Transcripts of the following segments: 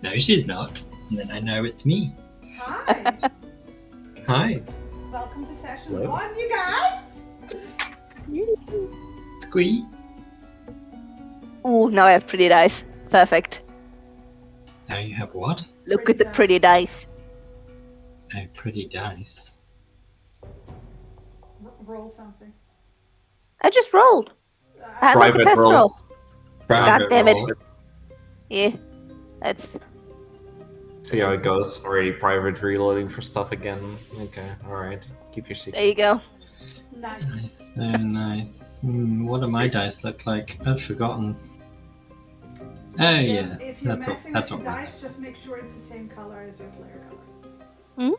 No, she's not. And then I know it's me. Hi. Hi. Welcome to session Hello. 1, you guys. Squee. Ooh, now I have pretty dice. Perfect. Now you have what? Look Pretty at the pretty dice. Oh, pretty dice. Roll something. I just rolled. I have like the Private test roll. rolls. Private damn it. roll. Yeah. That's See how it goes. Already private reloading for stuff again. Okay, alright. Keep your secrets. there you go. Nice. Nice. Oh, nice. What do my dice look like? I've forgotten. Oh yeah, If you're that's messing what with your my dice, just make sure it's the same color as your player color.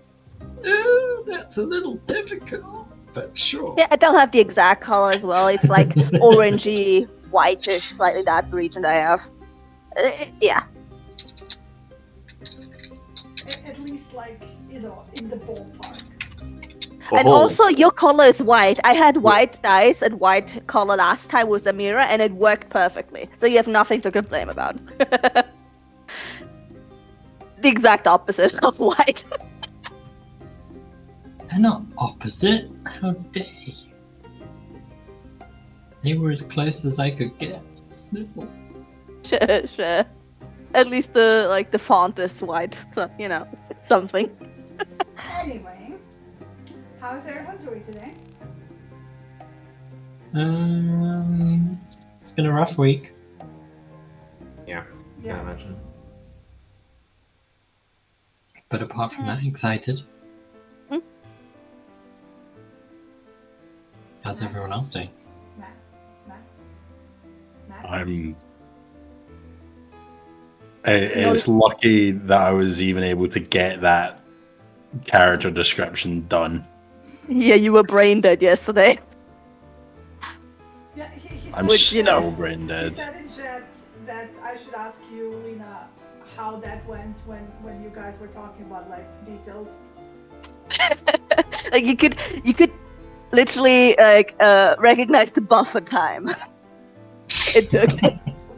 Oh, that's a little difficult, but sure. Yeah, I don't have the exact color as well. It's like orangey, whitish, slightly that region I have. Yeah. At least, like, you know, in the ballpark. And Oh. also, your color is white. I had white dice and white color last time with Amira, and it worked perfectly. So you have nothing to complain about. The exact opposite of white. They're not opposite. How dare you? They were as close as I could get. Sniffle. Sure. At least the font is white, so you know, it's something. Anyway, how's everyone doing today? It's been a rough week. Yeah, Yeah. I imagine. But apart from that, excited. Hmm? How's everyone else doing? Matt? I'm. It's lucky that I was even able to get that character description done. Yeah, you were brain dead yesterday. Yeah, he I'm Which, you know. still brain He dead. said in chat that I should ask you, Lena, how that went when you guys were talking about, like, details. Like you could literally recognize the buffer time. It took.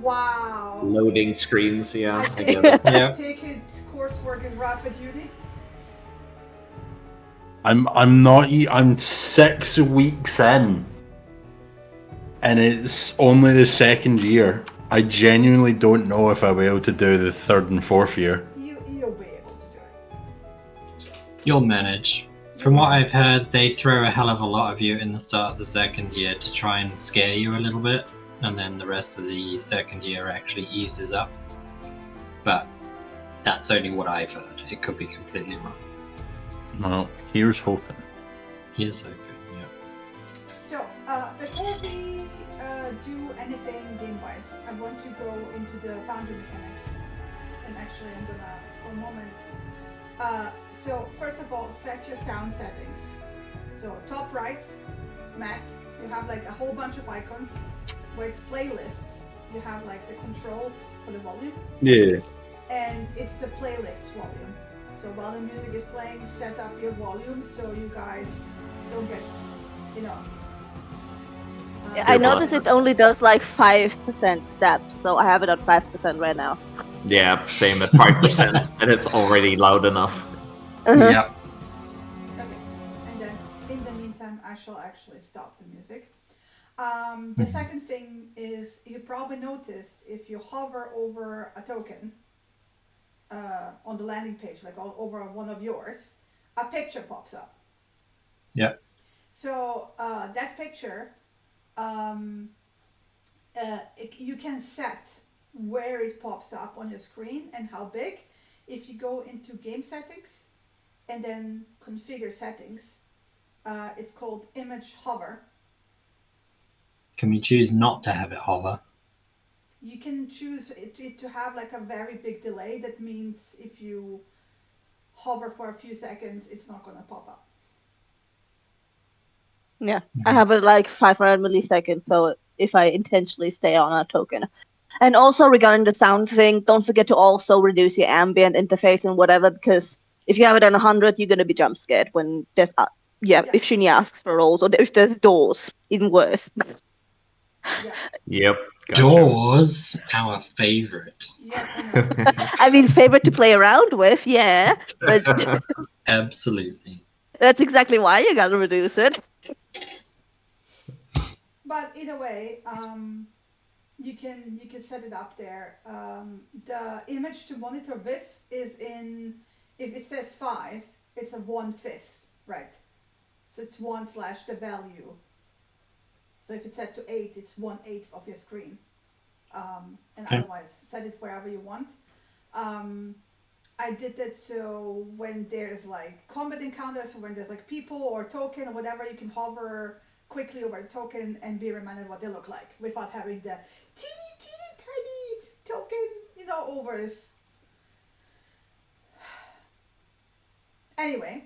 Wow. Loading screens, yeah, I take get it. Yeah. Take it. Coursework is rough at uni. I'm 6 weeks in, and it's only the second year. I genuinely don't know if I'll be able to do the third and fourth year. You'll be able to do it. You'll manage. From what I've heard, they throw a hell of a lot of you in the start of the second year to try and scare you a little bit, and then the rest of the second year actually eases up. But that's only what I've heard. It could be completely wrong. Well, here's hoping. Here's hoping, yeah. So, before we do anything game-wise, I want to go into the foundry mechanics. And actually, I'm gonna, for a moment. So, first of all, set your sound settings. So, top right, Matt, you have like a whole bunch of icons where it's playlists. You have like the controls for the volume. Yeah. And it's the playlist volume. So while the music is playing, set up your volume so you guys don't get, you know. Yeah, I noticed it only does like 5% steps, so I have it at 5% right now. Yeah, same at 5%, and it's already loud enough. Uh-huh. Yeah. Okay, and then in the meantime, I shall actually stop the music. The second thing is, you probably noticed if you hover over a token on the landing page, like all over one of yours, a picture pops up. Yep. So that picture, you can set where it pops up on your screen and how big. If you go into game settings and then configure settings, it's called image hover. Can we choose not to have it hover? You can choose it to have like a very big delay. That means if you hover for a few seconds, it's not gonna pop up. Yeah, I have it like 500 milliseconds, so if I intentionally stay on a token. And also regarding the sound thing, don't forget to also reduce your ambient interface and whatever, because if you have it on 100, you're gonna be jump scared when there's if Shinny asks for rolls or if there's doors, even worse. Yeah. Yep. Gotcha. Doors, our favorite. Yes, I know. I mean, favorite to play around with, yeah, but Absolutely. that's exactly why you gotta reduce it. But either way, you can set it up there. The image to monitor width is in, if it says 5, it's a 1/5, right? So it's 1/ the value. So if it's set to 8, it's 1/8 of your screen. And otherwise, set it wherever you want. I did that so when there's like combat encounters, or when there's like people or token or whatever, you can hover quickly over a token and be reminded what they look like without having the teeny tiny token, over this. Anyway,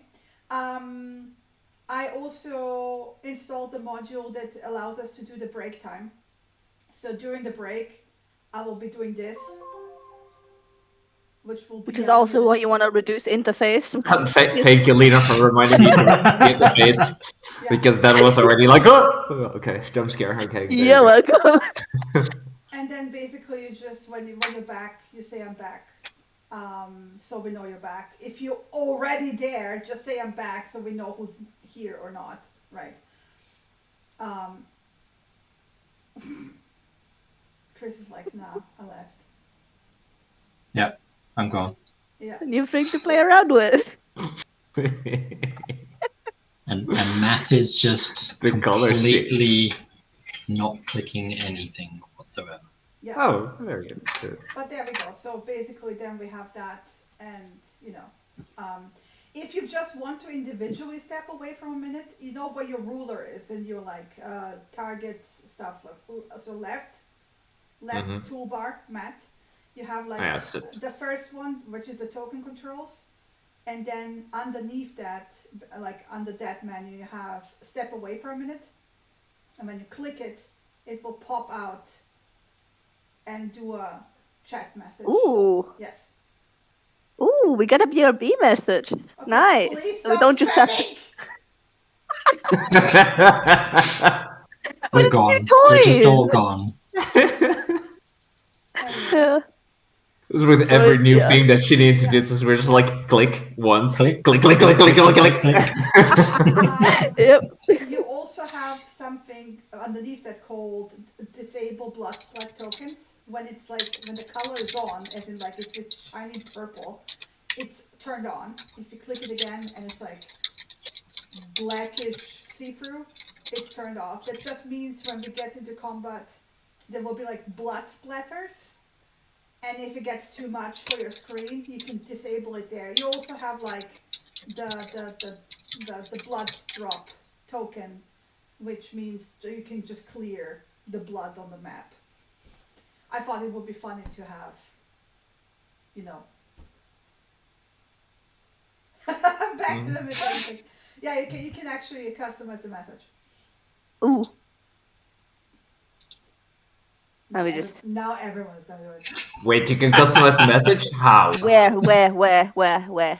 I also installed the module that allows us to do the break time. So during the break, I will be doing this, which is also why you want to reduce interface. Thank you, Lena, for reminding me to the interface. Yeah. Because that was already like, oh, okay, jump scare. Okay. You're welcome. And then basically, you just when you're back, you say I'm back, so we know you're back. If you're already there, just say I'm back, so we know who's here or not, right? Chris is like, nah, I left. Yep, I'm gone. Yeah. New thing to play around with. And Matt is just The color completely not clicking anything whatsoever. Yeah. Oh, very good. But there we go. So basically, then we have that, and if you just want to individually step away from a minute, you know where your ruler is and your target stuff. So left toolbar, Matt. You have the first one, which is the token controls, and then underneath that, under that menu, you have step away for a minute, and when you click it, it will pop out and do a chat message. Ooh. Yes. Ooh, we got a BRB message. Okay, nice. So we don't just have to. We're gone. We're just all gone. Yeah. With every new thing that she introduces, we're just like click once, click. Yep. You also have something underneath that called disable blood splat tokens. When it's when the color is on, as in if it's shiny purple, it's turned on. If you click it again and it's blackish see-through, it's turned off. That just means when we get into combat, there will be blood splatters. And if it gets too much for your screen, you can disable it there. You also have the blood drop token, which means you can just clear the blood on the map. I thought it would be funny to have, back to the middle. Yeah, you can actually customize the message. Ooh. Now everyone's gonna do it. Wait, you can customize the message? How? Where?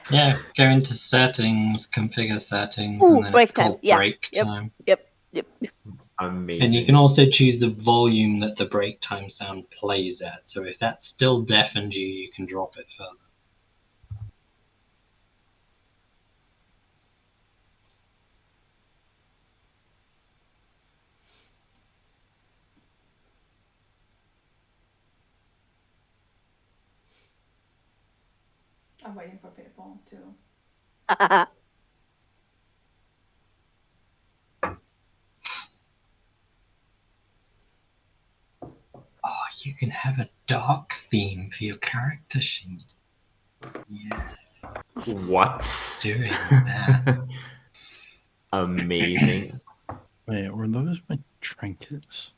Yeah, go into settings, configure settings, Ooh, and then break it's called time. Yeah. break time. Yep. Amazing. And you can also choose the volume that the break time sound plays at. So if that still deafens you, you can drop it further. I'm waiting for people too. Oh, you can have a dark theme for your character sheet. Yes. What? Doing that. Amazing. Wait, were those my trinkets?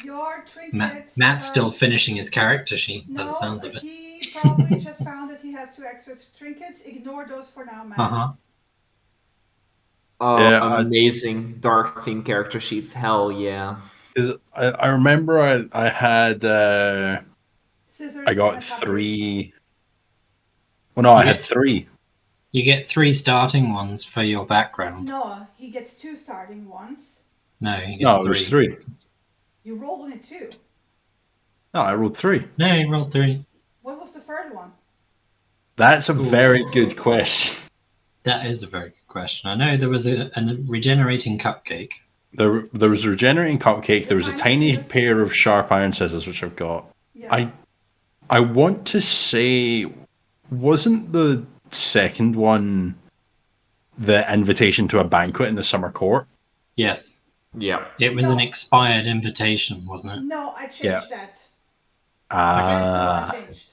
Your trinkets. Matt's still finishing his character sheet by No, the sounds of it. he Albrecht has found that he has 2 extra trinkets. Ignore those for now, Matt. Oh, Yeah, amazing. Dark theme character sheets. Hell yeah. I remember I had Scissors I got and a cupcake. 3. Well, no, I had Yes. 3. You get 3 starting ones for your background. No, he gets 2 starting ones. No, he gets No, it 3. was 3. You rolled only 2. No, I rolled 3. No, he rolled 3. What was the third one? That's a very good question. That is a very good question. I know there was a regenerating cupcake. There was a regenerating cupcake. There was a tiny pair of sharp iron scissors, which I've got. Yeah. I want to say, wasn't the second one the invitation to a banquet in the summer court? Yes. Yeah. It was an expired invitation, wasn't it? No, I changed Yeah. that. That's the one I changed.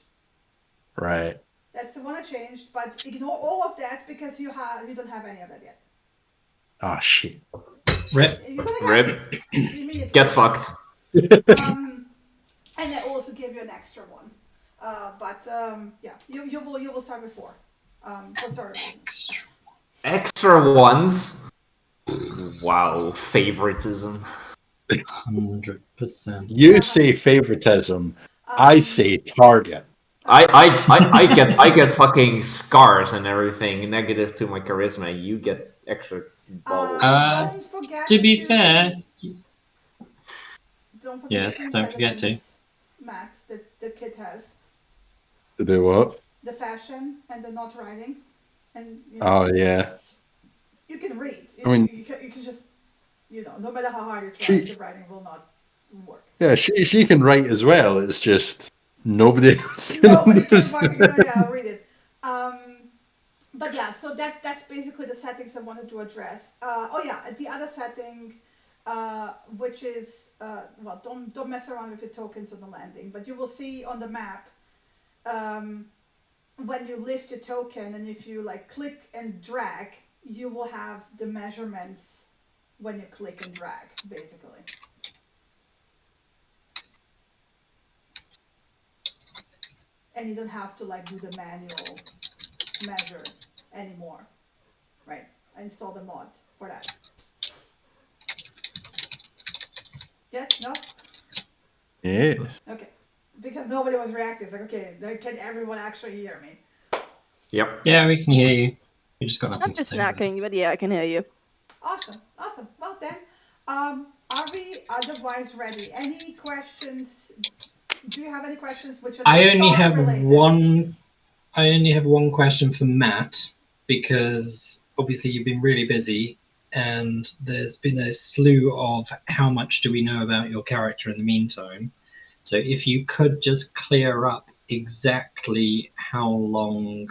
Right. That's the one I changed, but ignore all of that because you don't have any of that yet. Oh, shit. Rip. You're gonna Rip. immediately. Get fucked. And I also give you an extra one. Yeah, you will start with 4. For story reasons. Extra ones. Wow, favoritism. 100%. You say favoritism. I say target. I get fucking scars and everything negative to my charisma. You get extra bubbles. Don't forget To be fair, don't forget yes, the don't forget to. elements, Matt, that the kid has. To do what? The fashion and the not writing. And Oh, yeah. you can read. I mean, you can just, no matter how hard you try, the writing will not work. Yeah, she can write as well. It's just nobody else can Nobody can understand. fucking read it. But yeah, so that's basically the settings I wanted to address. The other setting, which is don't mess around with your tokens on the landing, but you will see on the map when you lift your token, and if you click and drag, you will have the measurements when you click and drag, basically. And you don't have to do the manual measure anymore, right? I installed a mod for that. Yes? No? Yes. Okay. Because nobody was reacting. It's okay, can everyone actually hear me? Yep. Yeah, we can hear you. You just got nothing I'm to just say. snacking, but yeah, I can hear you. Awesome. Well then, are we otherwise ready? Any questions? Do you have any questions which are I only have related? I only have one question for Matt, because obviously you've been really busy and there's been a slew of how much do we know about your character in the meantime. So if you could just clear up exactly how long...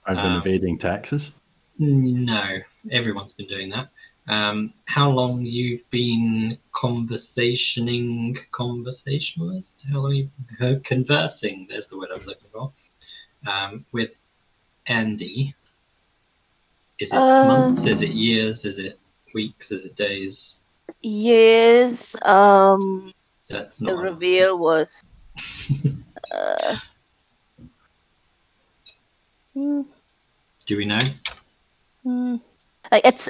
I've been evading taxes. No, everyone's been doing that. How long you've been conversationalist? How long you've been conversing? There's the word I was looking for. With Andy. Is it months? Is it years? Is it weeks? Is it days? Years. That's The not an reveal was. Do we know? It's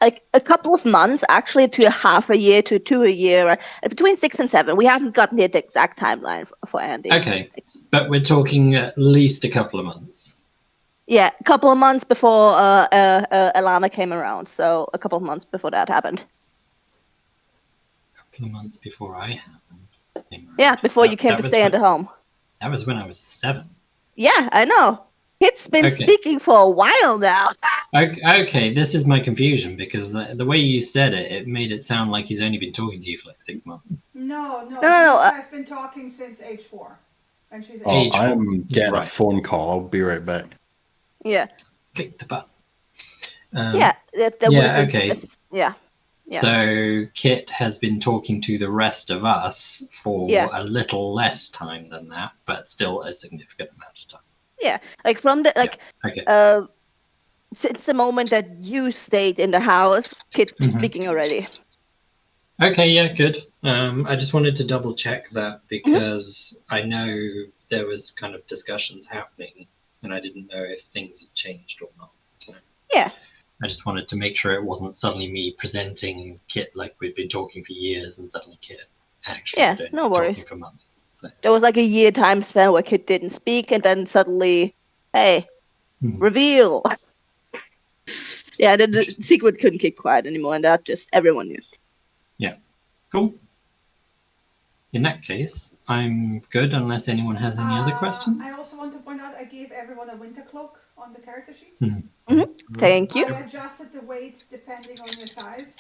like a couple of months, actually, to half a year to a year, between 6 and 7. We haven't gotten the exact timeline for Andy. Okay, but we're talking at least a couple of months. Yeah, a couple of months before Alana came around, so a couple of months before that happened. A couple of months before I happened. Yeah, before you came to stay at the home. That was when I was 7. Yeah, I know. It's been speaking for a while now. Okay, this is my confusion, because the way you said it, it made it sound like he's only been talking to you for 6 months. No. He has been talking since age 4. And she's age 4. I'm getting a phone call. I'll be right back. Yeah. Click the button. Okay. Yeah. So Kit has been talking to the rest of us for a little less time than that, but still a significant amount of time. Yeah, from the since the moment that you stayed in the house, Kit's been speaking already. Okay, yeah, good. I just wanted to double check that, because I know there was kind of discussions happening, and I didn't know if things had changed or not. So Yeah. I just wanted to make sure it wasn't suddenly me presenting Kit like we'd been talking for years, and suddenly Kit actually Yeah, had only no been worries. talking for months. So There was like a year time span where Kit didn't speak, and then suddenly, hey, reveal. Yeah, the Interesting. secret couldn't keep quiet anymore, and that just everyone knew. Cool. In that case, I'm good unless anyone has any other questions. I also want to point out I gave everyone a winter cloak on the character sheets. Thank you. I adjusted the weight depending on your size.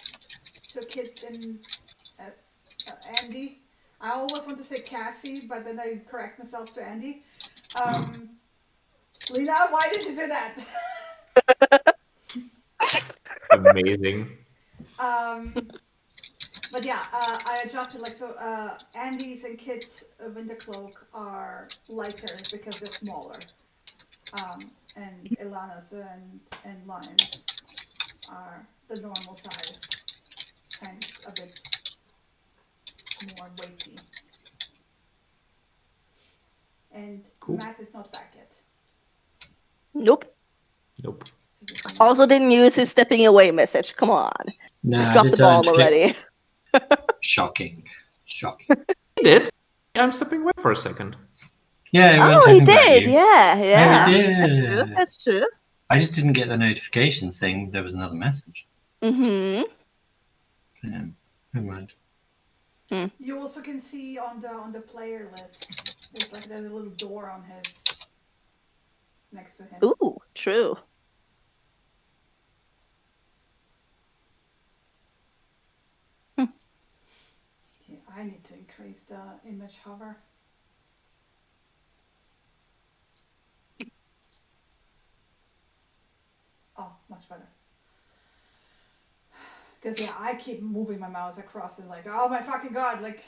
So Kit and Andy. I always want to say Cassie, but then I correct myself to Andy. Lena, why did you do that? Amazing. But yeah, I adjusted like so. Andy's and Kit's winter cloak are lighter because they're smaller, and Ilana's and Lion's are the normal size, hence a bit more weighty. And Cool. Matt is not back yet. Nope. Nope. So we can- Also didn't use his stepping away message. Come on. No, I Dropped the don't ball already. Shocking. He did. I'm stepping away for a second. Yeah, we weren't Oh, he talking about did. you. Yeah. Yeah, we did. That's true. That's true. I just didn't get the notification saying there was another message. Mm-hmm. Yeah, never mind. You also can see on the player list. There's a little door on his next to him. Ooh, true. Okay, I need to increase the image hover. Oh, much better. Because yeah, I keep moving my mouse across it like, oh my fucking god, like,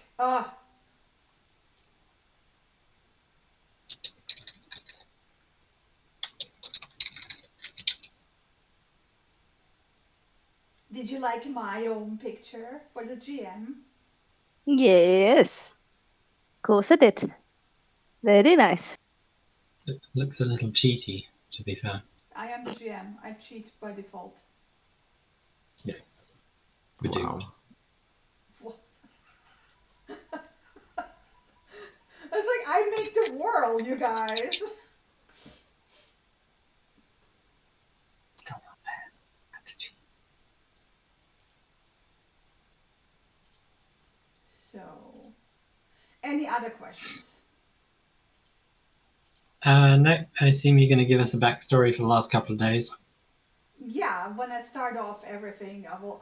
Did you like my own picture for the GM? Yes. Of course I did. Very nice. It looks a little cheaty, to be fair. I am the GM. I cheat by default. Yeah. We do. Wow. It's like I make the world, you guys. Still not bad. Had to cheat. So, any other questions? No, I assume you're going to give us a backstory for the last couple of days. Yeah, when I start off everything, I will.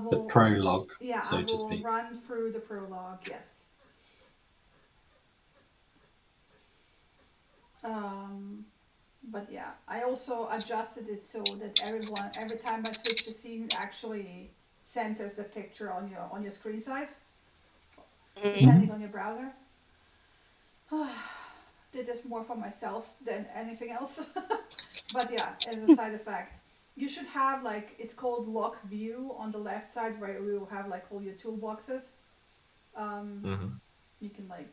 The prologue, Yeah, so I to will speak. run through the prologue. Yes. But yeah, I also adjusted it so that every time I switch the scene, it actually centers the picture on your screen size, depending on your browser. Did this more for myself than anything else. But yeah, as a side effect, you should have like, it's called lock view on the left side where we will have like all your toolboxes. You can like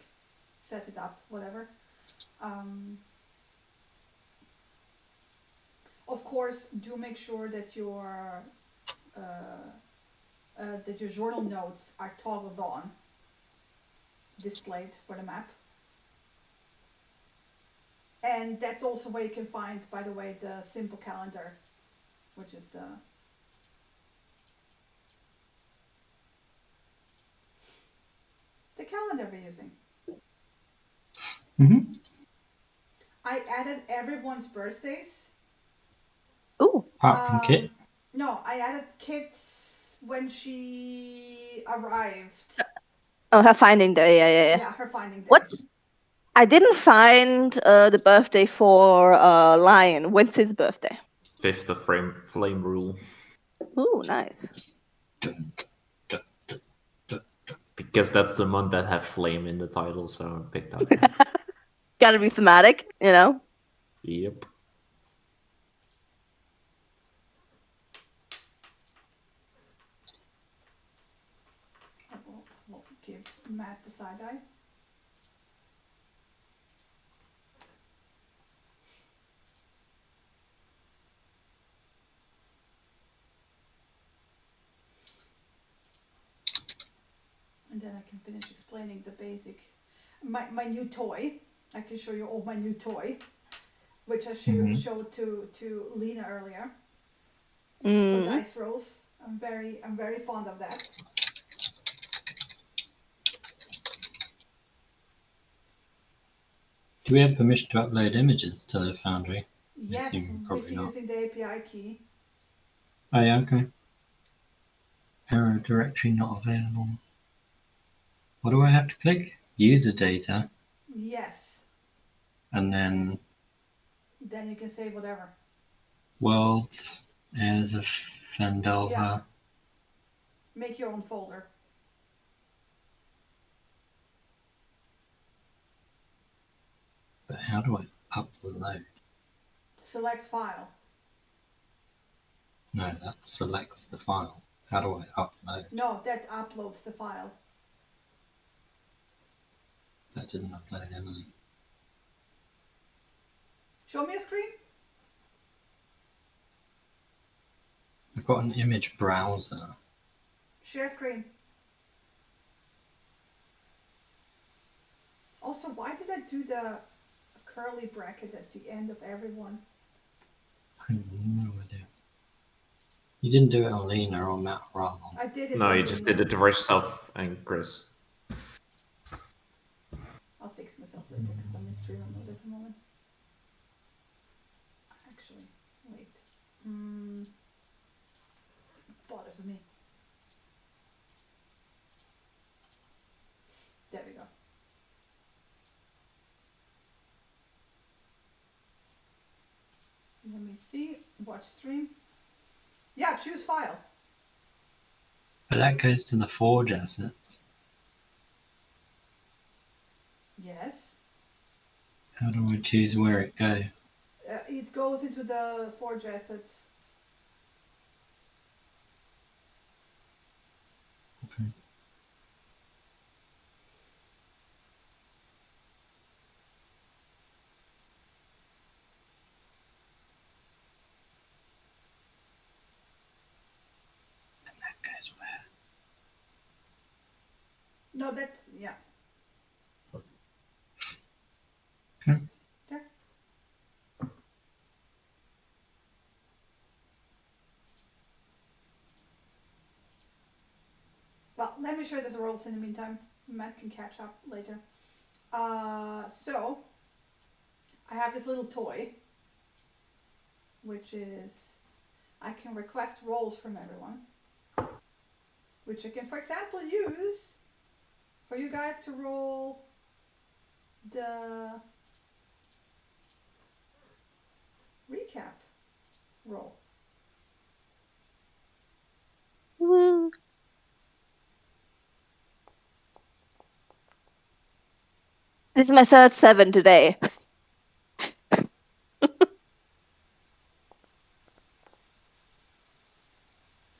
set it up, whatever. Of course, do make sure that your journal notes are toggled on, displayed for the map. And that's also where you can find, by the way, the simple calendar, which is the calendar we're using. I added everyone's birthdays. Ooh. Apart from Kit. No, I added Kit's when she arrived. Oh, her finding day. Yeah. Yeah, her finding day. I didn't find the birthday for Lion. When's his birthday? 5th of flame rule. Ooh, nice. Because that's the month that have flame in the title, so I picked that. Gotta be thematic, you know? Yep. I will give Matt the side eye. then I can finish explaining the basic. My new toy. I can show you all my new toy, which I showed to Lena earlier for dice rolls. I'm very fond of that. Do we have permission to upload images to Foundry? Yes, Probably not. using the API key. Oh yeah, okay. Arrow directory not available. What do I have to click? User data. Yes. And then Then you can say whatever. worlds, Heirs of Phandelver. Yeah. Make your own folder. But how do I upload? Select file. No, that selects the file. How do I upload? No, that uploads the file. That didn't upload anything. Show me a screen. I've got an image browser. Share screen. Also, why did I do the curly bracket at the end of everyone? I have no idea. You didn't do it on Lena or Matt Rob. I did it. No, on you just Lena. did it for yourself and Chris. I'll fix myself later because I'm in stream mode at the moment. Actually, wait. Bothers me. There we go. Let me see. Watch stream. Yeah, choose file. But that goes to the Forge assets. Yes. How do I choose where it goes? It goes into the Forge assets. Okay. And that goes where? No, that's, yeah. Okay. There. Well, let me show you the rolls in the meantime. Matt can catch up later. So, I have this little toy, which is, I can request rolls from everyone, which I can, for example, use for you guys to roll the recap roll. Woo. This is my third 7 today.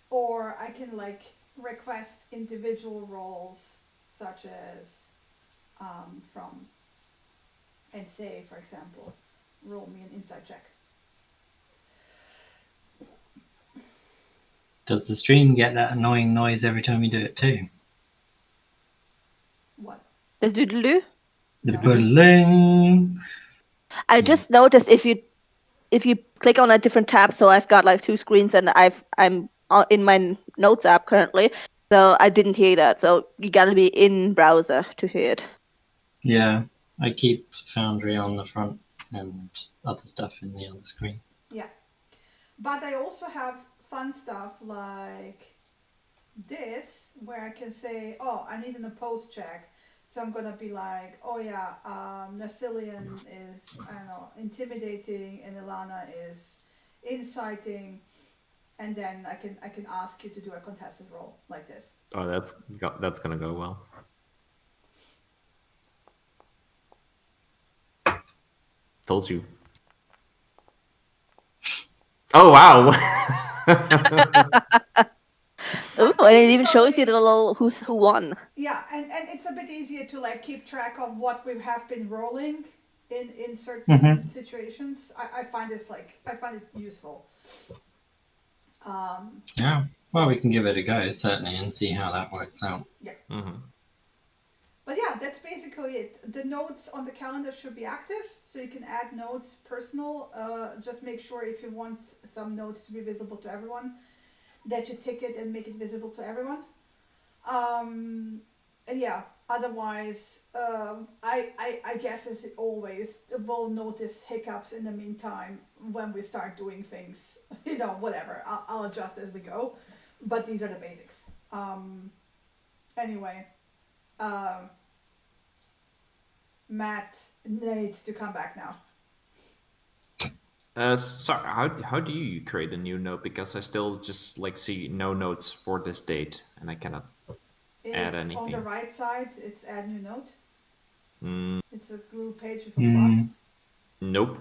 Or I can like request individual rolls, such as from, and say, for example, roll me an insight check. Does the stream get that annoying noise every time you do it too? What? The doodaloo? The No. balloon. I just noticed if you click on a different tab, so I've got like 2 screens and I'm in my notes app currently, so I didn't hear that. So you gotta be in browser to hear it. Yeah, I keep Foundry on the front and other stuff in the other screen. Yeah. But I also have fun stuff like this, where I can say, oh, I need an opposed check. So I'm gonna be like, oh yeah, Narcillian is, I don't know, intimidating, and Ilana is inciting, and then I can ask you to do a contested roll like this. Oh, that's gonna go well. Told you. Oh wow! Ooh, and it even shows you the little who won. Yeah, and it's a bit easier to like keep track of what we have been rolling in certain situations. I find this I find it useful. Yeah, well, we can give it a go, certainly, and see how that works out. Yeah. Mm-hmm. But yeah, that's basically it. The notes on the calendar should be active, so you can add notes personal. Just make sure if you want some notes to be visible to everyone, that you tick it and make it visible to everyone. And yeah, otherwise, I guess as always, we'll notice hiccups in the meantime when we start doing things. Whatever. I'll adjust as we go, but these are the basics. Anyway. Matt needs to come back now. Sorry, how do you create a new note? Because I still just see no notes for this date, and I cannot add anything. On the right side, it's add new note. It's a little page with a plus. Nope.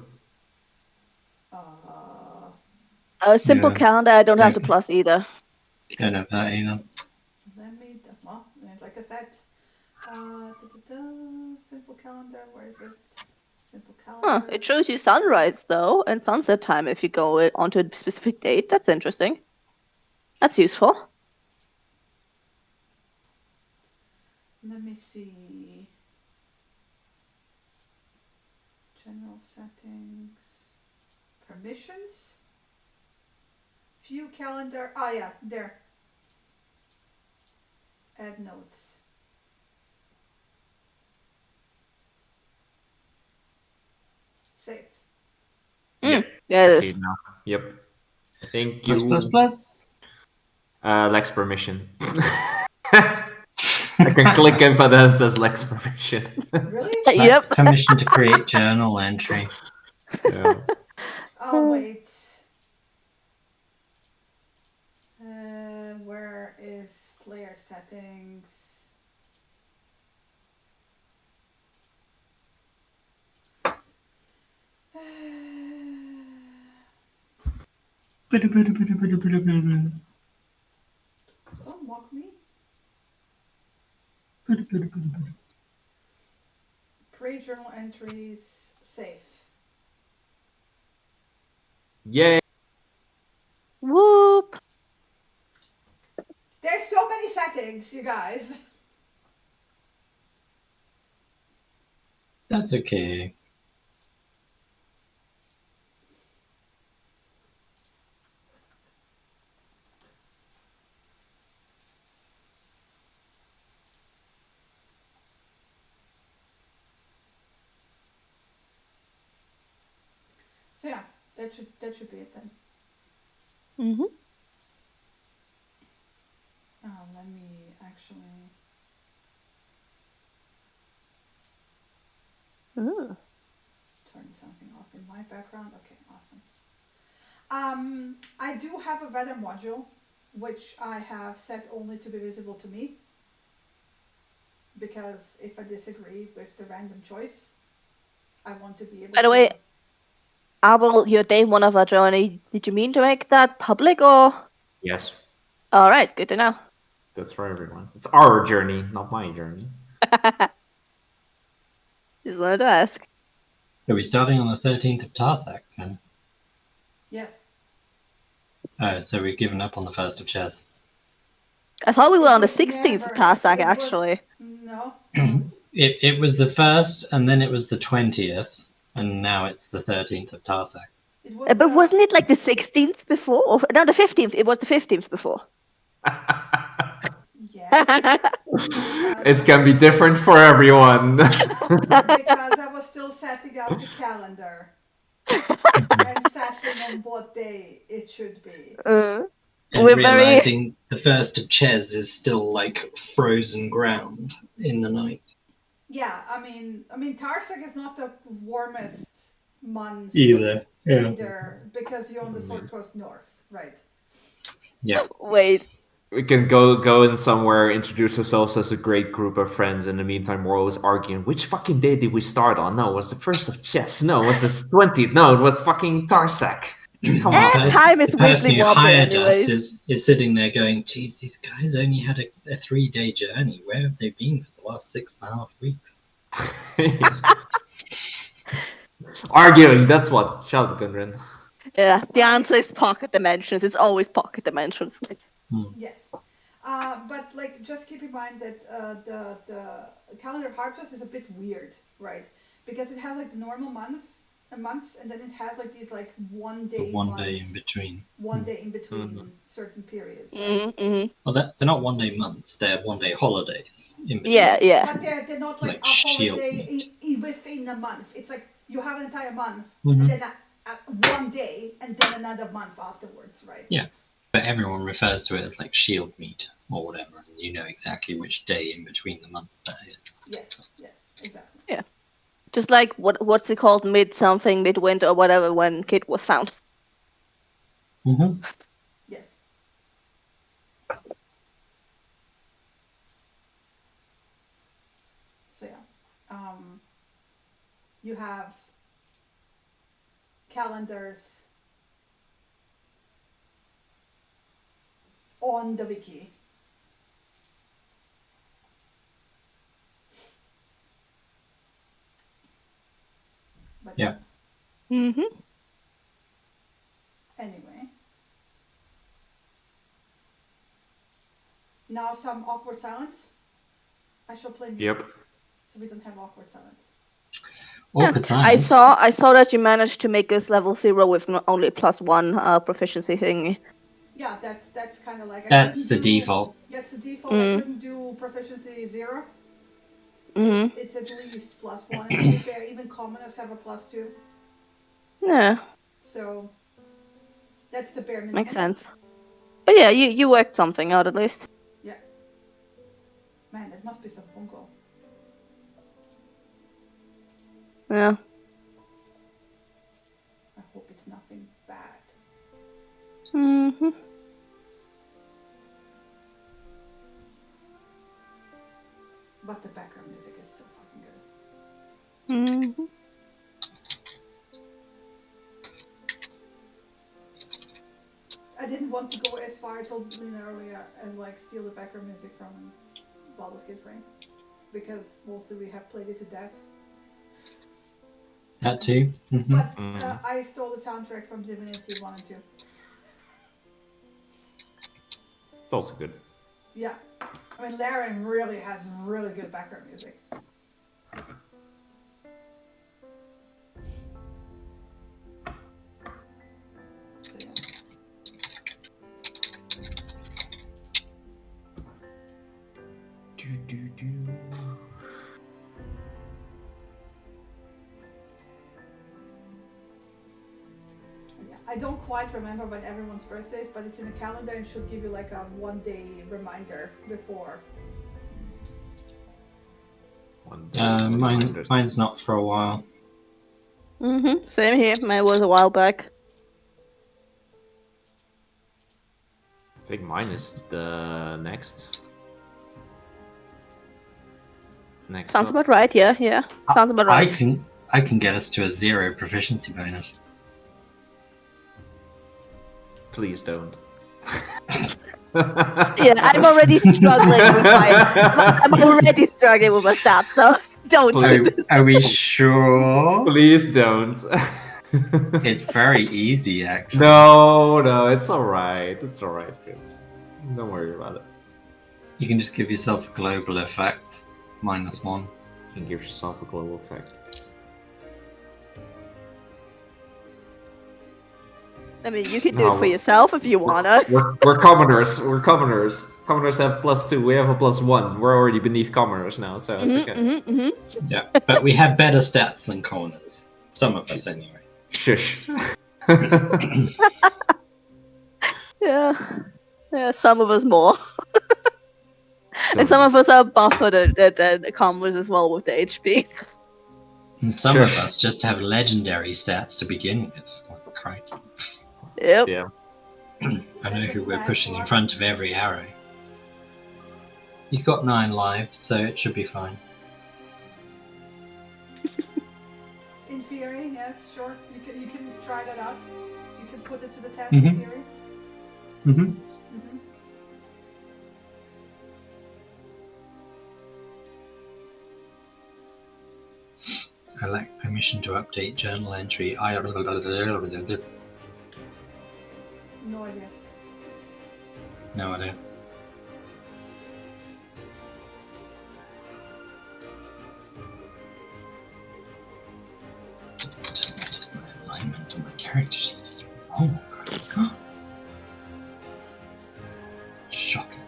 Simple calendar, I don't have the plus either. Don't have that either. Like I said, simple calendar, where is it? Simple calendar. It shows you sunrise, though, and sunset time if you go onto a specific date. That's interesting. That's useful. Let me see. General settings. Permissions. View calendar. Oh, yeah, there. Add notes. Save. Yep. Yeah, it I is. see it now. Yep. Thank you. Plus. Lex permission. I can click it, but then it says Lex permission. Really? That's permission to create journal entry. Yeah. Oh, wait. Where is player settings? Don't mock me. Create journal entries. Save. Yay! Whoop. There's so many settings, you guys. That's okay. So yeah, that should be it then. Mm-hmm. Let me actually. Ooh. Turn something off in my background. Okay, awesome. I do have a weather module, which I have set only to be visible to me. Because if I disagree with the random choice, I want to be able to... By the way, Abel, your day one of our journey, did you mean to make that public or? Yes. All right, good to know. That's for everyone. It's our journey, not my journey. Just wanted to ask. Are we starting on the 13th of Tarsak then? Yes. Oh, so we've given up on the 1st of Chess. I thought we were on the was 16th of never- Tarsak, it was- actually. No. It was the 1st, and then it was the 20th, and now it's the 13th of Tarsak. It was But wasn't it like the 16th before? No, the 15th. It was the 15th before. Yes. It can be different for everyone. Because I was still setting up the calendar. And settling on what day it should be. And We're very- realizing the 1st of Ches is still like frozen ground in the night. Yeah, I mean Tarsak is not the warmest month Either. Yeah. either, because you're on the Sword Coast North, right? Yeah. Wait. We can go in somewhere, introduce ourselves as a great group of friends. In the meantime, we're always arguing, which fucking day did we start on? No, it was the 1st of Chess. No, it was the 20th. No, it was fucking Tarsak. Come on. And time is The person weirdly who wobbly hired anyways. us is sitting there going, geez, these guys only had a 3-day journey. Where have they been for the last 6.5 weeks? Arguing, that's what. Shut up, Gundren. Yeah, the answer is pocket dimensions. It's always pocket dimensions. Yes. But like, just keep in mind that the calendar Harpus is a bit weird, right? Because it has like the normal months, and then it has like these like 1 day One day in between. 1 day in between Mhm. certain periods, right? Mm-hmm. Well, they're not 1 day months. They're 1 day holidays in between. Yeah, yeah. But they're not like Like a shield holiday meat. within a month. It's like you have an entire month, Mhm. and then a 1 day, and then another month afterwards, right? Yeah. But everyone refers to it as like shield meat or whatever, and you know exactly which day in between the months that is. Yes, yes, exactly. Just like what's it called, midwinter or whatever, when Kit was found. Mm-hmm. Yes. So yeah, you have calendars on the wiki. But Yeah. Mm-hmm. anyway, now some awkward silence. I shall play music. Yep. So we don't have awkward silence. Awkward I silence. saw that you managed to make us level 0 with only +1 proficiency thing. Yeah, that's kind of like That's the couldn't do- default. That's the default. Mm. I couldn't do proficiency 0. Mm-hmm. It's at least +1. And to be fair, even commoners have a +2. Yeah, So that's the bare minimum. makes sense. But yeah, you worked something out at least. Man, it must be some funko. Yeah. I hope it's nothing bad. Mm-hmm. But the background music is so fucking good. Mm-hmm. I didn't want to go as far, I told Lena earlier, as like steal the background music from Baldur's Gate Frame. Because mostly we have played it to death. That too. Mm-hmm. But I stole the soundtrack from Divinity 1 and 2. It's also good. Yeah. I mean, Laren really has really good background music. So yeah. Yeah, I don't quite remember when everyone's birthday is, but it's in the calendar and should give you like a 1 day reminder before. Mine's not for a while. Mm-hmm. Same here. Mine was a while back. I think mine is the next. Sounds up. about right. Yeah. Sounds about right. I can get us to a 0 proficiency bonus. Please don't. Yeah, I'm already struggling with I'm already struggling with my stats, so don't do this. Are we sure? Please don't. It's very easy, actually. No, it's alright. It's alright, Chris. Don't worry about it. You can just give yourself a global effect, -1. You can give yourself a global effect. I mean, you can do it for yourself if you wanna. We're commoners. We're commoners. Commoners have +2. We have a +1. We're already beneath commoners now, so it's okay. Yeah, but we have better stats than corners. Some of us, anyway. Shush. Yeah, some of us more. And some of us are buffered at commoners as well with the HP. And some of us just have legendary stats to begin with. Oh, crikey. Yep. Yeah. I know who we're pushing in front of every arrow. He's got 9 lives, so it should be fine. In theory, yes, sure. You can try that out. You can put it to the test Mhm. in theory. Mm-hmm. I lack permission to update journal entry. No idea. No idea. character sheet is wrong. Shocking.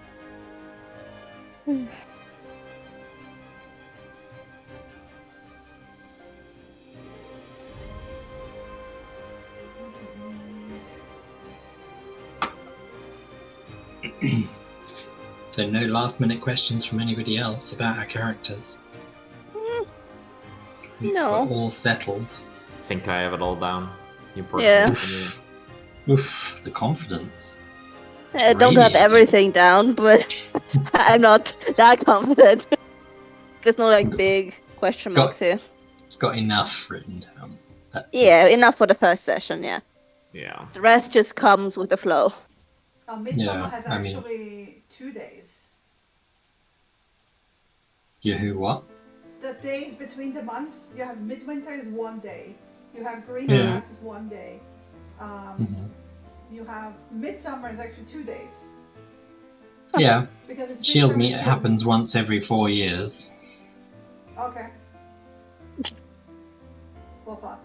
So no last minute questions from anybody else about our characters? No. We're all settled. I think I have it all down. You Yeah. Oof, the confidence. I don't have Radiating. everything down, but I'm not that confident. There's no like big question marks here. Got enough written down. That's it. Yeah, enough for the first session, yeah. Yeah. The rest just comes with the flow. Midsummer Yeah, has I mean- actually 2 days. You who what? The days between the months, you have midwinter is 1 day. You have green Yeah. grass is 1 day. You have midsummer is actually 2 days. Yeah, Because it's shield midsummer, meet happens once every 4 years. Okay. Well, fuck.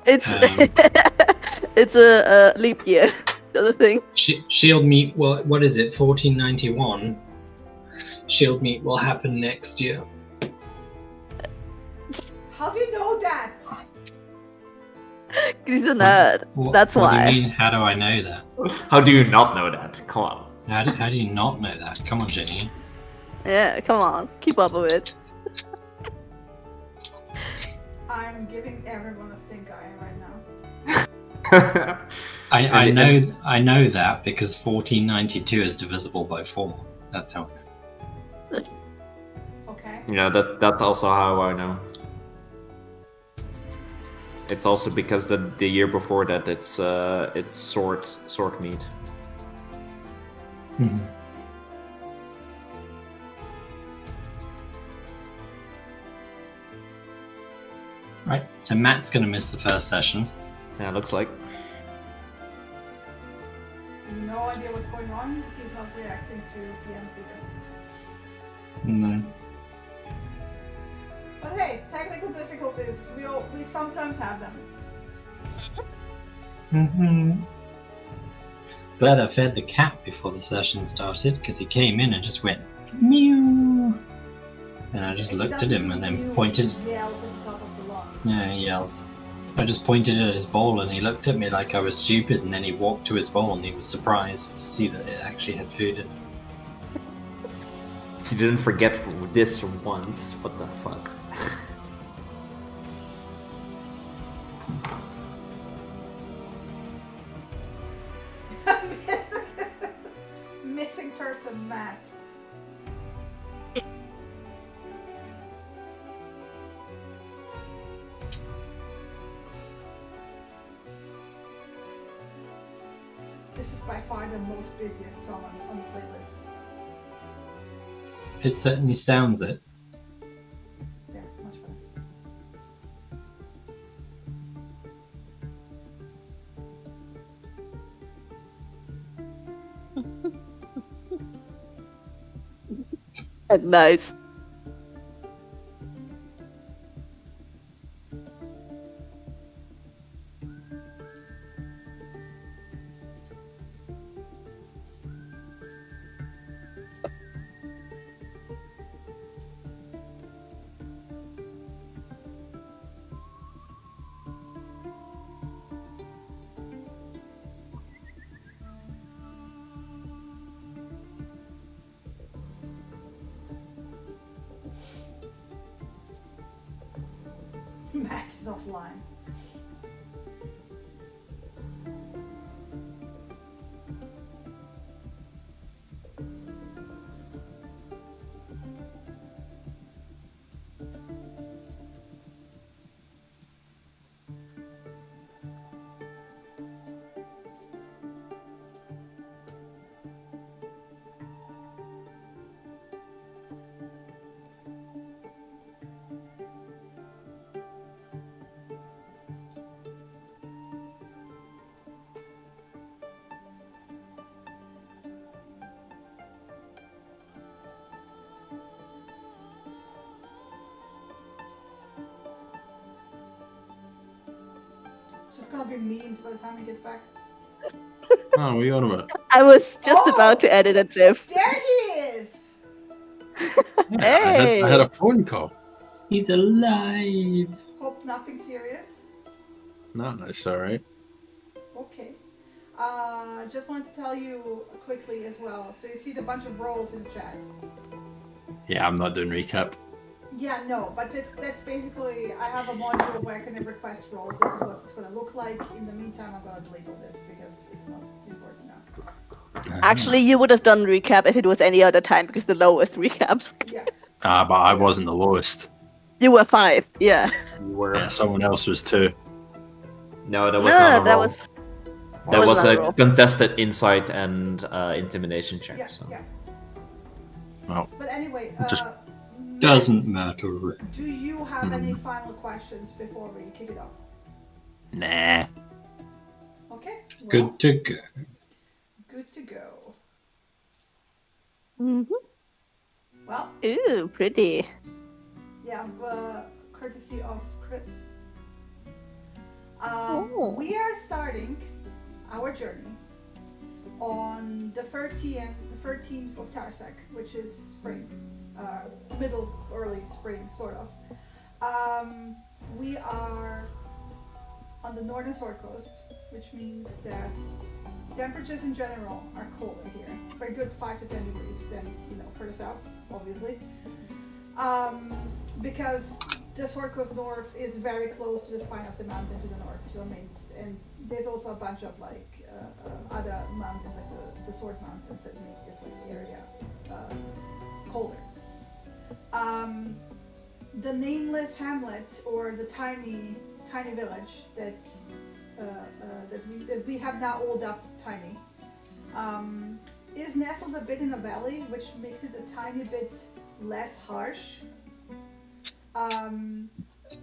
It's Um, it's a leap year. The other thing. Shield meet, well, what is it, 1491? Shield meet will happen next year. How do you know that? He's a nerd. That's what why. do you mean, how do I know that? How do you not know that? Come on. How do you not know that? Come on, Jenny. Yeah, come on, keep up with it. I'm giving everyone a stink eye right now. I know that because 1492 is divisible by 4. That's how. Okay. Yeah, that's also how I know. It's also because the year before that it's sword meat. Mhm. Right, so Matt's gonna miss the first session. Yeah, looks like. No idea what's going on. He's not reacting to PMs either. No. But hey, technical difficulties. We sometimes have them. Glad I fed the cat before the session started because he came in and just went meow. And I just He looked at doesn't him and then mew, pointed. He yells at the top of the lungs. Yeah, he yells. I just pointed at his bowl and he looked at me like I was stupid, and then he walked to his bowl and he was surprised to see that it actually had food in it. He didn't forget this once. What the fuck? Missing person, Matt. This is by far the most busiest song on the playlist. It certainly sounds it. There, much better. Nice. Matt is offline. It's just gonna be memes by the time he gets back. Oh, what are you on about? I was just Oh! about to edit a GIF. There he is! Hey! I had a phone call. He's alive. Hope nothing serious. No, that's alright. Okay. Just wanted to tell you quickly as well. So you see the bunch of roles in the chat. Yeah, I'm not doing recap. Yeah, no, but that's basically, I have a module where I can request roles. This is what it's going to look like. In the meantime, I'm going to delete all this because it's not important now. Actually, you would have done recap if it was any other time because the lowest recaps. Yeah. But I wasn't the lowest. You were 5, yeah. You were. Yeah, someone else was 2. No, that was No, not a that roll. was. That was was not a a roll. contested insight and intimidation check. Yeah, So. yeah. Well, But anyway, Just- Doesn't matter. do you have any final questions before we kick it off? nah. Okay. Well, Good to go. Good to go. Mhm. Well, Ooh, pretty. yeah, courtesy of Chris. Oh. We are starting our journey on the 13th of Tarsec, which is spring, middle, early spring, sort of. We are on the northern Sword Coast, which means that temperatures in general are colder here, by a good 5 to 10 degrees than further south, obviously. Because the Sword Coast North is very close to the spine of the mountain to the north, so it means, and there's also a bunch of other mountains, like the Sword Mountains, that make this area colder. The nameless hamlet, or the tiny village that we have now all dubbed tiny, is nestled a bit in a valley, which makes it a tiny bit less harsh.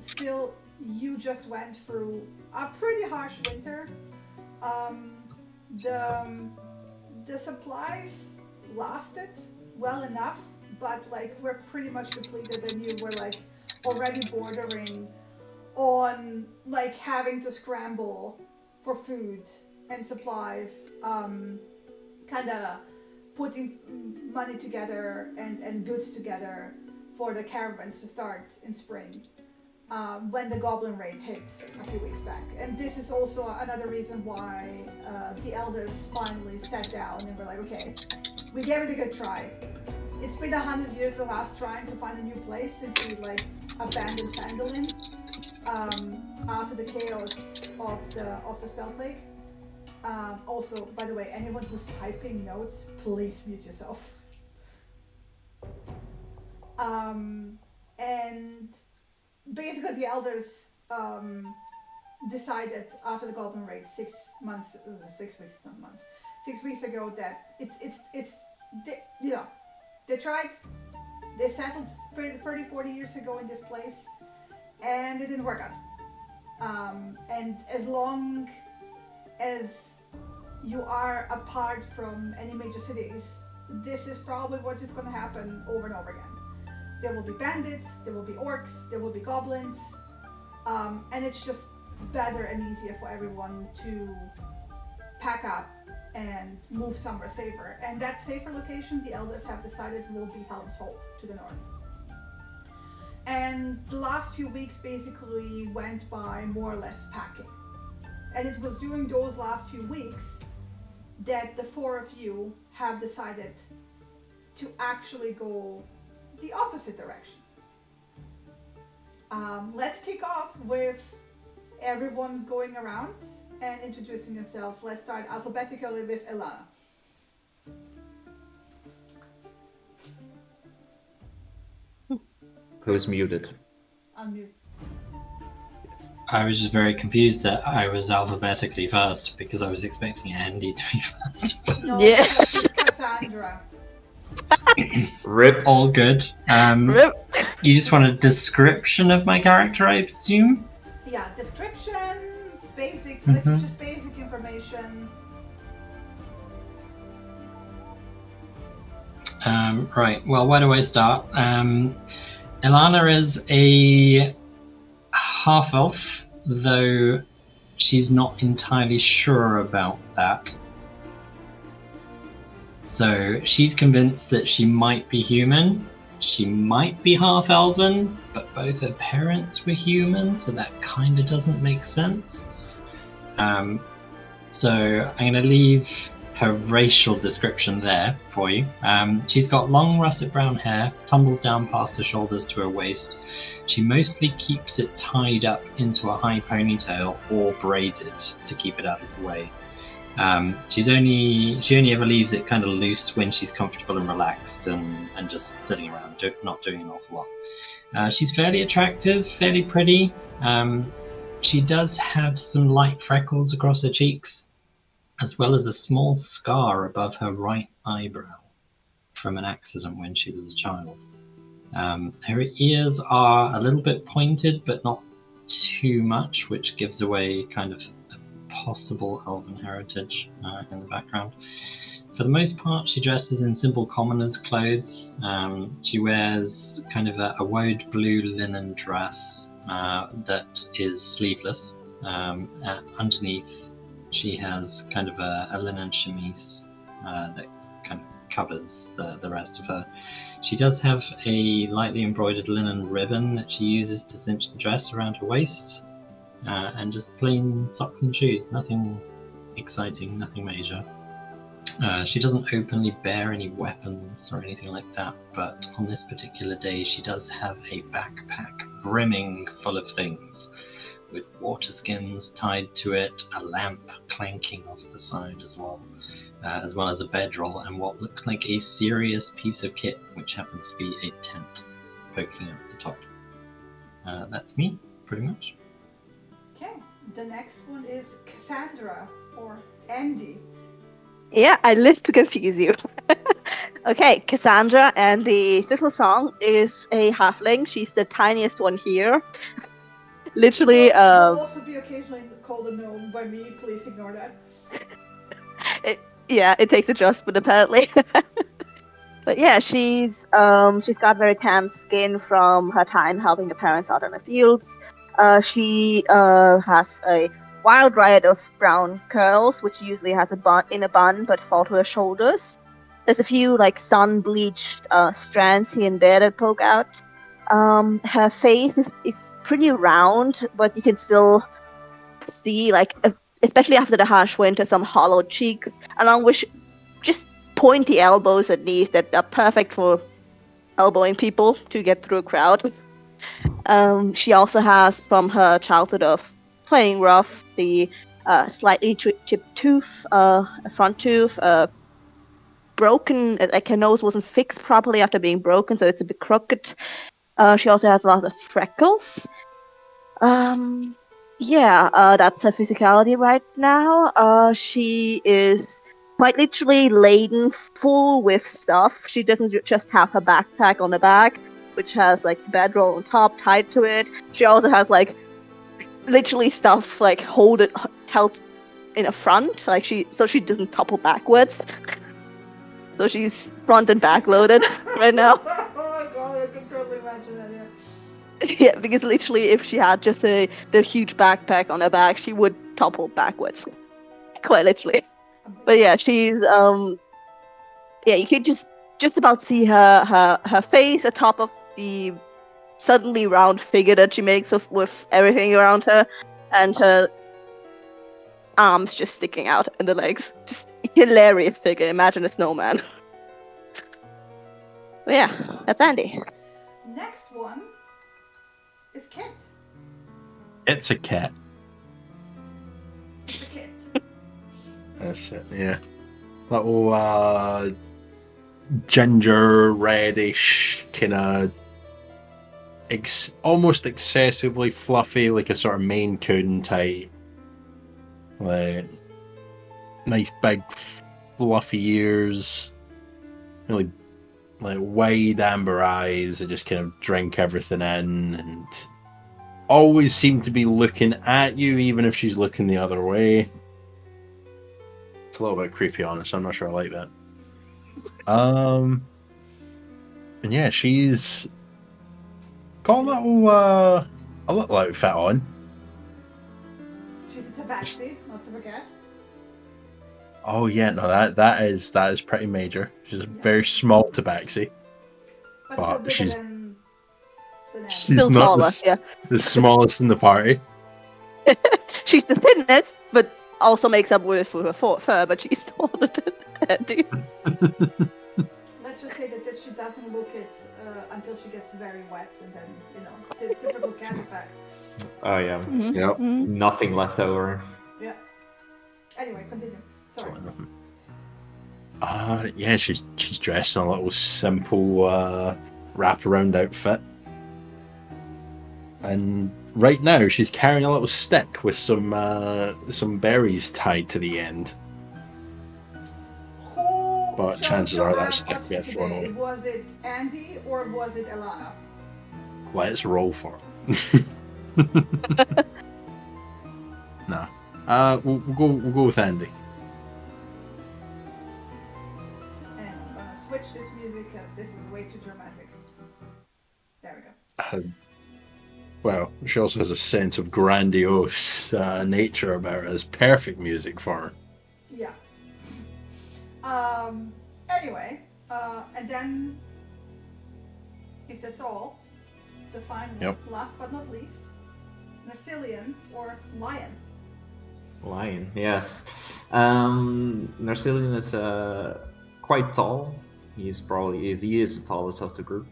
Still, you just went through a pretty harsh winter. The supplies lasted well enough, but we're pretty much depleted, and you were already bordering on having to scramble for food and supplies, kind of putting money together and goods together for the caravans to start in spring, when the goblin raid hit a few weeks back. And this is also another reason why the elders finally sat down and were like, okay, we gave it a good try. It's been 100 years of us trying to find a new place since we abandoned Phandelver after the chaos of the spell plague. Also, by the way, anyone who's typing notes, please mute yourself. And basically the elders decided after the goblin raid 6 weeks ago that they tried, they settled 30-40 years ago in this place, and it didn't work out. And as long as you are apart from any major cities, this is probably what is going to happen over and over again. There will be bandits, there will be orcs, there will be goblins, and it's just better and easier for everyone to pack up and move somewhere safer. And that safer location, the elders have decided, will be Helm's Hold to the north. And the last few weeks basically went by more or less packing. And it was during those last few weeks that the 4 of you have decided to actually go the opposite direction. Let's kick off with everyone going around and introducing themselves. Let's start alphabetically with Elana. Who's muted? Unmute. I was just very confused that I was alphabetically first because I was expecting Andy to be first. No, Yeah. this is Cassandra. Rip. All good. Rip. You just want a description of my character, I assume? Yeah, description, basic, just basic information. Right, well, where do I start? Ilana is a half-elf, though she's not entirely sure about that. So she's convinced that she might be human. She might be half elven, but both her parents were human, so that kind of doesn't make sense. So I'm going to leave her racial description there for you. She's got long russet brown hair, tumbles down past her shoulders to her waist. She mostly keeps it tied up into a high ponytail or braided to keep it out of the way. She only ever leaves it kind of loose when she's comfortable and relaxed and just sitting around, not doing an awful lot. She's fairly attractive, fairly pretty. She does have some light freckles across her cheeks, as well as a small scar above her right eyebrow from an accident when she was a child. Her ears are a little bit pointed, but not too much, which gives away kind of possible elven heritage in the background. For the most part, she dresses in simple commoner's clothes. She wears kind of a woad blue linen dress that is sleeveless. Underneath, she has kind of a linen chemise that kind of covers the rest of her. She does have a lightly embroidered linen ribbon that she uses to cinch the dress around her waist. And just plain socks and shoes, nothing exciting, nothing major. She doesn't openly bear any weapons or anything like that, but on this particular day she does have a backpack brimming full of things, with water skins tied to it, a lamp clanking off the side as well as a bedroll and what looks like a serious piece of kit, which happens to be a tent poking up the top. That's me, pretty much. Okay, the next one is Cassandra, or Andy. Yeah, I live to confuse you. Okay, Cassandra, and the little song is a halfling. She's the tiniest one here. Literally, Will also be occasionally called a gnome by me. Please ignore that. It takes adjustment apparently. But yeah, she's got very tan skin from her time helping her parents out in the fields. She has a wild riot of brown curls, which usually has a bun in a bun, but fall to her shoulders. There's a few like sun-bleached strands here and there that poke out. Her face is pretty round, but you can still see, like, especially after the harsh winter, some hollow cheeks, along with just pointy elbows at least that are perfect for elbowing people to get through a crowd. She also has, from her childhood of playing rough, the slightly chipped tooth, a front tooth, broken, like her nose wasn't fixed properly after being broken, so it's a bit crooked. She also has lots of freckles. That's her physicality right now. She is quite literally laden full with stuff. She doesn't just have her backpack on the back, which has like the bedroll on top tied to it. She also has like literally stuff like held in a front, like she doesn't topple backwards. So she's front and back loaded right now. Oh my god, I can totally imagine that, yeah. Yeah, because literally if she had just the huge backpack on her back, she would topple backwards. Quite literally. But yeah, she's you could just about see her face atop of the suddenly round figure that she makes with everything around her, and her arms just sticking out and the legs. Just hilarious figure. Imagine a snowman. But yeah, that's Andy. Next one is Kit. It's a cat. It's a Kit. That's it, yeah. Little ginger reddish, kind of almost excessively fluffy, like a sort of Maine Coon type. Like nice big fluffy ears, really like wide amber eyes that just kind of drink everything in, and always seem to be looking at you even if she's looking the other way. It's a little bit creepy, honest. I'm not sure I like that. And yeah, she's got a little outfit on. She's tabaxi, not to forget. Oh yeah, no, that is pretty major. She's a very small tabaxi, But still but bigger than Andy. she's Still not taller, yeah. the smallest in the party. She's the thinnest, but also makes up with her fur, but she's taller than Andy. Let's just say that she doesn't look it until she gets very wet, and then, you know, typical cat effect. Oh yeah, Mhm, Yep. mhm. nothing left over. Yeah. Anyway, continue. Sorry. Yeah, she's dressed in a little simple wraparound outfit, and right now she's carrying a little stick with some berries tied to the end. Who But chose chances your are that stick outfit gets thrown today? away. Was it Andy or was it Elana? Let's roll for it. No. We'll go with Andy. And I'm gonna switch this music because this is way too dramatic. There we go. Well, she also has a sense of grandiose nature about her. It's perfect music for her. Yeah. Anyway, and then, if that's all, the final, Yep. last but not least, Narcillian or Lion. Lion, yes. Narcillian is quite tall. He is the tallest of the group.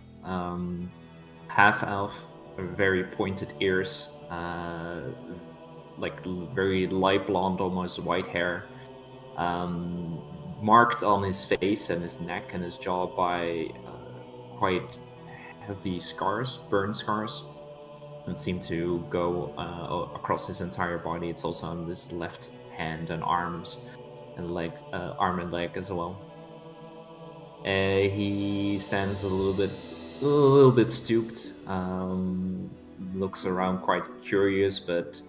Half elf, very pointed ears, like very light blonde, almost white hair. Marked on his face and his neck and his jaw by quite heavy scars, burn scars, that seem to go across his entire body. It's also on his left hand and arms and legs, arm and leg as well. He stands a little bit stooped. Looks around quite curious, but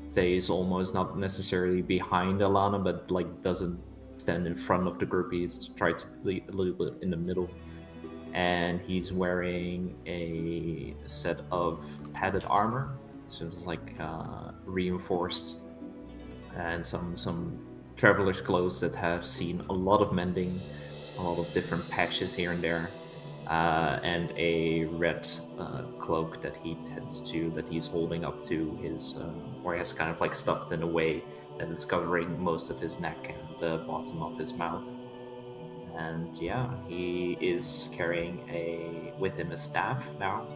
stays almost not necessarily behind Alana, but like doesn't stand in front of the group. He's tried to be a little bit in the middle. And he's wearing a set of padded armor, so it's like reinforced, and some traveler's clothes that have seen a lot of mending, a lot of different patches here and there, and a red cloak that he's holding up to his, or he has kind of like stuffed in a way that is covering most of his neck and the bottom of his mouth. And yeah, he is carrying with him a staff now,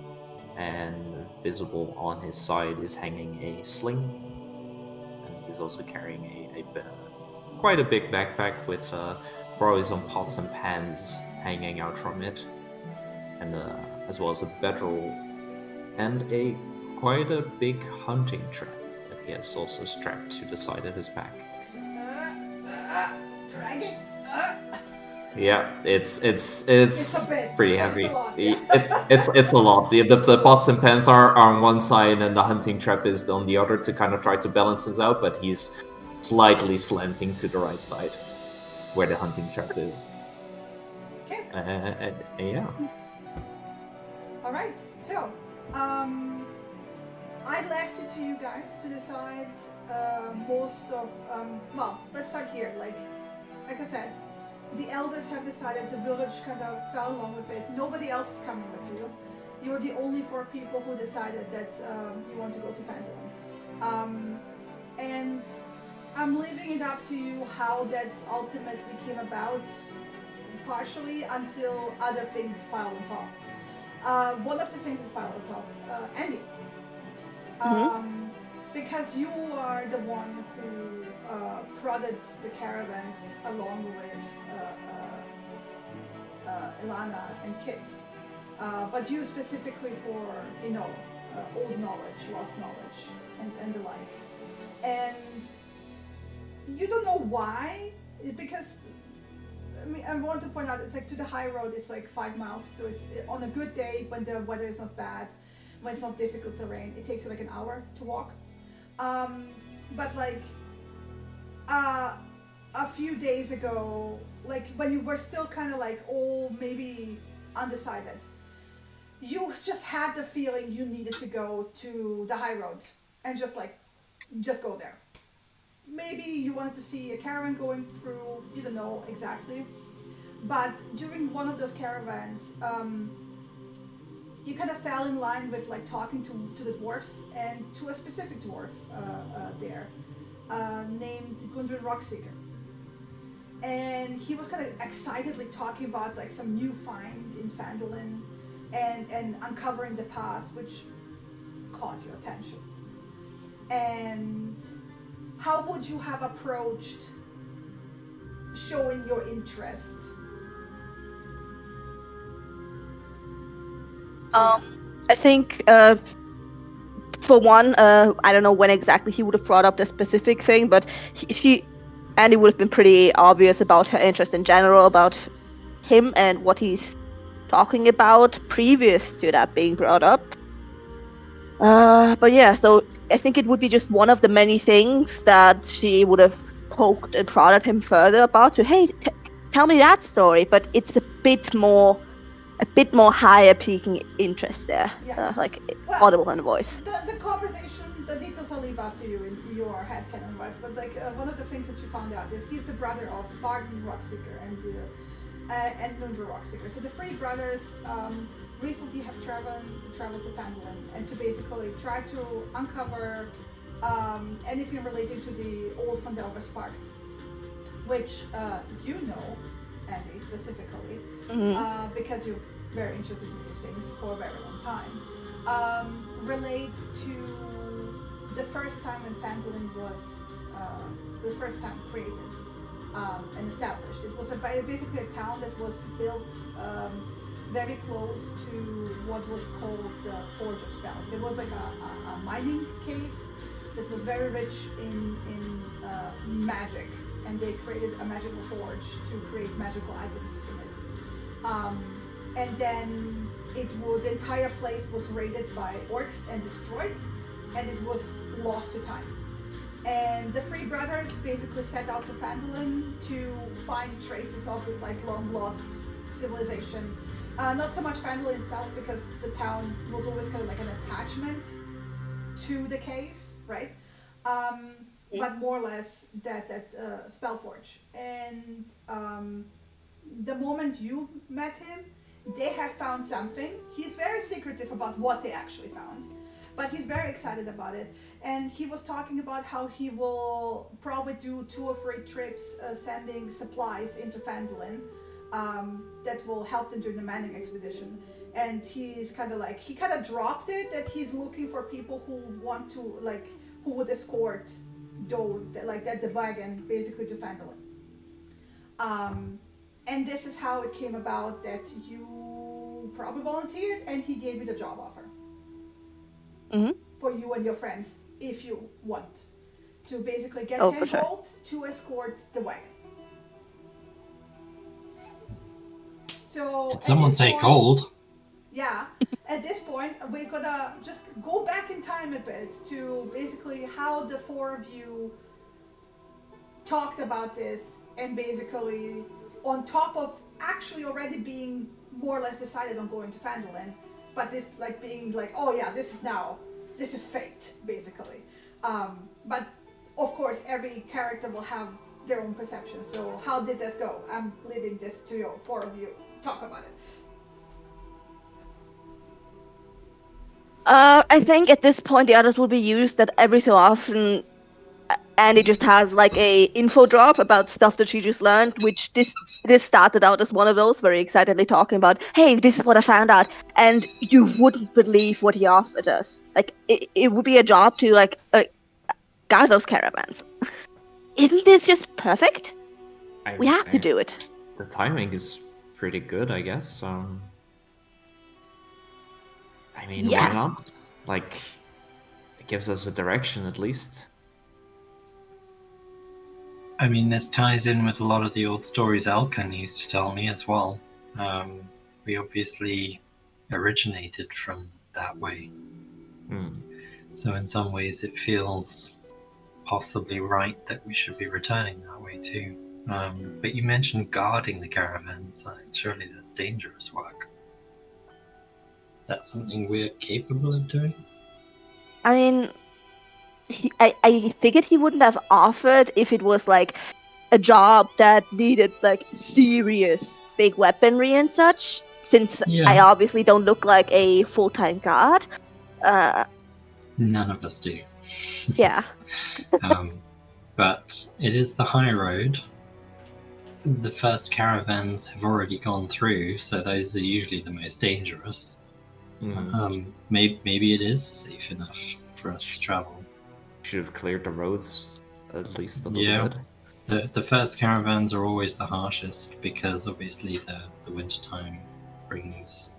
and visible on his side is hanging a sling, and he's also carrying quite a big backpack with probably some pots and pans hanging out from it, and as well as a bedroll and quite a big hunting trap that he has also strapped to the side of his back. Dragon. Yeah, it's a bit. pretty It's heavy. a lot. It's a lot. The pots and pans are on one side, and the hunting trap is on the other to kind of try to balance this out. But he's slightly slanting to the right side, where the hunting trap is. Okay. And yeah. All right. So, I left it to you guys to decide most of. Well, let's start here. Like I said. The elders have decided, the village kind of fell along with it. Nobody else is coming with you. You are the only 4 people who decided that you want to go to Phandelver. And I'm leaving it up to you how that ultimately came about, partially until other things pile on top. One of the things that piled on top, Andy. Because you are the one who prodded the caravans along with Ilana and Kit, but you specifically for, old knowledge, lost knowledge, and the like. And you don't know why, because I want to point out, it's like to the high road, it's like 5 miles, so it's on a good day when the weather is not bad, when it's not difficult terrain, it takes you like an hour to walk. But like a few days ago, like when you were still kind of like all maybe undecided, you just had the feeling you needed to go to the high road and just go there. maybe you wanted to see a caravan going through, you don't know exactly. But during one of those caravans, you kind of fell in line with like talking to the dwarfs and to a specific dwarf there named Gundren Rockseeker. And he was kind of excitedly talking about like some new find in Phandelver and uncovering the past, which caught your attention. And how would you have approached showing your interest? I think for one, I don't know when exactly he would have brought up the specific thing, but Andy would have been pretty obvious about her interest in general, about him and what he's talking about previous to that being brought up. But yeah, so I think it would be just one of the many things that she would have poked and prodded him further about. To hey, tell me that story, but it's a bit more higher peaking interest there, like audible in the voice. The conversation, the details I'll leave up to you in your headcanon, right? But like one of the things that you found out is he's the brother of Varden Rockseeker and Nundra Rockseeker. So the three brothers recently have traveled to Phandelver and to basically try to uncover anything relating to the old Phandelver Spark, which you know, Andy, specifically, because you're very interested in these things for a very long time, relates to the first time when Phandelver was the first time created and established. It was basically a town that was built very close to what was called the Forge of Spells. There was like a mining cave that was very rich in magic, and they created a magical forge to create magical items in it. And then the entire place was raided by orcs and destroyed, and it was lost to time. And the three brothers basically set out to Phandelver to find traces of this like long lost civilization. Not so much Phandelver itself, because the town was always kind of like an attachment to the cave, right? But more or less that Spellforge. And the moment you met him, they have found something. He's very secretive about what they actually found, but he's very excited about it. And he was talking about how he will probably do 2 or 3 trips sending supplies into Phandelver that will help them during the manning expedition. And he's kind of like, he kind of dropped it that he's looking for people who want to, like, who would escort the wagon basically to Phandelver. And this is how it came about that you probably volunteered and he gave you the job offer. For you and your friends, if you want to basically get 10 gold to escort the wagon. So did someone say gold? Yeah. At this point, we're gonna just go back in time a bit to basically how the 4 of you talked about this, and basically on top of actually already being more or less decided on going to Phandelver, but this like being like, oh yeah, this is fate, basically. But of course, every character will have their own perception. So how did this go? I'm leaving this to you, 4 of you. Talk about it. I think at this point the others will be used that every so often Andy just has like a info drop about stuff that she just learned, which this started out as one of those, very excitedly talking about, hey, this is what I found out, and you wouldn't believe what he offered us. Like it would be a job to like guide those caravans. Isn't this just perfect? We have to do it. The timing is pretty good, I guess. I mean, why not? Like, it gives us a direction at least. I mean, this ties in with a lot of the old stories Alkan used to tell me as well. We obviously originated from that way. So in some ways it feels possibly right that we should be returning that way too. But you mentioned guarding the caravans. Surely that's dangerous work. Is that something we're capable of doing? I mean, I figured he wouldn't have offered if it was like a job that needed like serious big weaponry and such. Since Yeah. I obviously don't look like a full-time guard. None of us do. Yeah. But it is the high road. The first caravans have already gone through, so those are usually the most dangerous. Maybe it is safe enough for us to travel. Should have cleared the roads at least a little Yeah. bit. The first caravans are always the harshest because obviously the wintertime brings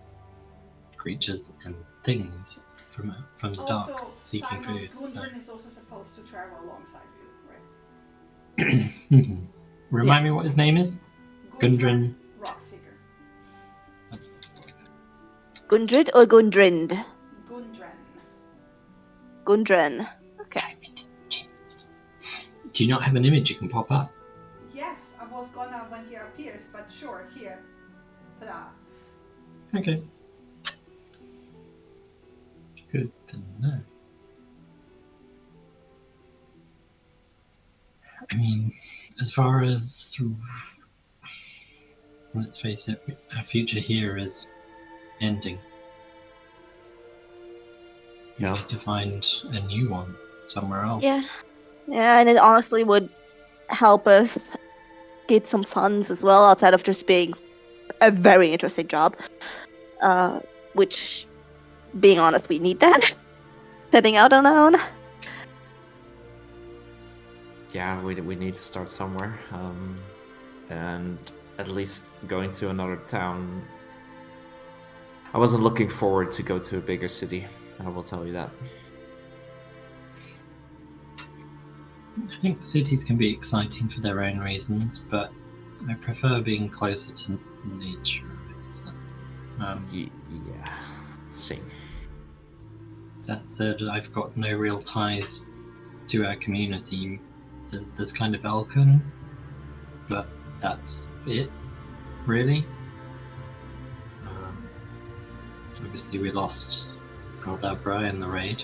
creatures and things from the dark Also, seeking Simon food. So. Gundren is also supposed to travel alongside you, right? Remind me what his name is? Gundren. Rockseeker. Gundrid or Gundrind? Gundren. Gundren. Okay. Do you not have an image you can pop up? Yes, I was gonna when he appears, but sure, here. Ta-da. Okay. Good to know. I mean, as far as... Let's face it, our future here is ending. We Yeah. need to find a new one somewhere else. Yeah, and it honestly would help us get some funds as well outside of just being a very interesting job. Which, being honest, we need that. Heading out on our own. Yeah, we need to start somewhere. And at least going to another town. I wasn't looking forward to go to a bigger city, I will tell you that. I think cities can be exciting for their own reasons, but I prefer being closer to nature in a sense. Yeah, same. That said, I've got no real ties to our community. There's kind of Elkin, but that's it, really. Obviously we lost Phandelver in the raid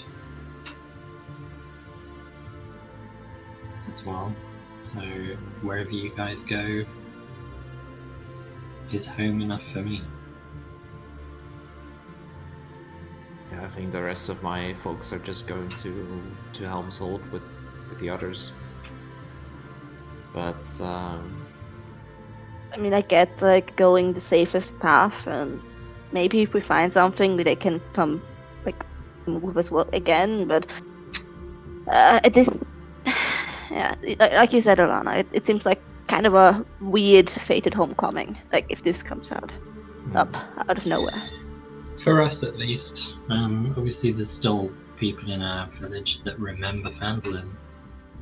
as well, so wherever you guys go is home enough for me. Yeah, I think the rest of my folks are just going to Helm's Hold with the others. But I mean, I get like going the safest path, and maybe if we find something, they can come like move as well again. But it is, yeah, like you said, Alana, it seems like kind of a weird fated homecoming. Like if this comes out out of nowhere. For us, at least. Obviously, there's still people in our village that remember Phandelver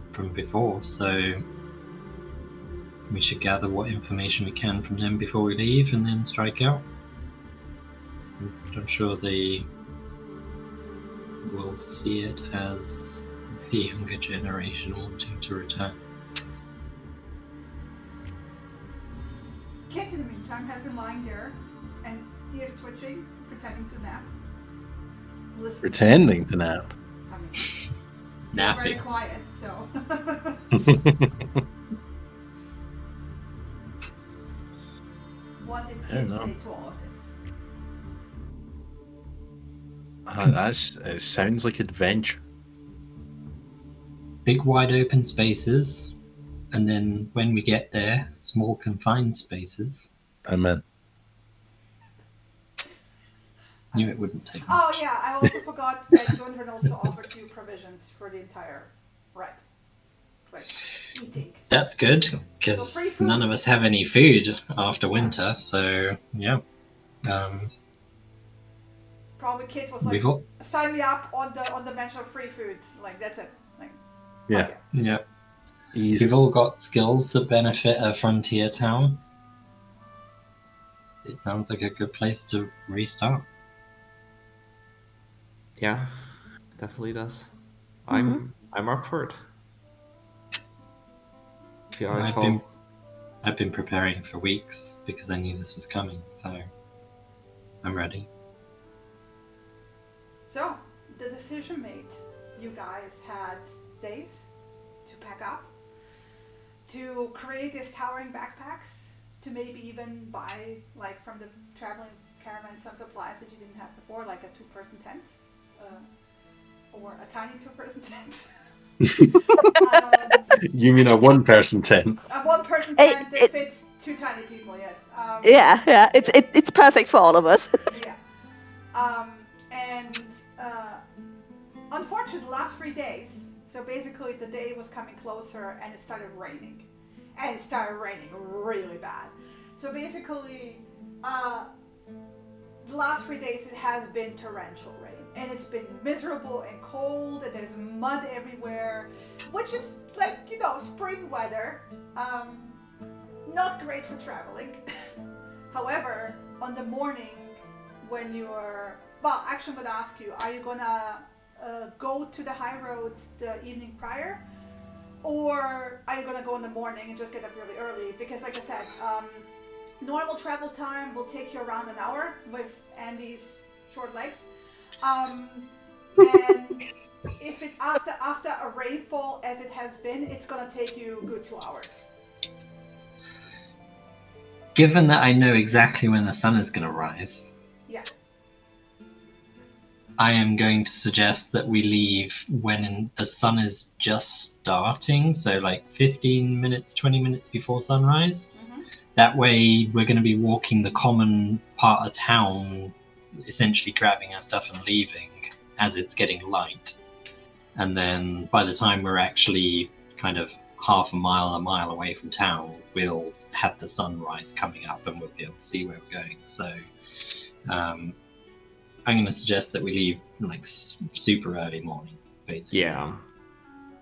from before, so we should gather what information we can from them before we leave, and then strike out. I'm sure they will see it as the younger generation wanting to return. Kit, in the meantime, has been lying there, and ears twitching, pretending to nap. Listening. Pretending to nap. I mean, very Napping. quiet, so. What did I Kit don't know. say to all of this? It sounds like adventure. Big wide open spaces, and then when we get there, small confined spaces. Amen. Knew it wouldn't take much. Oh yeah, I also forgot that Gundren also offered you provisions for the entire ride. Like, eating. That's good, So free because food. none of us have any food after winter, so yeah. Probably Kit was like, We've all, sign me up on the mention of free food. Like, that's it. Like, Yeah. okay. yeah. Easy. We've all got skills that benefit a frontier town. It sounds like a good place to restart. yeah, definitely does. I'm up for it. Yeah, I've been preparing for weeks because I knew this was coming, so I'm ready. So, the decision made. you guys had days to pack up, to create these towering backpacks, to maybe even buy, like, from the traveling caravan some supplies that you didn't have before, like a 2-person tent, or a tiny 2-person tent. You mean a 1-person tent? A 1-person tent that fits 2 tiny people, yes. Yeah, it's perfect for all of us. Yeah. And unfortunately, the last 3 days, so basically the day was coming closer and it started raining. And it started raining really bad. So basically, the last 3 days it has been torrential rain. And it's been miserable and cold, and there's mud everywhere, which is like, spring weather. Not great for traveling. However, on the morning when actually I'm going to ask you, are you going to go to the high road the evening prior? Or are you going to go in the morning and just get up really early? Because like I said, normal travel time will take you around an hour with Andy's short legs. And if it after a rainfall as it has been, it's going to take you a good 2 hours. Given that I know exactly when the sun is going to rise, yeah, I am going to suggest that we leave when the sun is just starting, so like 15 minutes, 20 minutes before sunrise. Mm-hmm. That way we're going to be walking the common part of town, essentially grabbing our stuff and leaving as it's getting light. And then by the time we're actually kind of a mile away from town, we'll have the sunrise coming up and we'll be able to see where we're going. So I'm going to suggest that we leave like super early morning, basically. Yeah.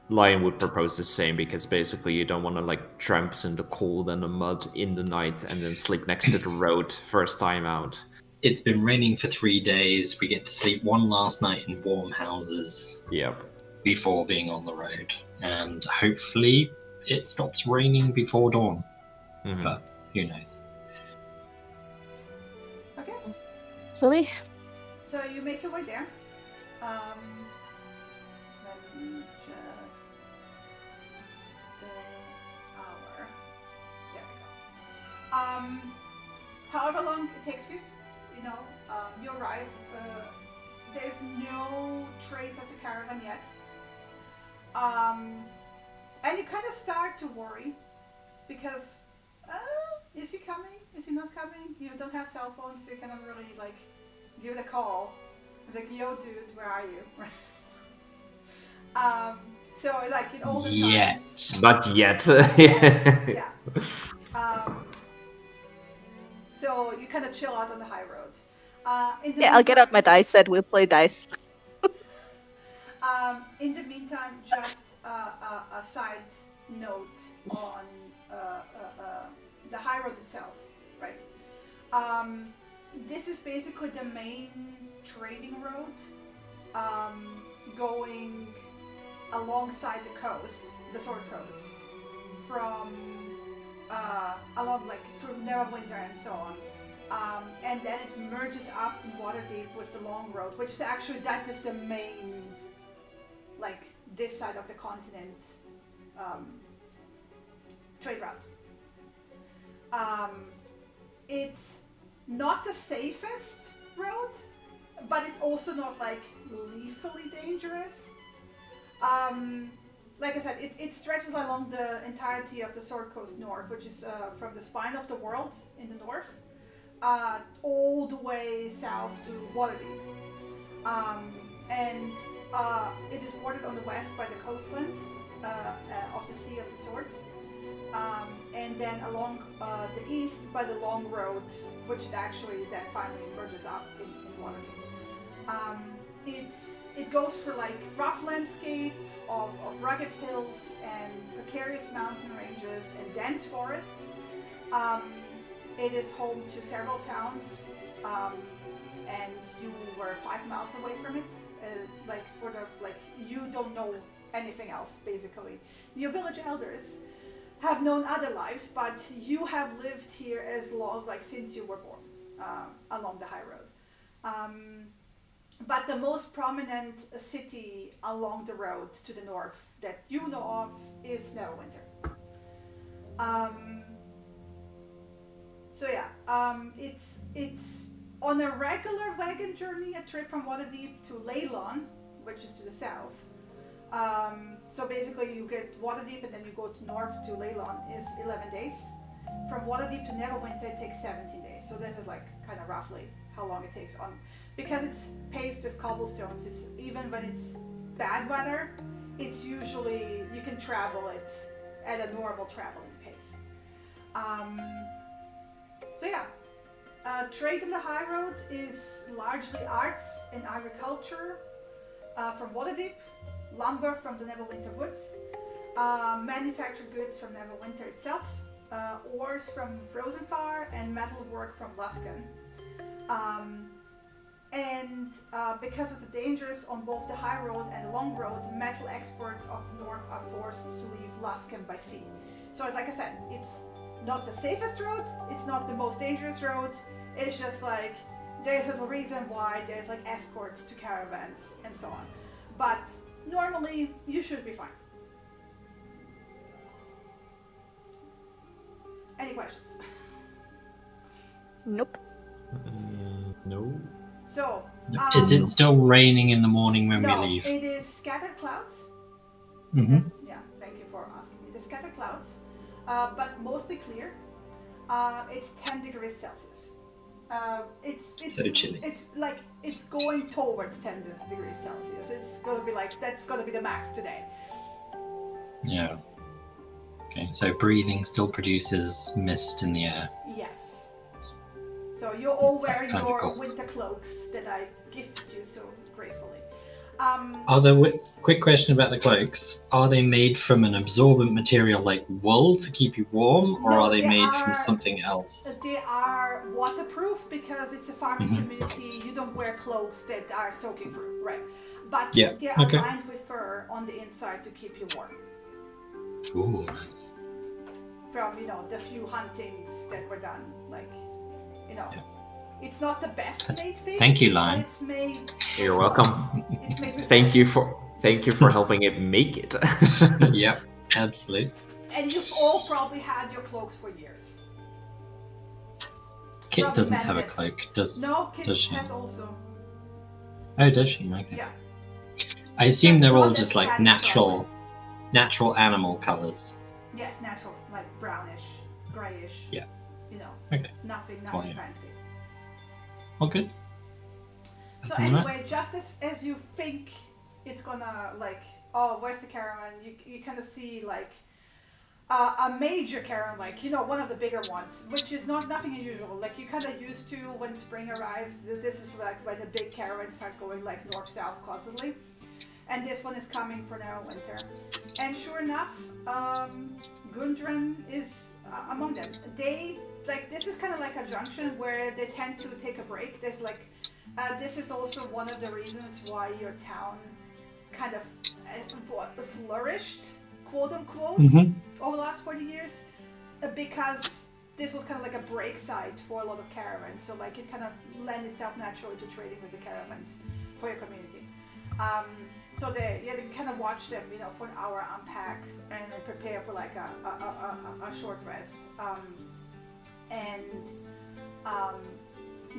Lion would propose the same, because basically you don't want to like tramp in the cold and the mud in the night and then sleep next to the road first time out. It's been raining for 3 days. We get to sleep one last night in warm houses. Yep. Before being on the road. And hopefully it stops raining before dawn. Mm-hmm. But who knows? Okay. For me? So you make your way there. Let me just... the hour. There we go. However long it takes you, you arrive. There's no trace of the caravan yet. And you kind of start to worry because is he coming? Is he not coming? You don't have cell phones, so you cannot really like give it a call. It's like, yo, dude, where are you? So like in older times. Not yet. Yeah. So you kind of chill out on the high road. I'll get out my dice set. We'll play dice. In the meantime, just a side note on the high road itself, right? This is basically the main trading road going alongside the coast, the Sword Coast, from along like through Neverwinter and so on. And then it merges up in Waterdeep with the Long Road, which is actually, that is the main, like, this side of the continent trade route. It's not the safest road, but it's also not, like, lethally dangerous. Like I said, it stretches along the entirety of the Sword Coast North, which is from the spine of the world in the north, all the way south to Waterdeep. And it is bordered on the west by the coastland of the Sea of the Swords. And then along the east by the Long Road, which actually then finally merges up in Waterdeep. It goes for like rough landscape of rugged hills and precarious mountain ranges and dense forests. It is home to several towns, and you were 5 miles away from it. You don't know anything else, basically. Your village elders have known other lives, but you have lived here as long, like since you were born, along the high road. But the most prominent city along the road to the north that you know of is Neverwinter. So yeah, it's on a regular wagon journey, a trip from Waterdeep to Leylon, which is to the south. So basically you get Waterdeep and then you go to north to Leylon is 11 days. From Waterdeep to Neverwinter it takes 17 days. So this is like kind of roughly how long it takes on, because it's paved with cobblestones. It's even when it's bad weather, it's usually you can travel it at a normal traveling pace. So yeah, trade on the high road is largely arts and agriculture from Waterdeep, lumber from the Neverwinter woods, manufactured goods from Neverwinter itself, ores from Frozenfar, and metalwork from Luskan. And because of the dangers on both the high road and the long road, metal exports of the north are forced to leave Luskan by sea. So like I said, it's not the safest road, it's not the most dangerous road, it's just like there's a reason why there's like escorts to caravans and so on. But normally you should be fine. Any questions? Nope. No. So, Is it still raining in the morning when no, we leave? it is scattered clouds. Mm-hmm. Yeah, thank you for asking. It is scattered clouds, but mostly clear. It's 10 degrees Celsius. It's So chilly. It's like it's going towards 10 degrees Celsius. It's gonna be like that's gonna be the max today. Yeah. Okay, so breathing still produces mist in the air. Yes. So you're all It's that wearing kind of your cold. winter cloaks that I gifted you so gracefully. Are there quick question about the cloaks? Are they made from an absorbent material like wool to keep you warm, or No, are they they made are- from something else? They are waterproof because it's a farming Mhm. community. You don't wear cloaks that are soaking through, right? But Yeah, they are okay. lined with fur on the inside to keep you warm. Ooh, nice. From the few huntings that were done, like Yeah. it's not the best made thing. Thank you, but Lion. it's made. You're welcome. It's made with Thank you for helping it make it. Yep, absolutely. And you've all probably had your cloaks for years. Kit Probably doesn't have a mended. cloak, does Kit she? has also. Oh, does she? Okay. Yeah. I assume Just they're all not just as like paddy natural animal colors. Yes, natural, like brownish, grayish. Yeah. Okay. Nothing Fine. fancy. All good. So Other than that- anyway, just as you think it's gonna oh, where's the caravan? You kind of see a major caravan, one of the bigger ones, which is nothing unusual. Like you kind of used to when spring arrives. This is like when the big caravans start going like north south constantly, and this one is coming for Neverwinter. And sure enough, Gundren is among them. This is kind of like a junction where they tend to take a break. There's this is also one of the reasons why your town kind of flourished, quote unquote, over the last 40 years, because this was kind of like a break site for a lot of caravans. So it kind of lent itself naturally to trading with the caravans for your community. So they kind of watch them, for an hour, unpack and then prepare for a short rest.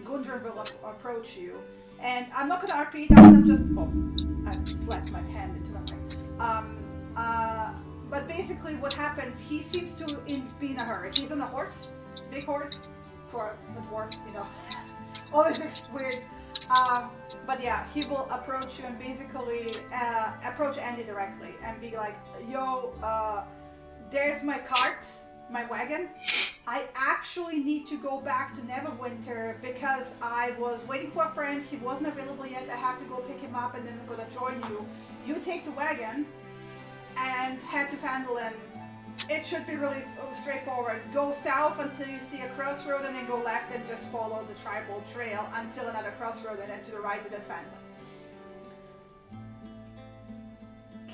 Gundren will approach you, and I'm not going to RP that one. I slapped my hand into my mic. But basically, what happens? He seems to be in a hurry. He's on a horse, big horse, for a dwarf. Always looks weird. But yeah, he will approach you and basically approach Andy directly and be like, "Yo, there's my cart, my wagon. I actually need to go back to Neverwinter because I was waiting for a friend. He wasn't available yet. I have to go pick him up and then I'm gonna join you. You take the wagon and head to Phandelver. It should be really straightforward. Go south until you see a crossroad and then go left and just follow the tribal trail until another crossroad and then to the right and that's Phandelver."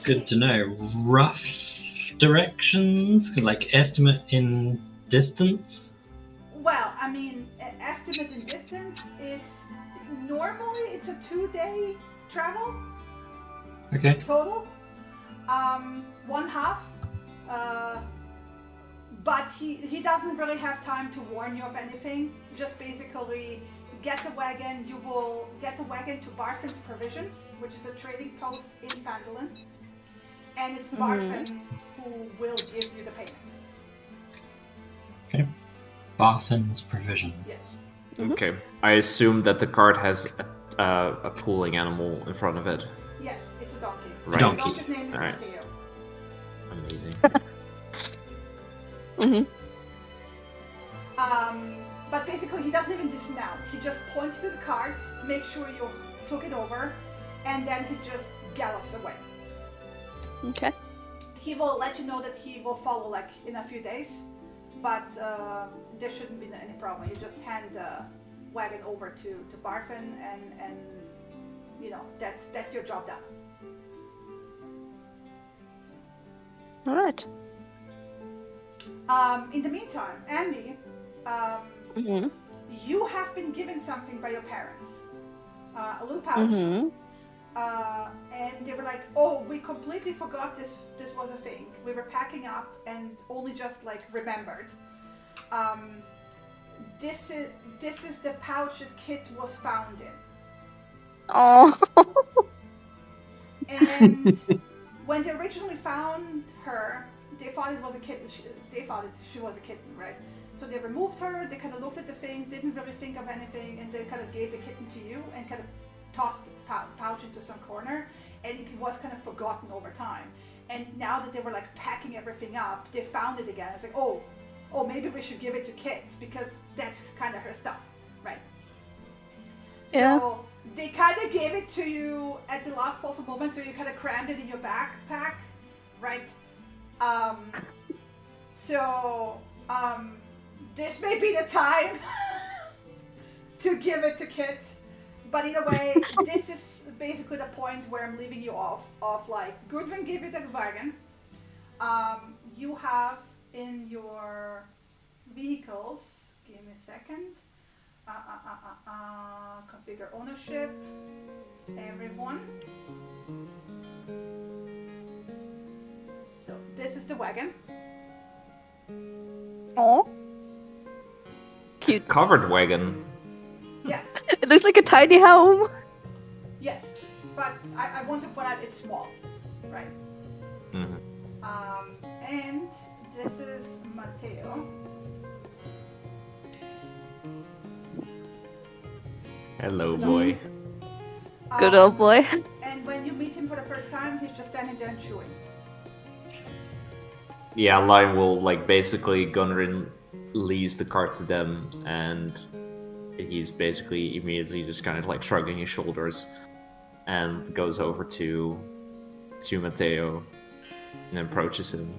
Good to know. Rough directions, like estimate in distance. Well, I mean, estimate in distance, normally it's a 2-day travel Okay. total. One half. But he doesn't really have time to warn you of anything. Just basically get the wagon. You will get the wagon to Barfin's Provisions, which is a trading post in Phandelver. And it's Barfin who will give you the payment. Okay. Barthen's Provisions. Yes. Okay. I assume that the cart has a pulling animal in front of it. Yes, it's a donkey. Right. The Donkey. donkey's name is Alright. Mateo. Amazing. But basically, he doesn't even dismount. He just points to the cart, makes sure you took it over, and then he just gallops away. Okay. He will let you know that he will follow like in a few days, but there shouldn't be any problem. You just hand the wagon over to Barfin, and you know that's your job done. All right. In the meantime, Andy, you have been given something by your parents, a little pouch. And they were like, "Oh, we completely forgot this was a thing. We were packing up and only just like remembered. This is the pouch that Kit was found in." Oh. And when they originally found her, they thought it was a kitten. They thought she was a kitten, right? So they removed her. They kind of looked at the things, didn't really think of anything, and they kind of gave the kitten to you and kind of tossed the pouch into some corner, and it was kind of forgotten over time. And now that they were like packing everything up, they found it again. It's like, oh, maybe we should give it to Kit because that's kind of her stuff, right? Yeah. So they kind of gave it to you at the last possible moment, so you kind of crammed it in your backpack, right? This may be the time to give it to Kit. But in a way, this is basically the point where I'm leaving you off. Of like, Gudrun gave you the wagon. You have in your vehicles. Give me a second. Configure ownership. Everyone. So this is the wagon. Oh. Cute. Covered wagon. Yes. It looks like a tiny home. Yes. But I want to point out it's small, right? And this is Matteo. Hello, boy. Good old boy. And when you meet him for the first time, he's just standing there and chewing. Yeah, Lion will like basically Gunrin leaves the cart to them, and he's basically immediately just kind of like shrugging his shoulders and goes over to Matteo and approaches him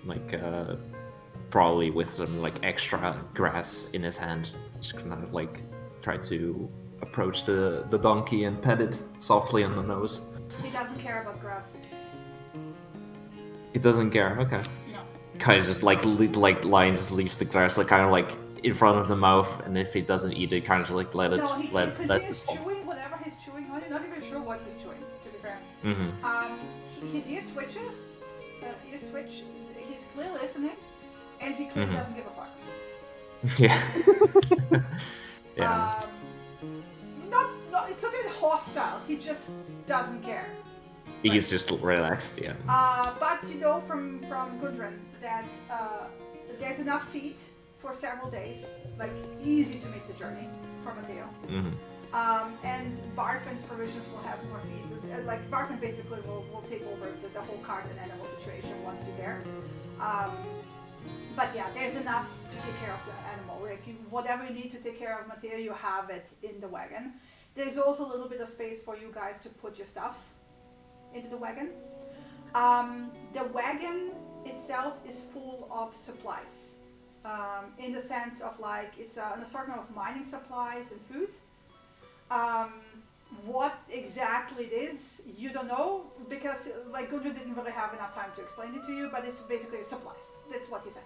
like probably with some like extra grass in his hand, just kind of like try to approach the donkey and pet it softly on the nose. He doesn't care about grass. It doesn't care. Okay. No. Kind of just like Lion just leaves the grass like kind of like in front of the mouth, and if he doesn't eat it, kind of like let it No, he let continues it. chewing whatever he's chewing on. You're not even sure what he's chewing, to be fair. His ear twitches. Ears twitch. He's clearly listening, and he clearly doesn't give a fuck. Yeah. Yeah. Not it's not even hostile. He just doesn't care. He's just relaxed. Yeah. But you know from Gudrun that there's enough feet for several days, like easy to make the journey for Matteo. And Barfin's Provisions will have more feet. Like Barfin basically will take over the whole cart and animal situation once you're there. But yeah, there's enough to take care of the animal. Like whatever you need to take care of Matteo, you have it in the wagon. There's also a little bit of space for you guys to put your stuff into the wagon. The wagon itself is full of supplies. In the sense of like it's an assortment of mining supplies and food. What exactly it is, you don't know, because like Gudrun didn't really have enough time to explain it to you, but it's basically supplies. That's what he said.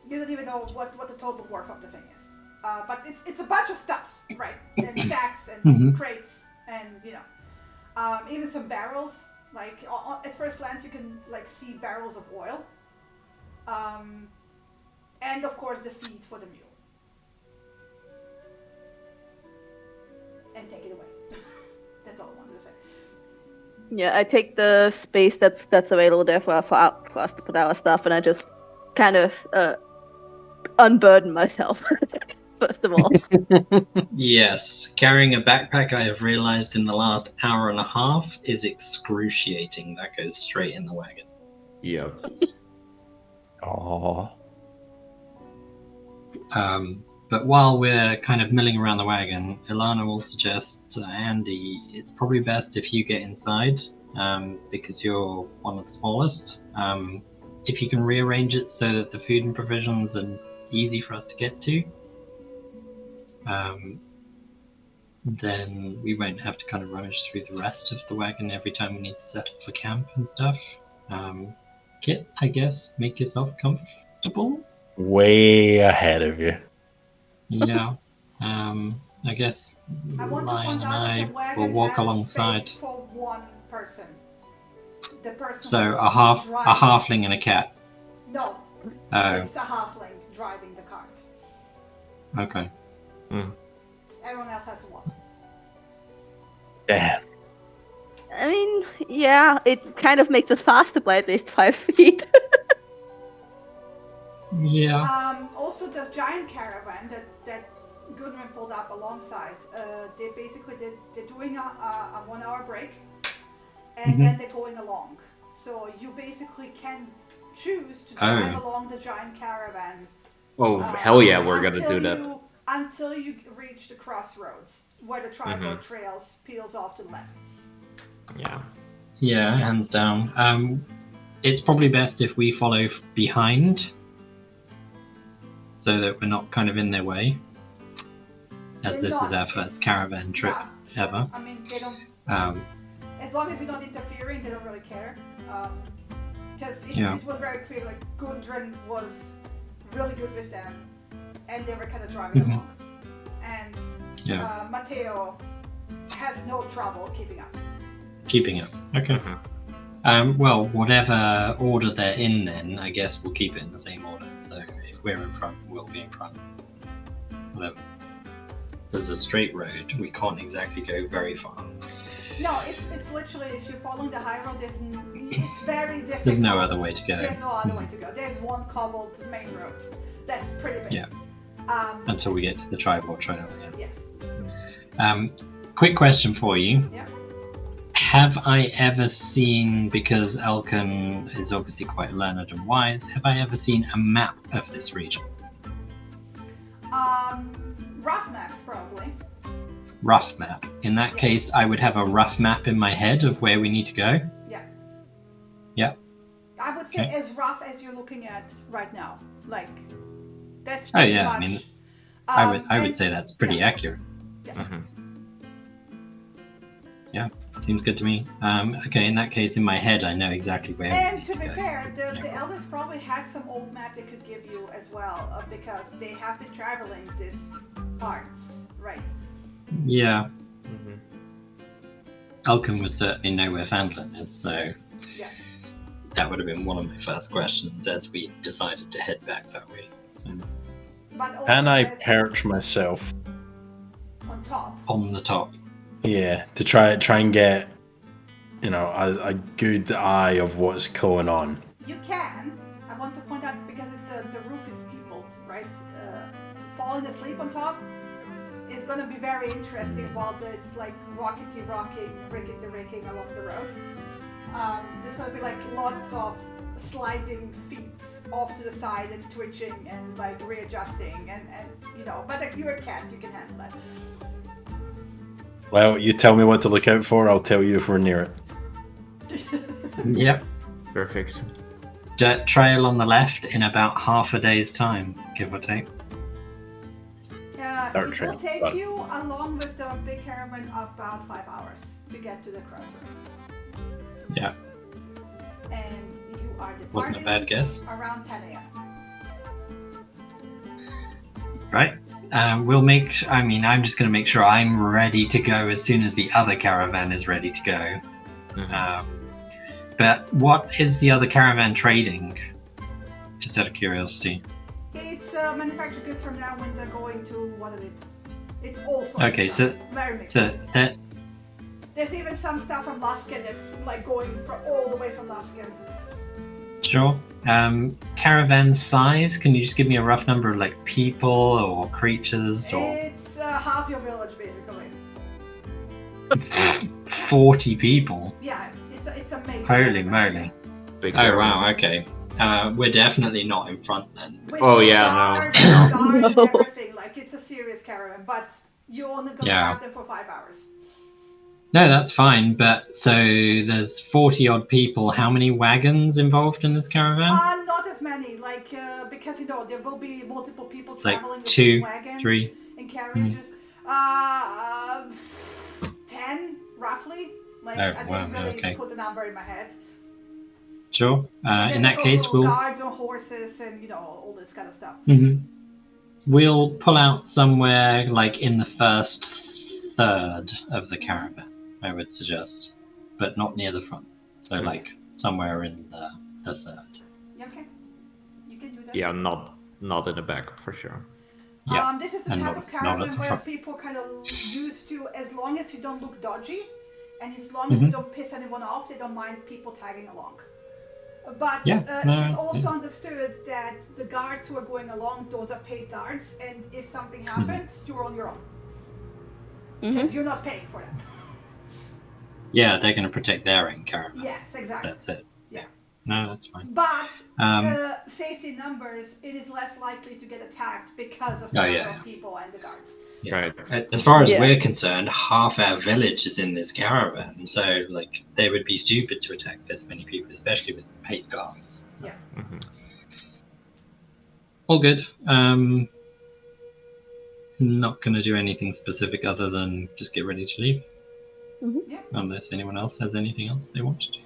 You don't even know what the total worth of the thing is. but it's a bunch of stuff, right? And sacks and Mhm. crates and even some barrels. Like at first glance, you can like see barrels of oil, and of course the feed for the mule. And take it away. That's all I wanted to say. Yeah, I take the space that's available there for us to put our stuff, and I just kind of unburden myself first of all. Yes, carrying a backpack, I have realized in the last hour and a half, is excruciating. That goes straight in the wagon. Yep. Oh. But while we're kind of milling around the wagon, Ilana will suggest to Andy, it's probably best if you get inside, because you're one of the smallest. If you can rearrange it so that the food and provisions are easy for us to get to, then we won't have to kind of rummage through the rest of the wagon every time we need to settle for camp and stuff. Kit, I guess, make yourself comfortable. Way ahead of you. Yeah. I guess I want to Lion point and out that I the wagon will walk has alongside. space for one person. The person. So who's a driving. halfling and a cat. No, Oh, it's the halfling driving the cart. okay. Everyone else has to walk. Damn. I mean, yeah, it kind of makes us faster by at least 5 feet. Yeah. Also, the giant caravan that Goodwin pulled up alongside, they're doing a 1 hour break, and then they're going along. So you basically can choose to drive along the giant caravan. Oh, hell yeah, we're gonna do that. Until you reach the crossroads, where the tribal trails peels off to the left. Yeah. Yeah, hands down. It's probably best if we follow behind, so that we're not kind of in their way, as We're this is not. our first caravan trip Yeah, sure. ever. I mean, they don't. As long as we don't interfere, they don't really care. Because it was very clear, like Gudrun was really good with them, and they were kind of driving along. And Matteo has no trouble keeping up. Keeping up. Okay. Well, whatever order they're in, then I guess we'll keep it in the same order. So if we're in front, we'll be in front. Whatever. There's a straight road. We can't exactly go very far. No, it's literally, if you're following the high road, it's very difficult. There's no other way to go. There's no other way to go. There's one cobbled main road. That's pretty big. Yeah. Until we get to the tribal trail. Yeah. Yes. Quick question for you. Yeah. Have I ever seen, because Elkin is obviously quite learned and wise, have I ever seen a map of this region? Rough maps, probably. Rough map. In that case, I would have a rough map in my head of where we need to go. Yeah. Yeah. I would say as rough as you're looking at right now. Like, that's Oh pretty yeah, much. I mean, I would say that's pretty accurate. Yeah. Yeah, seems good to me. Okay, in that case, in my head, I know exactly where. And to be fair, the elders probably had some old map they could give you as well, because they have been traveling these parts, right? Yeah. Elkin would certainly know where Phandelver is, so that would have been one of my first questions as we decided to head back that way. So. Can I perch myself on top? On the top. Yeah, to try and get, a good eye of what's going on. You can. I want to point out, because the roof is steepled, right? Falling asleep on top is going to be very interesting while it's like rickety along the road. There's going to be like lots of sliding feet off to the side and twitching and like readjusting and but like you're a cat, you can handle that. Well, you tell me what to look out for, I'll tell you if we're near it. Yep. Perfect. Dirt trail on the left in about half a day's time, give or take. It will take you, along with the big caravan, about 5 hours to get to the crossroads. Yeah. And you are departing Wasn't a bad guess. around 10 a.m. Right. we'll make. I mean, I'm just going to make sure I'm ready to go as soon as the other caravan is ready to go. But what is the other caravan trading? Just out of curiosity. It's manufactured goods from now when they're going to Waterdeep. It's all sorts Okay, of stuff. Very mixed. so that. There's even some stuff from Luskin that's like going all the way from Luskin. Sure. Caravan size? Can you just give me a rough number of like people or creatures or? It's half your village basically. 40 people. Yeah, it's amazing. Holy moly! Big Oh wow. Okay. We're definitely not in front then. With Oh, yeah, guards, no. guards No. and everything. Like it's a serious caravan, but you're only gonna have them for 5 hours. No, that's fine. But so there's 40 odd people. How many wagons involved in this caravan? Not as many, like because there will be multiple people Like traveling with 2, wagons 3. and carriages. 10 roughly. Like I didn't really put the number in my head. Sure. There's In that case, we'll guards on horses and all this kind of stuff. we'll pull out somewhere like in the first third of the caravan. I would suggest, but not near the front. So like somewhere in the third. Okay, you can do that. Yeah, not in the back for sure. Yeah, This is the and type not of caravan at the where front. people kind of used to, as long as you don't look dodgy, and as long as you don't piss anyone off, they don't mind people tagging along. But it is also understood that the guards who are going along, those are paid guards, and if something happens, you're on your own. Because you're not paying for them. Yeah, they're going to protect their own caravan. Yes, exactly. That's it. Yeah. No, that's fine. But safety numbers, it is less likely to get attacked because of the number of people and the guards. Yeah. Right. As far as we're concerned, half our village is in this caravan, so like they would be stupid to attack this many people, especially with paid guards. Yeah. All good. Not going to do anything specific other than just get ready to leave. Yeah. Unless anyone else has anything else they want to do.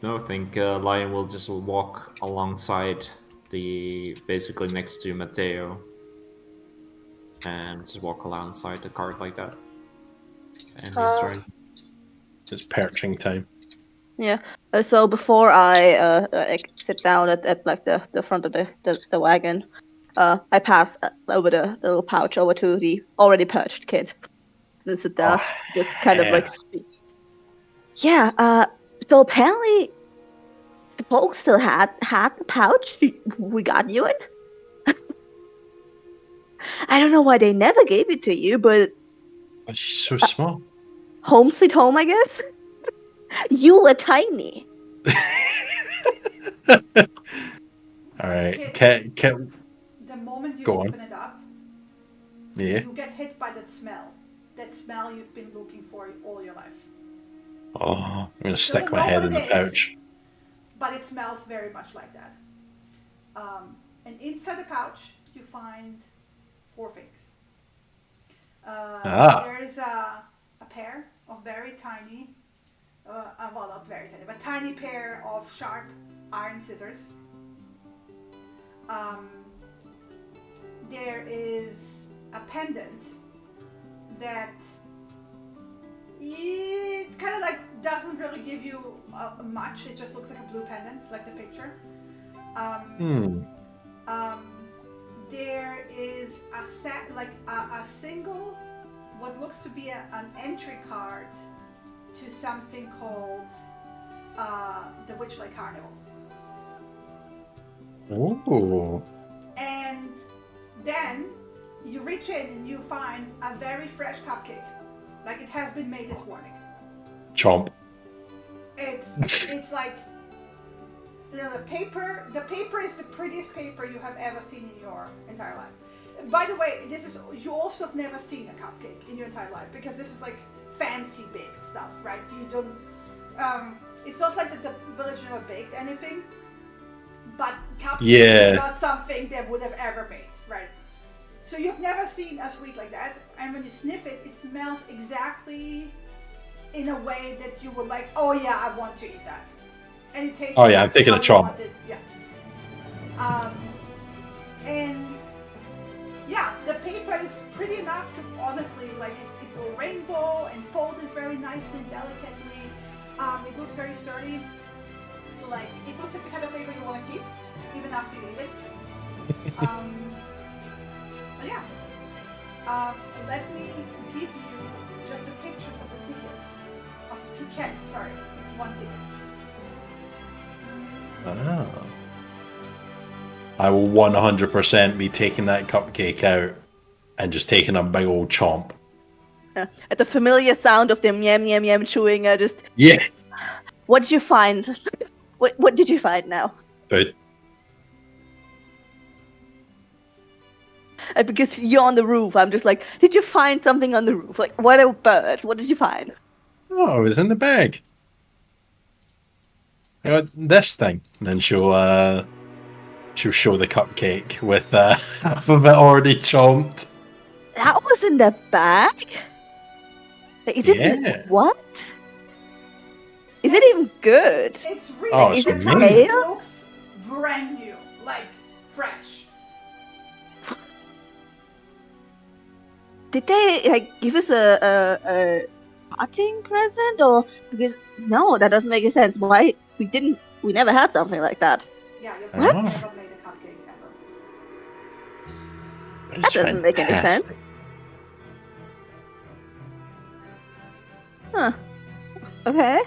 No, I think Lion will just walk alongside basically next to Matteo. And just walk alongside the cart like that. And he's trying. It's perching time. Yeah. So before I sit down at like the front of the wagon, I pass over the little pouch over to the already perched kid. And sit down, just kind of like speak. Yeah. So apparently, the folks still had the pouch we got you in. I don't know why they never gave it to you, but But she's so small. home sweet home, I guess. You were tiny. All right. The moment you Go on. open it up, Yeah. you get hit by that smell. That smell you've been looking for all your life. Oh, I'm gonna Doesn't stick my know head what in the it is, pouch. But it smells very much like that. And inside the pouch, you find 4 things. There is a pair of very tiny, well, not very tiny, but tiny pair of sharp iron scissors. There is a pendant that it kind of like doesn't really give you much. It just looks like a blue pendant, like the picture. There is a set, like a single, what looks to be an entry card to something called the Witchlight Carnival. Oh. And then you reach in and you find a very fresh cupcake, like it has been made this morning. Chomp. It's like, the paper is the prettiest paper you have ever seen in your entire life. By the way, you also have never seen a cupcake in your entire life, because this is like fancy baked stuff, right? You don't, it's not like the village never baked anything, but cupcakes is not something they would have ever made, right? So you've never seen a sweet like that, and when you sniff it, it smells exactly in a way that you would like, oh yeah, I want to eat that. And it tastes I'm taking a chomp. Yeah. And yeah, the paper pretty enough to honestly, like, it's all rainbow and folded very nicely and delicately. It looks very sturdy. So, like, it looks like the kind of paper you want to keep, even after you eat it. But yeah. Let me give you just the pictures of the tickets. Of the ticket, sorry. It's one ticket. Ah. I will 100% be taking that cupcake out and just taking a big old chomp. At the familiar sound of them yam yam yam chewing, I just. Yes. What did you find? What did you find now? Good. Because you're on the roof, I'm just like, did you find something on the roof? Like, what are birds? What did you find? Oh, it was in the bag. I got this thing. And then she'll show the cupcake with half of it already chomped. That was in the bag? Is it what? Is it even good? It's really Oh, is it's it amazing. It looks brand new, like fresh. Did they like give us a parting present, or because no, that doesn't make any sense. Why we never had something like that. Yeah, your What? parents never made a cupcake ever. That doesn't make any sense. Huh. Okay.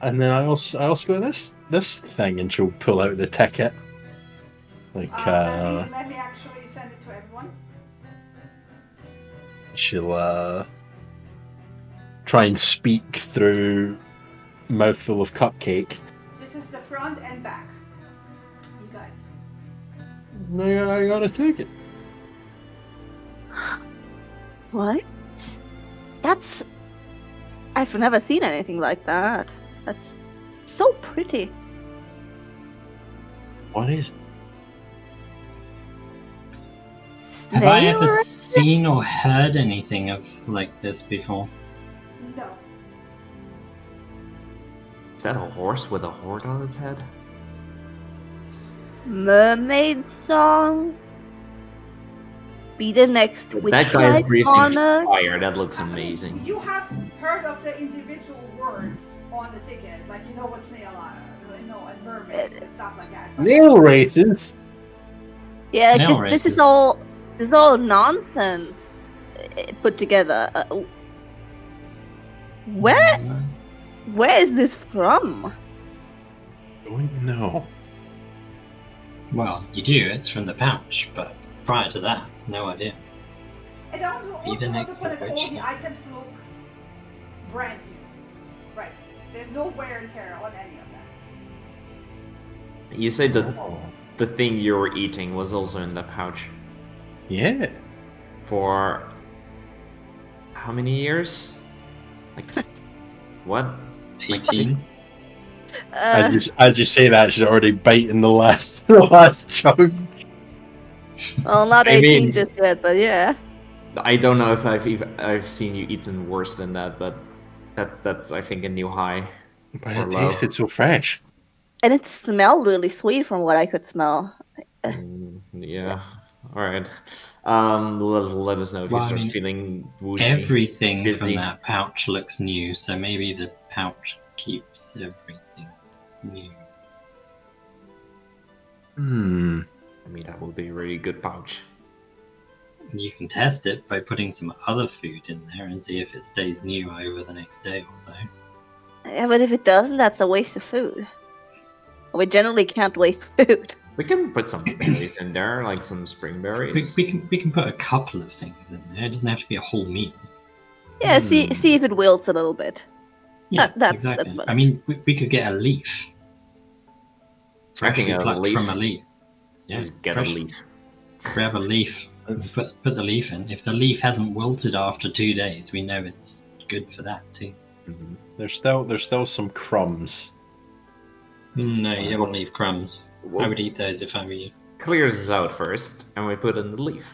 And then I also got this thing, and she'll pull out the ticket. Like Let me actually send it to everyone. she'll try and speak through mouthful of cupcake. This is the front and back. You guys. No, I gotta take it. What? That's. I've never seen anything like that. That's so pretty. What is it? Have I ever Snail? seen or heard anything of like this before? No. Is that a horse with a horn on its head? Mermaid song? Be the next That witch guy is light breathing honor? fire. That looks amazing. You have heard of the individual words on the ticket, like you know what snail are, you know, and mermaids and stuff like that. but- Nail races. Yeah, Snail this is races. all nonsense put together. Where is this from? Don't know. Well, you do. It's from the pouch, but prior to that, no idea. And I want to Be the also next want to put that all witch. the items look brand new. Right. There's no wear and tear on any of them. You said that the thing you were eating was also in the pouch Yeah. for how many years? Like what? 18. As you say that, she's already biting the last chunk. Well, not I 18 mean- just yet, but yeah. I don't know if I've seen you eaten worse than that, but that's I think a new high. But Or it low. tasted so fresh. And it smelled really sweet from what I could smell. Yeah. All right. Let us know if Well, you I start mean, feeling woozy. Everything from Disney. that pouch looks new, so maybe the pouch keeps everything new. Hmm. I mean, that would be a really good pouch. You can test it by putting some other food in there and see if it stays new over the next day or so. Yeah, but if it doesn't, that's a waste of food. We generally can't waste food. We can put some berries in there, like some spring berries. We can put a couple of things in there. It doesn't have to be a whole meal. Yeah, see if it wilts a little bit. Yeah, That's exactly. better. I mean, we could get a leaf. I think Freshly a plucked leaf. from a leaf. Yeah, Just get fresh- a leaf. Grab a leaf. It's- Put the leaf in. If the leaf hasn't wilted after 2 days, we know it's good for that too. Mhm. There's still some crumbs. No, you don't leave crumbs. I We'll would eat those if I were you. clear this out first, and we put in the leaf.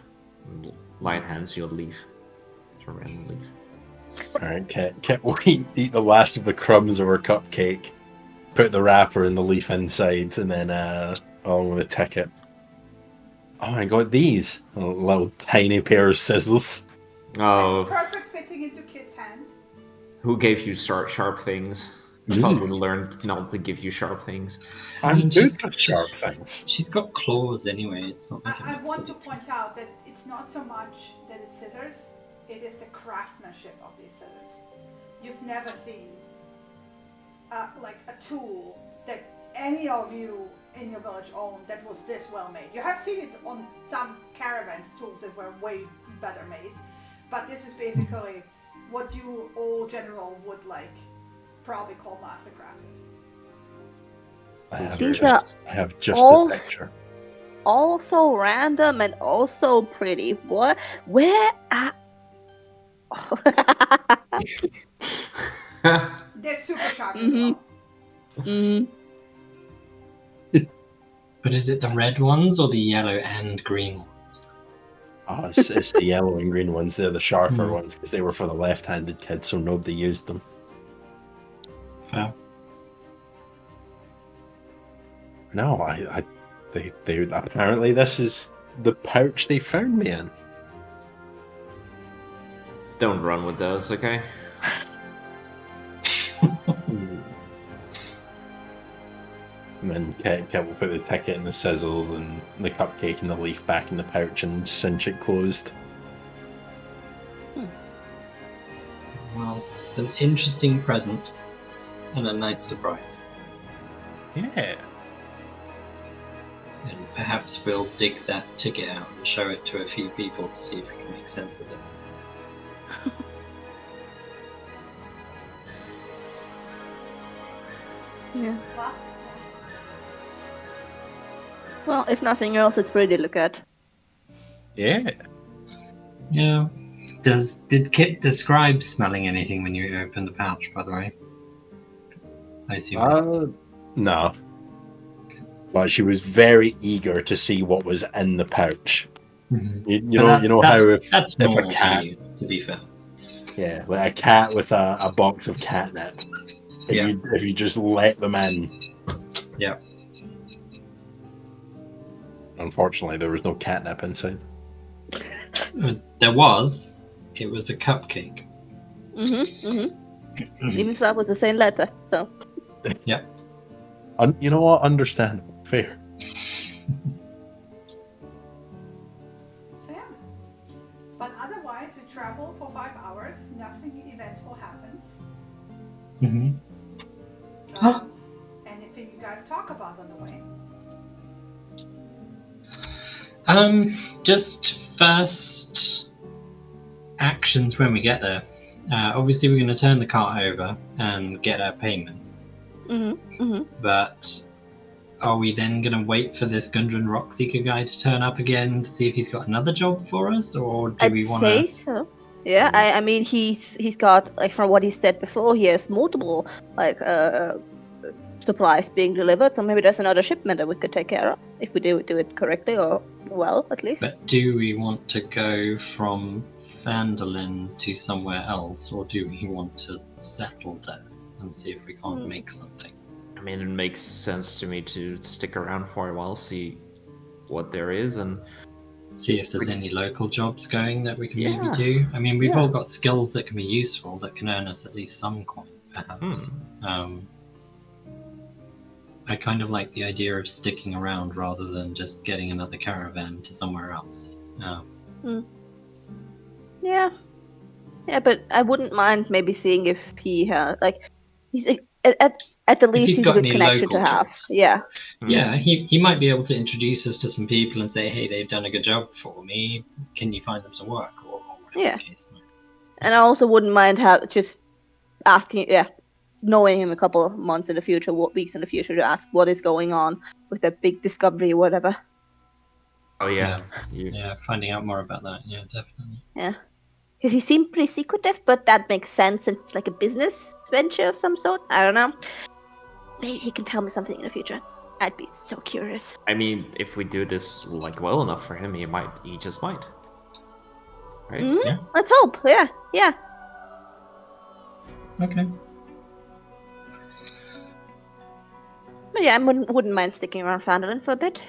Light hands your leaf. It's a random leaf. Alright, can't wait to eat the last of the crumbs of our cupcake. Put the wrapper and the leaf inside, and then along with the ticket. Oh, I got these. A little tiny pair of scissors. Oh, Perfect fitting into Kit's hand. who gave you sharp things? Me. Thought we learned not to give you sharp things. I'm mean, good with sharp things. She's got claws anyway. It's not like it I makes want any to point difference. out that it's not so much that it's scissors, it is the craftsmanship of these scissors. You've never seen like a tool that any of you in your village own that was this well made. You have seen it on some caravans tools that were way better made, but this is basically what you all general would like probably call mastercrafted. I have just all- the picture. Also random and also pretty. What? Where? They're super sharp as Mhm. well. Mm. But is it the red ones or the yellow and green ones? Oh, it's the yellow and green ones. They're the sharper Hmm. ones because they were for the left-handed kids, so nobody used them. Fair. No, they apparently this is the pouch they found me in. Don't run with those, okay? And then Kit will put the ticket and the scissors and the cupcake and the leaf back in the pouch and cinch it closed. Well, it's an interesting present and a nice surprise. Yeah. And perhaps we'll dig that ticket out and show it to a few people to see if we can make sense of it. Yeah. What? Well, if nothing else, it's pretty to look at. Yeah. Yeah. Did Kit describe smelling anything when you opened the pouch, by the way? I assume. No. But she was very eager to see what was in the pouch. Mhm. You But know how that's if a normal cat- for you, to be fair. yeah, like a cat with a box of catnip. If you just let them in. Yeah. Unfortunately, there was no catnip inside. There was. It was a cupcake. Even so, that was the same letter. So You know what? Understandable. Fair. So yeah. But otherwise, you travel for 5 hours, nothing eventful happens. Mm-hmm. Anything you guys talk about on the way? Just first actions when we get there. Obviously, we're going to turn the cart over and get our payment. But are we then going to wait for this Gundren Rockseeker guy to turn up again to see if he's got another job for us, or do we I'd want say to? so. Yeah, I mean he's got, like, from what he said before, he has multiple like supplies being delivered. So maybe there's another shipment that we could take care of if we do it correctly, or well, at least. But do we want to go from Phandelver to somewhere else, or do we want to settle there and see if we can't make something? I mean, it makes sense to me to stick around for a while, see what there is, and See if there's any local jobs going that we can maybe Yeah. do. I mean, we've Yeah. all got skills that can be useful, that can earn us at least some coin, perhaps. I kind of like the idea of sticking around rather than just getting another caravan to somewhere else. Yeah, but I wouldn't mind maybe seeing if he he's at the least he's he's a got good any connection to local have. jobs. Yeah. Yeah, he might be able to introduce us to some people and say, hey, they've done a good job for me. Can you find them some work? Or whatever Yeah. the case might be. And I also wouldn't mind just asking, knowing him a couple of months in the future, weeks in the future, to ask what is going on with that big discovery or whatever. oh yeah, you, Yeah, finding out more about that. Yeah, definitely. Yeah. Because he seemed pretty secretive, but that makes sense since it's like a business venture of some sort. I don't know. Maybe he can tell me something in the future. I'd be so curious. I mean, if we do this like well enough for him, he just might. Right? Mhm. Yeah. Let's hope. Yeah. Okay. But yeah, I wouldn't mind sticking around Phandelver for a bit.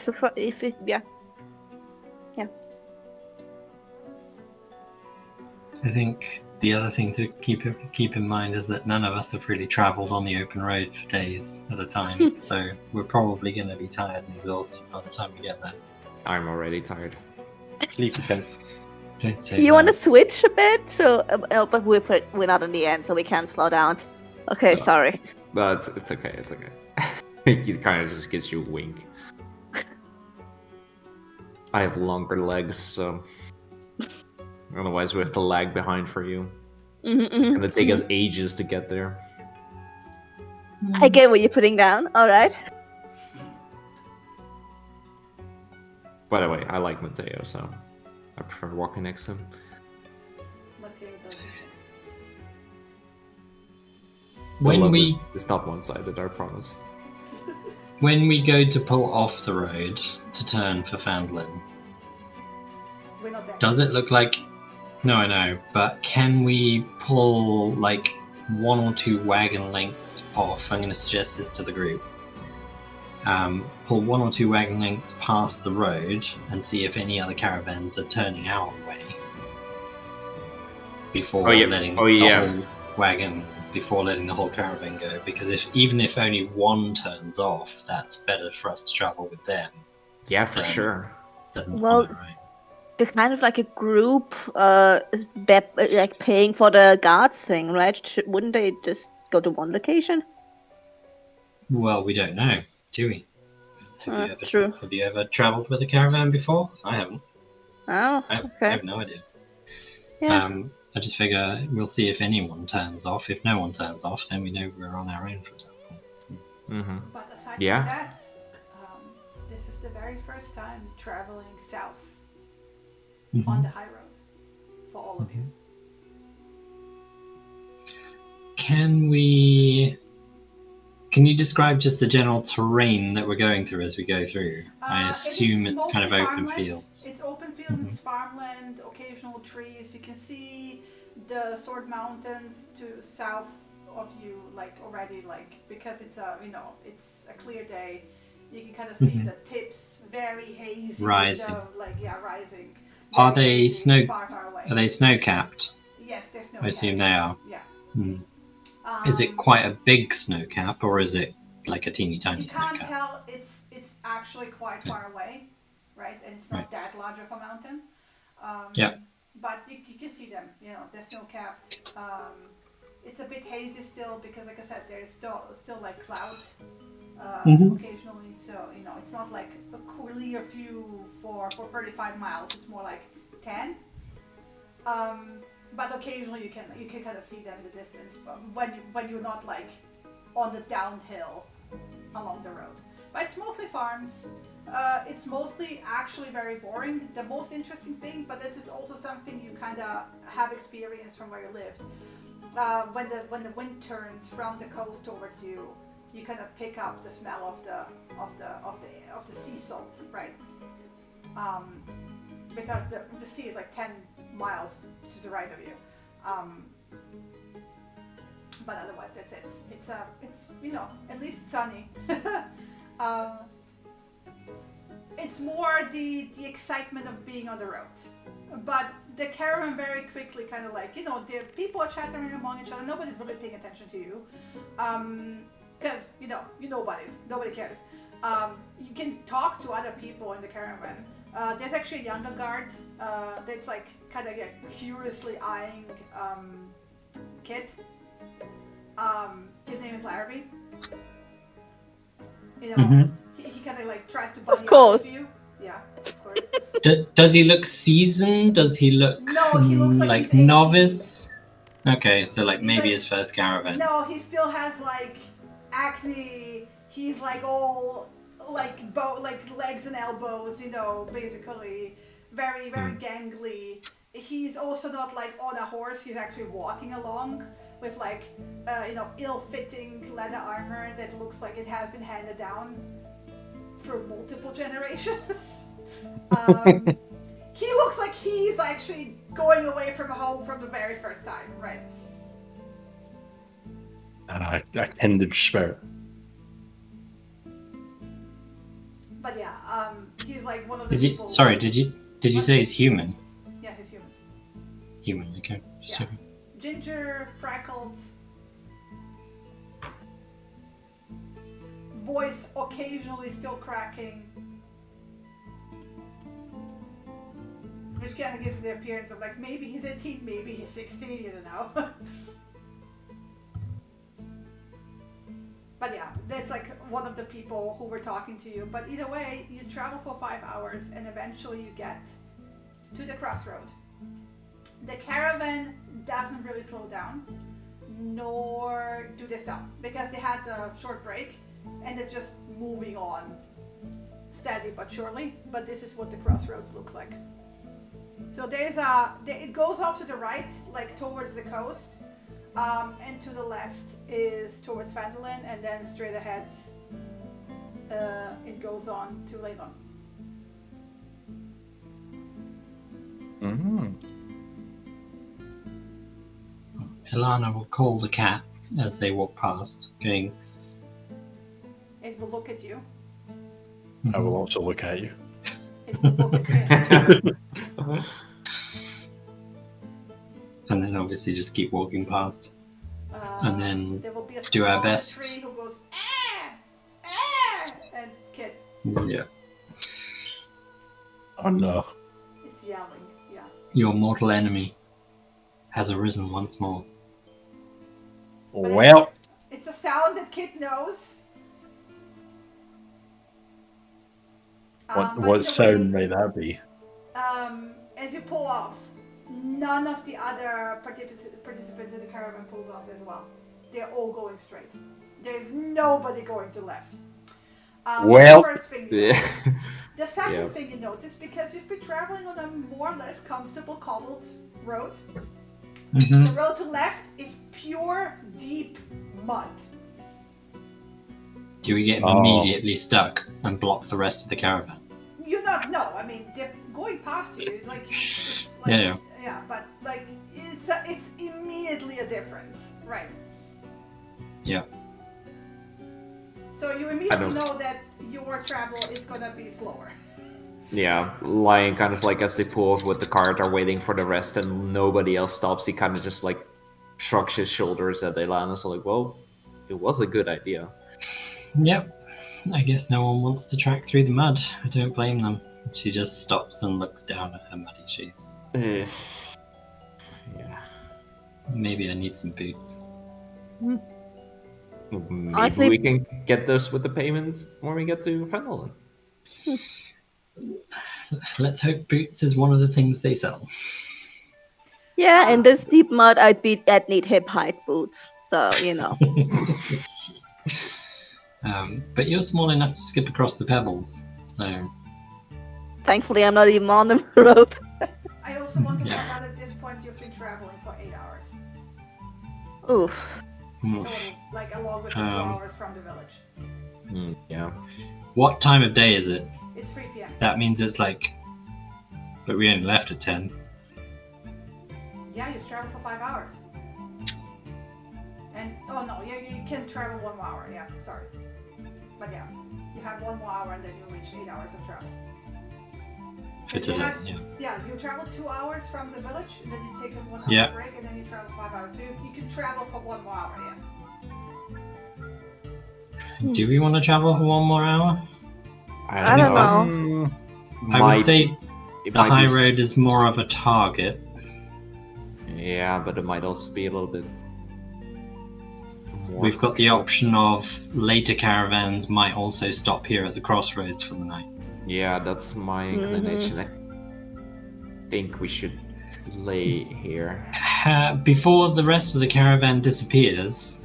I think the other thing to keep in mind is that none of us have really travelled on the open road for days at a time, so we're probably going to be tired and exhausted by the time we get there. I'm already tired. Sleepy time. Don't say You that. want to switch a bit? So, but we're not in the end, so we can't slow down. Okay, No. sorry. No, it's okay. It's okay. It kind of just gives you a wink. I have longer legs, so otherwise we have to lag behind for you. It's gonna take us ages to get there. I get what you're putting down. All right. By the way, I like Mateo, so I prefer walking next to him. Mateo doesn't. The When love we it's not one-sided, I promise. when we go to pull off the road to turn for Phandalin, We're not there. does it look like? No, I know, but can we pull like 1 or 2 wagon lengths off? I'm going to suggest this to the group. Pull 1 or 2 wagon lengths past the road and see if any other caravans are turning our way before letting the whole wagon, before letting the whole caravan go. Because even if only one turns off, that's better for us to travel with them. Yeah, for Then- sure. Than Well, on our own. They're kind of like a group, like paying for the guards thing, right? Wouldn't they just go to one location? Well, we don't know, do we? True. Have you ever travelled with a caravan before? I haven't. Oh, I okay. have no idea. Yeah. I just figure we'll see if anyone turns off. If no one turns off, then we know we're on our own for that point. So, Mm-hmm. But aside Yeah. from that, this is the very first time traveling south on the high road for all of you. Can you describe just the general terrain that we're going through as we go through? I assume it's kind of mostly open farmland. fields. It's open fields, farmland, occasional trees. You can see the Sword Mountains to south of you, like already, like because it's a it's a clear day. You can kind of see the tips very hazy, Rising. Rising. Are Very they hazy, far away. Are they snow capped? Yes, there's no. I assume they are. Yeah. Hmm. Is it quite a big snow cap, or is it like a teeny tiny You snow can't cap? tell. It's actually quite far away, right? And it's not that large of a mountain. Yeah. But you can see them. They're snow capped. It's a bit hazy still because, like I said, there's still like cloud occasionally. So it's not like a clear view for 35 miles. It's more like 10. But occasionally you can kind of see them in the distance, but when you're not like on the downhill along the road. But it's mostly farms. It's mostly actually very boring. The most interesting thing, but this is also something you kind of have experience from where you lived. When the wind turns from the coast towards you, you kind of pick up the smell of the sea salt, right? Because the sea is like 10 miles to the right of you. But otherwise that's it. It's at least it's sunny. It's more the excitement of being on the road. But the caravan very quickly kind of like, the people are chattering among each other. Nobody's really paying attention to you. Because, nobody cares. You can talk to other people in the caravan. There's actually a younger guard that's like kind of curiously eyeing Kit. His name is Larrabee. He kind of like tries to buddy up with you. Yeah, of course. Does he look seasoned? Does he look No, he looks like he's 18. novice? Okay, so like He's maybe like- his first caravan. No, he still has like acne. He's like all like legs and elbows, basically very gangly. He's also not like on a horse. He's actually walking along with like ill-fitting leather armor that looks like it has been handed down for multiple generations. He looks like he's actually going away from home from the very first time, right? And a kindred spirit. But yeah, he's like one of the Is he? people. Sorry, did you say he's human? Yeah, he's human. Human, okay. Yeah. Ginger, freckled, voice occasionally still cracking, which kind of gives it the appearance of like maybe he's 18, maybe he's 16, you don't know. But yeah, that's like one of the people who were talking to you. But either way, you travel for 5 hours and eventually you get to the crossroad. The caravan doesn't really slow down, nor do they stop, because they had a short break and they're just moving on steady but surely. But this is what the crossroads looks like. So it goes off to the right, like towards the coast. And to the left is towards Phandelver, and then straight ahead it goes on to Leylon. Mm-hmm. Ilana will call the cat as they walk past, going... It will look at you. I will also look at you. It will look at you. And then obviously just keep walking past. And then there will be a do our small best. tree who goes, and kid. Yeah. Oh no. It's yelling, yeah. Your mortal enemy has arisen once more. But Well, it's a sound that Kid knows. But what either sound way, may that be? as you pull off, none of the other participants in the caravan pulls off as well. They're all going straight. There's nobody going to left. Well, the first thing the second thing you notice, because you've been traveling on a more or less comfortable cobbled road, the road to left is pure, deep mud. Do we get immediately stuck and block the rest of the caravan? You're not, no, I mean, they're going past you, like, it's like, yeah, but, like, it's immediately a difference, right? Yeah. So you immediately know that your travel is gonna be slower. Yeah, lying kind of like as they pull off with the cart are waiting for the rest and nobody else stops, he kind of just like shrugs his shoulders at Elana, so like, well, it was a good idea. Yep. I guess no one wants to track through the mud. I don't blame them. She just stops and looks down at her muddy shoes. Yeah. Maybe I need some boots. Maybe Honestly- we can get those with the payments when we get to Phandelver. Let's hope boots is one of the things they sell. Yeah, in this deep mud, I'd need hip height boots. So, you know. But you're small enough to skip across the pebbles, so... Thankfully, I'm not even on the road. I also want to point out at this point you've been traveling for 8 hours. Oof. Total, like along with the 2 hours from the village. Yeah. What time of day is it? It's 3 p.m. That means it's like... But we only left at 10. Yeah, you've traveled for 5 hours. And, oh no, you can travel 1 more hour, yeah, sorry. But yeah, you have 1 more hour and then you reach 8 hours of travel. For So you today, had- yeah. you travel 2 hours from the village, and then you take a 1 hour Yeah. break, and then you travel 5 hours. So you can travel for 1 more hour, yes. Do we want to travel for 1 more hour? I don't know. I would say the high road is more of a target. Yeah, but it might also be a little bit more... We've got the option of later caravans might also stop here at the crossroads for the night. Yeah, that's my inclination. I think we should lay here. Before the rest of the caravan disappears,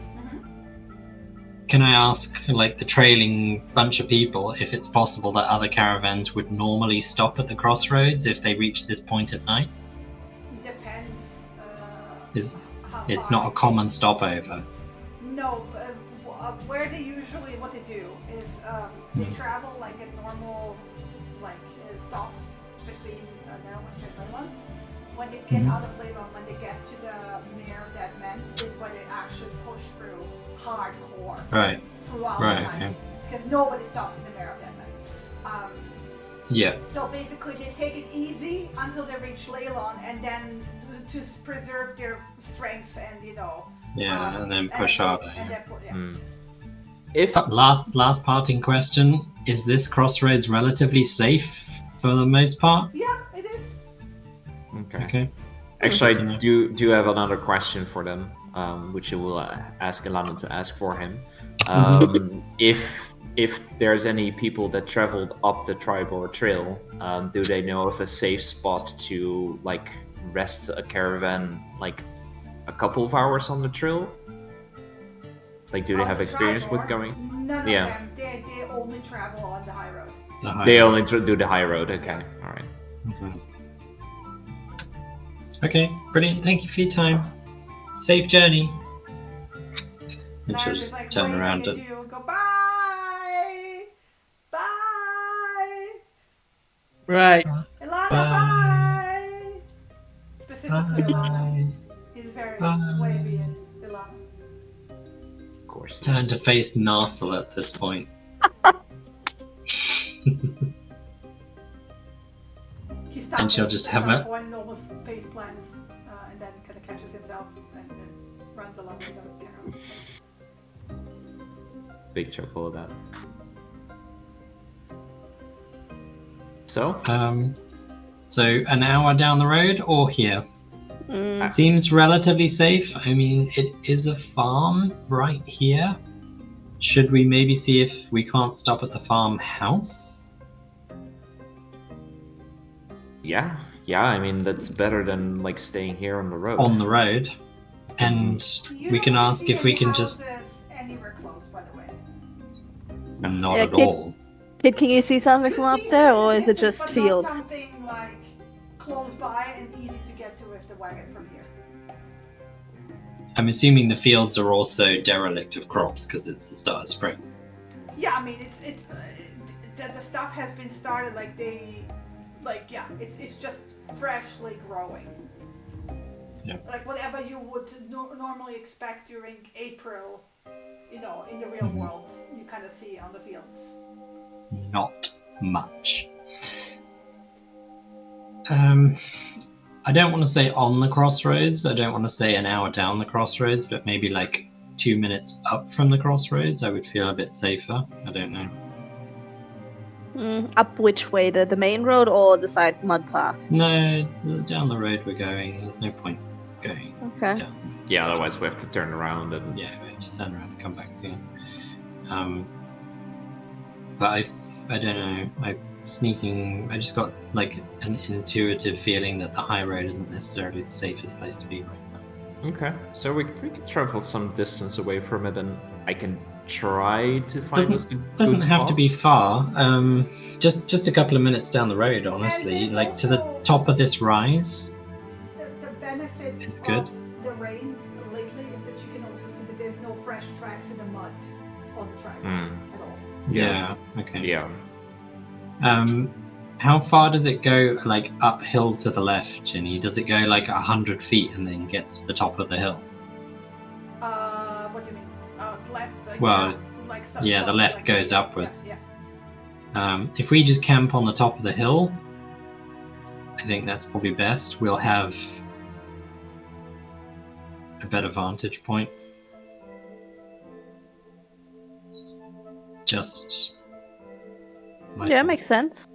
can I ask, like, the trailing bunch of people if it's possible that other caravans would normally stop at the crossroads if they reach this point at night? Depends. How It's far not a common stopover. No, where they usually, what they do is they travel like at normal, like stops between Neverwinter and Leylon. When they get out of Leylon, when they get to the Mayor of Dead Men, is when they actually push through hardcore throughout the night. Because nobody stops in the Mayor of Dead Men. Yeah. So basically they take it easy until they reach Leylon, and then to preserve their strength and Yeah, and then push harder. And Yeah. then If Last parting question: is this crossroads relatively safe for the most part? Yeah, it is. Okay. Actually, Good I to know. do have another question for them, which I will ask Elana to ask for him. If there's any people that traveled up the Tribor Trail, do they know of a safe spot to like rest a caravan like a couple of hours on the trail? Like, do they have experience with going? None Yeah. of them. They only travel on the high road. They only do the high road. Okay, all right. Mhm. Okay, brilliant. Thank you for your time. Safe journey. And she'll Just just turn around and and you and go bye, bye, Right. Ilana, Bye. bye. Specifically, Ilana. bye. He's very Bye. wavy and Ilana. Of course. Turn to face Narsil at this point. He And stops she'll at just some have it. point and almost face plants, and then kind of catches himself and then runs along with the arrow. Big chuckle at that. So, So an hour down the road or here? Mm, Seems relatively safe. I mean, it is a farm right here. Should we maybe see if we can't stop at the farmhouse? yeah. I mean, that's better than like staying here on the road. On the road. And You we don't can ask see if we any can just... houses anywhere close, by the way. Not Yeah, at kid- all. Kid, can you see something You from up see there, some in or the is it distance, just but field? Not something like close by and easy to get to with the wagon from here. I'm assuming the fields are also derelict of crops because it's the start of spring. Yeah, I mean the stuff has been started it's just freshly growing. Yeah. Like whatever you would normally expect during April, in the real Mhm. world, you kind of see on the fields. Not much. I don't want to say on the crossroads. I don't want to say an hour down the crossroads, but maybe like 2 minutes up from the crossroads, I would feel a bit safer. I don't know. Up which way? The main road or the side mud path? No, it's down the road we're going. There's no point going Okay. down. Yeah, otherwise we have to turn around and Yeah, we have to turn around and come back again. But I don't know. I just got like an intuitive feeling that the high road isn't necessarily the safest place to be right now. Okay, so we can travel some distance away from it, and I can try to find us a good Doesn't have to spot. be far. Just a couple of minutes down the road, honestly. there's Like to the also- top of this rise. The benefit It's good. of the rain lately is that you can also see that there's no fresh tracks in the mud on the track at all. Yeah. Okay. Yeah. How far does it go? Like uphill to the left, Ginny? Does it go like 100 feet and then gets to the top of the hill? What do you mean? Left? Well, yeah, the something left like goes that. upwards. Yeah. If we just camp on the top of the hill, I think that's probably best. We'll have a better vantage point. Just. my Yeah, thoughts. makes sense.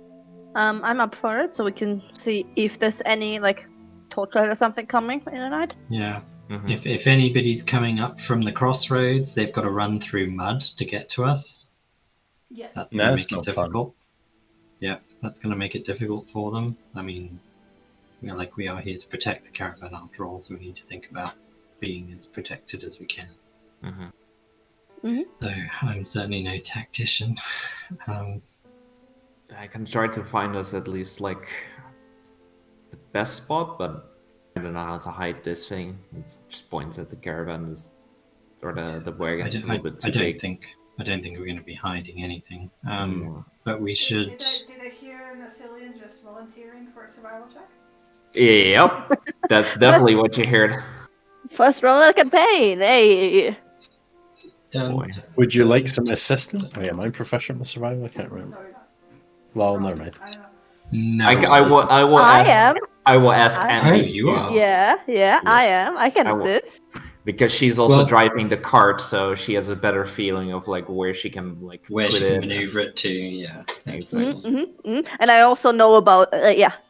I'm up for it, so we can see if there's any like torchlight or something coming in the night. Yeah. Mhm. If anybody's coming up from the crossroads, they've got to run through mud to get to us. Yes. That's No, going to it's make it not fun. difficult. Yeah, that's going to make it difficult for them. I mean, we are here to protect the caravan after all, so we need to think about being as protected as we can. Mhm. Though I'm certainly no tactician. I can try to find us at least like the best spot, but I don't know how to hide this thing. It just points at the caravan, or the wagon. It's a little bit too big. I don't think we're going to be hiding anything. Mm. But we should. Did I hear Nasilian just volunteering for a survival check? Yep, that's definitely what you heard. First roll of the campaign, hey! Boy. Would you like some assistance? Oh, yeah, am I proficient with survival? I can't remember. No, you're not. Well, never mind. I don't know. No. I will I ask. am. I will ask I- Andy. Oh, you are. Yeah, I am. I can I will- assist. Because she's also Well- driving the cart, so she has a better feeling of like where she can like Where put she can it. maneuver it to, yeah. Exactly. And I also know about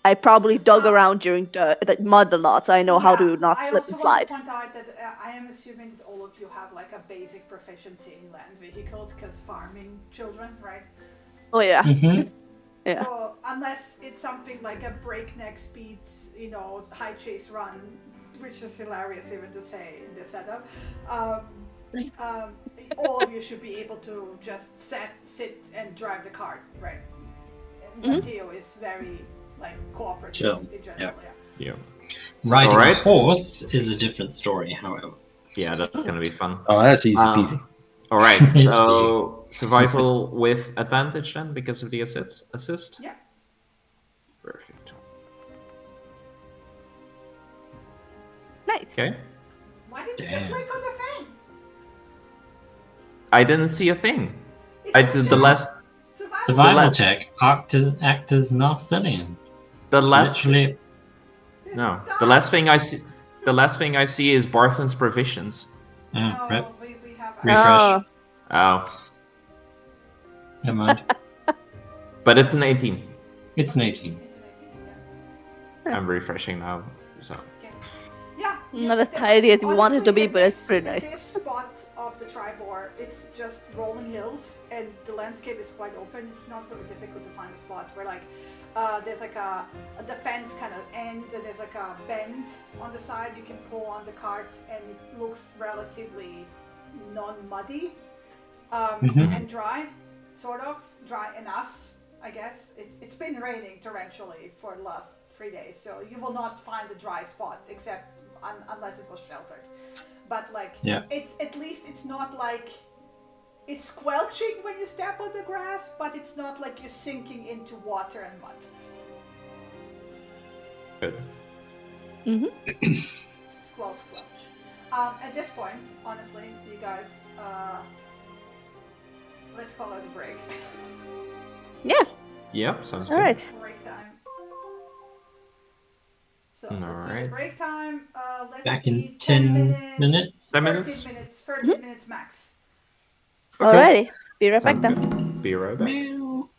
I probably dug around during the mud a lot, so I know how to not I slip also and want slide. to point out that I am assuming that all of you have like a basic proficiency in land vehicles, because farming children, right? Oh yeah. Mhm. Yeah. So unless it's something like a breakneck speed, high chase run, which is hilarious even to say in this setup, all of you should be able to just sit and drive the cart, right? And Theo is very like cooperative Chill, in general. Yeah. Riding a Alright. horse is a different story, however. Yeah, that's gonna be fun. Oh, that's easy peasy. All right, It's so survival with advantage then because of the assist. Yeah. Perfect. Nice. Okay. Why didn't Damn. you click on the thing? I didn't see a thing. It I doesn't did the count. last. Survival la- check. Actors Marcellian. The It's last. literally. No. The last thing I see. The last thing I see is Barthen's provisions. Oh, No, rip. we have Refresh. Oh, Oh, Never mind. but it's an 18. It's an 18. It's an 18, I'm refreshing now. So. yeah. Yeah. not as tidy as you want it to be, Honestly, but it's pretty nice. At this spot of the Tribor, it's just rolling hills, and the landscape is quite open. It's not really difficult to find a spot where there's like the fence kind of ends, and there's like a bend on the side you can pull on the cart, and it looks relatively non-muddy and dry, sort of dry enough, I guess. It's been raining torrentially for the last 3 days, so you will not find a dry spot except unless it was sheltered. But it's at least it's not like it's squelching when you step on the grass, but it's not like you're sinking into water and mud. Good. Squelch. At this point, honestly, you guys, let's call it a break. Yeah. Yep, sounds good. All right. Break time. So All let's do right. the break time. Let's Back be in 10 minutes. 10 13 minutes? minutes. 13 minutes max. Okay. Alrighty. Be right back Sounds then. good. Be right back. Meow.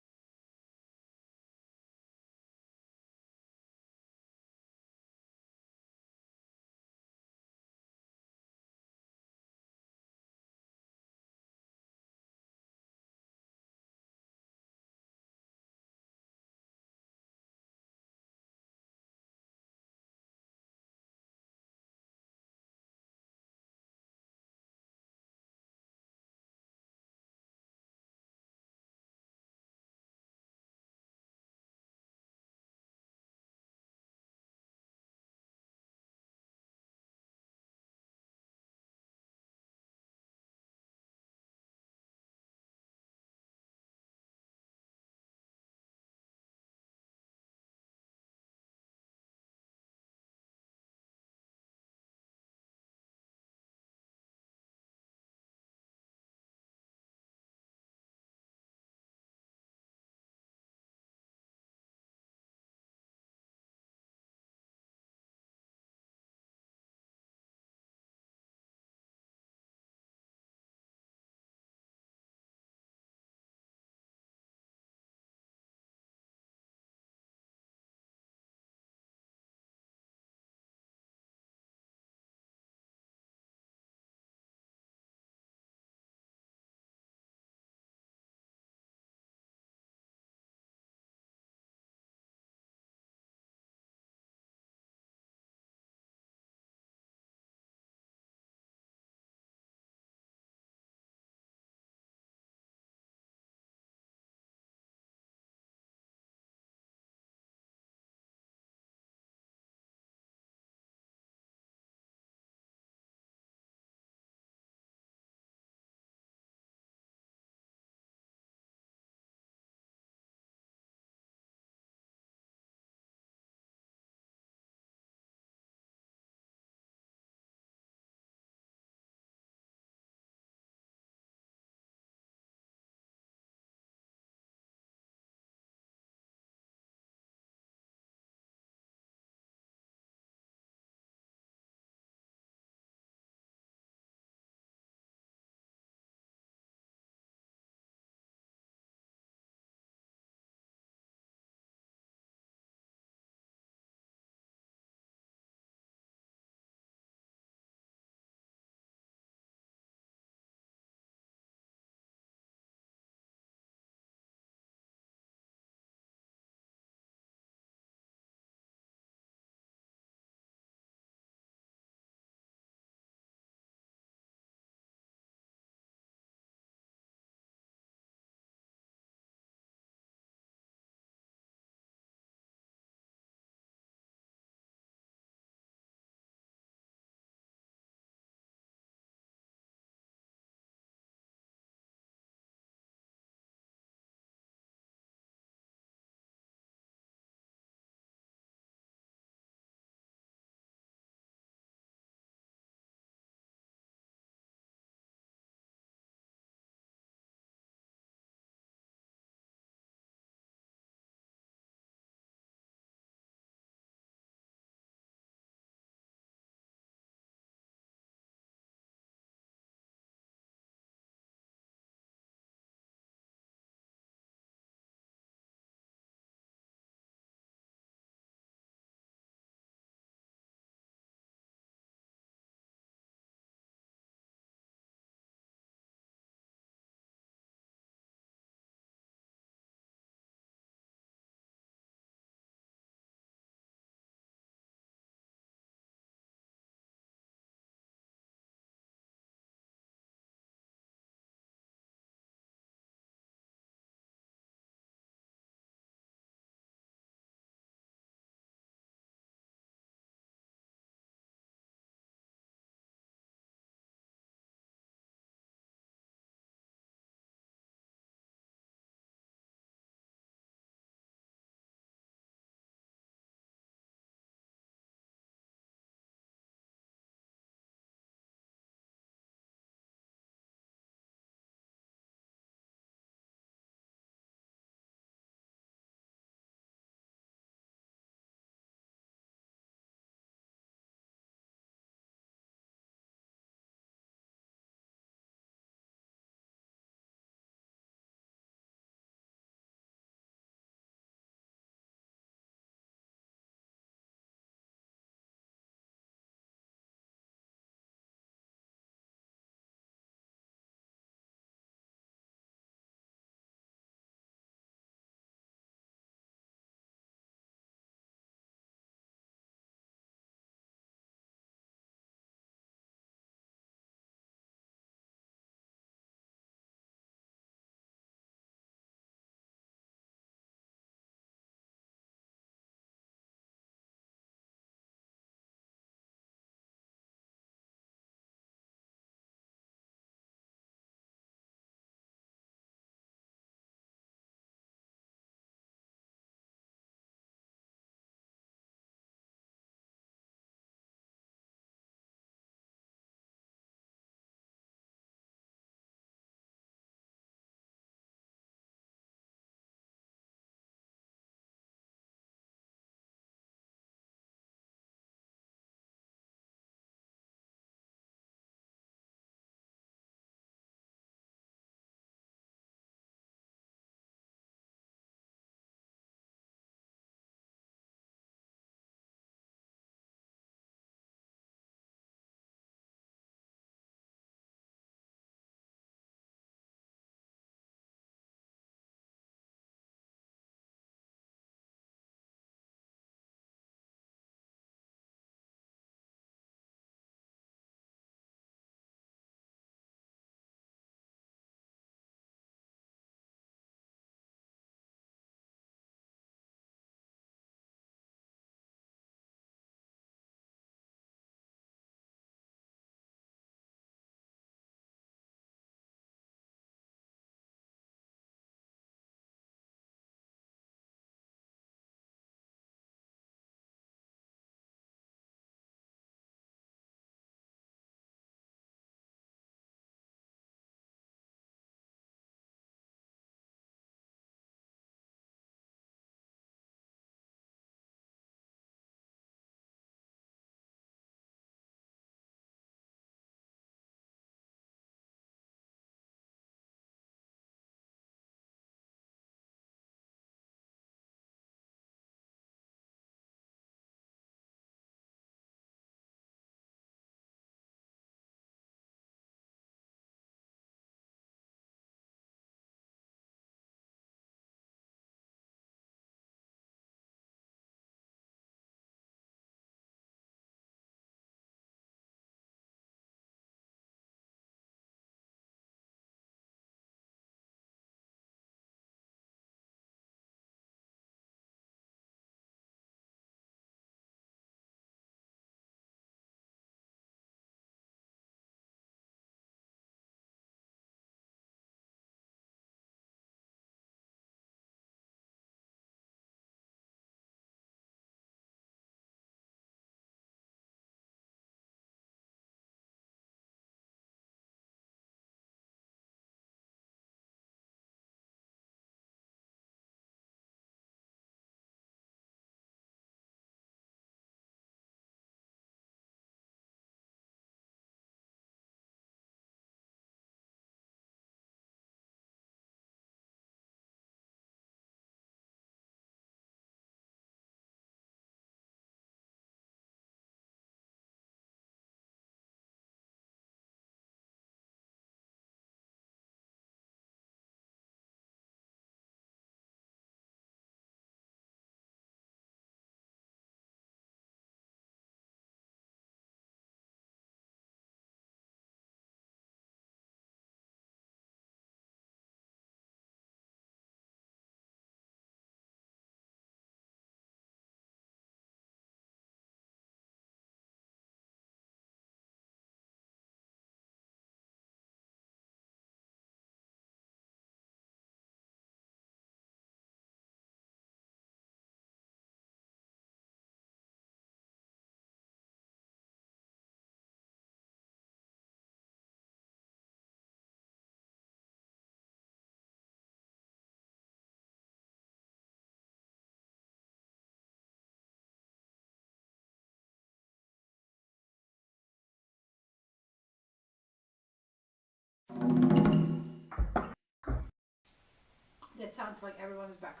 That sounds like everyone is back.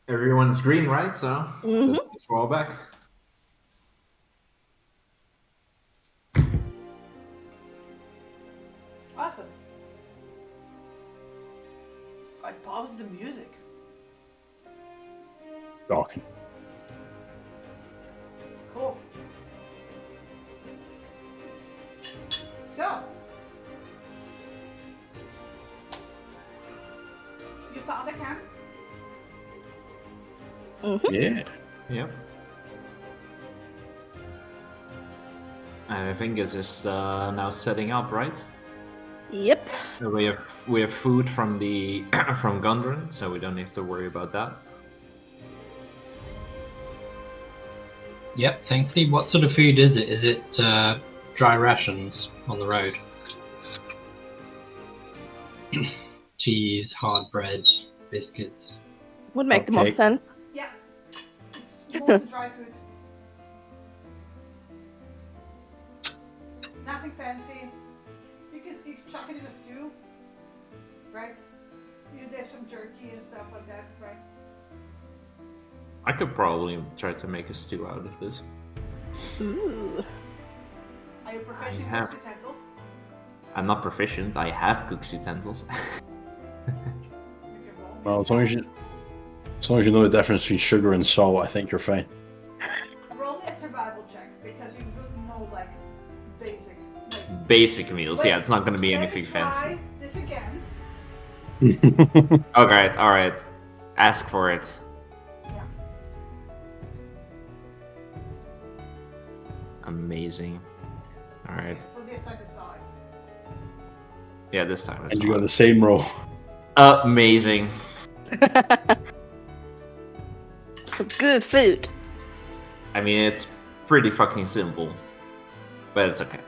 Everyone's green, right? So Mhm. we're all back. Awesome. I paused the music. Shocking. Cool. So, you found the camp? Yeah. Yep. I think it's just now setting up, right? Yep. We have food from the from Gundren, so we don't have to worry about that. Yep, thankfully. What sort of food is it? Is it dry rations on the road? Cheese, hard bread, biscuits. Would make the Okay. most sense. Yeah. It's mostly dry food. Nothing fancy. You can chuck it in a stew, right? There's some jerky and stuff like that, right? I could probably try to make a stew out of this. Ooh. Are you proficient in have- those utensils? I'm not proficient. I have cooked utensils. You can roll me Well, as long as you know the difference between sugar and salt, I think you're fine. roll me a survival check because you wouldn't know like basic. Like, Basic meals. Yeah, wait, it's not going to be let me anything try fancy. this again. All right. Ask for it. Yeah. Amazing. All right. Okay, so this time I saw it. Yeah, this time it's And you got the same roll. amazing. Some good food. I mean, it's pretty fucking simple, but it's okay.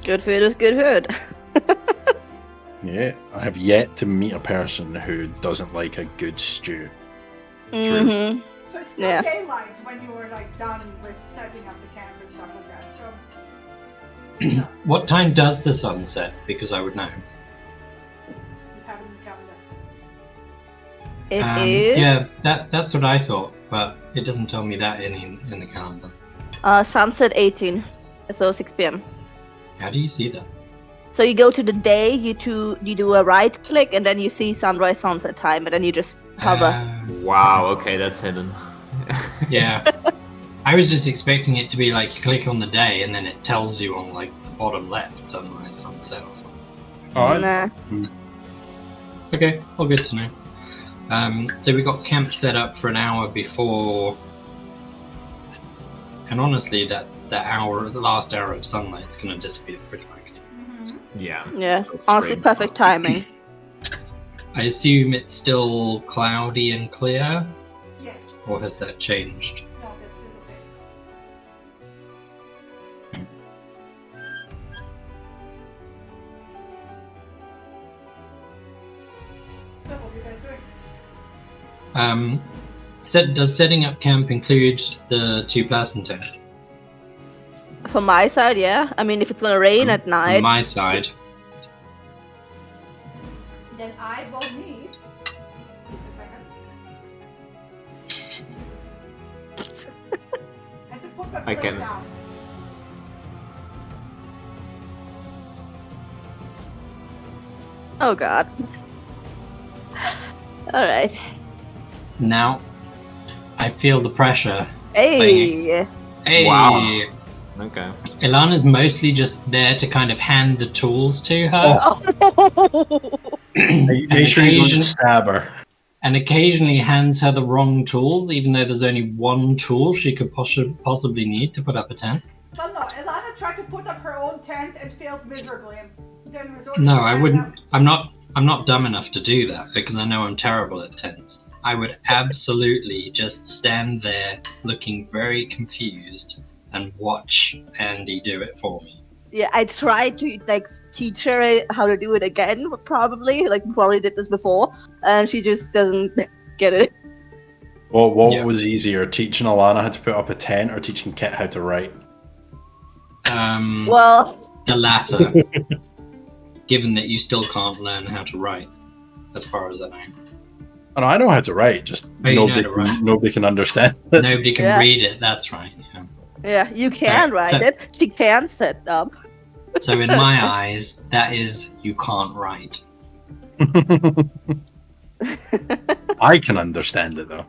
Good food is good food. Yeah, I have yet to meet a person who doesn't like a good stew. Mm-hmm. So it's still Yeah. daylight when you were like done with setting up the camp and stuff like that. So no, What time does the sun set? Because I would know. just have it in the calendar. It is Yeah, that's what I thought, but it doesn't tell me that in the calendar. sunset 18, so 6 p.m. How do you see that? So you go to the day, you do a right click, and then you see sunrise sunset time, and then you just hover. Wow. Okay, that's hidden. Yeah. I was just expecting it to be like you click on the day and then it tells you on like the bottom left sunrise, sunset or something. Nah. Okay, all good to know. So we got camp set up for an hour before, and honestly, the last hour of sunlight's gonna disappear pretty quickly. Mm-hmm. Yeah. Yeah, so honestly, straight perfect up. timing. I assume it's still cloudy and clear, Yes. or has that changed? No, that's still the same. So what are you guys doing? Does setting up camp include the 2-person tent? From my side, yeah. I mean, if it's gonna rain at On night, my side. Then I will need. A second. And to put the I plate can- down. oh god. All right. Now, I feel the pressure. Hey. Hey! Wow. Okay. Ilana's mostly just there to kind of hand the tools to her, Make sure you don't occasion- stab her. and occasionally hands her the wrong tools, even though there's only one tool she could possibly need to put up a tent. But no, Ilana tried to put up her own tent and failed miserably. Then resorted No, to I hand wouldn't. out- I'm not dumb enough to do that because I know I'm terrible at tents. I would absolutely just stand there looking very confused and watch Andy do it for me. Yeah, I tried to like teach her how to do it again, probably. Like we probably did this before, and she just doesn't get it. Well, what Yeah. was easier, teaching Alana how to put up a tent or teaching Kit how to write? Well, The latter, given that you still can't learn how to write as far as I know. And I know how to write, just Oh, you know nobody, how to write. nobody can understand it. Nobody can Yeah. read it, that's right. Yeah. Yeah, you can write so- it. She can set up. So in my eyes, that is you can't write. I can understand it though.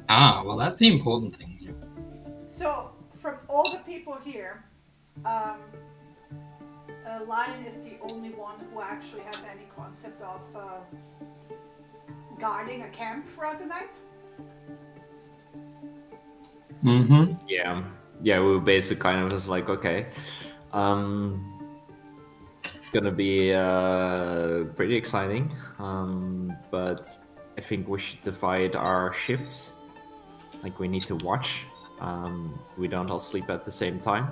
Ah, well that's the important thing. Yeah. So, from all the people here, Lion is the only one who actually has any concept of guarding a camp throughout the night. Mm-hmm. Yeah, we were basically kind of just like, okay, it's gonna be pretty exciting, but I think we should divide our shifts. Like, we need to watch. We don't all sleep at the same time,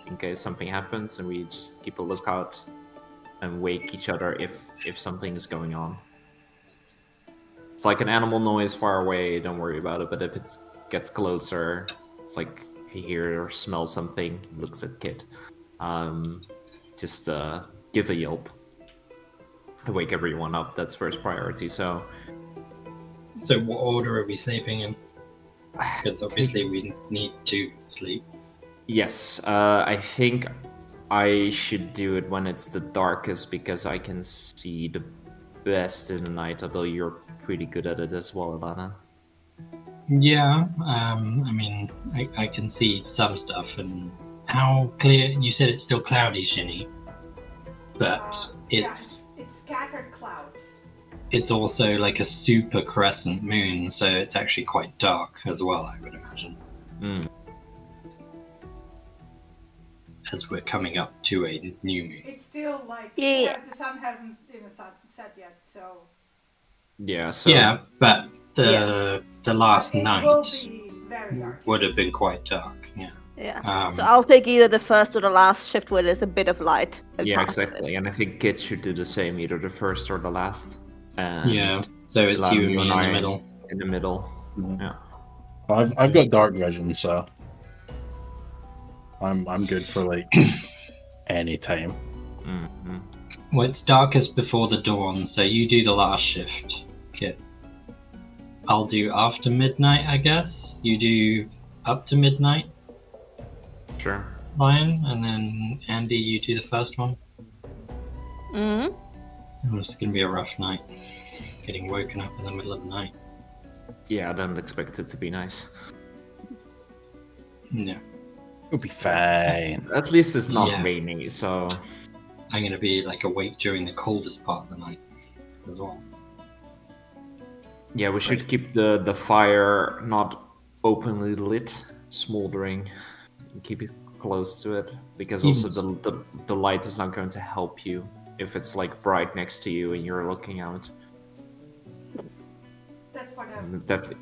in case something happens, and we just keep a lookout and wake each other if something is going on. It's like an animal noise far away, don't worry about it, but if it gets closer, it's like you hear or smell something, looks at Kit. Just give a yelp. Wake everyone up, that's first priority, so... So what order are we sleeping in? Because obviously we need to sleep. Yes, I think I should do it when it's the darkest, because I can see the best in the night, although you're pretty good at it as well, Alana. Yeah, I mean, I can see some stuff, and how clear... You said it's still cloudy, Shinny, but it's scattered clouds. It's also like a super crescent moon, so it's actually quite dark as well, I would imagine. Mm. As we're coming up to a new moon. It's still like Yeah. the sun hasn't even set yet, so Yeah, so... Yeah, but the last it night will be very dark. would have been quite dark. Yeah. Yeah. So I'll take either the first or the last shift where there's a bit of light. Yeah, across it. exactly, and I think Kit should do the same, either the first or the last. And Yeah, so it's Lam, you and me in I the middle. In the middle. Mhm. Yeah. I've got dark vision, so I'm good for like any time. Mm-hmm. Well, it's darkest before the dawn, so you do the last shift, Kit. I'll do after midnight, I guess. You do up to midnight, Sure. Lion, and then Andy, you do the first one. Mm-hmm. Oh, it's gonna be a rough night. Getting woken up in the middle of the night. Yeah, I don't expect it to be nice. No. It'll be fine. At least it's not Yeah. rainy, so... I'm gonna be like awake during the coldest part of the night as well. Yeah, we should keep the fire not openly lit, smoldering, and keep it close to it, because also the light is not going to help you if it's like bright next to you and you're looking out. That's for the Definitely.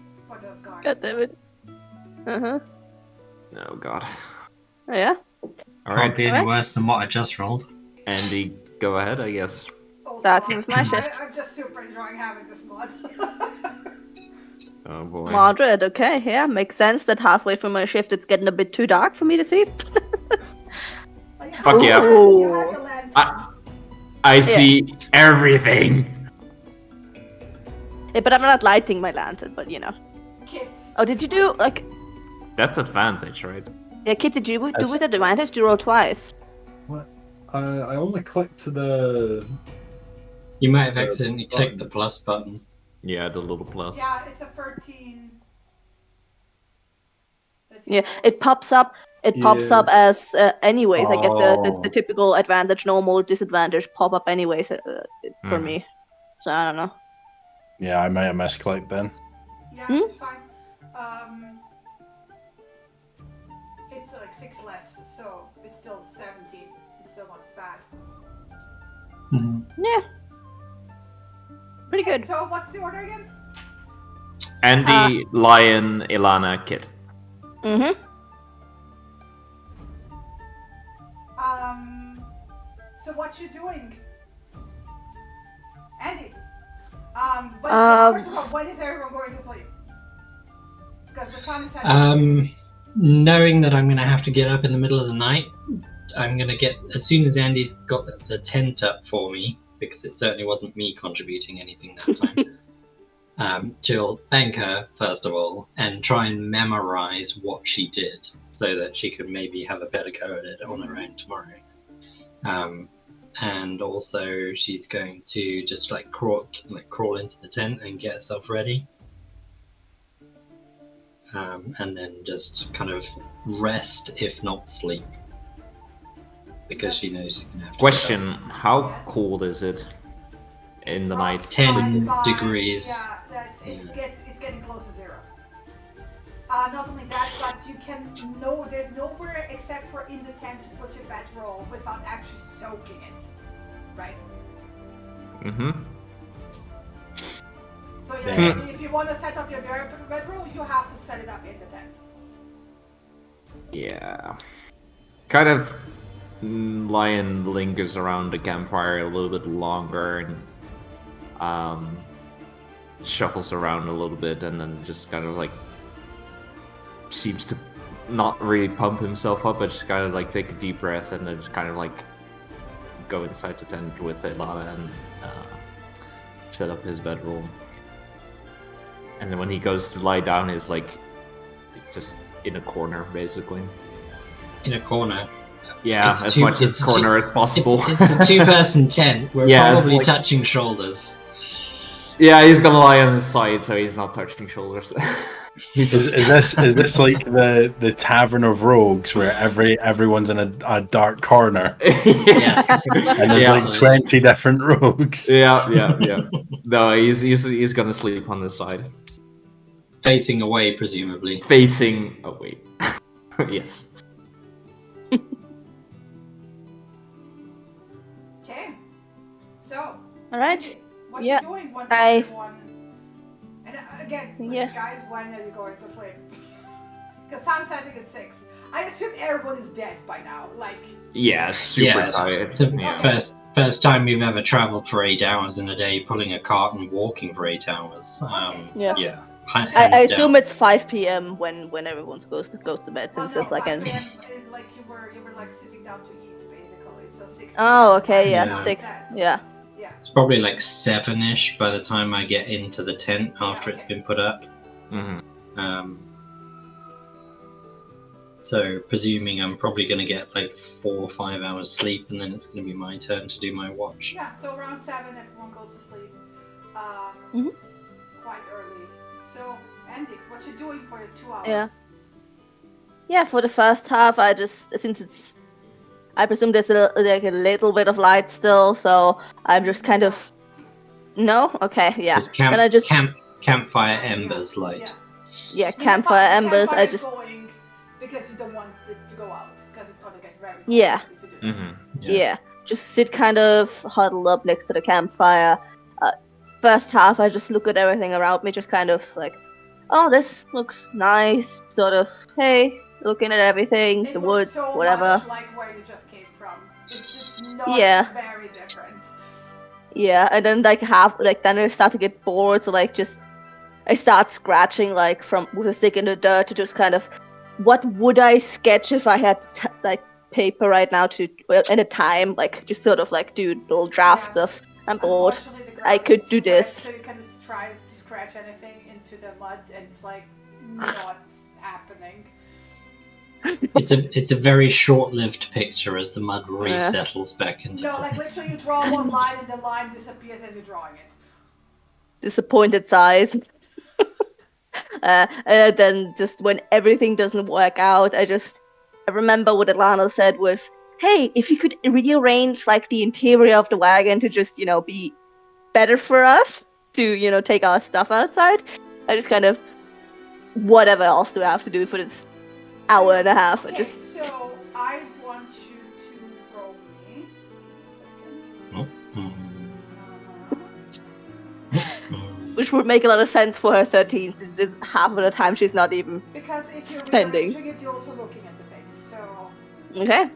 guard. God damn it. Uh-huh. Oh god. Yeah. All Can't right, be any Alright. worse than what I just rolled. Andy, go ahead, I guess. Also, Starting with my shift. I'm just super enjoying having this mod. Oh boy. Moderate, okay, yeah, makes sense that halfway through my shift it's getting a bit too dark for me to see. Fuck yeah. You have the lantern. I see everything. Yeah, but I'm not lighting my lantern, but you know. Kids. Oh, did you do, like, That's advantage, right? yeah, Kit, did you do Yes. with advantage? Did you roll twice? What? I only clicked to the. You might have accidentally clicked the plus button. Yeah, the little plus. Yeah, it's a 13. that you Yeah, rolled. it pops up. It pops Yeah. up as anyways. I get Oh. the typical advantage, normal, disadvantage pop up anyways for Mhm. me. So I don't know. Yeah, I might have misclicked then. Yeah, Hmm? it's fine. It's like 6 less, so it's still 17. It's still not bad. Yeah, pretty good. So what's the order again? Andy, Lion, Ilana, Kit. Mhm. So what you doing, Andy? First of all, when is everyone going to sleep? Because the sun is setting. Knowing that I'm gonna have to get up in the middle of the night, I'm gonna get, as soon as Andy's got the tent up for me, because it certainly wasn't me contributing anything that time. She'll thank her, first of all, and try and memorize what she did so that she can maybe have a better go at it on her own tomorrow. And also she's going to just crawl into the tent and get herself ready. And then just kind of rest, if not sleep. Because she knows she's going to have to Question: get up. how Yes. cold is it in the night? 10 5, degrees. Yeah, it's getting close to 0. Not only that, but you can there's nowhere except for in the tent to put your bedroll without actually soaking it, right? Mm-hmm. So Yeah. if you want to set up your bedroll, you have to set it up in the tent. Yeah. Kind of Lion lingers around the campfire a little bit longer and shuffles around a little bit and then just kind of seems to not really pump himself up, but just kind of take a deep breath and then just kind of go inside the tent with Elana and set up his bedroll. And then when he goes to lie down, he's just in a corner, basically. In a corner. Yeah, It's as too- much as it's corner as possible. It's a 2-person tent. We're Yeah, it's probably touching shoulders. Yeah, he's gonna lie on his side, so he's not touching shoulders. He's Is this like the Tavern of Rogues where everyone's in a dark corner Yes. and there's Yeah. 20 different rogues? yeah. No, he's gonna sleep on this side, Facing away, presumably. facing. Oh wait, yes. Okay. So. Alright. What Yeah, you doing once I- everyone? And again, Yeah. guys, when are you going to sleep? Because sun's setting at 6. I assume everyone is dead by now. Yeah, super tired. It's the Yeah. first time we've ever travelled for 8 hours in a day, pulling a cart and walking for 8 hours. Yeah. Yeah. I Hands assume down. it's 5 p.m. when everyone's supposed to go to bed, since it's like an. Like you were sitting down to eat basically. So 6. Oh, okay, p.m. yeah, Yeah. 6. Sunset. Yeah. Yeah. It's probably 7-ish by the time I get into the tent after it's been put up. hmm So presuming I'm probably going to get 4 or 5 hours sleep, and then it's going to be my turn to do my watch. Yeah. So around 7, everyone goes to sleep. Mhm. Quite early. So Andy, what you doing for your 2 hours? Yeah. Yeah, for the first half, I presume there's a little bit of light still, so I'm just kind of. No? Okay, yeah. It's Then I just. campfire embers light. Yeah, I mean, campfire the embers. campfire I is just. going because you don't want it to go out because it's gonna get very cold Yeah. if you do that. hmm Yeah. Just sit kind of huddled up next to the campfire. First half, I just look at everything around me, just kind of oh, this looks nice. Sort of, hey, looking at everything, It the looks woods, so whatever. much like where you just came from. It's not Yeah. very different. Yeah, and then then I start to get bored, so I start scratching with a stick in the dirt to just kind of, what would I sketch if I had paper right now and a time, just sort of do little drafts Yeah. of, I'm bored. Unfortunately, the I ground could is do too wet, this. So you can try to scratch anything into the mud, and it's not happening. It's a very short-lived picture as the mud resettles back into No, place. literally, you draw one line, and the line disappears as you're drawing it. Disappointed size. And then just when everything doesn't work out, I remember what Alana said with, hey, if you could rearrange the interior of the wagon to just, be better for us to, take our stuff outside. I just kind of, whatever else do I have to do for this hour and a half? Okay, so I want you to roll me. A second. Which would make a lot of sense for her 13. It's half of the time she's not even. Because if you're Spending. rearranging it, you're also looking at the face. So Okay.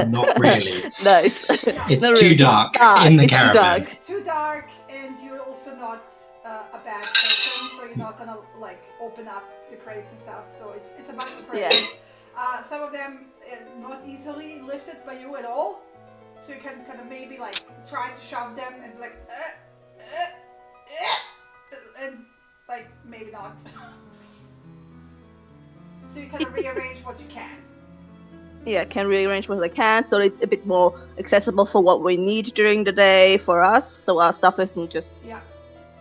Not really. Nice. It's Not too really. dark Dark. in the It's too caravan. dark. it's too dark, and you're also not a bad person, so you're not gonna open up the crates and stuff. So it's a bunch of crates. Some of them not easily lifted by you at all. So you can kind of maybe like try to shove them and be like, and like maybe not. So you kind of rearrange what you can. Yeah, can rearrange what I can, so it's a bit more accessible for what we need during the day for us, so our stuff isn't just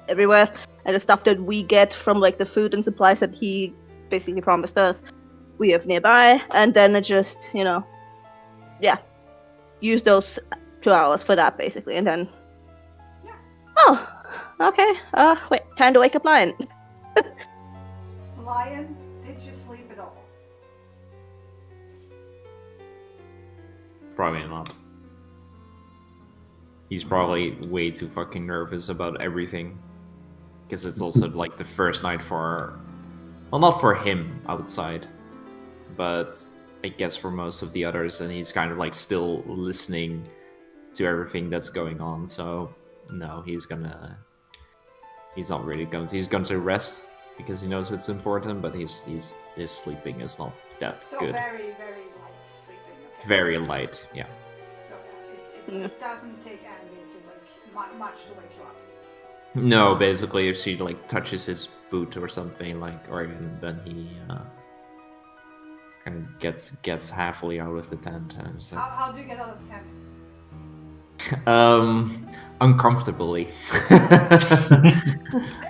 everywhere. And the stuff that we get from like the food and supplies that he basically promised us, we have nearby, and then it just, use those 2 hours for that basically, and then oh, okay, wait, time to wake up Lion. Lion, did you sleep at all? Probably not. He's probably way too fucking nervous about everything. Because it's also like the first night for... Well, not for him outside. But I guess for most of the others. And he's kind of like still listening to everything that's going on. So, no, he's not really going to... He's going to rest. Because he knows it's important. But his sleeping is not that good. So very, very light sleeping. Okay. Very light, yeah. So it doesn't take Andy to like much to wake you up. No, basically, if she like touches his boot or something, like, or then he kind of gets halfway out of the tent. And so. How do you get out of the tent? Uncomfortably.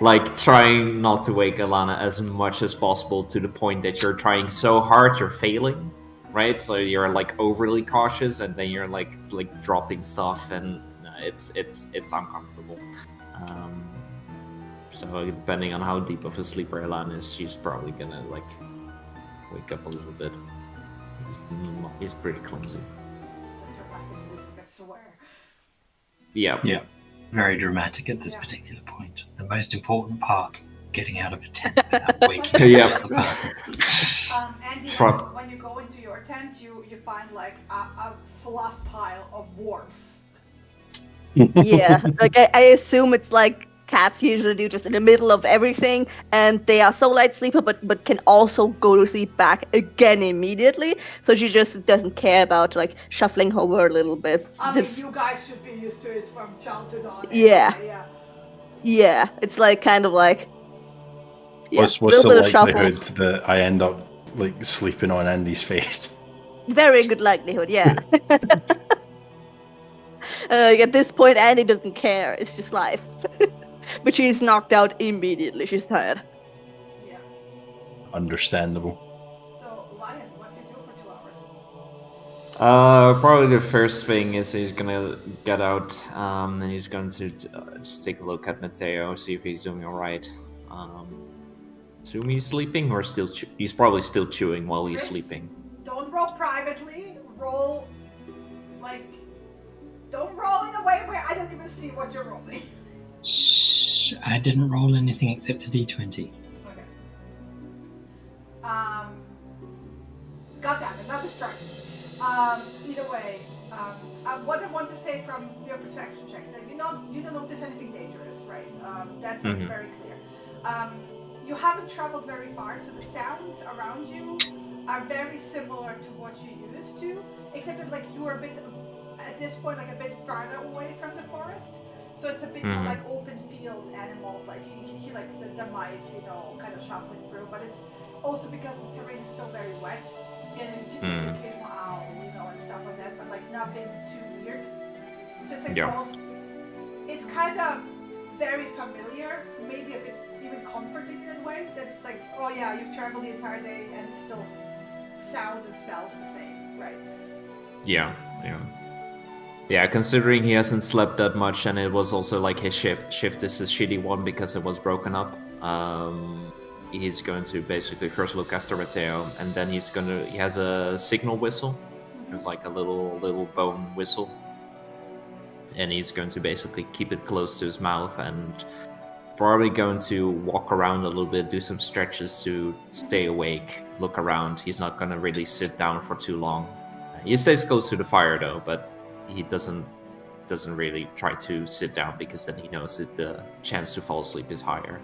Like trying not to wake Alana as much as possible to the point that you're trying so hard you're failing, right? So you're like overly cautious, and then you're like dropping stuff, and it's uncomfortable. So depending on how deep of a sleeper Alana is, she's probably gonna like wake up a little bit. He's pretty clumsy. I swear. Yeah. Yeah. Very dramatic at this particular point. The most important part, getting out of a tent without waking up the person. Andy, when you go into your tent, you find like a fluff pile of warmth. Yeah, like I assume it's like cats usually do, just in the middle of everything, and they are so light sleeper, but can also go to sleep back again immediately. So she just doesn't care about like shuffling over a little bit. I mean, you guys should be used to it from childhood on. Yeah. Anyway, Yeah, it's like kind of like. Yeah, what's the likelihood that I end up like sleeping on Andy's face? Very good likelihood, yeah. At this point, Andy doesn't care. It's just life. But she's knocked out immediately. She's tired. Yeah. Understandable. So, Lion, what do you do for 2 hours? Probably the first thing is he's gonna get out, and he's going to just take a look at Mateo, see if he's doing all right. Assume he's sleeping, or still he's probably still chewing while he's sleeping. Don't roll privately. Roll don't roll in a way where I don't even see what you're rolling. Shh, I didn't roll anything except a d20. Okay. God damn it, not distracted. Either way, what I want to say from your perception check, that you don't notice anything dangerous, right? That's very clear. You haven't traveled very far, so the sounds around you are very similar to what you used to, except that like you are a bit, at this point, like a bit farther away from the forest. So it's a bit more like open field animals, like you can hear like the mice, kind of shuffling through, but it's also because the terrain is still very wet, and you can hear occasional owl, and stuff like that, but like nothing too weird. So it's like almost, it's kind of very familiar, maybe a bit even comforting in a way, that it's like, oh yeah, you've traveled the entire day and it still sounds and smells the same, right? Yeah, considering he hasn't slept that much, and it was also like his shift is a shitty one because it was broken up. He's going to basically first look after Mateo, and then he has a signal whistle. It's like a little bone whistle, and he's going to basically keep it close to his mouth, and probably going to walk around a little bit, do some stretches to stay awake, look around. He's not going to really sit down for too long. He stays close to the fire though, but he doesn't really try to sit down, because then he knows that the chance to fall asleep is higher.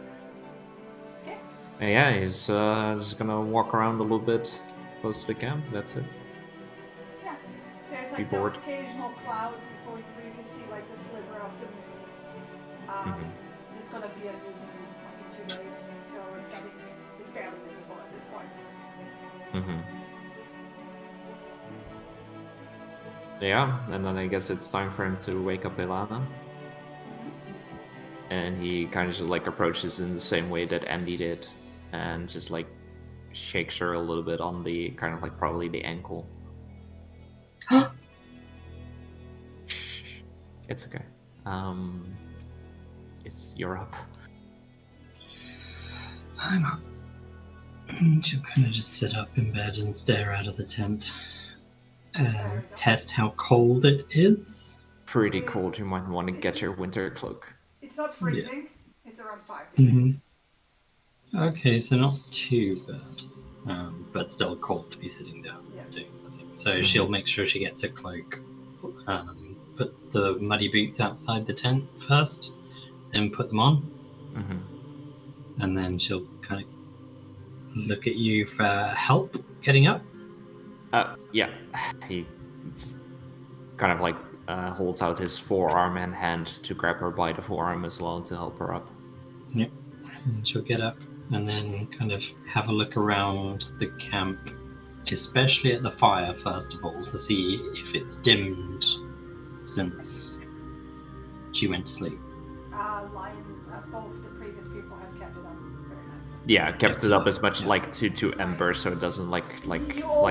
Okay. And yeah, he's just gonna walk around a little bit, close to the camp. That's it. Yeah. There's Be like the bored. occasional cloud point where you can see like the sliver of the moon. It's gonna be a new moon in 2 days, so it's barely visible at this point. Yeah, and then I guess it's time for him to wake up Ilana. And he kind of just like approaches in the same way that Andy did, and just like shakes her a little bit on the kind of like probably the ankle. It's okay. You're up. I'm up. She'll kind of just sit up in bed and stare out of the tent and test how cold it is. Pretty cold. You might want to get your winter cloak. It's not freezing. Yeah. It's around 5 degrees. Okay, so not too bad, but still cold to be sitting down doing nothing. So she'll make sure she gets a cloak. Put the muddy boots outside the tent first, then put them on, and then she'll kind of look at you for help getting up. Yeah. He just kind of like holds out his forearm and hand to grab her by the forearm as well to help her up. Yep. And she'll get up and then kind of have a look around the camp, especially at the fire first of all, to see if it's dimmed since she went to sleep. Both the previous people have kept it up very nicely. Yeah, kept it up as much like to ember, so it doesn't like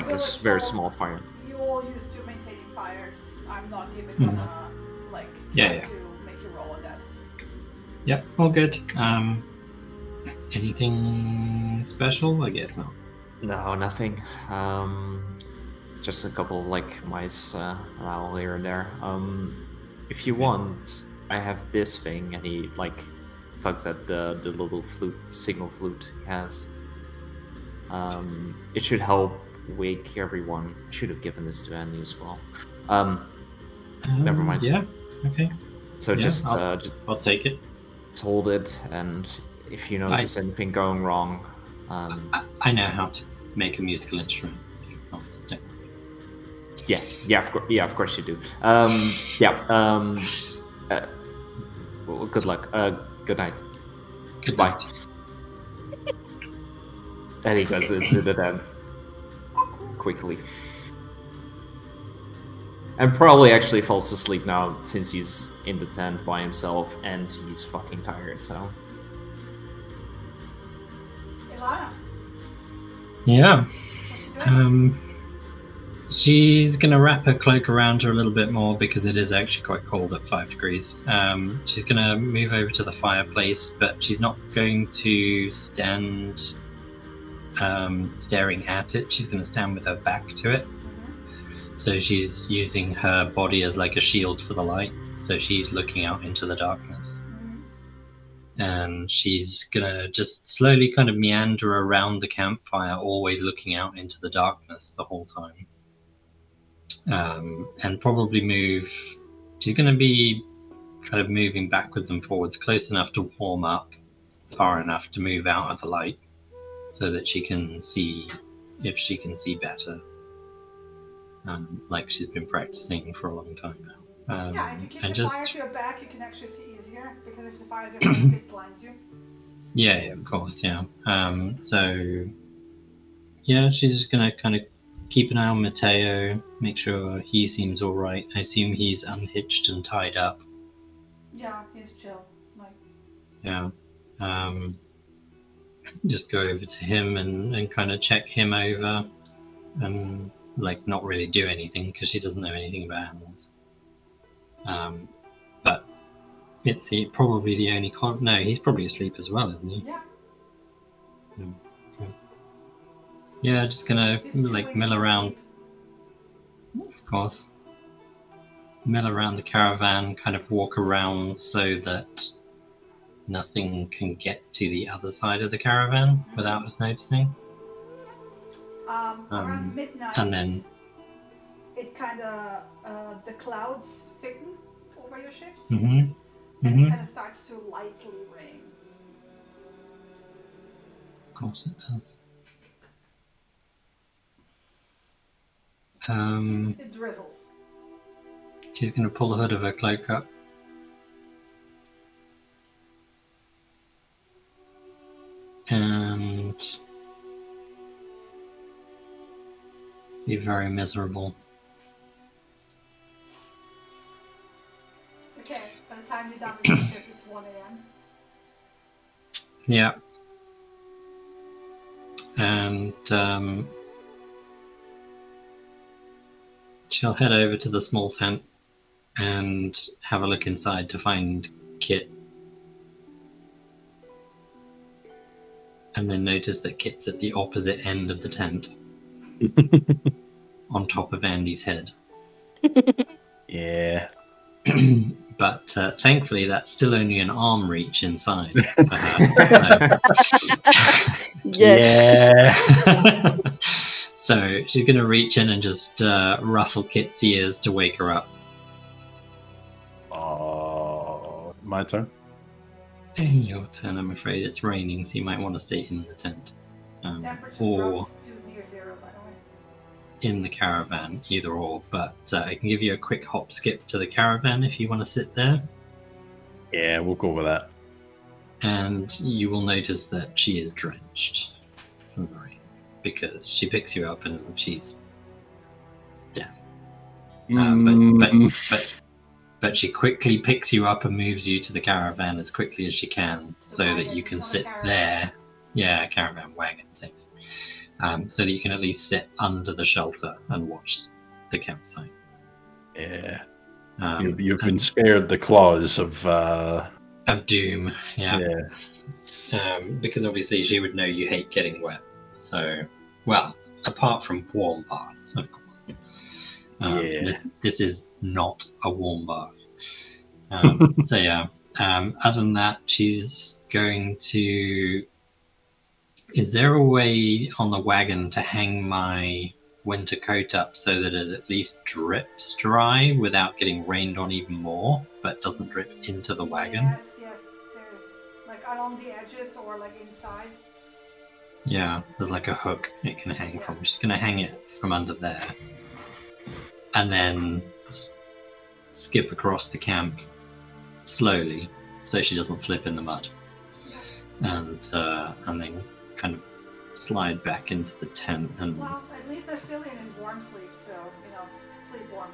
this very small fire. You all used to maintaining fires. I'm not even gonna try to make you roll on that. Yep, all good. Anything special? I guess not. No, nothing. Just a couple like mice around here and there. If you want, I have this thing, and he like tugs at the little signal flute he has. It should help wake everyone. I should have given this to Andy as well. Never mind. Yeah. Okay. So just I'll take it. Just hold it, and if you notice anything going wrong, I know how to make a musical instrument. Of course you do. Well, good luck. Good night. Goodbye. And he goes into the dance quickly. And probably actually falls asleep now since he's in the tent by himself and he's fucking tired, so. Ilana, Yeah. what you doing? She's gonna wrap her cloak around her a little bit more because it is actually quite cold at 5 degrees. She's gonna move over to the fireplace, but she's not going to stand staring at it. She's gonna stand with her back to it. So she's using her body as like a shield for the light. So she's looking out into the darkness. And she's gonna just slowly kind of meander around the campfire, always looking out into the darkness the whole time. And probably move. She's going to be kind of moving backwards and forwards, close enough to warm up, far enough to move out of the light, so that she can see if she can see better. Like she's been practicing for a long time now. If you keep the fire to your back, you can actually see easier, because if the fire's at front, it blinds you. Yeah, of course, yeah. So, yeah, she's just going to kind of keep an eye on Mateo, make sure he seems alright. I assume he's unhitched and tied up. Yeah, he's chill. Yeah. Just go over to him and kind of check him over and not really do anything because she doesn't know anything about animals. But it's probably the only no, he's probably asleep as well, isn't he? Yeah. Yeah, just gonna mill around. Of course. Mill around the caravan, kind of walk around so that nothing can get to the other side of the caravan without us noticing. Around midnight, and then it kind of the clouds thicken over your shift, and it kind of starts to lightly rain. Of course it does. It drizzles. She's going to pull the hood of her cloak up. And be very miserable. Okay, by the time you're done with your shift, it's 1 a.m. Yeah. And she'll head over to the small tent and have a look inside to find Kit. And then notice that Kit's at the opposite end of the tent. On top of Andy's head. Yeah. But thankfully that's still only an arm reach inside for her. Yes. Yeah. So she's going to reach in and just ruffle Kit's ears to wake her up. Oh, my turn. Your turn, I'm afraid. It's raining, so you might want to stay in the tent. Temperature Or dropped to near 0, by the way. in the caravan, either or. But I can give you a quick hop skip to the caravan if you want to sit there. Yeah, we'll go with that. And you will notice that she is drenched from the rain. Because she picks you up and she's down. But she quickly picks you up and moves you to the caravan as quickly as she can, so that you can sit there. Yeah, caravan wagon, same thing. So that you can at least sit under the shelter and watch the campsite. Yeah. and You've been spared the claws of doom. Yeah. Because obviously she would know you hate getting wet. So, well, apart from warm baths, of course. This is not a warm bath. So yeah. Other than that, she's going to. Is there a way on the wagon to hang my winter coat up so that it at least drips dry without getting rained on even more, but doesn't drip into the wagon? Yes, there's like along the edges or like inside. Yeah, there's like a hook it can hang from. I'm just going to hang it from under there. And then skip across the camp slowly so she doesn't slip in the mud. And then kind of slide back into the tent. And well, at least they're still in warm sleep, so, sleep warm.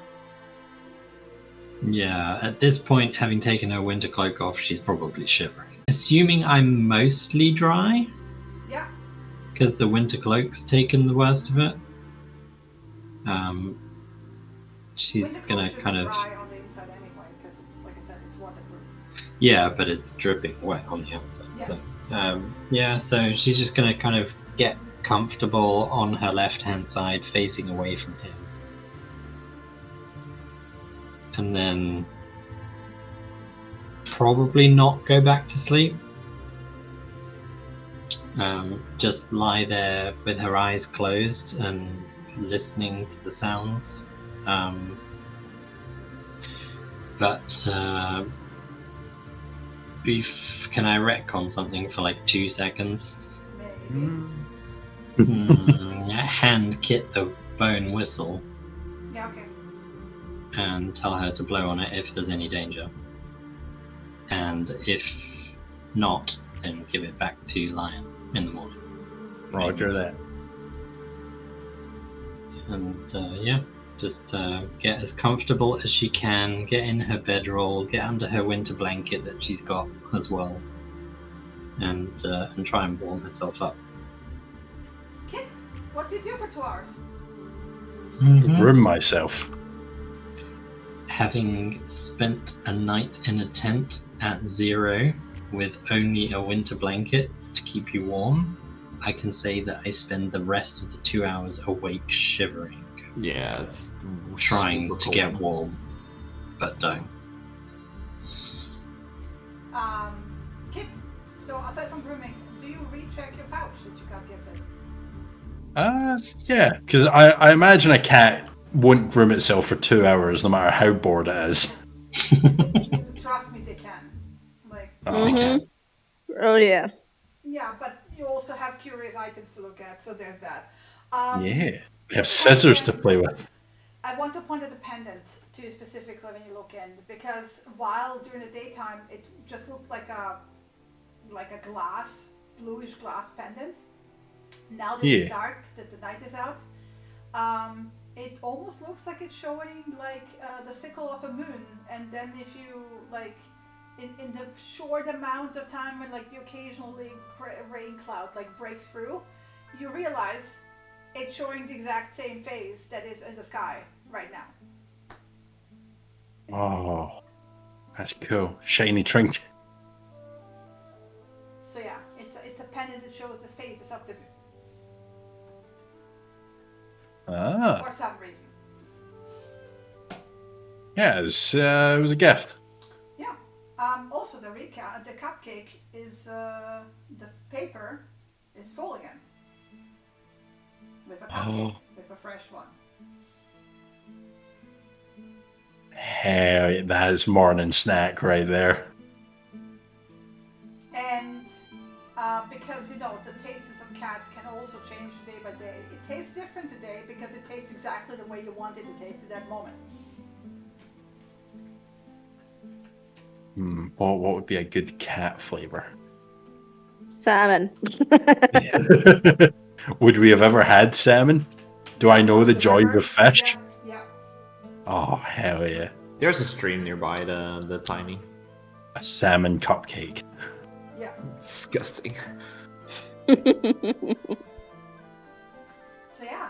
Yeah, at this point, having taken her winter cloak off, she's probably shivering. Assuming I'm mostly dry? Yeah. Because the winter cloak's taken the worst of it. She's gonna kind of. Dry on the inside anyway, because it's like I said, it's waterproof. Yeah, but it's dripping wet on the outside. Yeah. So so she's just gonna kind of get comfortable on her left-hand side, facing away from him, and then probably not go back to sleep. Just lie there with her eyes closed and listening to the sounds. Can I retcon something for like 2 seconds? Maybe. Hand Kit the bone whistle. Yeah, okay. And tell her to blow on it if there's any danger. And if not, then give it back to Lion in the morning. Roger that. And just get as comfortable as she can, get in her bedroll, get under her winter blanket that she's got as well, and try and warm herself up. Kit, what do you do for 2 hours? Groom myself. Having spent a night in a tent at 0 with only a winter blanket to keep you warm, I can say that I spend the rest of the 2 hours awake shivering. Yeah, it's Trying to get warm, but don't. Kit, so aside from grooming, do you recheck your pouch that you got gifted? Yeah, because I imagine a cat won't groom itself for 2 hours, no matter how bored it is. Trust me, they can. Like. Oh yeah. Yeah, but you also have curious items to look at, so there's that. Yeah, we have scissors to play with. I want to point at the pendant to you specifically when you look in, because while during the daytime it just looked like a glass, bluish glass pendant. Now that it's dark, that the night is out, it almost looks like it's showing like the sickle of a moon. And then if you like, in the short amounts of time when like the occasionally rain cloud like breaks through, you realize it's showing the exact same phase that is in the sky right now. Oh, that's cool. Shiny trinket. So yeah, it's a pendant that shows the phases of the moon. For some reason. Yeah, it was a gift. Yeah. Also, the cupcake is the paper is full again with a cupcake with a fresh one. Hey, that is morning snack right there. And because the tastes of cats can also change day by day. It tastes different today because it tastes exactly the way you want it to taste at that moment. What would be a good cat flavor? Salmon. Would we have ever had salmon? Do I know the joys of fish? Yeah. Oh, hell yeah. There's a stream nearby, the tiny. A salmon cupcake. Yeah. Disgusting. So yeah,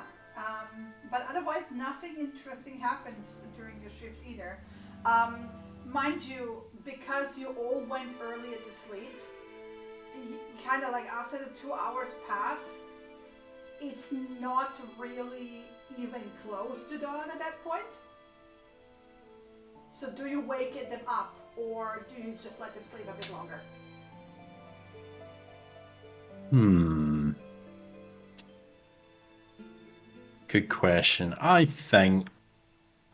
but otherwise nothing interesting happens during your shift either. Mind you, because you all went earlier to sleep, kind of like after the 2 hours pass, it's not really even close to dawn at that point. So do you wake them up, or do you just let them sleep a bit longer? Good question. I think...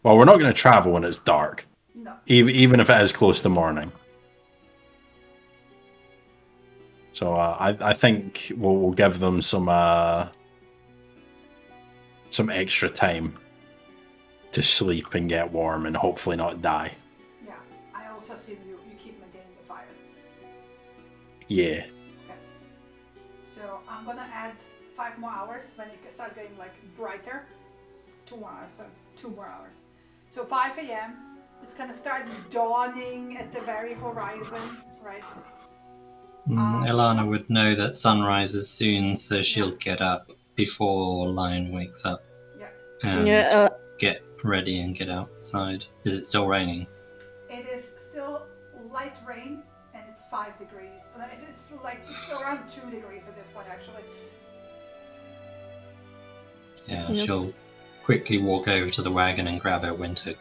Well, we're not going to travel when it's dark. No. Even if it is close to morning. So I think we'll give them some extra time to sleep and get warm and hopefully not die. Yeah, I also assume you keep maintaining the fire. Yeah. Okay. So I'm gonna add 5 more hours when it starts getting like brighter. 2 more hours, so 2 more hours. So 5 a.m. It's gonna start dawning at the very horizon, right? Ilana would know that sunrise is soon, so she'll get up before Lion wakes up. Yeah. And get ready and get outside. Is it still raining? It is still light rain, and it's 5 degrees. It's around 2 degrees at this point, actually. Yeah, she'll quickly walk over to the wagon and grab her winter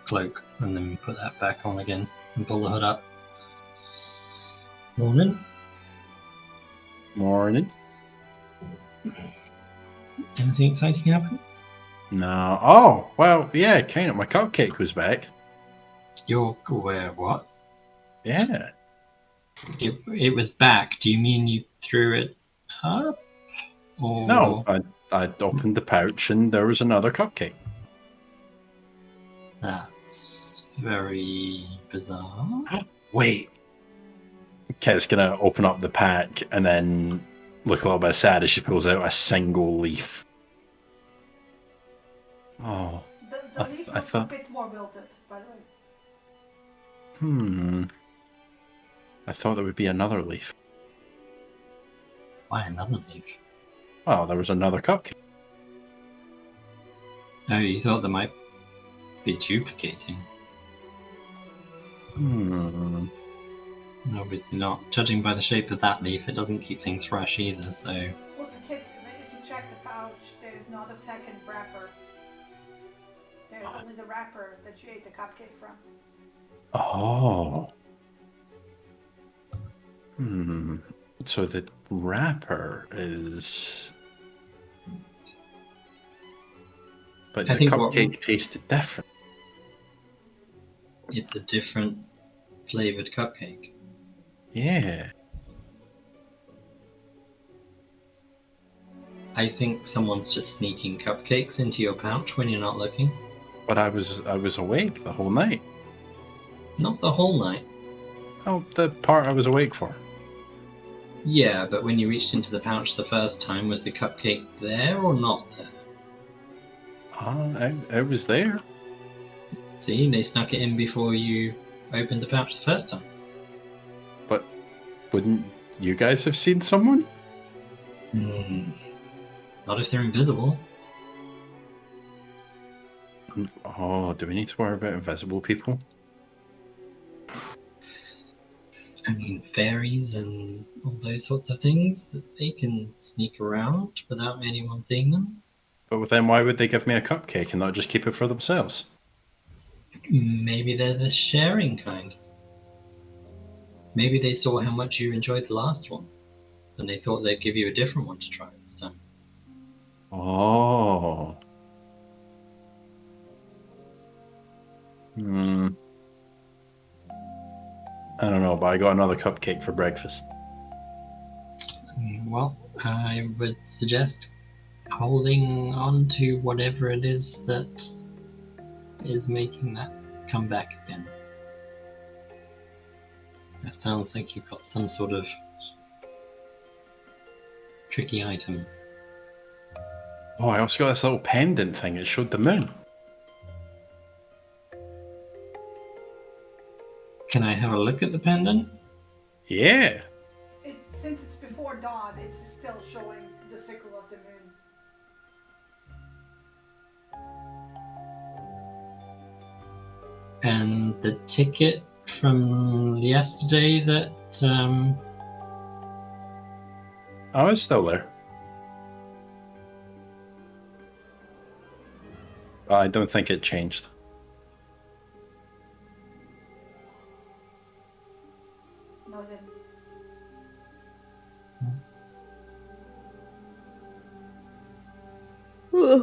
cloak, and then put that back on again and pull the hood up. Morning. Morning. Anything exciting happen? No. Oh, well, yeah, kind of. My cupcake was back. Your what? Yeah. It was back. Do you mean you threw it up? Or... No, I opened the pouch and there was another cupcake. That's very bizarre. Wait. Kit's gonna open up the pack and then look a little bit sad as she pulls out a single leaf. Oh. The leaf looks a bit more wilted, by the way. I thought there would be another leaf. Why another leaf? Well, there was another cupcake. Oh, you thought there might be duplicating? Obviously not. Judging by the shape of that leaf, it doesn't keep things fresh either, so... Also, Kit, if you check the pouch, there is not a second wrapper. There's only the wrapper that you ate the cupcake from. Oh. So the wrapper is... But the cupcake tasted different. It's a different flavoured cupcake. Yeah. I think someone's just sneaking cupcakes into your pouch when you're not looking. But I was awake the whole night. Not the whole night. Oh, the part I was awake for. Yeah, but when you reached into the pouch the first time, was the cupcake there or not there? I was there. See, they snuck it in before you opened the pouch the first time. But wouldn't you guys have seen someone? Not if they're invisible. Oh, do we need to worry about invisible people? I mean, fairies and all those sorts of things, that they can sneak around without anyone seeing them. But then why would they give me a cupcake and not just keep it for themselves? Maybe they're the sharing kind. Maybe they saw how much you enjoyed the last one, and they thought they'd give you a different one to try this time. Oh. I don't know, but I got another cupcake for breakfast. Well, I would suggest holding on to whatever it is that is making that come back again. That sounds like you've got some sort of tricky item. Oh, I also got this little pendant thing. It showed the moon. Can I have a look at the pendant? Yeah. Since it's before dawn, it's still showing the sickle of the moon. And the ticket from yesterday that, Oh, it's still there. I don't think it changed. No, it didn't.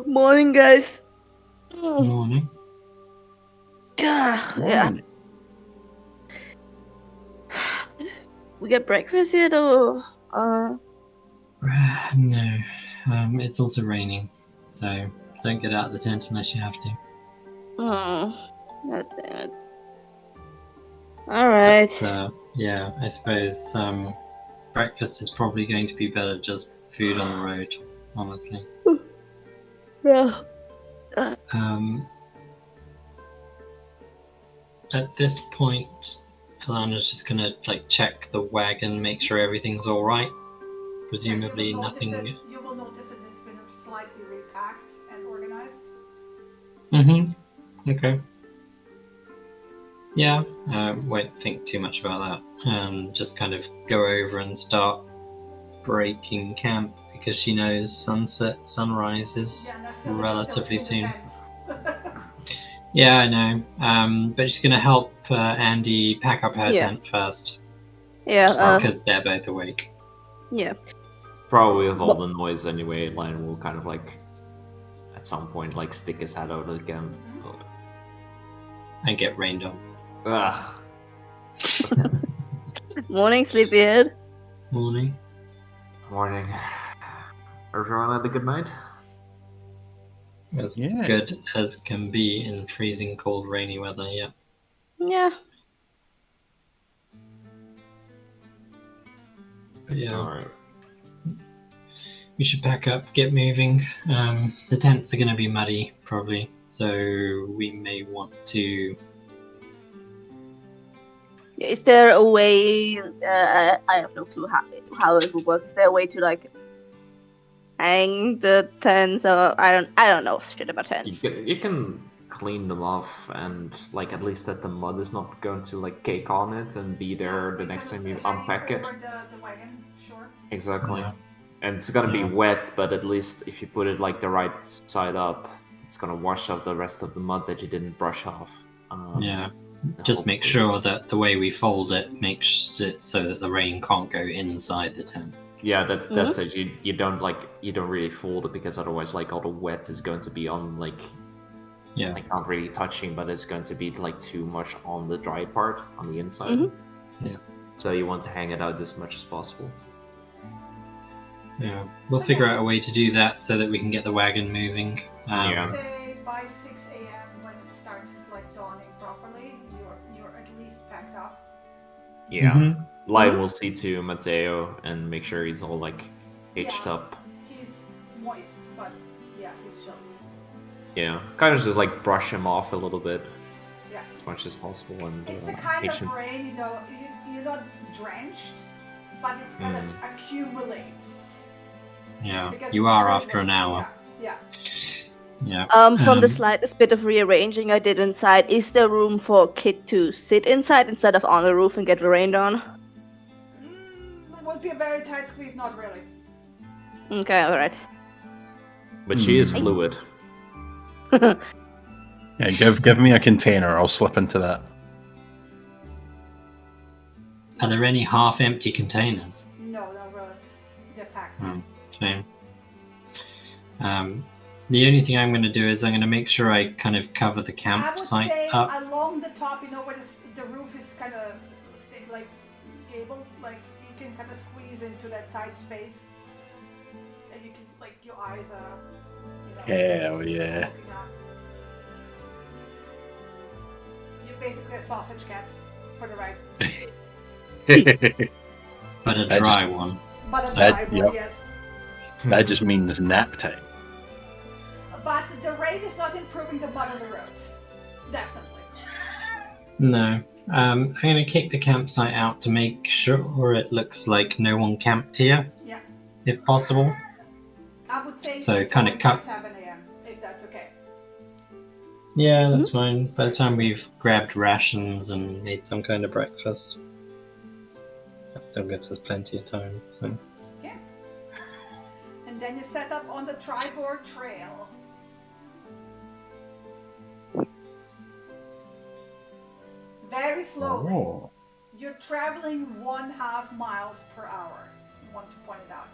Morning, guys. morning. Yeah. We get breakfast yet, or No, it's also raining, so don't get out of the tent unless you have to. Oh, God damn it. All right. But, yeah, I suppose breakfast is probably going to be better, just food on the road, honestly. Yeah. At this point, Alana's just gonna check the wagon, make sure everything's all right. Presumably You will nothing. you will notice that it's been slightly repacked and organized. Okay. Yeah, won't think too much about that. Just kind of go over and start breaking camp because she knows sunrise is relatively soon. Yeah, I know. But she's gonna help Andy pack up her tent first. Yeah. Because they're both awake. Yeah. Probably with all the noise anyway, Lion will kind of at some point stick his head out again. And get rained on. Ugh. Morning, sleepyhead. Morning. Morning. Everyone had a good night? As good as can be in freezing cold rainy weather, yeah. Yeah. But yeah. Alright. We should pack up, get moving. The tents are going to be muddy, probably, so we may want to... Is there a way? I have no clue how it would work. Is there a way to hang the tents? Or I don't know shit about tents. You can clean them off, and at least that the mud is not going to cake on it and be there the next time you unpack it. The wagon, sure. Exactly. Yeah. And it's gonna be wet, but at least if you put it the right side up, it's gonna wash out the rest of the mud that you didn't brush off. Yeah. Just make sure that the way we fold it makes it so that the rain can't go inside the tent. Yeah, that's it. You don't really fold it because otherwise all the wet is going to be on not really touching, but it's going to be too much on the dry part on the inside. Yeah. So you want to hang it out as much as possible. Yeah, we'll figure out a way to do that so that we can get the wagon moving. I Yeah. would say by 6 a.m. when it starts like dawning properly, you're at least packed up. Yeah. Mhm. Lion will see to Mateo and make sure he's all like hitched Yeah. up. He's moist, but yeah, he's chill. Yeah. Kind of just like brush him off a little bit Yeah. as much as possible and It's the kind hitch of him. rain, you're not drenched, but it kind of accumulates. Yeah, Because you it's are drizzling. after an hour. Yeah. Yeah. From the slightest bit of rearranging I did inside, is there room for Kit to sit inside instead of on the roof and get rained on? It would be a very tight squeeze, not really. Okay, alright. But she is fluid. Yeah, give me a container. I'll slip into that. Are there any half-empty containers? No, not really. They're packed. Shame. The only thing I'm going to do is I'm going to make sure I kind of cover the I would campsite say up. along the top, where the roof is kind of like gable, like you can kind of squeeze into that tight space, and you can like your eyes are. Hell yeah. poking out. You're basically a sausage cat for the ride, But a I dry just- one. but a That- dry one, yep. yes. That just means nap time. But the rain is not improving the mud on the road. Definitely. No. I'm going to kick the campsite out to make sure it looks like no one camped here, Yeah. if possible. I would say So you kinda go by cut- 7 a.m. if that's okay. Yeah, that's fine. By the time we've grabbed rations and made some kind of breakfast, that still gives us plenty of time. So. Yeah. And then you set up on the Tribord Trail. Very slowly. Oh. You're traveling 1/2 miles per hour. I want to point it out.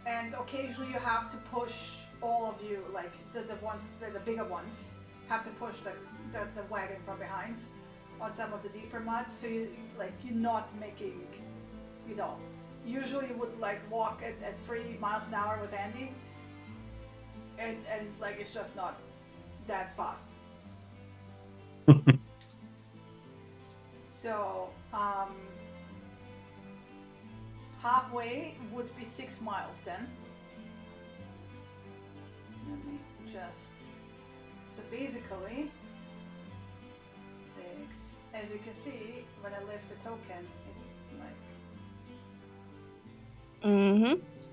And occasionally you have to push all of you, like the bigger ones, have to push the wagon from behind on some of the deeper mud. So you're not making, usually you would like walk at 3 miles an hour with Andy. And like it's just not that fast. So, halfway would be 6 miles then. Let me just, so basically, 6, as you can see, when I lift the token,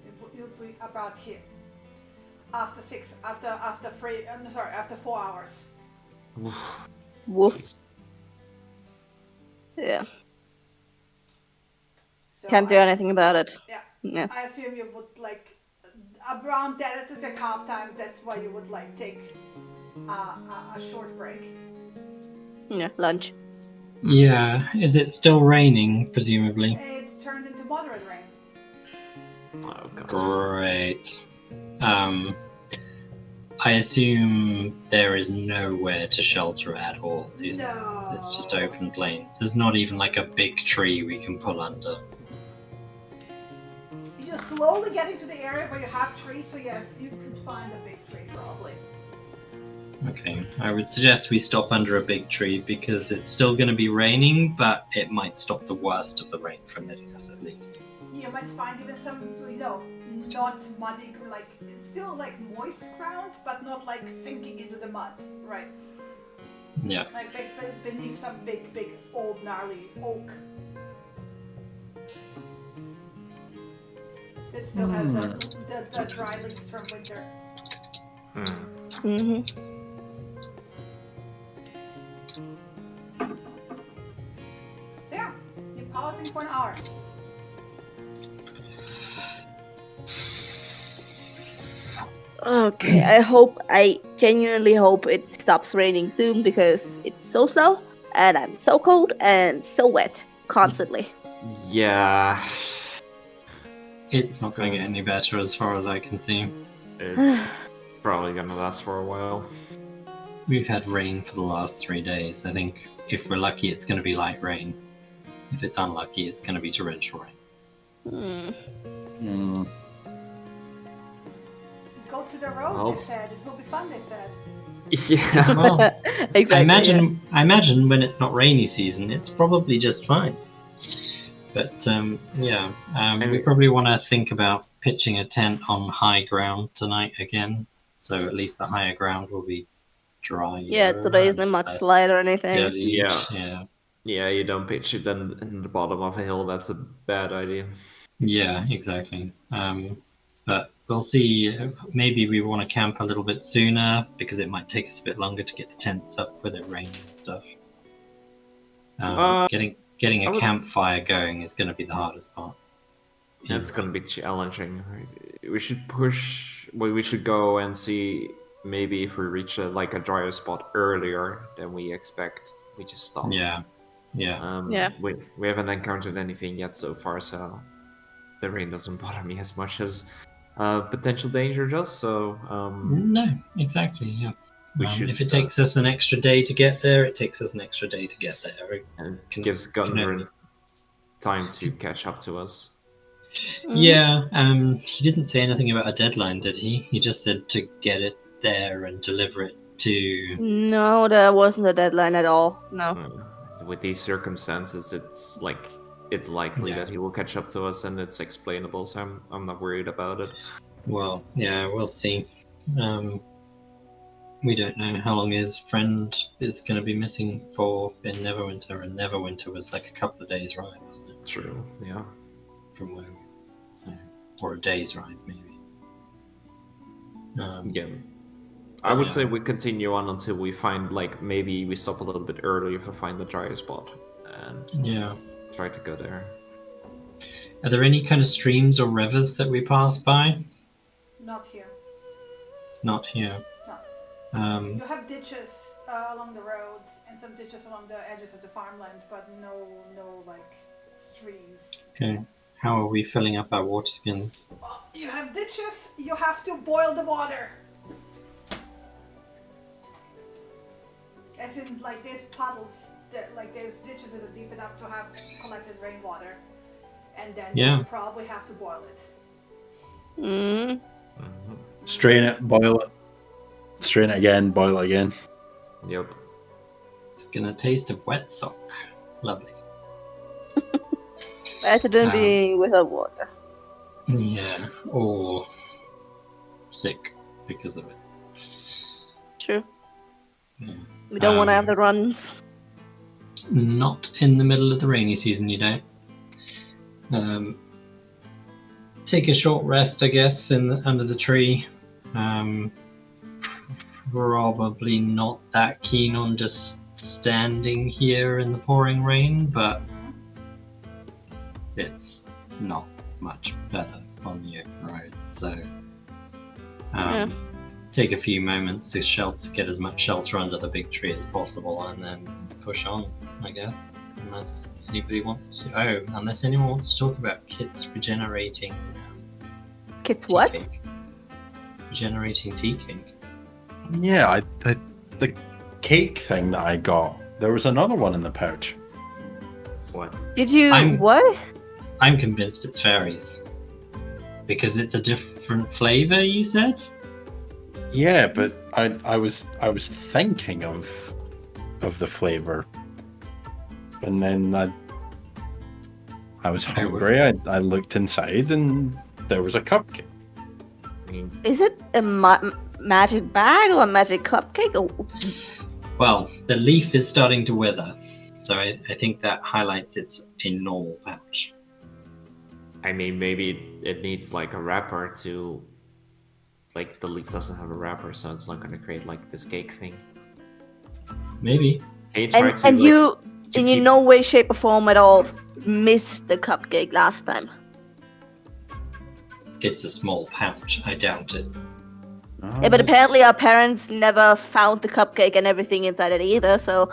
it would be about here. After 4 hours. Woof. Yeah. So Can't do anything about it. Yeah. Yeah. I assume you would like around that is a calf time. That's why you would like take a short break. Yeah, lunch. Yeah, is it still raining, presumably? It's turned into moderate rain. Oh, God. Great. I assume there is nowhere to shelter at all. It's just open plains. There's not even like a big tree we can pull under. You're slowly getting to the area where you have trees, so yes, you could find a big tree probably. Okay, I would suggest we stop under a big tree because it's still going to be raining, but it might stop the worst of the rain from hitting us at least. You might find even some, not muddy, like it's still like moist ground, but not like sinking into the mud, right? Yeah. Like beneath some big old gnarly oak. It still has the dry leaves from winter. Mm-hmm. So yeah, you're pausing for an hour. Okay, I genuinely hope it stops raining soon because it's so slow and I'm so cold and so wet constantly. Yeah. It's not going to get any better as far as I can see. It's probably gonna last for a while. We've had rain for the last 3 days. I think if we're lucky, it's going to be light rain. If it's unlucky, it's going to be torrential rain. Hmm. to the road, Oh. they said. It will be fun, they said. Yeah. Well, Exactly. I imagine when it's not rainy season, it's probably just fine. But we probably want to think about pitching a tent on high ground tonight again. So at least the higher ground will be dry. Yeah, so there isn't much light or anything. Yeah. Yeah, you don't pitch it in the bottom of a hill. That's a bad idea. Yeah, exactly. But we'll see. Maybe we want to camp a little bit sooner because it might take us a bit longer to get the tents up with it raining and stuff. Getting a campfire going is going to be the hardest part. That's going to be challenging. We should push. Well, we should go and see maybe if we reach a drier spot earlier than we expect. We just stop. Yeah. We haven't encountered anything yet so far, so the rain doesn't bother me as much as potential danger does. So no, exactly. Yeah. If it takes us an extra day to get there, it takes us an extra day to get there. And it gives Gunnar time to catch up to us. Yeah, he didn't say anything about a deadline, did he? He just said to get it there and deliver it to... No, there wasn't a deadline at all. No. With these circumstances, it's likely that he will catch up to us, and it's explainable, so I'm not worried about it. Well, yeah, we'll see. We don't know how long his friend is going to be missing for in Neverwinter, and Neverwinter was like a couple of days' ride, wasn't it? True, yeah. From where or a day's ride, maybe. I would say we continue on until we find, maybe we stop a little bit early if we find the drier spot, and try to go there. Are there any kind of streams or rivers that we pass by? Not here. Not here. No. You have ditches along the road and some ditches along the edges of the farmland, but no streams. Okay. How are we filling up our water skins? Well, you have ditches, you have to boil the water. As in, there's puddles, there's ditches that are deep enough to have collected rainwater. And then you probably have to boil it. Mm-hmm. Strain it, boil it. Strain it again, boil it again. Yep. It's gonna taste of wet sock. Lovely. Better than being without water. Yeah, or sick because of it. True. Yeah. We don't want to have the runs. Not in the middle of the rainy season, you don't. Take a short rest, I guess, under the tree. Probably not that keen on just standing here in the pouring rain, but it's not much better on the open road. So take a few moments to get as much shelter under the big tree as possible, and then push on, I guess. Unless anybody wants to. Unless anyone wants to talk about Kit's regenerating. Kit's what? Cake. Regenerating tea cake. Yeah, the cake thing that I got. There was another one in the pouch. What? Did you what? I'm convinced it's fairies. Because it's a different flavor, you said? Yeah, but I was thinking of the flavor, and then I was hungry. I looked inside, and there was a cupcake. Is it a magic bag or a magic cupcake? Well, the leaf is starting to wither, so I think that highlights it's a normal pouch. I mean, maybe it needs a wrapper to. The leaf doesn't have a wrapper, so it's not going to create this cake thing. Maybe. And you, in no way, shape, or form at all, missed the cupcake last time. It's a small pouch. I doubt it. Oh. Yeah, but apparently our parents never found the cupcake and everything inside it either, so...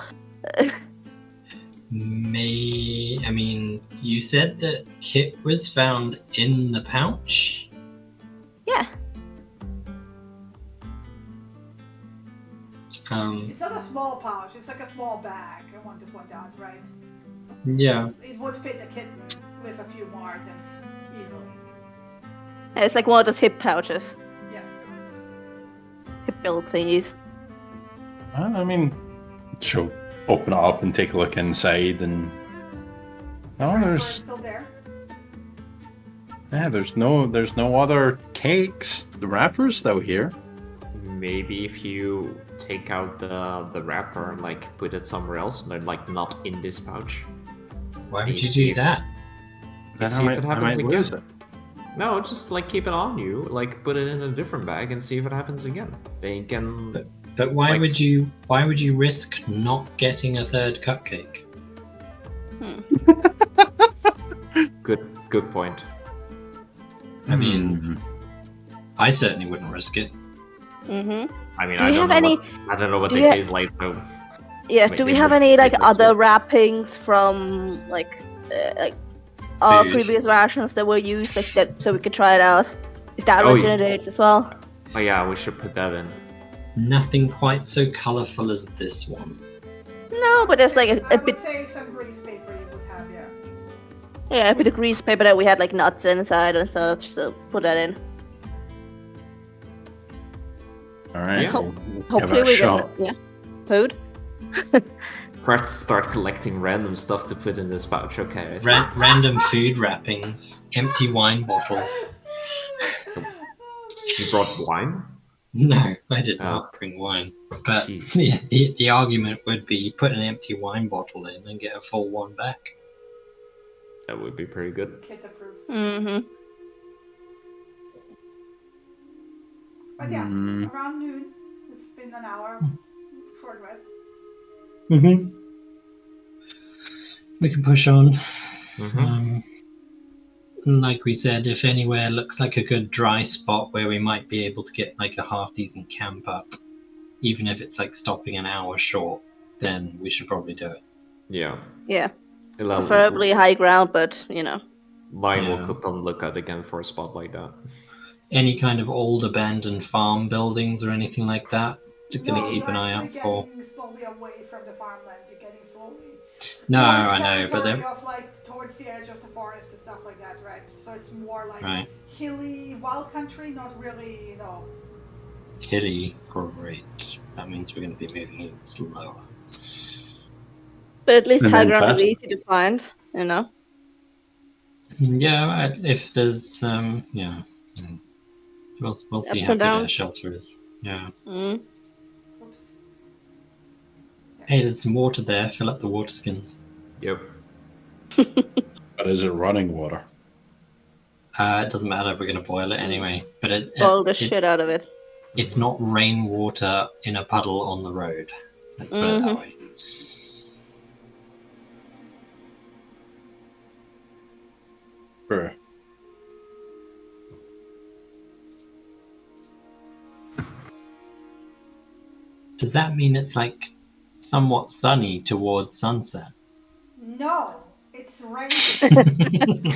I mean, you said that Kit was found in the pouch? Yeah. It's not a small pouch, it's like a small bag, I want to point out, right? Yeah. It would fit a kitten with a few more items easily. It's like one of those hip pouches. Yeah. build thingies. I mean, she'll open it up and take a look inside, and We're still there. there's no other cakes. The wrapper's still here. Maybe if you take out the wrapper and like put it somewhere else, but like not in this pouch. Why would you do that? Then See if it I happens might again. lose it. No, just like keep it on you, like put it in a different bag and see if it happens again. They can. But why Like- would you risk not getting a third cupcake? Good point. I mean, I certainly wouldn't risk it. Mm-hmm. I mean, Do I we don't have know any- what, I don't know what do they we ha- taste like. So Yeah. Wait, Do we they have would any like taste like other food. wrappings from like our Food. previous rations that were used, like that, so we could try it out if that Oh, regenerates as well? oh yeah, we should put that in. Nothing quite so colourful as this one. No, but there's like I a would bit, say some grease paper you would have, yeah. yeah, a bit of grease paper that we had like nuts inside and stuff. So put that in. All right. Yeah. we'll give Hopefully it a we shot. get food. Start collecting random stuff to put in this pouch. Okay. I see. Random food wrappings, empty wine bottles. You brought wine? No, I did Oh. not bring wine. But Jeez. the argument would be you put an empty wine bottle in and get a full one back. That would be pretty good. Kit approves. Mm-hmm. But yeah, Mm. around noon, it's been an hour, short rest. Mm-hmm. We can push on. Mhm. Like we said, if anywhere looks like a good dry spot where we might be able to get like a half decent camp up, even if it's like stopping an hour short, then we should probably do it. Yeah. Yeah. Line Preferably high ground, but you know. will Yeah. keep on lookout again for a spot like that. Any kind of old abandoned farm buildings or anything like that, just gonna No, keep you're an eye actually out for. getting slowly away from the farmland. You're getting slowly. No, more I know, but territory then of like towards the edge of the forest and stuff like that, right? So it's more like right, hilly, wild country, not really, you know. hilly, great. That means we're gonna be moving even slower. But at least And high then ground fast. is easy to find, you know. Yeah, if there's yeah, we'll see Ups how and good our downs. shelter is. Yeah. Mm. Oops. Hey, there's some water there. Fill up the water skins. Yep. But is it running water? It doesn't matter. We're gonna boil it anyway. But Boil the shit out of it. it's not rainwater in a puddle on the road. Let's put it that way. Sure. Does that mean it's like somewhat sunny towards sunset? No, it's raining.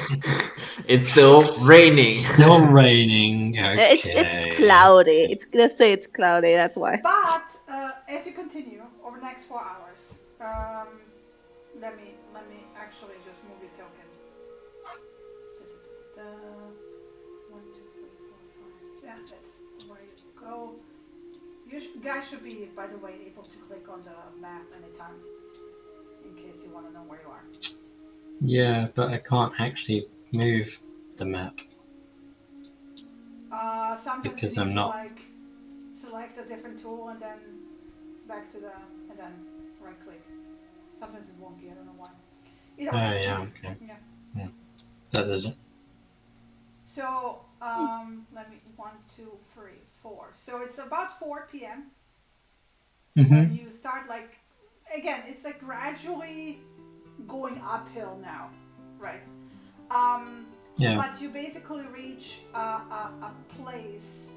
It's still raining. Still raining. Okay. It's cloudy. Let's say it's cloudy. That's why. But as you continue over the next 4 hours, let me actually just move your token. Da, da, da, da, da. 1, 2, 3, 4, 5. Yeah, that's where you go. You guys should be, by the way, able to click on the map anytime, in case you want to know where you are. Yeah, but I can't actually move the map. Sometimes Because you I'm need not- to like select a different tool and then back to the and then right click. Sometimes it's wonky. I don't know why. Either Oh way. yeah, okay. Yeah. That is it. So let me 1, 2, 3, 4. So it's about 4 p.m. Mm-hmm. when you start like again. It's like gradually going uphill now, right? Yeah. But you basically reach a place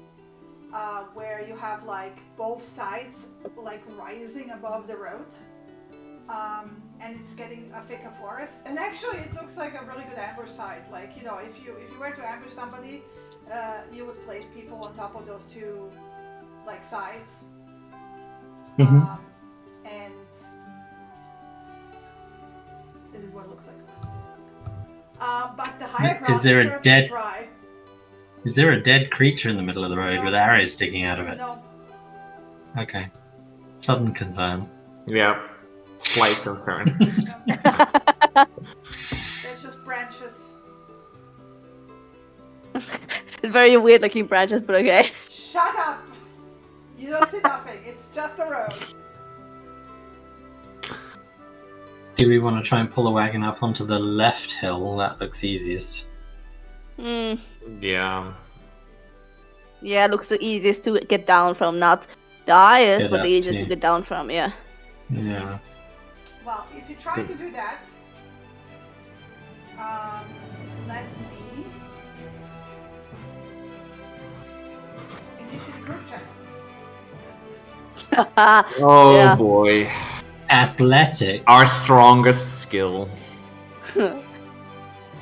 where you have like both sides like rising above the road, and it's getting a thicker forest. And actually, it looks like a really good ambush site. Like, you know, if you were to ambush somebody, you would place people on top of those two like sides, Mhm. and this is what it looks like. But the higher ground Is there a certainly dead- dry. Is there a dead creature in the middle of the road with arrows sticking out of it? No. Okay. Sudden concern. Yep. Slight concern. There's just branches. It's very weird looking branches, but okay. Shut up! You don't see nothing. It's just a road. Do we want to try and pull the wagon up onto the left hill? That looks easiest. Hmm. Yeah. Yeah, it looks the easiest to get down from. Not the highest, Get but up the easiest to. to get down from, yeah. Yeah. Well, if you try to do that, let me initiate a group check. Oh Yeah. boy. Athletics. Our strongest skill.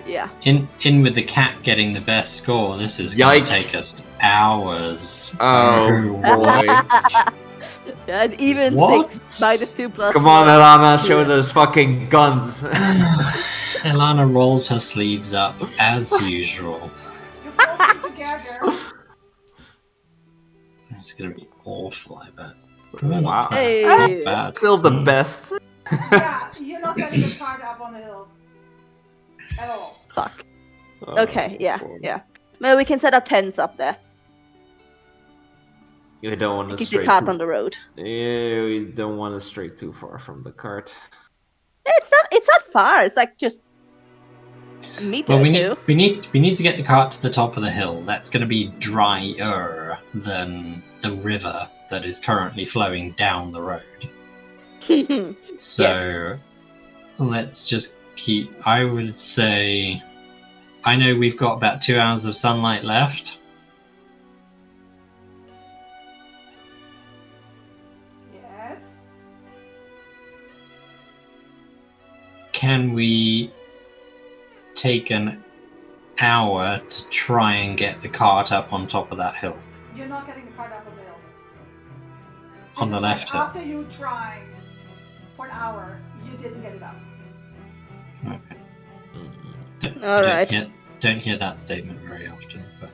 Yeah. In with the cat getting the best score. This is going to Yikes. take us hours. Oh boy. Yeah, and even What? 6 minus 2 plus Come on, 4. Alana, show those fucking guns. Elana rolls her sleeves up as usual. You pull them together. This is gonna be awful, I bet. Wow. Hey. Not bad. Still the best. Yeah, you're not getting the cart up on the hill. At all. Fuck. Oh, Okay, yeah, boy. yeah. Maybe we can set up tents up there. You don't want to Keep stray the cart too... on the road. Yeah, we don't want to stray too far from the cart. It's not far. It's like just a meter Well, or we two. need to get the cart to the top of the hill. That's going to be drier than the river that is currently flowing down the road. So let's just keep. I would say. I know we've got about 2 hours of sunlight left. Yes. Can we take an hour to try and get the cart up on top of that hill? You're not getting the cart up on the hill. On This the is left hill. After you trying for an hour, you didn't get it up. Okay. Mm. All right. Don't hear that statement very often, but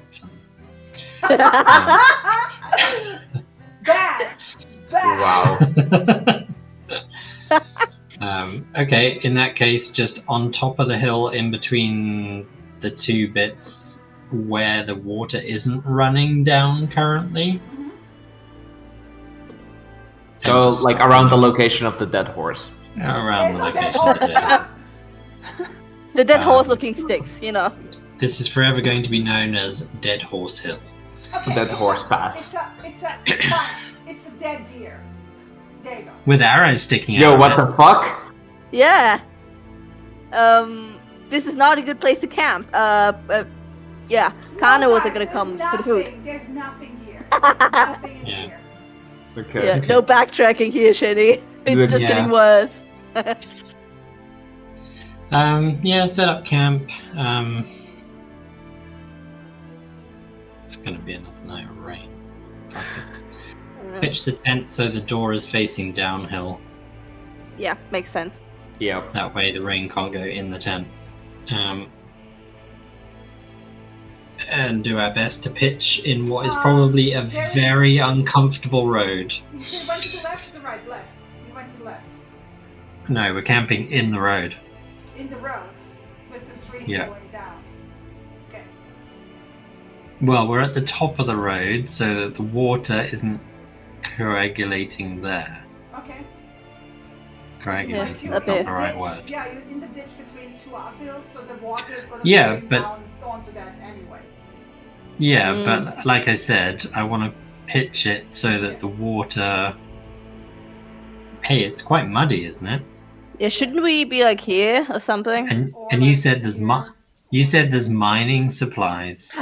Bad! Bad! Wow. okay, in that case, just on top of the hill, in between the two bits where the water isn't running down currently. Mhm. So, And just like, stop around the it. location of the dead horse. Around the There's no dead location of the horse. dead. The dead horse Um, looking sticks, you know. This is forever going to be known as Dead Horse Hill. Okay, Dead it's horse a- pass. It's a dead deer. There you go. With arrows sticking out. Yo, of what it. the fuck? Yeah. This is not a good place to camp. Yeah. Kana wasn't gonna there's come for the food. nothing- There's nothing here. Nothing is Yeah. here. Okay. Yeah, no backtracking here, Shinny. It's just Yeah. getting worse. Yeah, set up camp. It's gonna be another night of rain. Fuck it. Pitch the tent so the door is facing downhill. Yeah, makes sense. Yeah. That way the rain can't go in the tent. And do our best to pitch in what is probably a there is- very uncomfortable road. You went to the left or the right? Left. You went to the left. No, we're camping in the road. In the road. With the stream Yeah. going down. Okay. Well, we're at the top of the road so that the water isn't coagulating there. Okay. Coagulating Yeah, is not okay. the right Ditch. word. Yeah, you're in the ditch between two uphills, so the water is going to Yeah, stream but- down onto that anyway. Yeah, Mm. but like I said, I want to pitch it so that the water. Hey, it's quite muddy, isn't it? Yeah, shouldn't we be like here or something? And Or and you like said there's here. you said there's mining supplies.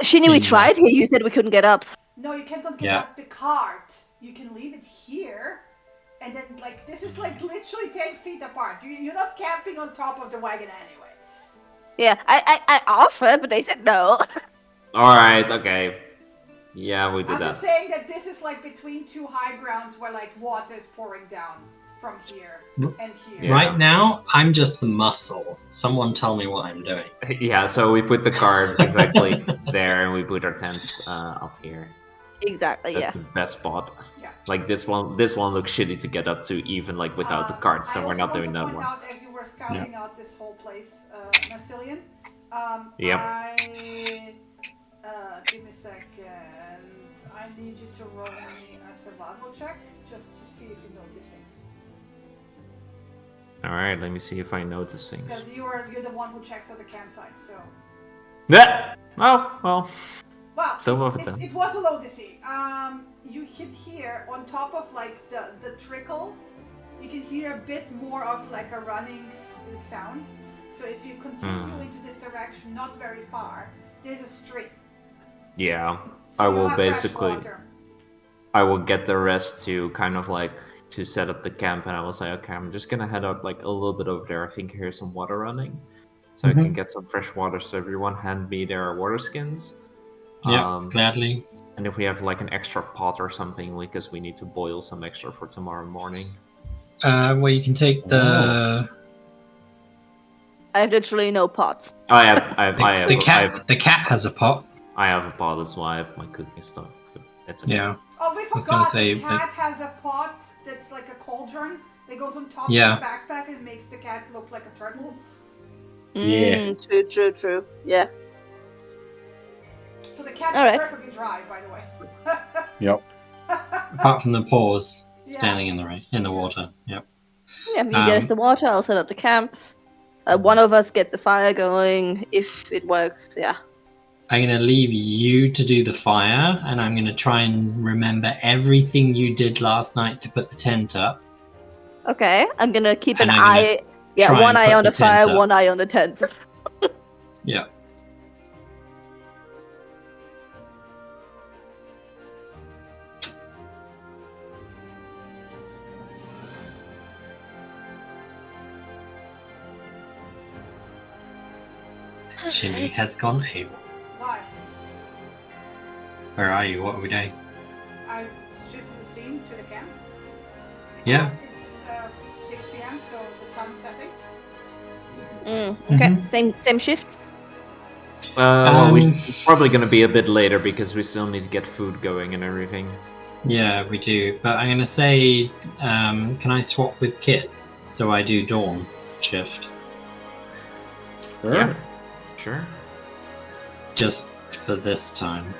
Shinny, we Yeah. tried here. You said we couldn't get up. No, you cannot get Yeah. up the cart. You can leave it here. And then, like, this is like literally 10 feet apart. You're not camping on top of the wagon anyway. Yeah, I offered, but they said no. Alright, okay. Yeah, we did I'm that. just saying that this is like between two high grounds where like water is pouring down from here and here. Yeah. Right now, I'm just the muscle. Someone tell me what I'm doing. Yeah, so we put the card exactly there and we put our tents up here. Exactly. That's Yeah. the best spot. Yeah. Like this one looks shitty to get up to, even like without the cart. So we're not doing that I also one. want to point out, as you were scouting out this whole place, Marcillian, Yep. give me a second. I need you to roll me a survival check just to see if you notice things. All right, let me see if I notice things. Because you're the one who checks out the campsite, so. Yeah. Oh well. Well, So over then. it was a low DC. You hit here on top of like the trickle. You can hear a bit more of like a running sound. So if you continue into this direction, not very far, there's a stream. Yeah, So I you'll will have fresh basically. water. I will get the rest to kind of like to set up the camp, and I will say, okay, I'm just gonna head out like a little bit over there. I think here's some water running, so I can get some fresh water. So everyone hand me their water skins. Yeah, gladly. And if we have like an extra pot or something, because we need to boil some extra for tomorrow morning. Well, you can take the I have literally no pots. I have the cat. The cat has a pot. I have a pot as well. I have my cooking stuff. But it's okay. Yeah. Oh, we was gonna forgot. say, The cat has a pot that's like a cauldron that goes on top Yeah. of the backpack and makes the cat look like a turtle. Yeah. True. Yeah. So the cat All is right. perfectly dry, by the way. Yep. Apart from the paws Yeah. standing in the rain, in the water. Yep. Yeah. You get us the water. I'll set up the camps. One of us get the fire going if it works. Yeah. I'm gonna leave you to do the fire, and I'm gonna try and remember everything you did last night to put the tent up. Okay. I'm gonna keep an And I'm gonna eye. Yeah, try one and eye put on the the tent fire, up. one eye on the tent. Yeah. Chili has gone AWOL. Why? Where are you? What are we doing? I shifted the scene to the camp. Yeah. It's 6 p.m., so the sun's setting. Okay. Mhm. Same shift. Well, it's probably going to be a bit later because we still need to get food going and everything. Yeah, we do. But I'm gonna say, can I swap with Kit? So I do dawn shift. Sure. Yeah. Sure. Just for this time.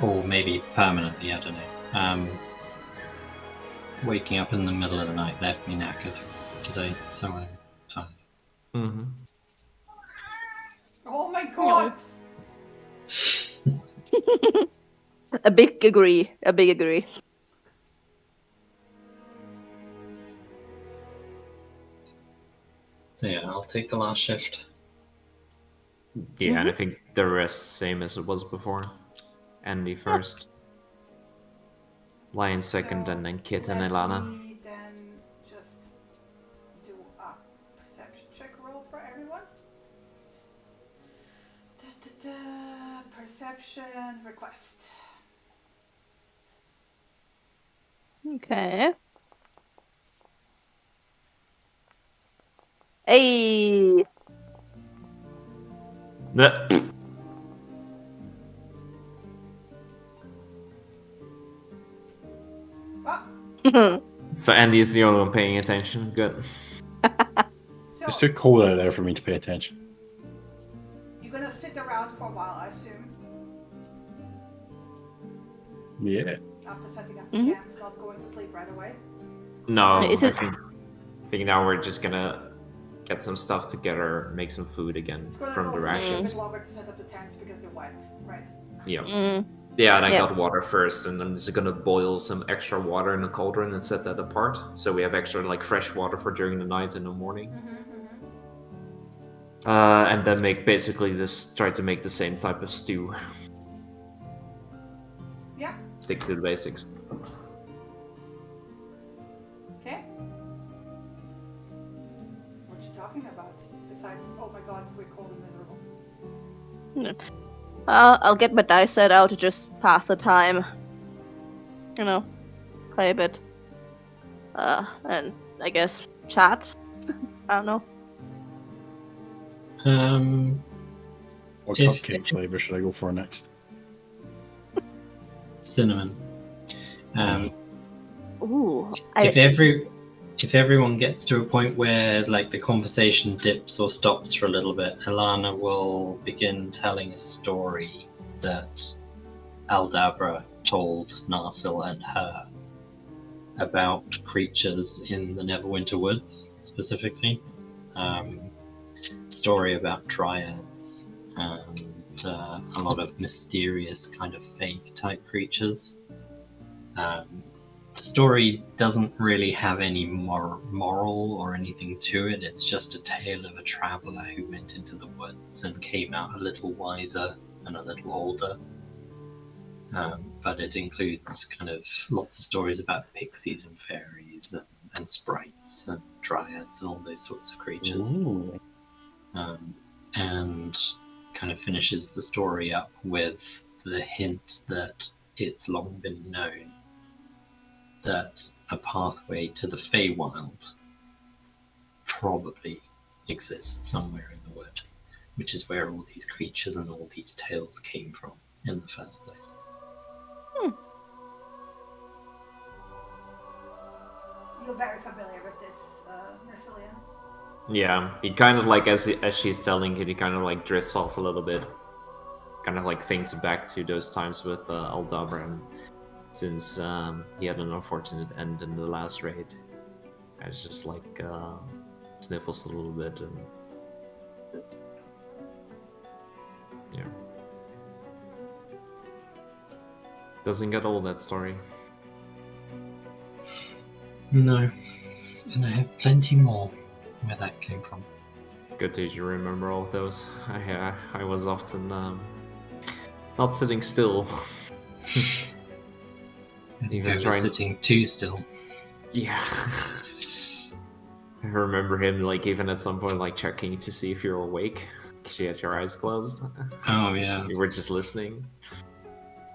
Or maybe permanently, I don't know. Waking up in the middle of the night left me knackered today, so I'm fine. Mm-hmm. Oh my god! A big agree. So yeah, I'll take the last shift. Yeah, and I think the rest same as it was before. Andy first, Lion second, So, and then Kit and let Ilana. me then just do a perception check roll for everyone. Perception request. Okay. Hey. Bleh. Ah, So Andy is the only one paying attention. Good. so It's too cold out there for me to pay attention. you're gonna sit around for a while, I assume, Yeah. after setting up the Mhm. camp, not going to sleep right away. No, Is it- I think now we're just gonna get some stuff together, make some food again It's gonna from the also take a rations. bit longer to set up the tents because they're wet, right? Yeah. Yeah, and I Yeah. got water first, and I'm just gonna boil some extra water in a cauldron and set that apart, so we have extra like fresh water for during the night and the morning. And then try to make the same type of stew. Yeah. Stick to the basics. Okay. What you talking about? Besides, oh my god, we're cold and miserable. I'll get my dice set out to just pass the time. You know, play a bit. And I guess chat. I don't know. What If- cupcake flavor should I go for next? cinnamon. Ooh. If everyone gets to a point where like the conversation dips or stops for a little bit, Alana will begin telling a story that Aldabra told Narsil and her about creatures in the Neverwinter Woods, specifically. A story about dryads and a lot of mysterious kind of fake type creatures. The story doesn't really have any moral or anything to it. It's just a tale of a traveller who went into the woods and came out a little wiser and a little older. But it includes kind of lots of stories about pixies and fairies and sprites and dryads and all those sorts of creatures. And kind of finishes the story up with the hint that it's long been known that a pathway to the Feywild probably exists somewhere in the wood, which is where all these creatures and all these tales came from in the first place. You're very familiar with this, Nersilian. Yeah, he kind of like, as she's telling it, he kind of like drifts off a little bit. Kind of like thinks back to those times with Aldabra, since he had an unfortunate end in the last raid. I just like sniffles a little bit and yeah. Doesn't get old, that story. No, and I have plenty more where that came from. Good that you remember all of those. I was often not sitting still. I think I was sitting too still. Yeah. I remember him like even at some point like checking to see if you're awake because you had your eyes closed. Oh yeah. You were just listening.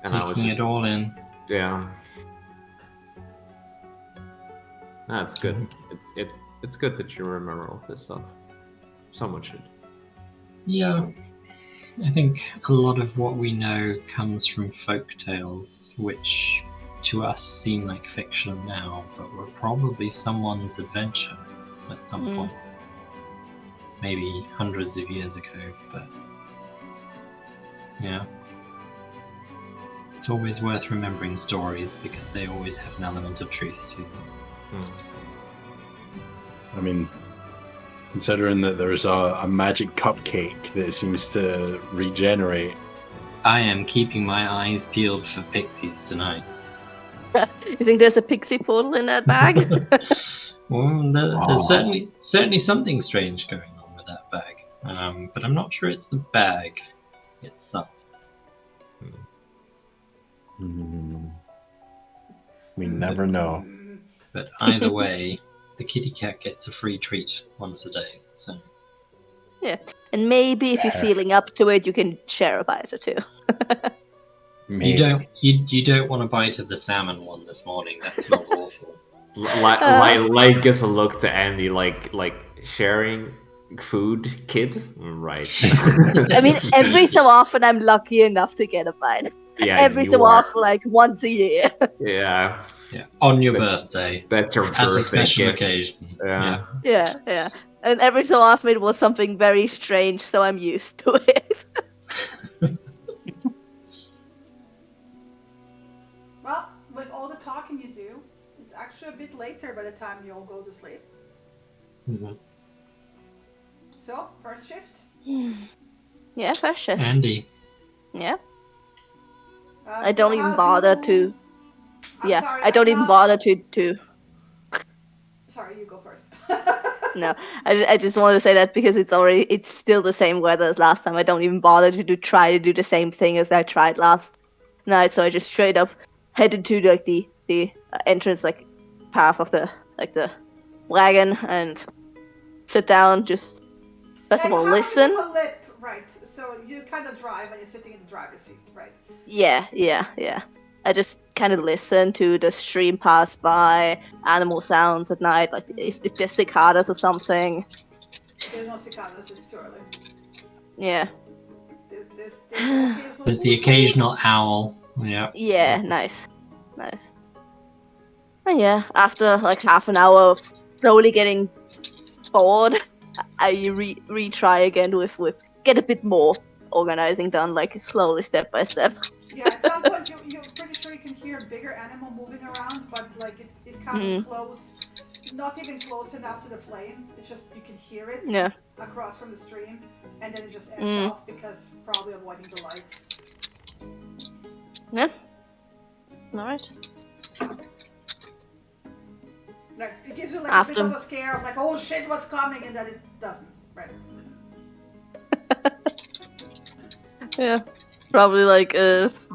And Taking I was just, it all in. Yeah. That's good. It's good that you remember all this stuff. Someone should. Yeah. I think a lot of what we know comes from folk tales, which to us seem like fiction now, but were probably someone's adventure at some point. Maybe hundreds of years ago, but yeah. It's always worth remembering stories because they always have an element of truth to them. I mean, considering that there's a magic cupcake that seems to regenerate. I am keeping my eyes peeled for pixies tonight. You think there's a pixie portal in that bag? Well, there's certainly something strange going on with that bag, but I'm not sure it's the bag itself. We never know. But either way, the kitty cat gets a free treat once a day. So Yeah, and maybe if you're feeling up to it, you can share a bite or two. Maybe. You don't want a bite of the salmon one this morning. That smells awful. Like gives a look to Andy, like sharing food, kid. Right. I mean, every so often I'm lucky enough to get a bite. Yeah, every so often, like once a year. Yeah. Yeah. On your birthday. That's your as birthday a special gift. occasion. Yeah. And every so often it was something very strange, so I'm used to it. Well, with all the talking you do, it's actually a bit later by the time you all go to sleep. Mm-hmm. So, first shift? Yeah, first shift. Andy. Yeah. I don't even bother to... Yeah, sorry, I don't even bother to... Sorry, you go first. No, I just wanted to say that because it's still the same weather as last time. I don't even bother to try to do the same thing as I tried last night. So I just straight up headed to like the entrance like path of the wagon and sit down. Just first of all listen. Right. So you kind of drive and you're sitting in the driver's seat, right? Yeah. I just kind of listen to the stream pass by, animal sounds at night, like if there's cicadas or something. There's no cicadas, it's too early. Yeah. There's the occasional owl Yeah. Yeah, nice. Nice. And yeah, after like half an hour of slowly getting bored, I retry again with get a bit more organizing done, like slowly step by step. Yeah, at some point you're pretty sure you can hear a bigger animal moving around, but like it comes close, not even close enough to the flame. It's just you can hear it Yeah. across from the stream, and then it just ends off because probably avoiding the light. Yeah. Alright. Like it gives you like a bit of a scare of like, oh shit, what's coming, and then it doesn't. Right. Yeah. Probably like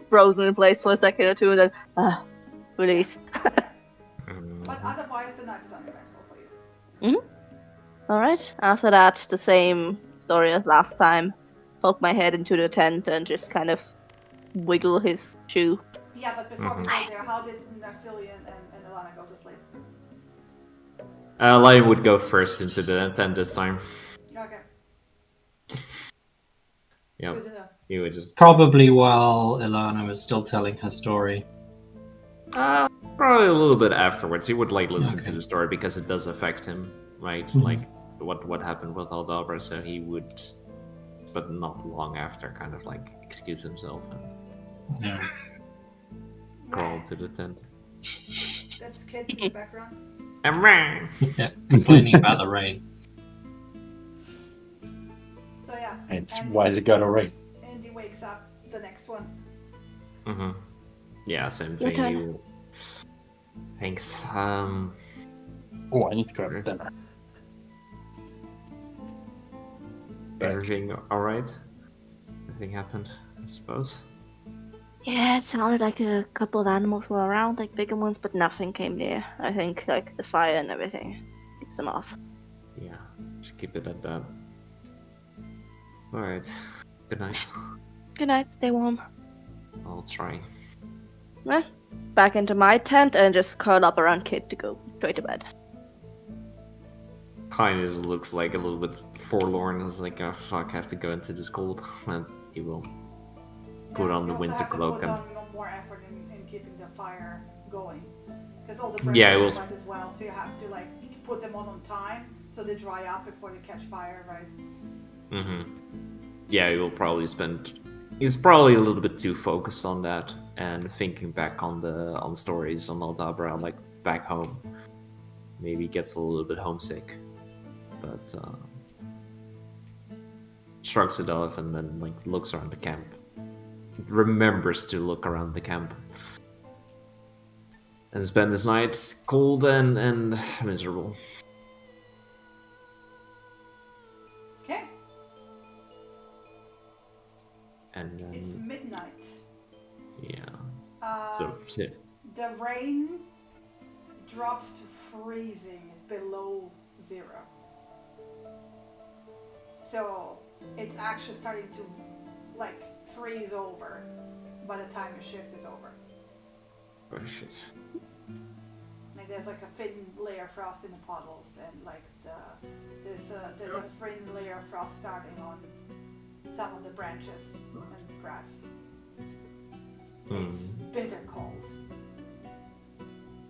frozen in place for a second or two and then release. But otherwise the night is uneventful for you. Alright. After that, the same story as last time. Poke my head into the tent and just kind of wiggle his shoe. Yeah, but before we go there, how did Narcilian and Alana go to sleep? Lion would go first into the tent this time. Okay. Yeah. Good to know. He would just Probably while Ilana was still telling her story. probably a little bit afterwards. He would like listen to the story because it does affect him, right? Like what happened with Aldabra, so he would, but not long after, kind of like excuse himself and crawl to the tent. That's kids in the background. Yeah, complaining about the rain. So yeah. It's why has it got a rain? Andy wakes up the next one. Yeah, same thing. Okay. You... Thanks. Oh, I need to grab dinner. Everything alright? Nothing happened, I suppose. Yeah, it sounded like a couple of animals were around, like bigger ones, but nothing came near. I think like the fire and everything keeps them off. Yeah, just keep it at that. Alright. Good night. Good night, stay warm. I'll try. Back into my tent and just curl up around Kid to go straight to bed. Kind of looks like a little bit forlorn. It's like, oh fuck, I have to go into this cold. And he will put on the winter cloak and and put on more effort in keeping the fire going, because all the branches Yeah, it are was- wet as well. So you have to like put them on time so they dry up before they catch fire, right? Yeah, he will probably spend. He's probably a little bit too focused on that and thinking back on the stories on Aldabra, like back home. Maybe gets a little bit homesick, but shrugs it off and then like looks around the camp. Remembers to look around the camp and spend this night cold and miserable. Okay. And then, It's midnight. yeah. So The rain drops to freezing below 0. So it's actually starting to like freeze over by the time your shift is over. oh shit. Like there's like a thin layer of frost in the puddles, and like there's a thin layer of frost starting on some of the branches and grass. It's bitter cold.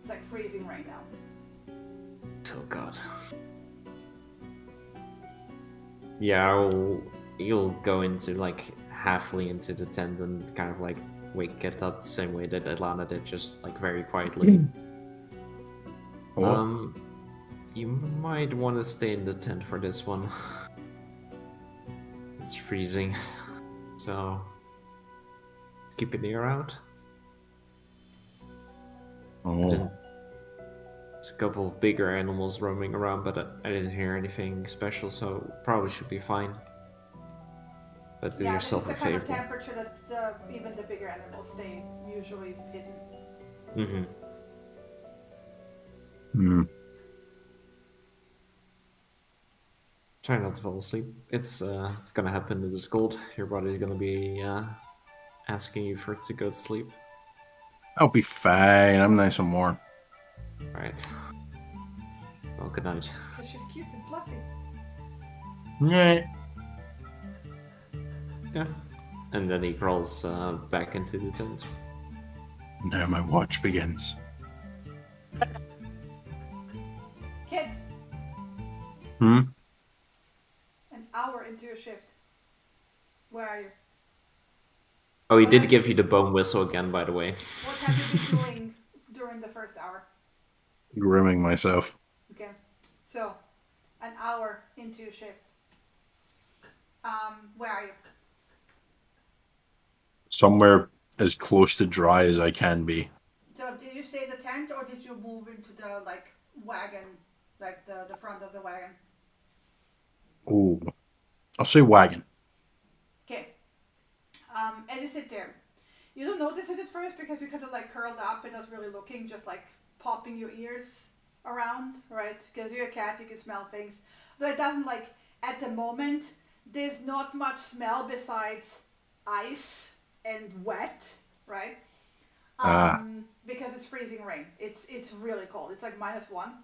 It's like freezing right now. Oh god. Yeah, you'll go into like halfly into the tent and kind of like get up the same way that Atlanta did, just like very quietly. You might want to stay in the tent for this one. It's freezing, so keep an ear out. Oh. There's a couple of bigger animals roaming around, but I didn't hear anything special, so probably should be fine. But do yourself a it's the kind favor. of temperature that even the bigger animals stay usually hidden. Try not to fall asleep. It's gonna happen in this cold. Your body's gonna be asking you to go to sleep. I'll be fine. I'm nice and warm. Right. Well, good night. Because she's cute and fluffy. Yeah. Yeah. And then he crawls back into the tent. Now my watch begins. Kit, Hmm? an hour into your shift. Where are you? Oh, he What did have give you the bone whistle again, by the way. What have you been doing during the first hour? Grooming myself. Okay, so an hour into your shift. Where are you? Somewhere as close to dry as I can be. So did you stay in the tent or did you move into the wagon, like the front of the wagon? Ooh. I'll say wagon. Okay. As you sit there, you don't notice it at first because you kind of curled up and not really looking, just popping your ears around, right? Because you're a cat, you can smell things. Though it doesn't at the moment, there's not much smell besides ice and wet, right? Because it's freezing rain. It's really cold. It's -1,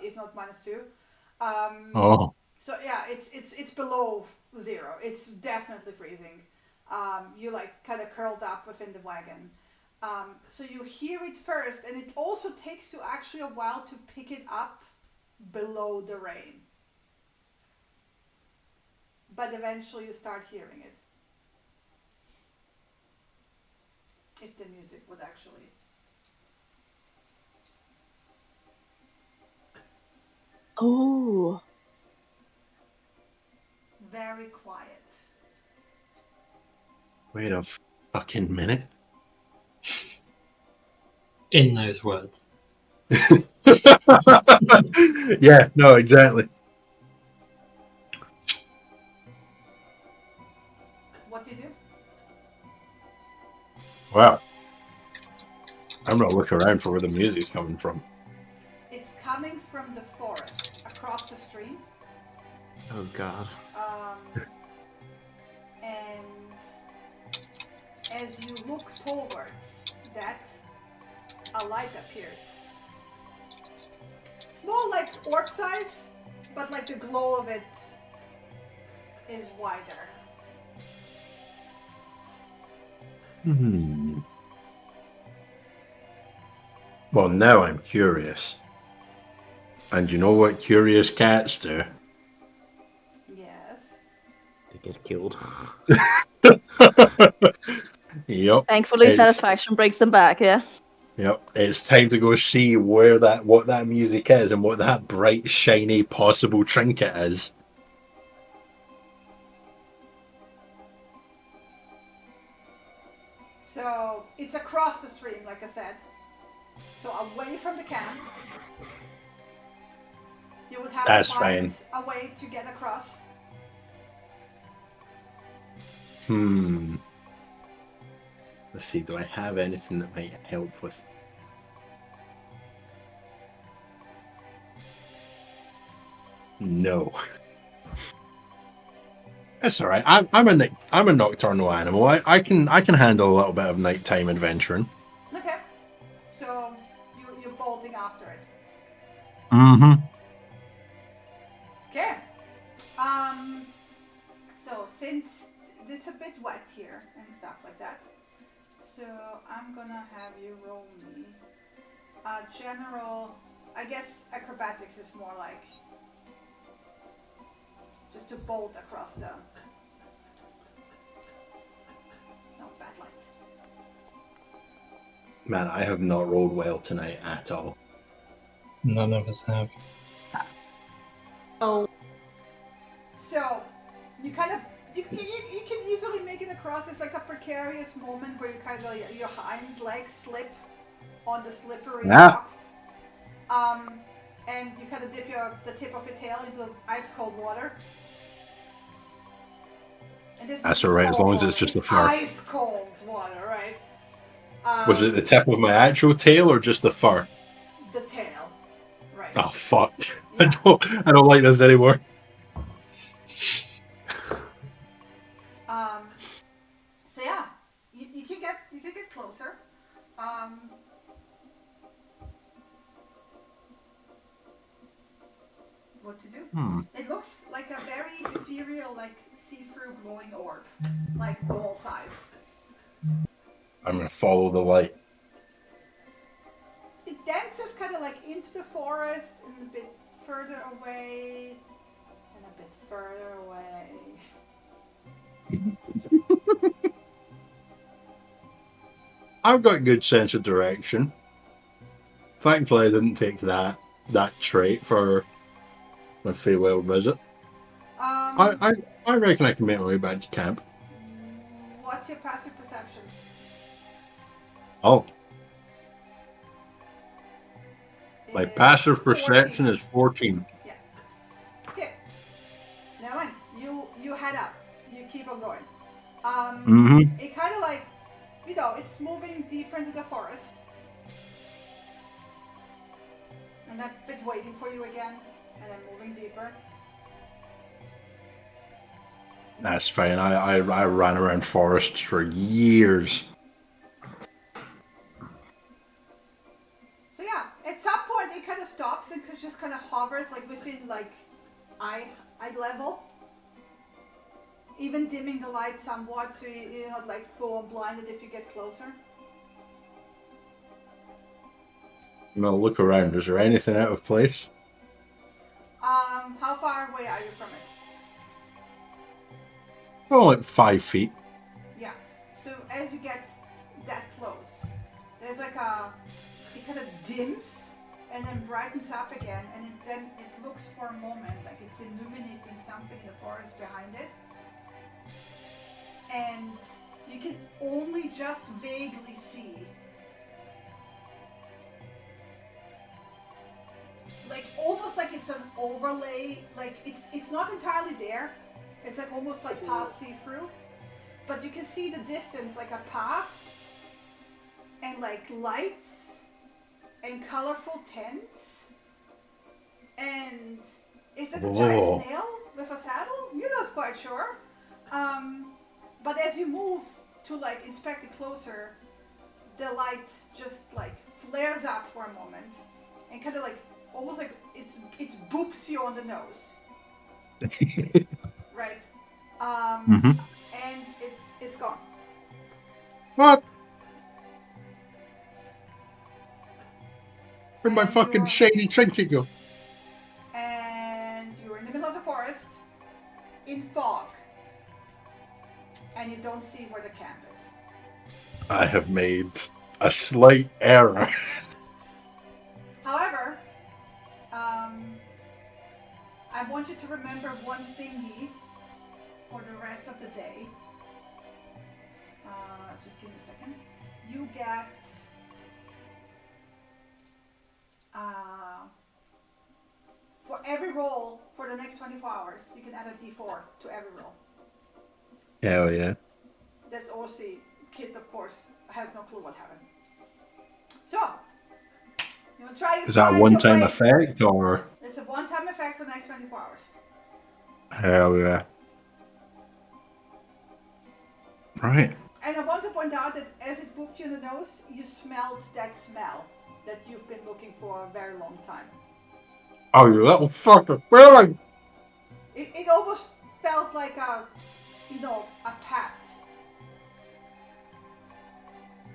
if not -2. Oh. So yeah, it's below 0. It's definitely freezing. You kind of curled up within the wagon. So you hear it first, and it also takes you actually a while to pick it up below the rain. But eventually you start hearing it. If the music would actually. Oh. Very quiet. Wait a fucking minute. In those words. Yeah, no, exactly. What do you do? Wow. I'm gonna look around for where the music's coming from. It's coming from the forest across the stream. Oh god. And as you look towards that, a light appears. It's more like orc size, but the glow of it is wider. Well, now I'm curious. And you know what curious cats do? Yes. They get killed. Yep. Thankfully, satisfaction brings them back, yeah? Yep. It's time to go see what that music is and what that bright, shiny, possible trinket is. So it's across the stream, like I said. So away from the camp. You would have That's to find fine. a way to get across. Let's see, do I have anything that might help with? No. That's all right. I'm a nocturnal animal. I can handle a little bit of nighttime adventuring. Okay. So you're bolting after it. Mm-hmm. Okay. So since it's a bit wet here and stuff like that, so I'm gonna have you roll me a general. I guess acrobatics is more like just to bolt across the. No, bad light. Man, I have not rolled well tonight at all. None of us have. Oh. So you kind of you can easily make it across. It's like a precarious moment where you kind of your hind legs slip on the slippery rocks. And you kind of dip the tip of your tail into ice cold water. And this That's is alright, as long as cold. it's just the fur. Ice cold water, right? Was it the tip of my actual tail or just the fur? The tail, right? Oh fuck! Yeah. I don't like this anymore. So yeah, you can get closer. What to do? It looks like a very ethereal, see-through glowing orb, like ball size. I'm gonna follow the light. It dances kind of like into the forest and a bit further away and a bit further away. I've got a good sense of direction. Thankfully, I didn't take that trait for my farewell visit. I reckon I can make my way back to camp. What's your passive perception? Oh, my It's passive 14. perception is 14. Yeah. Okay. Never mind. You head up. You keep on going. It kind of like, it's moving deeper into the forest. And a bit waiting for you again, and then moving deeper. That's fine. I ran around forests for years. So yeah, at some point it kind of stops and just kind of hovers like within like eye level. Even dimming the light somewhat so you're not like full blinded if you get closer. I'm gonna look around. Is there anything out of place? How far away are you from it? Oh, like 5 feet. Yeah. So as you get that close, there's like it kind of dims and then brightens up again, and then it looks for a moment like it's illuminating something in the forest behind it. And you can only just vaguely see like almost like it's an overlay, like it's not entirely there. It's like almost like half see-through. But you can see the distance like a path and like lights and colorful tents. And is that a giant snail with a saddle? You're not quite sure. But as you move to like inspect it closer, the light just like flares up for a moment and kind of like almost like it's boops you on the nose. Right. And it's gone. What? Where'd my And fucking you're- shiny trinket go? And you're in the middle of the forest in fog. And you don't see where the camp is. I have made a slight error. However, I want you to remember one thingy for the rest of the day. Just give me a second. You get for every roll for the next 24 hours, you can add a d4 to every roll. Hell yeah. That's also Kit, of course, has no clue what happened. So, you want to try to Is that a find one-time your way. effect or? It's a one-time effect for the next 24 hours. Hell yeah. Right. And I want to point out that as it booped you in the nose, you smelled that smell that you've been looking for a very long time. Oh, you little fucker. Where am I? It almost felt like a pat.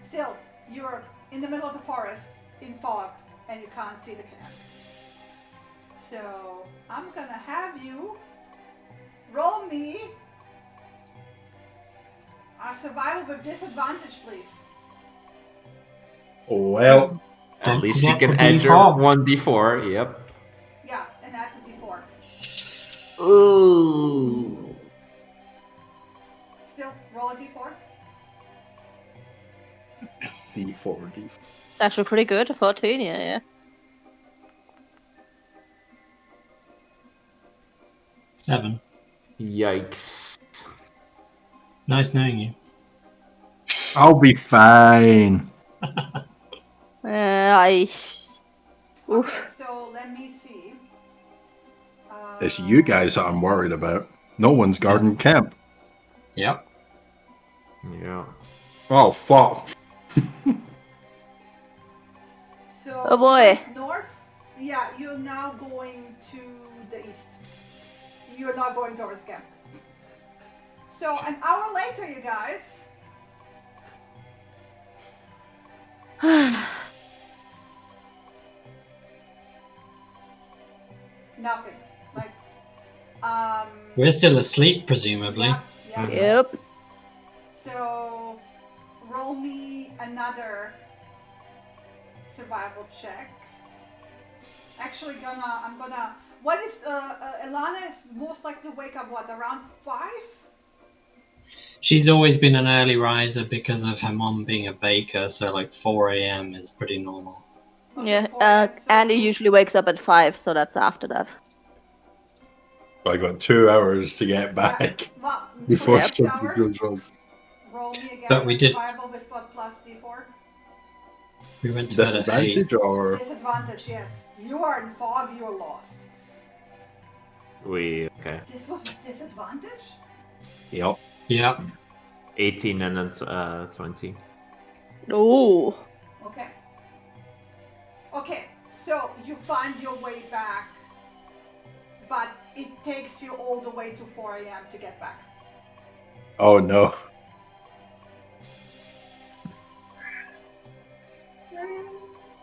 Still, you're in the middle of the forest in fog and you can't see the camp. So I'm gonna have you roll me a survival with disadvantage, please. Well, At Don't least you forget can the add your D4. 1d4. Yep. Yeah, and add the d4. Ooh. Still, roll a d4. D4. It's actually pretty good. 14, yeah. 7. Yikes. Nice knowing you. I'll be fine. I. Okay, so let me see. It's you guys that I'm worried about. No one's guarding camp. Yep. Yeah. Oh, fuck. So Oh boy. North. Yeah, you're now going to the east. You're not going towards camp. So an hour later, you guys. Nothing. Like, We're still asleep, presumably. Yeah. Yep. So, roll me another survival check. Actually, I'm gonna. What is Ilana is most likely to wake up? What, around 5? She's always been an early riser because of her mom being a baker, so like 4 a.m. is pretty normal. Okay, Yeah. 4 a.m., so Andy usually wakes up at 5, so that's after that. I got 2 hours to get back Well, before next something hour, goes wrong. roll me again. But we did- Survival with what plus D4? We went to bed at 8. Disadvantage or Disadvantage, yes. You are in fog. You are lost. Okay. This was a disadvantage. yep. Yep. 18 and then 20. Ooh. Okay. Okay, so you find your way back, but it takes you all the way to 4 a.m. to get back. Oh no.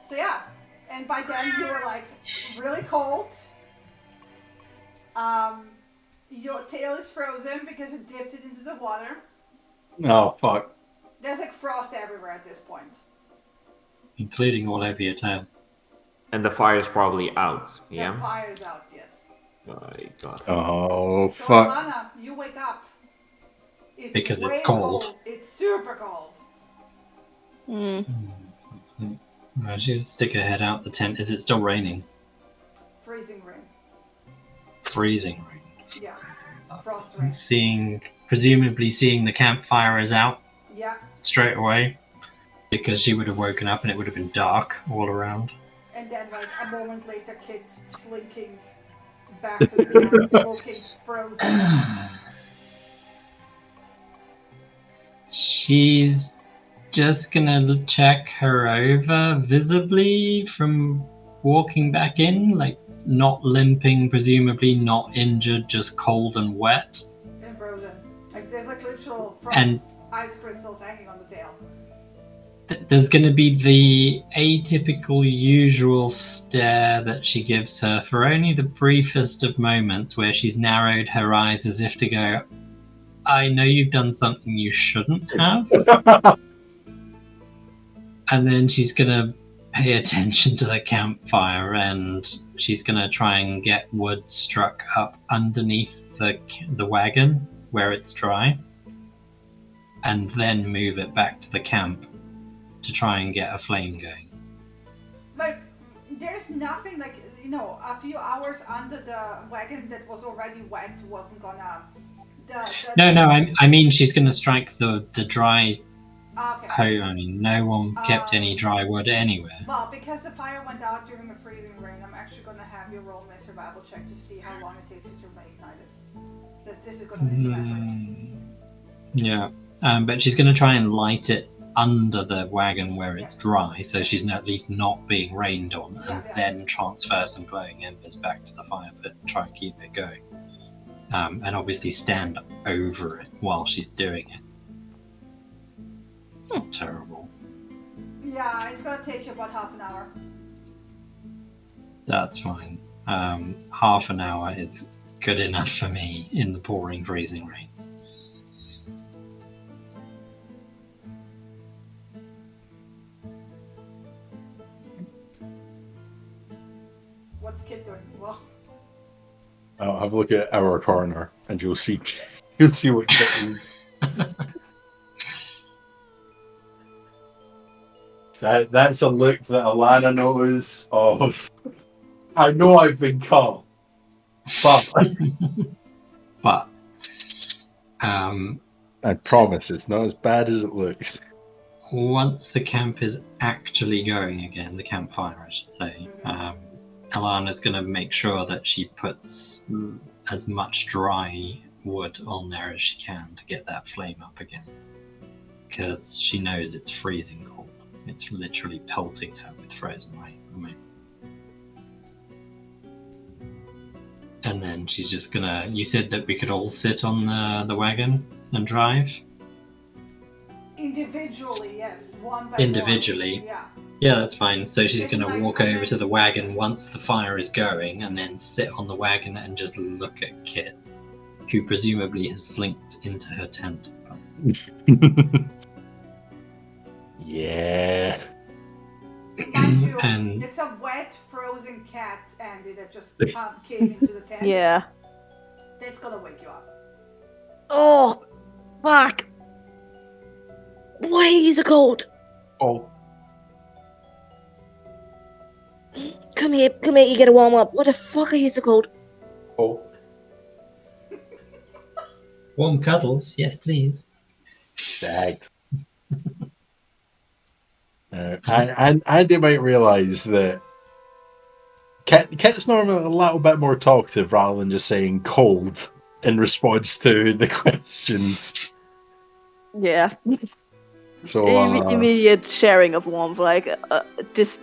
So yeah, and by then you were like really cold. Your tail is frozen because you dipped it into the water. Oh fuck. There's like frost everywhere at this point. Including all over your tail. And the fire is probably out. The Yeah. fire's out, yes. My God. Oh So fuck. Alana, you wake up. It's Because it's way cold. It's super cold. Mm. She'll stick her head out the tent. Is it still raining? Freezing rain. Freezing rain. Yeah. Frost rain. Presumably seeing the campfires out Yeah. straight away. Because she would have woken up and it would have been dark all around. And then like a moment later, Kit slinking back to the camp, looking frozen. She's just gonna check her over visibly from walking back in, like not limping, presumably not injured, just cold and wet. And frozen. Like there's like literal frost And- ice crystals hanging on the tail. There's gonna be the atypical usual stare that she gives her for only the briefest of moments where she's narrowed her eyes as if to go, I know you've done something you shouldn't have. And then she's gonna pay attention to the campfire and she's gonna try and get wood struck up underneath the wagon where it's dry, and then move it back to the camp to try and get a flame going. Like there's nothing like a few hours under the wagon that was already wet wasn't gonna. No. I mean she's gonna strike the dry. Okay. I mean, no one kept any dry wood anywhere. Well, because the fire went out during a freezing rain, I'm actually gonna have you roll my survival check to see how long it takes you to reignite it. This is gonna be symmetric. Yeah, but she's gonna try and light it under the wagon where it's dry, so she's at least not being rained on, and then transfer some glowing embers back to the fire pit and try and keep it going. And obviously stand over it while she's doing it. It's not terrible. Yeah, it's gonna take you about half an hour. That's fine. Half an hour is good enough for me in the pouring, freezing rain. What's Kit doing? Well, I'll have a look at our corner and you'll see what that's a look that Alana knows of. I know I've been caught, but I promise it's not as bad as it looks. Once the camp is actually going again, the campfire I should say, Alana's going to make sure that she puts as much dry wood on there as she can to get that flame up again. Because she knows it's freezing cold. It's literally pelting her with frozen rain at the moment. And then she's just gonna... You said that we could all sit on the wagon and drive? individually, yes. one by individually. one. Yeah. Yeah, that's fine. So she's It's going to like- walk and over then- to the wagon once the fire is going, and then sit on the wagon and just look at Kit, who presumably has slinked into her tent. Yeah. Mind you, And- it's a wet, frozen cat, Andy, that just came into the tent. Yeah. That's gonna wake you up. Oh, fuck. Why are you so cold? Oh. Come here, you gotta warm up. What the fuck are you so cold? Oh. Warm cuddles, yes, please. Dagged. Andy might realise that Kit's normally a little bit more talkative rather than just saying cold in response to the questions. Yeah. So Immediate sharing of warmth, like just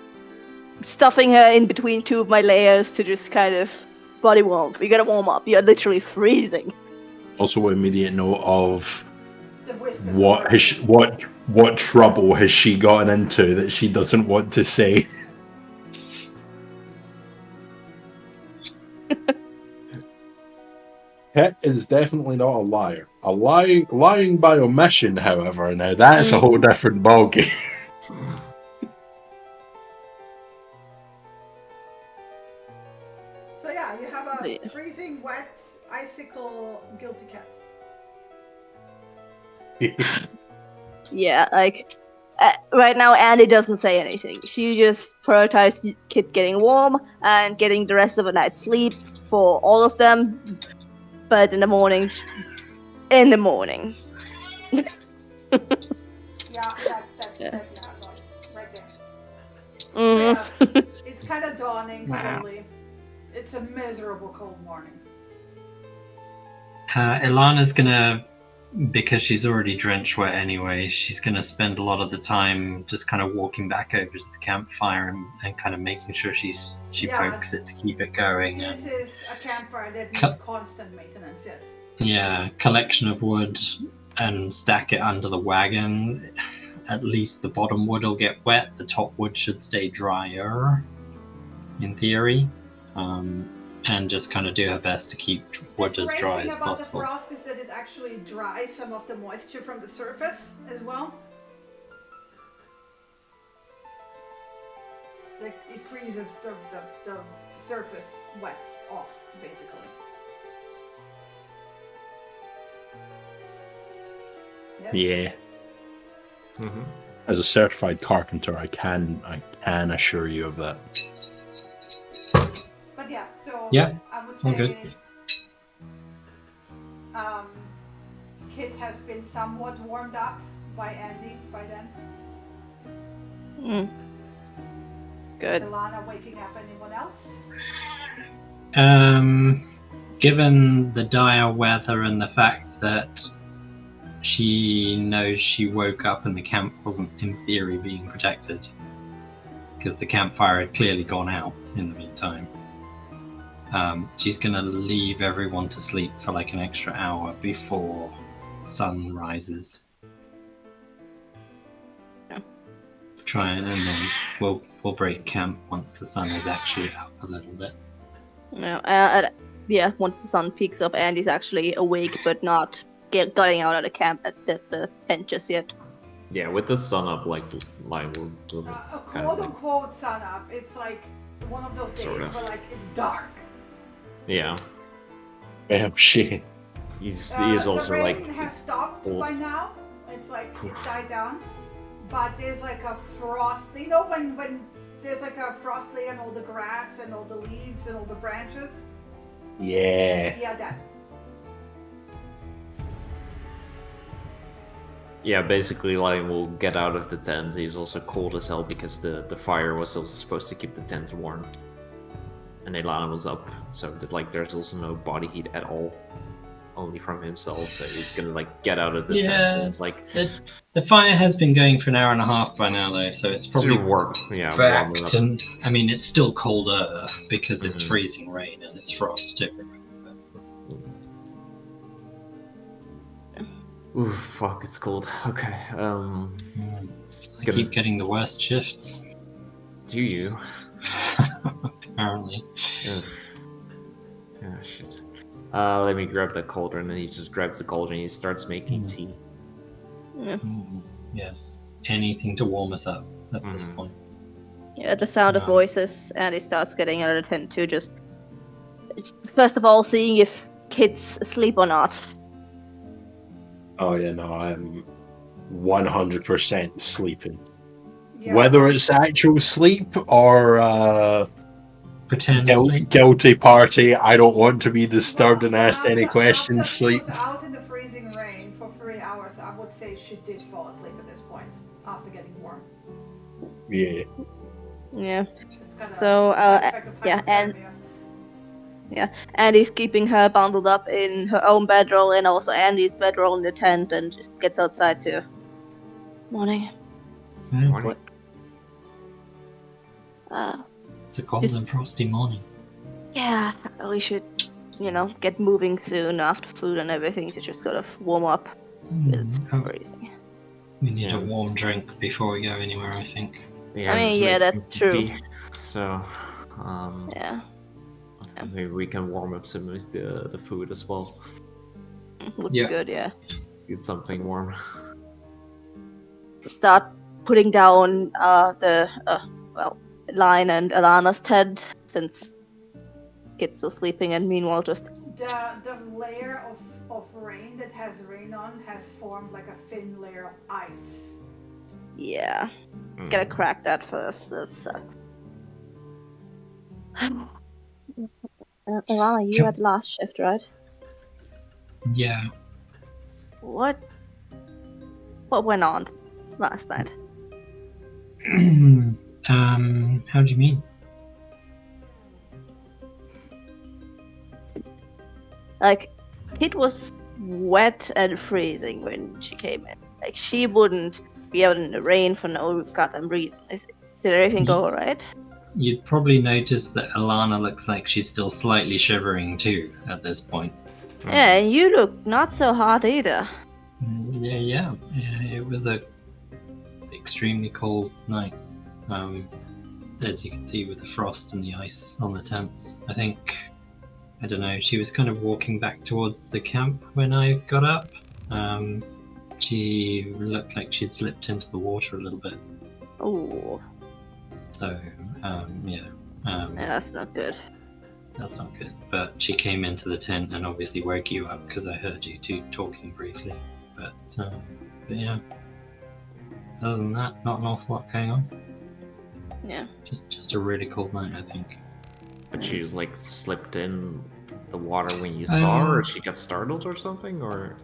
stuffing her in between two of my layers to just kind of body warmth. You gotta warm up. You're literally freezing. also immediate note of The whispers. what trouble has she gotten into that she doesn't want to say. Kit is definitely not a liar. Lying by omission, however, now that's a whole different ballgame. So yeah, you have a Yeah. freezing, wet, icicle, guilty cat. Yeah, like right now Andy doesn't say anything. She just prioritizes Kit getting warm and getting the rest of the night's sleep for all of them. But in the morning. Yeah, that noise right there. Mhm. Yeah, it's kind of dawning slowly. It's a miserable cold morning. Ilana's gonna, because she's already drenched wet anyway, she's gonna spend a lot of the time just kind of walking back over to the campfire and kind of making sure she Yeah. pokes it to keep it going. This is a campfire that Cut. needs constant maintenance, yes. Yeah, collection of wood and stack it under the wagon. At least the bottom wood will get wet. The top wood should stay drier, in theory. And just kind of do her best to keep wood as The dry great thing as about possible. the frost is that it actually dries some of the moisture from the surface as well. Like it freezes the surface wet off, basically. Yes? Yeah. Mm-hmm. As a certified carpenter, I can assure you of that. But yeah, so Yeah, I would all say good. Kit has been somewhat warmed up by Andy by then. Good. Is Ilana waking up anyone else? Given the dire weather and the fact that she knows she woke up and the camp wasn't in theory being protected, because the campfire had clearly gone out in the meantime, she's gonna leave everyone to sleep for like an extra hour before sun rises. Yeah. Try and then we'll break camp once the sun is actually out a little bit. Yeah, once the sun peaks up, Andy's actually awake, but not getting out of the camp at the tent just yet. Yeah, with the sun up, like we'll A kind quote of like, unquote sun up. It's like one of those days Sort of. where like it's dark. yeah. Oh shit. He is The also rain like has stopped old. by now. It's like it died down, but there's like a frost. You know when there's like a frost layer on all the grass and all the leaves and all the branches. Yeah. Yeah, that. Yeah, basically, Lion will get out of the tent. He's also cold as hell because the fire was also supposed to keep the tent warm. And Ilana was up, so that, like there's also no body heat at all, only from himself. So he's gonna like get out of the tent. Yeah. And it's like The fire has been going for an hour and a half by now, though, so it's probably still warm. Yeah, back warm enough. to. I mean, it's still colder because it's Mhm. freezing rain and it's frost everywhere. Ooh, fuck, it's cold. Okay. I keep getting the worst shifts. Do you? Apparently. Ugh. Oh shit. Let me grab the cauldron, and he just grabs the cauldron and he starts making tea. Yeah. Yes. Anything to warm us up at this point. Yeah, the sound of voices, and he starts getting out of tent too. Just first of all, seeing if Kit's asleep or not. Oh yeah, no, I'm 100% sleeping. Yeah. Whether it's actual sleep or Pretend sleep. guilty party, I don't want to be disturbed and asked any questions. After Sleep. she was out in the freezing rain for 3 hours, I would say she did fall asleep at this point after getting warm. Yeah. Yeah. It's kind of So, yeah, Andy's keeping her bundled up in her own bedroll and also Andy's bedroll in the tent, and just gets outside too. Morning. Morning. It's a cold and frosty morning. Yeah, we should, get moving soon after food and everything to just sort of warm up. It's freezing. We need a warm drink before we go anywhere, I think. Yeah, I mean, yeah, that's true. Tea. So, Yeah. maybe we can warm up some of the food as well. Would be good, yeah. Get something warm. Start putting down the Line and Alana's tent, since Kit's still sleeping, and meanwhile just the layer of rain that has rain on has formed like a thin layer of ice. Yeah. Gotta crack that first. That sucks. Alana, you had last shift, right? Yeah. What went on last night? How do you mean? Like, it was wet and freezing when she came in. Like, she wouldn't be out in the rain for no goddamn reason. Did everything go alright? You'd probably notice that Alana looks like she's still slightly shivering too at this point. Yeah, and you look not so hot either. Yeah. It was a extremely cold night. As you can see with the frost and the ice on the tents. I don't know, she was kind of walking back towards the camp when I got up. She looked like she'd slipped into the water a little bit. Oh. So, yeah, that's not good. That's not good. But she came into the tent and obviously woke you up because I heard you two talking briefly. But yeah. Other than that, not an awful lot going on. Yeah. Just a really cold night, I think. But she like slipped in the water when you saw her, or she got startled or something, or?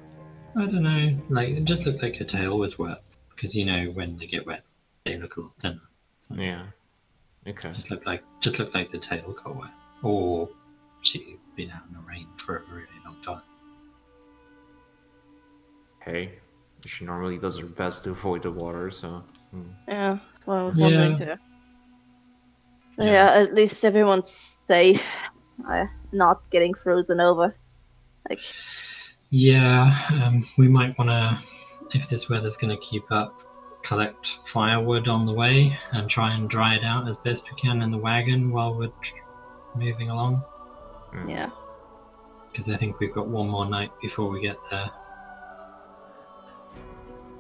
I don't know. Like, it just looked like her tail was wet. Because when they get wet, they look a lot thinner. So Yeah. Okay. Just looked like the tail got wet. Or she'd been out in the rain for a really long time. Okay. She normally does her best to avoid the water, so. Yeah, that's what I was wondering too. So yeah, at least everyone's safe. Not getting frozen over. Like. Yeah, we might want to, if this weather's going to keep up, collect firewood on the way and try and dry it out as best we can in the wagon while we're moving along. Yeah. Because I think we've got one more night before we get there.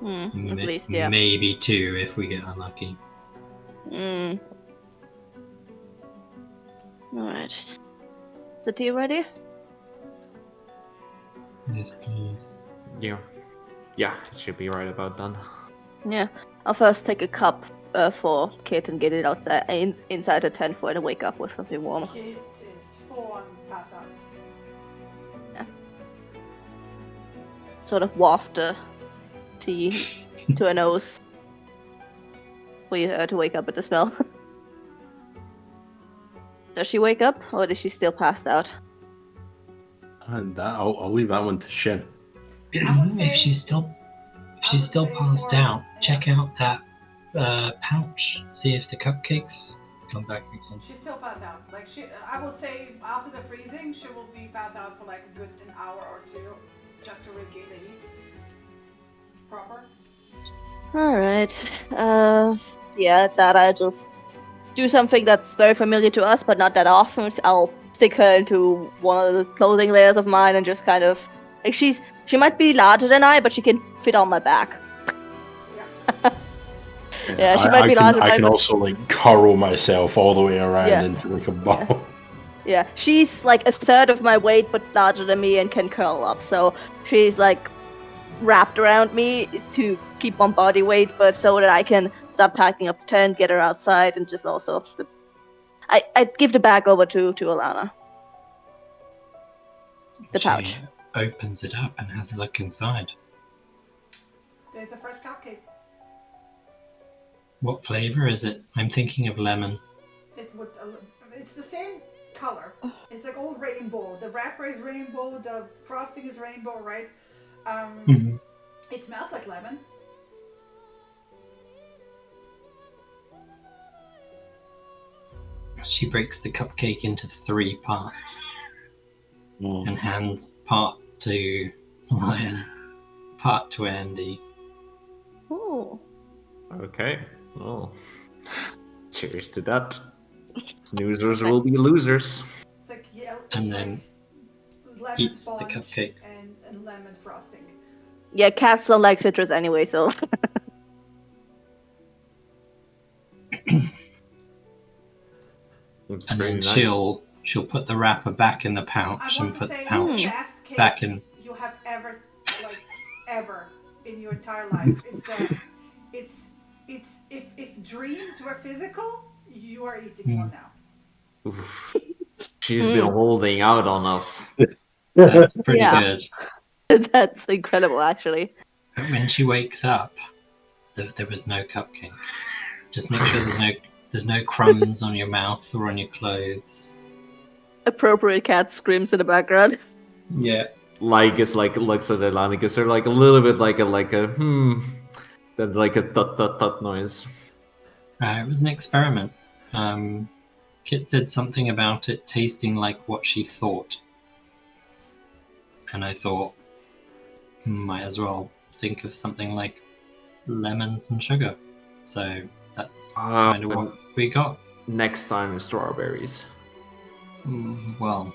At least, yeah. Maybe two if we get unlucky. Alright. Is the tea ready? Yes, please. Yeah. Yeah, it should be right about done. Yeah. I'll first take a cup for Kit and get it outside inside the tent for her to wake up with something warm. Kit is full on passed out. Yeah. Sort of waft the tea to her nose for her to wake up at the smell. Does she wake up, or is she still passed out? And I'll leave that one to Shin. If she's still passed out, check out that pouch. See if the cupcakes come back again. She's still passed out. Like I would say after the freezing, she will be passed out for like a good an hour or two, just to regain the heat. Proper. Alright. Yeah, that I just do something that's very familiar to us, but not that often. I'll stick her into one of the clothing layers of mine and just kind of like she might be larger than I, but she can fit on my back. Yeah, she might be larger than I I, can but also like curl myself all the way around Yeah. into like a ball. yeah, she's like a third of my weight, but larger than me and can curl up. So she's like wrapped around me to keep on body weight, but so that I can start packing up the tent, get her outside, and just also I give the bag over to Alana. The pouch. She opens it up and has a look inside. There's a fresh cupcake. What flavor is it? I'm thinking of lemon. It's the same color. It's like all rainbow. The wrapper is rainbow. The frosting is rainbow, right? Mhm. It smells like lemon. She breaks the cupcake into 3 parts and hands part to Lion, part to Andy. Ooh. Okay. Well, cheers to that. Snoozers will be losers. It's like yellow. And it's then like lemon eats the sponge cupcake. and lemon frosting. Yeah, cats don't like citrus anyway, so It's And pretty then nice. she'll put the wrapper back in the I pouch and want to put say the pouch it's the best cake back in. you have ever in your entire life. It's if dreams were physical, you are eating one now. Oof. She's been holding out on us. That's pretty Yeah. good. that's incredible, actually. But when she wakes up, there was no cupcake. Just make sure there's no crumbs on your mouth or on your clothes. Appropriate cat screams in the background. Yeah. Lycus looks at Alana, gives her like a little bit like a then like a tut tut tut noise. It was an experiment. Kit said something about it tasting like what she thought. And I thought, might as well think of something like lemons and sugar. So that's kind of what we got. Next time, strawberries. Well,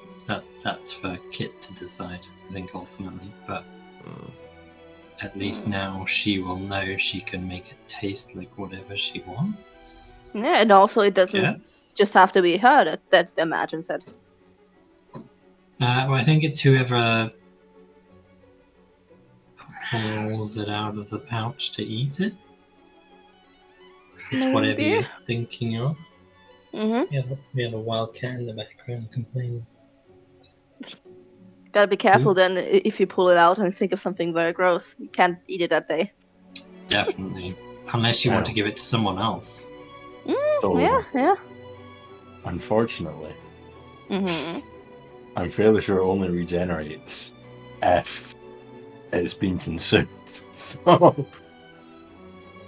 that's for Kit to decide, I think, ultimately. But at least now she will know she can make it taste like whatever she wants. Yeah, and also it doesn't Yes. just have to be her that Imagine said. Well, I think it's whoever pulls it out of the pouch to eat it. It's whatever Maybe. you're thinking of. Mm-hmm. We have a wild cat in the background complaining. Gotta be careful then if you pull it out and think of something very gross. You can't eat it that day. Definitely. Unless you want to give it to someone else. So, Yeah. unfortunately, Mm-hmm. I'm fairly sure it only regenerates if it's been consumed. So,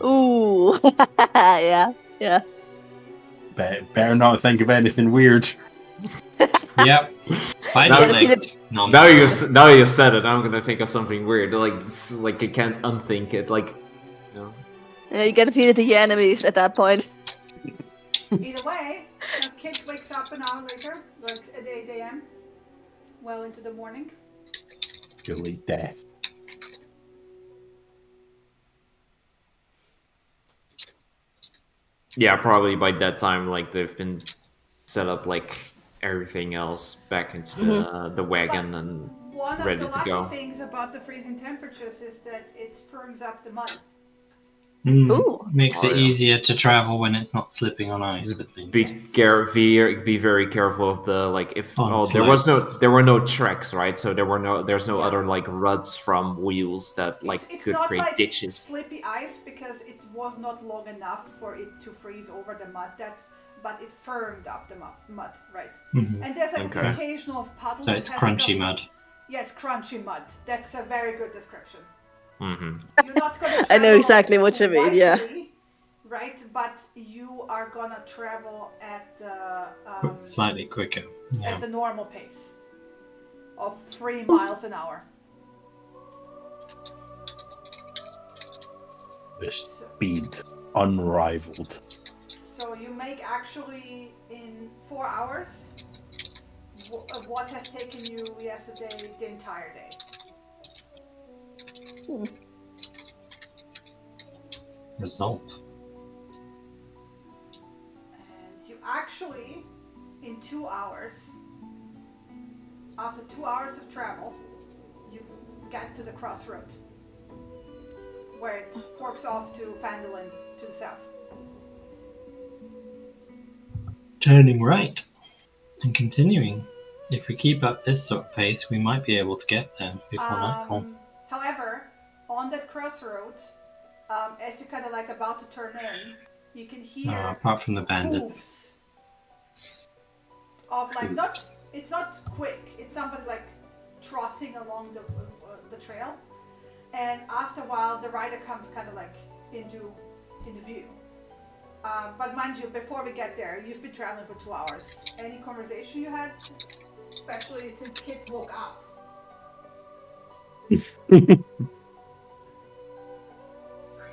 Ooh. yeah. better not think of anything weird. Yep. Spider Now- legs. Now you've said it. I'm gonna think of something weird. Like I can't unthink it. Like, you know. Yeah, you gotta feed it to your enemies at that point. Either way, Kit wakes up an hour later, like at 8 a.m. Well into the morning. Purely death. Yeah, probably by that time, like they've been set up like everything else back into the wagon and One ready of the to go. lucky things about the freezing temperatures is that it firms up the mud. Ooh. Makes it Oh, yeah. easier to travel when it's not slipping on ice. At least. Be very careful of the like if On there were no slopes. tracks, right? So there's no Yeah. other like ruts from wheels that like It's could not create like ditches. slippy ice because it was not long enough for it to freeze over the mud. But it firmed up the mud, right? Mhm. And there's like Okay. an occasional puddle. So that it's has like crunchy a- mud. Yeah, it's crunchy mud. That's a very good description. Mm-hmm. You're not gonna. I know travel exactly what you mean, yeah. quietly, right? But you are gonna travel at Slightly quicker. Yeah. at the normal pace of 3 miles an hour. Just speed unrivaled. So you make actually in 4 hours of what has taken you yesterday the entire day. Result. And you actually, in 2 hours, after 2 hours of travel, you get to the crossroad where it forks off to Phandelver to the south. Turning right and continuing. If we keep up this sort of pace, we might be able to get there before nightfall. However, on that crossroad, as you're kind of like about to turn in, you can hear apart from the bandits. hooves of like it's not quick. It's somebody like trotting along the trail, and after a while, the rider comes kind of like into view. But mind you, before we get there, you've been traveling for 2 hours. Any conversation you had, especially since Kit woke up?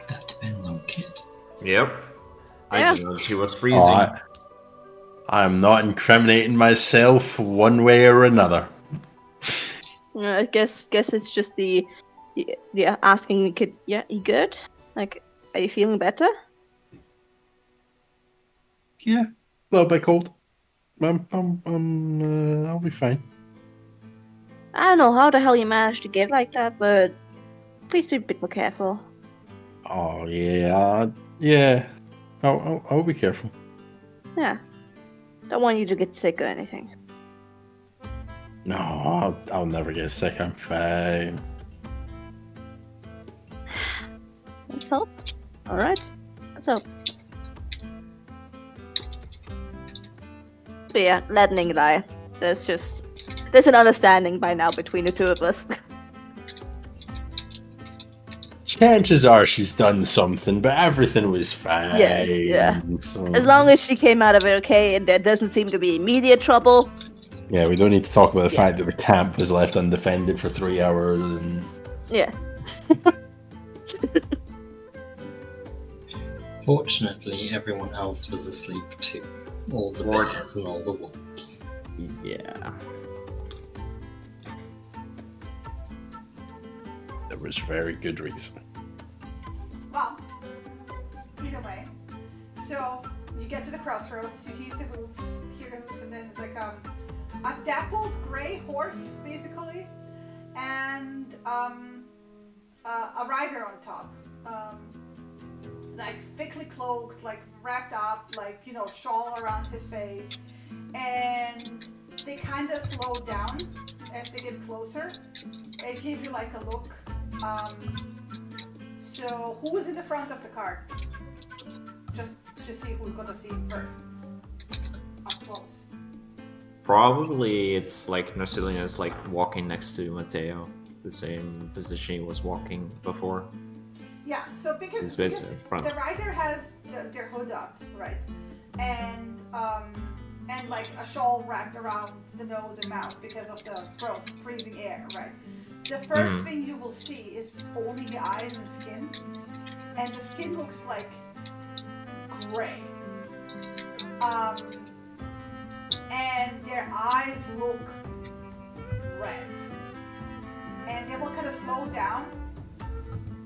That depends on Kit. Yep. I Yeah. didn't know she was freezing. I'm not incriminating myself one way or another. I guess it's just the asking the kid. Yeah, you good? Like, are you feeling better? Yeah, a little bit cold. I'll be fine. I don't know how the hell you managed to get like that, but please be a bit more careful. Oh yeah, yeah. I'll be careful. Yeah. Don't want you to get sick or anything. No, I'll never get sick. I'm fine. Let's hope. Alright. Let's hope. But yeah, letting lie. There's an understanding by now between the two of us. Chances are she's done something, but everything was fine. Yeah. So... As long as she came out of it okay and there doesn't seem to be immediate trouble. Yeah, we don't need to talk about the fact that the camp was left undefended for 3 hours and... Yeah. Fortunately, everyone else was asleep too. All the bears and all the wolves. Yeah. There was very good reason. Well, either way. So you get to the crossroads, you hear the hooves, and then it's like a dappled gray horse, basically, and a rider on top, like thickly cloaked, like wrapped up, like shawl around his face, and they kind of slow down as they get closer. They give you like a look. So who is in the front of the cart? Just to see who's gonna see him first. Up close. Probably it's like Narcilian is like walking next to Mateo, the same position he was walking before. Yeah, so because the rider has their hood up, right? And like a shawl wrapped around the nose and mouth because of the freezing air, right? The first thing you will see is only the eyes and skin, and the skin looks like gray. And their eyes look red. And they will kind of slow down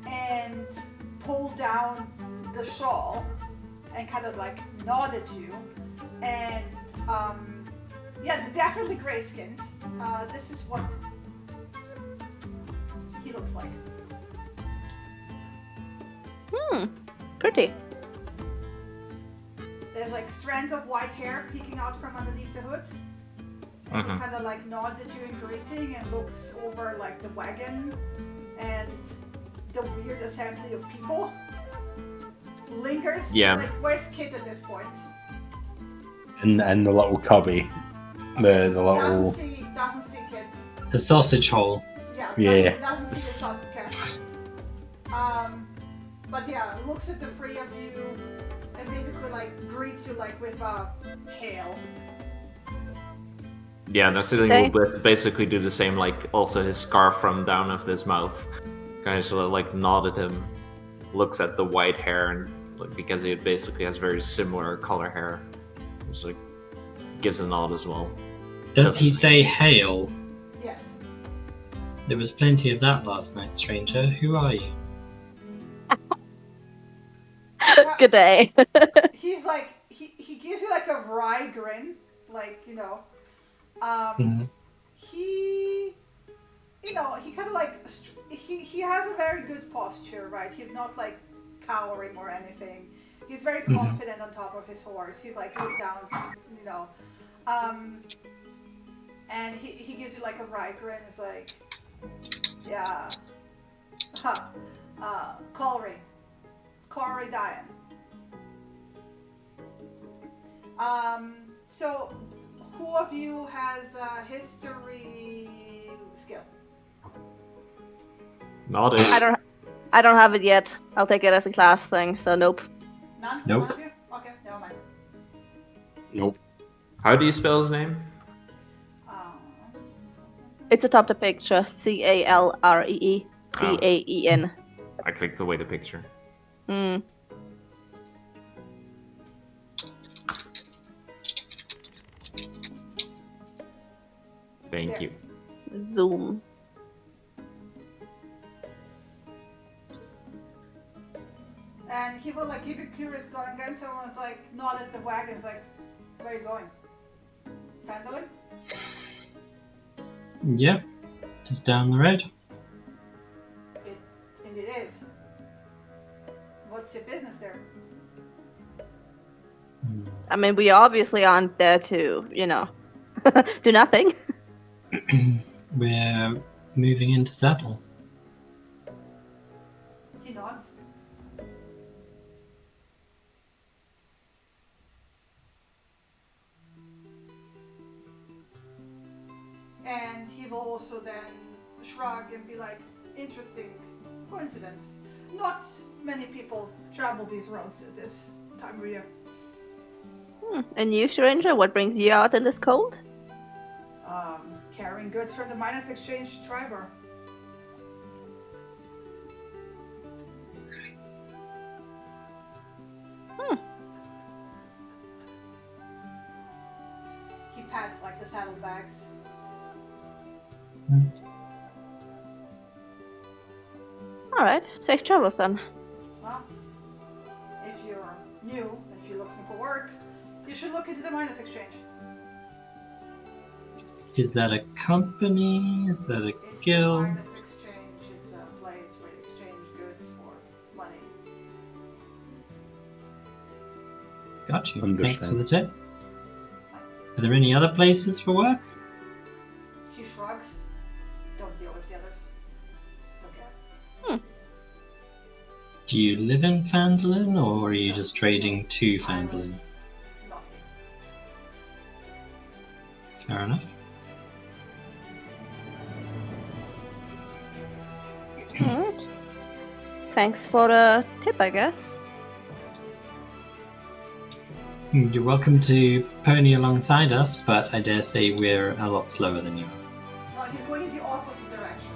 and pull down the shawl and kind of like nod at you. And yeah, they're definitely gray skinned. This is what he looks like. Pretty. There's like strands of white hair peeking out from underneath the hood. And he kind of like nods at you in greeting and looks over like the wagon and the weird assembly of people. Lingers. Yeah. Like, where's Kit at this point? And the little cubby. The little... Doesn't see Kit. The sausage hole. Yeah. Doesn't see the sausage cat. But yeah, looks at the three of you and basically like greets you like with a hail. Yeah, Narcilian will basically do the same, like also his scarf from down of his mouth. Kind of sort of like nod at him. looks at the white hair and because it basically has very similar color hair, it's like gives a nod as well. Does he say hail? Yes. There was plenty of that last night, stranger. Who are you? Good day. He's like he gives you like a wry grin, like he he kind of like he has a very good posture, right? He's not like cowering or anything. He's very confident on top of his horse. He's like look down, and he gives you like a wry grin. It's like, yeah, Corey Diane. So who of you has history skill? Not it. I don't have it yet. I'll take it as a class thing, so nope. None? Nope. None of you? Okay, never mind. Nope. How do you spell his name? It's atop the picture. CALREE DAEN. I clicked away the picture. Thank you. Zoom. And he will like give you curious glance, and someone's like nod at the wagon. It's like, where are you going? Phandelver? Yep, just down the road. It indeed is. What's your business there? I mean, we obviously aren't there to, do nothing. We're moving in to settle. He nods. And he will also then shrug and be like, interesting coincidence. Not many people travel these roads at this time of year. And you, stranger, what brings you out in this cold? Carrying goods from the Miners Exchange Triber. He pats like the saddlebags. Alright, safe travels then. Well, if you're new, if you're looking for work, you should look into the Miners Exchange. Is that a company? Is that a It's guild? the Miners Exchange. It's a place where you exchange goods for money. Got you. Understand. Thanks for the tip. Are there any other places for work? He shrugs. Don't deal with the others. Don't care. Do you live in Phandelver, or are you just trading to Phandelver? Not here. Fair enough. Alright. Thanks for the tip, I guess. You're welcome to pony alongside us, but I dare say we're a lot slower than you. No, he's going in the opposite direction.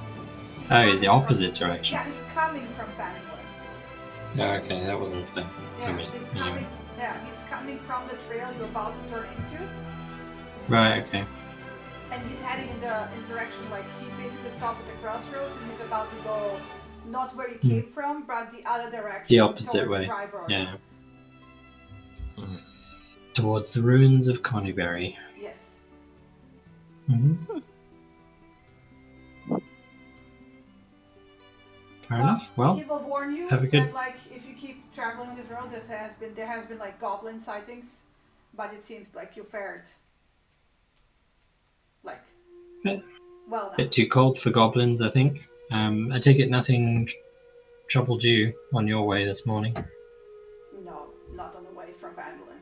He's Oh, coming the opposite direction. Yeah, he's coming from Phandelver. Oh, okay, that wasn't fair. Yeah, I mean, he's anyway. coming. Yeah, he's coming from the trail you're about to turn into, Right, okay. and he's heading in the direction like he basically stopped at the crossroads, and he's about to go not where you came from, but the other direction. The opposite towards way. Triborough. Yeah. Towards the ruins of Coneyberry. Yes. Fair enough. Well, he will warn you have a good- that like if you keep traveling on this road, there has been like goblin sightings, but it seems like you fared like Bit- well enough. bit too cold for goblins, I think. I take it nothing troubled you on your way this morning. No, not on the way from Vandalin.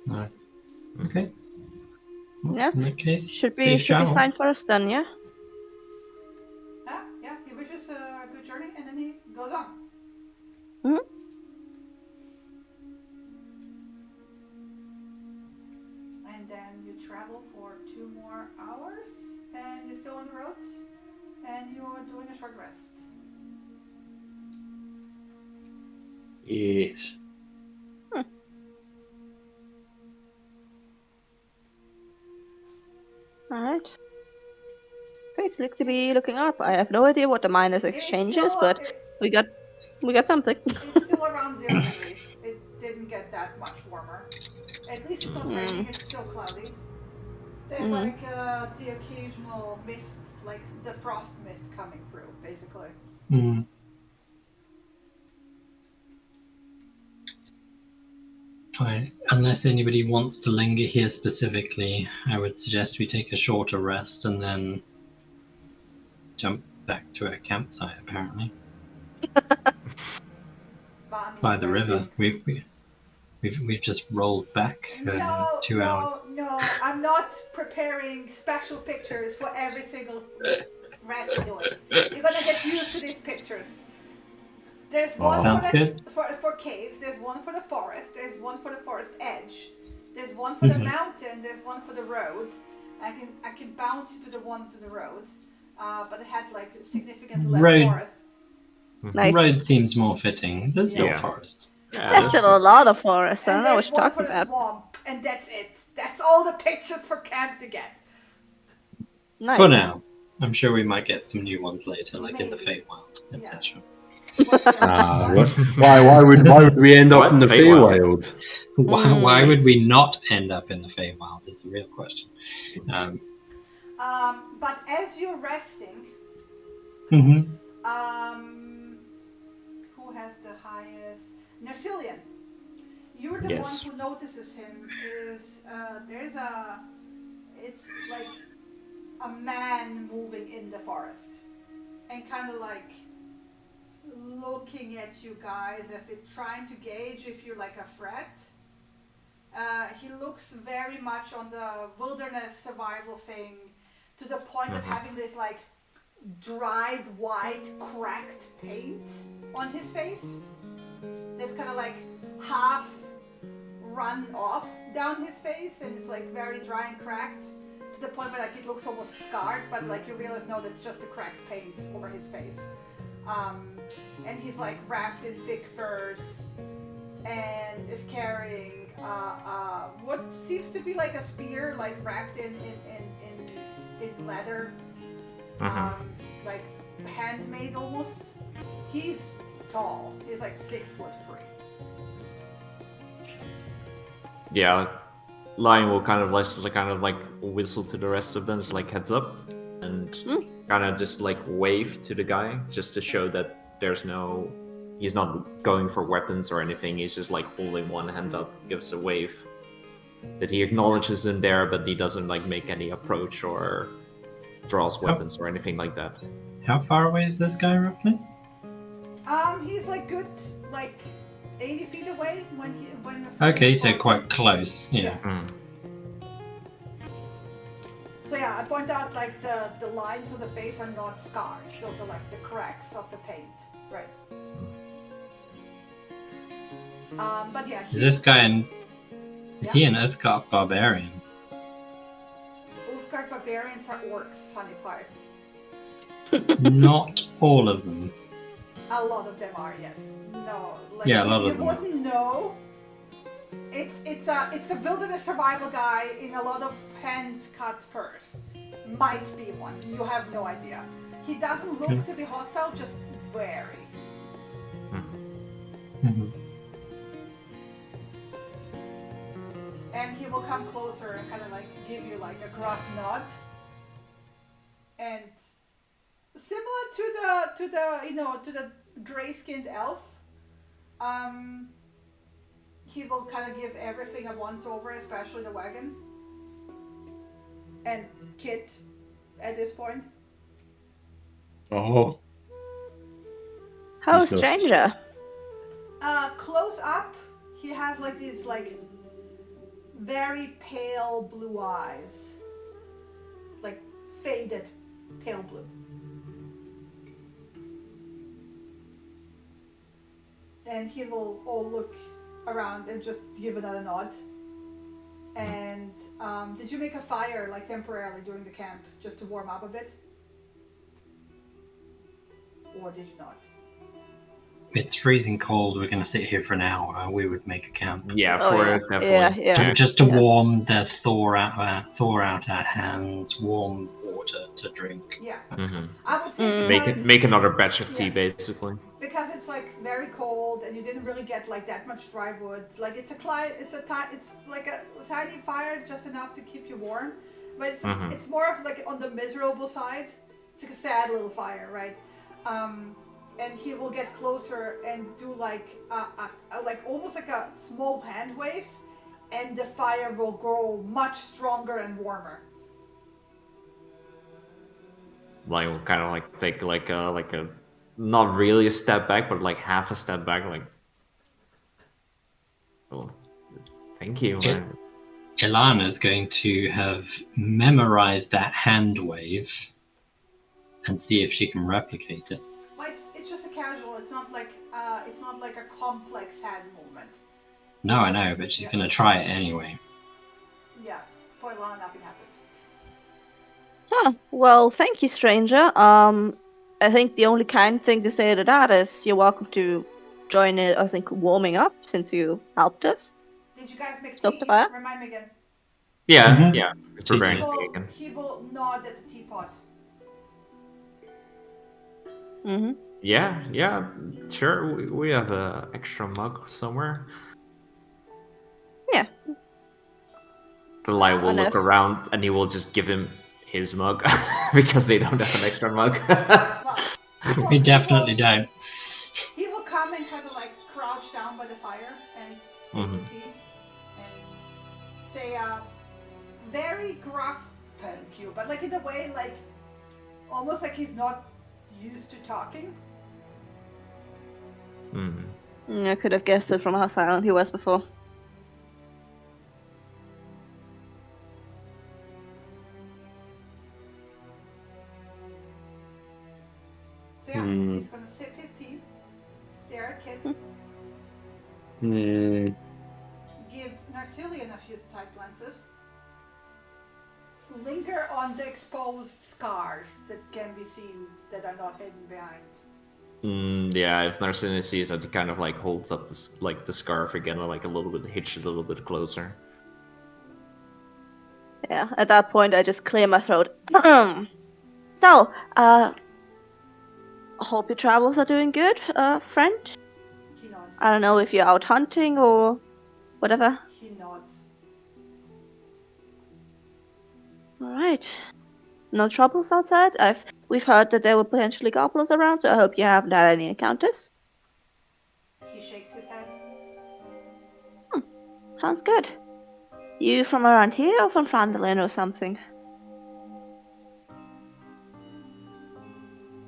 No. Okay. Well, Yeah. In that case, Should be safe travel. fine for us then, yeah? Yeah, he wishes a good journey, and then he goes on. And then you travel for 2 more hours, and you're still on the road, and you're doing a short rest. Yes. Alright. Fates look to be looking up. I have no idea what the minus exchange is, but we got something. It's still around 0 degrees. It didn't get that much warmer. At least it's not raining, it's still cloudy. There's like the occasional mist, like the frost mist coming through, basically. Mm. Unless anybody wants to linger here specifically, I would suggest we take a shorter rest and then jump back to our campsite, apparently. By the river. We've just rolled back 2 hours. No, I'm not preparing special pictures for every single rest you're doing. You're gonna get used to these pictures. There's one for caves, there's one for the forest, there's one for the forest edge, there's one for the mountain, there's one for the road. I can bounce you to the one to the road, but it had like significantly less forest. Nice. Road seems more fitting. There's still forest. There's still a lot of forest. I don't know what you're talking about. Swamp, and that's it. That's all the pictures for camps to get. Nice. For now. I'm sure we might get some new ones later, like in the Feywild, etc. Why would we end up in the Feywild? Why would we not end up in the Feywild is the real question. But as you're resting, mm-hmm. Who has the highest? Nercillian. You're the one who notices him. It's like a man moving in the forest, and kind of like looking at you guys, if it's trying to gauge if you're like a threat. He looks very much on the wilderness survival thing, to the point of having this like dried white cracked paint on his face. It's kind of like half run off down his face, and it's like very dry and cracked, to the point where like it looks almost scarred, but like you realize no, that's just the cracked paint over his face. And he's like wrapped in thick furs and is carrying what seems to be like a spear, like wrapped in leather, like handmade almost. He's tall. He's like 6'3". Yeah, Lion will kind of like whistle to the rest of them, just like heads up, and kind of just like wave to the guy, just to show that he's not going for weapons or anything. He's just like holding one hand up, gives a wave that he acknowledges him there, but he doesn't like make any approach or draws weapons or anything like that. How far away is this guy roughly? He's like good, like 80 feet away when the okay, so quite close. Yeah. So yeah, I point out like the lines on the face are not scars; those are like the cracks of the paint, right? But yeah. Is this guy Is he an Uthgardt barbarian? Uthgardt barbarians are orcs, honeypie. Not all of them. A lot of them are, yes. No, like, yeah, a lot of them. You wouldn't know. It's a wilderness survival guy in a lot of hand-cut furs. Might be one. You have no idea. He doesn't look to be hostile, just wary. Mm-hmm. And he will come closer and kind of like give you like a gruff nod. And similar to the gray-skinned elf, he will kind of give everything a once-over, especially the wagon and Kit at this point. Oh. How stranger? Close up, he has like these like very pale blue eyes, like faded pale blue. And he will all look around and just give another nod. And did you make a fire like temporarily during the camp just to warm up a bit? Or did you not? It's freezing cold. We're going to sit here for an hour. We would make a camp. Yeah, Oh, for yeah. it, definitely. Yeah. Just to Yeah. warm the Thor out our hands, warm water to drink. Yeah. Mhm. I would say Make because, make another batch of tea, Yeah. basically. because it's like very cold and you didn't really get like that much dry wood. Like it's like a tiny fire, just enough to keep you warm. But it's more of like on the miserable side. It's like a sad little fire, right? And he will get closer and do like like almost like a small hand wave, and the fire will grow much stronger and warmer. Like we'll kind of like take like a not really a step back, but like half a step back. Like, oh, thank you. Yeah. Ilana's going to have memorized that hand wave and see if she can replicate it. Well, it's just a casual. It's not like a complex hand movement. No, I know, but she's going to try it anyway. Yeah, for Ilana, nothing happens. Huh. Well, thank you, stranger. I think the only kind thing to say to that is you're welcome to join it. I think warming up since you helped us. Did you guys make Stoke tea? the fire? Remind me again. Yeah, Mhm. yeah. Tea Preparing time. again. He will nod at the teapot. Mm-hmm. Yeah, sure. We have a extra mug somewhere. Yeah. The light will I know. look around and he will just give him his mug because they don't have an extra mug. Well, We definitely don't. He will come and kind of like crouch down by the fire and take the tea and say a very gruff thank you, but like in a way like almost like he's not used to talking. I could have guessed it from how silent he was before. So yeah, he's gonna sip his tea, stare at Kit, give Narcillion a few side glances, linger on the exposed scars that can be seen that are not hidden behind. Yeah, if Narcissa sees that, he kind of like holds up the scarf again, and like a little bit, hitch it a little bit closer. Yeah, at that point I just clear my throat. So, hope your travels are doing good, friend. He nods. I don't know if you're out hunting or whatever. He nods. Alright. No troubles outside? We've heard that there were potentially goblins around, so I hope you haven't had any encounters. He shakes his head. Sounds good. You from around here or from Phandelver or something?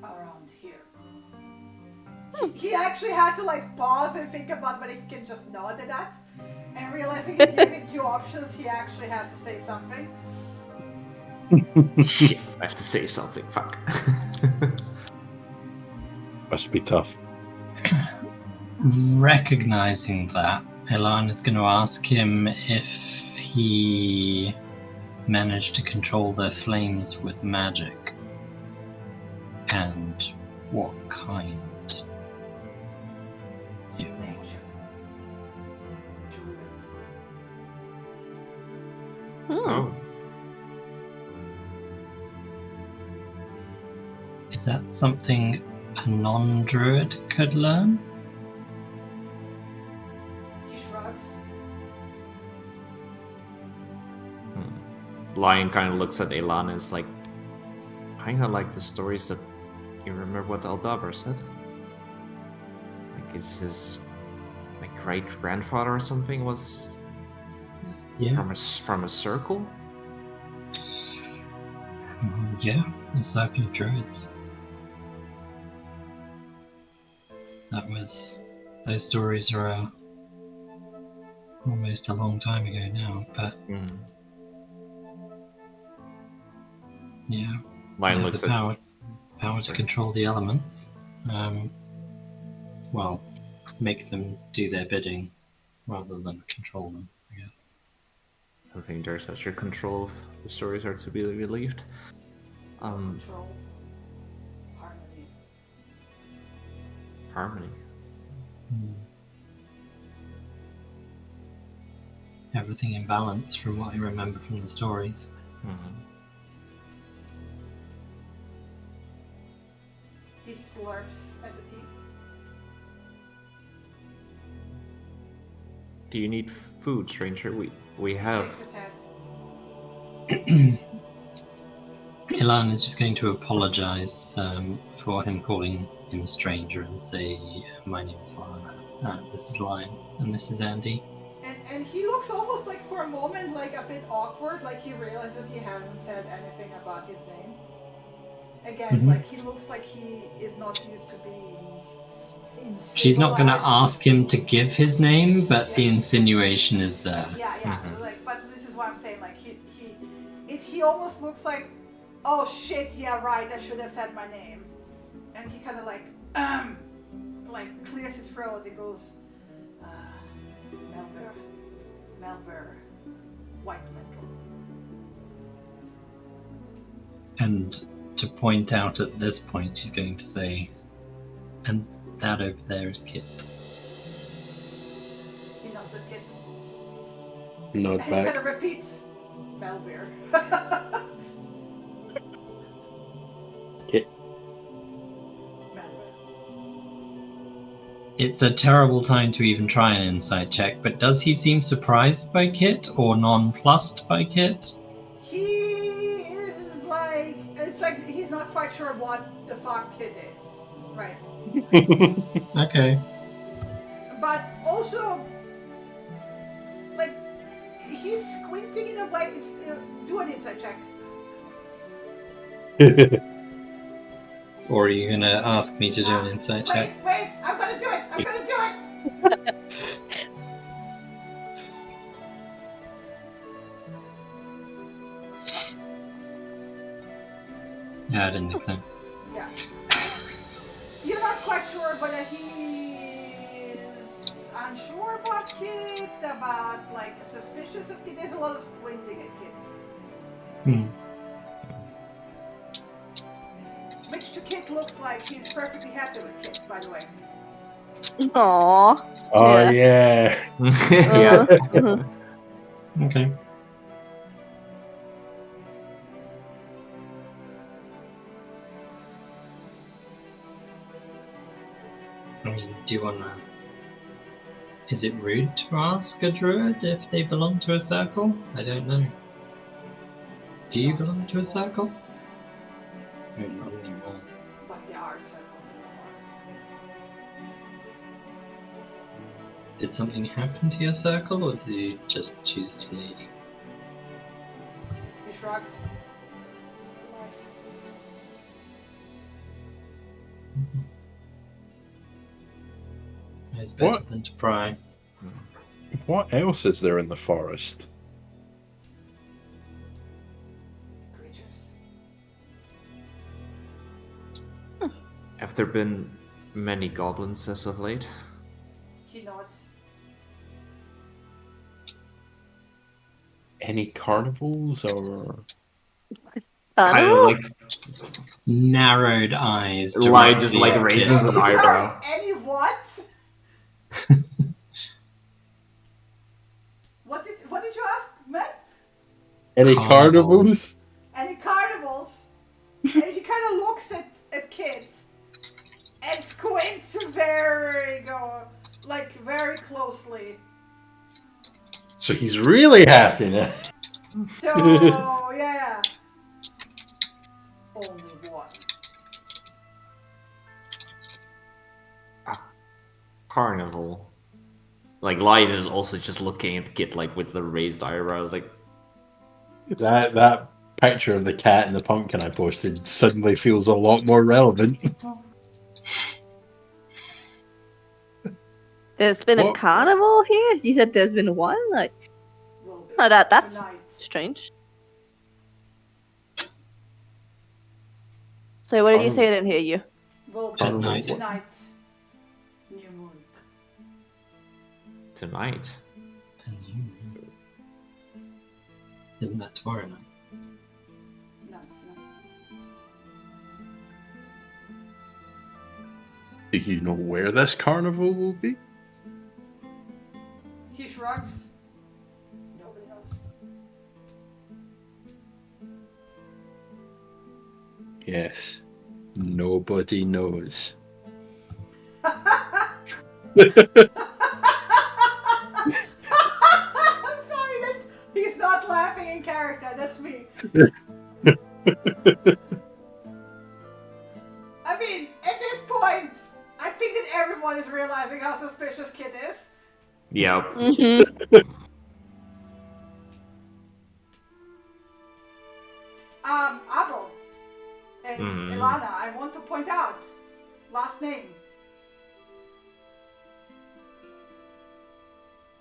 Around here. He actually had to like pause and think about whether he can just nod at that. And realizing you give him two options, he actually has to say something. Shit, I have to say something. Fuck. Must be tough. Recognizing that, Ilana's going to ask him if he managed to control their flames with magic. And what kind it was. Druid. Oh. Is that something a non-druid could learn? He shrugs. Lion kind of looks at Ilana and is like, kind of like the stories that you remember what Aldabar said. Like his like great grandfather or something was from a circle. Yeah, a circle of druids. Those stories are almost a long time ago now, but yeah. Lion They have looks the at power to Sorry. control the elements. Well, make them do their bidding rather than control them, I guess. I think there's extra control of the stories are to be believed. Control. Harmony. Harmony. Hmm. Everything in balance from what I remember from the stories. Mhm. He slurps at the tea. Do you need food, stranger? We have. Shakes his head. Ilan is just going to apologize for him calling him a stranger and say, "My name is Lana. This is Lion, and this is Andy." And he looks almost like for a moment like a bit awkward, like he realizes he hasn't said anything about his name. Again, like he looks like he is not used to being She's not going to civilized. ask him to give his name, but the insinuation is there. Yeah, Mhm. like, but this is what I'm saying. Like he almost looks like, oh shit, yeah, right, I should have said my name, and he kind of like clears his throat and goes, Melver, white metal. And to point out at this point, she's going to say, "And that over there is Kit." He nods at Kit. Nod And he kind back. of repeats, Melver. Kit. It's a terrible time to even try an insight check, but does he seem surprised by Kit or nonplussed by Kit? He is like, it's like he's not quite sure what the fuck Kit is. Right. Okay. But also, like, he's squinting in a way. It's do an insight check. Or are you going to ask me to do an insight check? Wait! I'm gonna do it! Yeah, I didn't think so. Yeah. You're not quite sure whether he's unsure about Kit, about like suspicious of Kit. There's a lot of squinting at Kit. Which to Kit looks like he's perfectly happy with Kit, by the way. Aww. Oh yeah. Yeah. Okay. I mean, do you wanna... Is it rude to ask a druid if they belong to a circle? I don't know. Do you belong to a circle? Not anymore. But there are circles in the forest. Did something happen to your circle, or did you just choose to leave? He shrugs. Left. It's better What? than to pry. What else is there in the forest? Creatures. Have there been many goblins as of late? He nods. Any carnivals or? Kind of like Narrowed eyes. Lion just directly like at raises Kit. an eyebrow. Sorry, any what? What did you ask, Matt? Any Carnivals. carnivals? Any carnivals? And he kind of looks at Kit and squints very closely. So he's really happy now. So yeah, only one. Carnival. Like Lion is also just looking at Kit like with the raised eyebrows, like That picture of the cat and the pumpkin I posted suddenly feels a lot more relevant. There's been a What? carnival here? You said there's been one? Like, Will be oh, that's tonight. strange. So what did you say? I didn't hear you. Will At be night. tonight. New moon. tonight. Isn't that tomorrow night? No, it's tonight. Do you know where this carnival will be? He shrugs. Nobody knows. Yes. Nobody knows. I'm sorry, he's not laughing in character, that's me. I mean, at this point, I think that everyone is realizing how suspicious Kit is. Yep. Mm-hmm. Abel and Ilana, I want to point out, last name.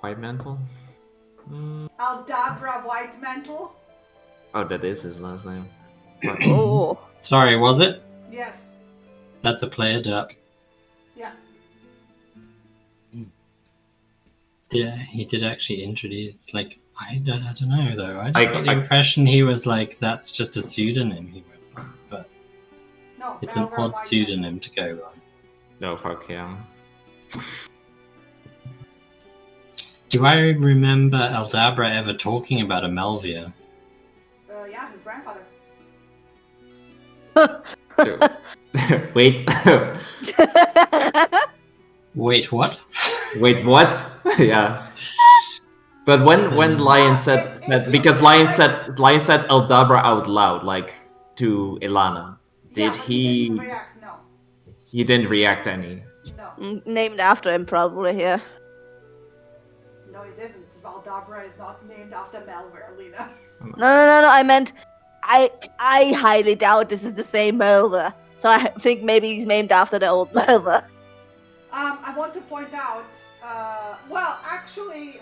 White Mantle? Aldabra White Mantle. Oh, that is his last name. Oh. Sorry, was it? Yes. That's a player derp. Yeah. Yeah, he did actually introduce, like, I don't know though. I just got the I- impression he was like, that's just a pseudonym he went by, but No. it's an Malvern odd White pseudonym to go by. No, fuck yeah. Do I remember Aldabra ever talking about a Melvia? Mantle. Yeah, his grandfather. Wait. Wait, what? Wait, what? Yeah. But when Lion said because Lion said Aldabra out loud, like to Ilana, did but he? didn't react, no. He didn't react any. No. Named after him, probably, yeah. No, it isn't. Aldabra is not named after Malware, Lena. No, I meant, I highly doubt this is the same Melva. So I think maybe he's named after the old Melva. I want to point out, well, actually,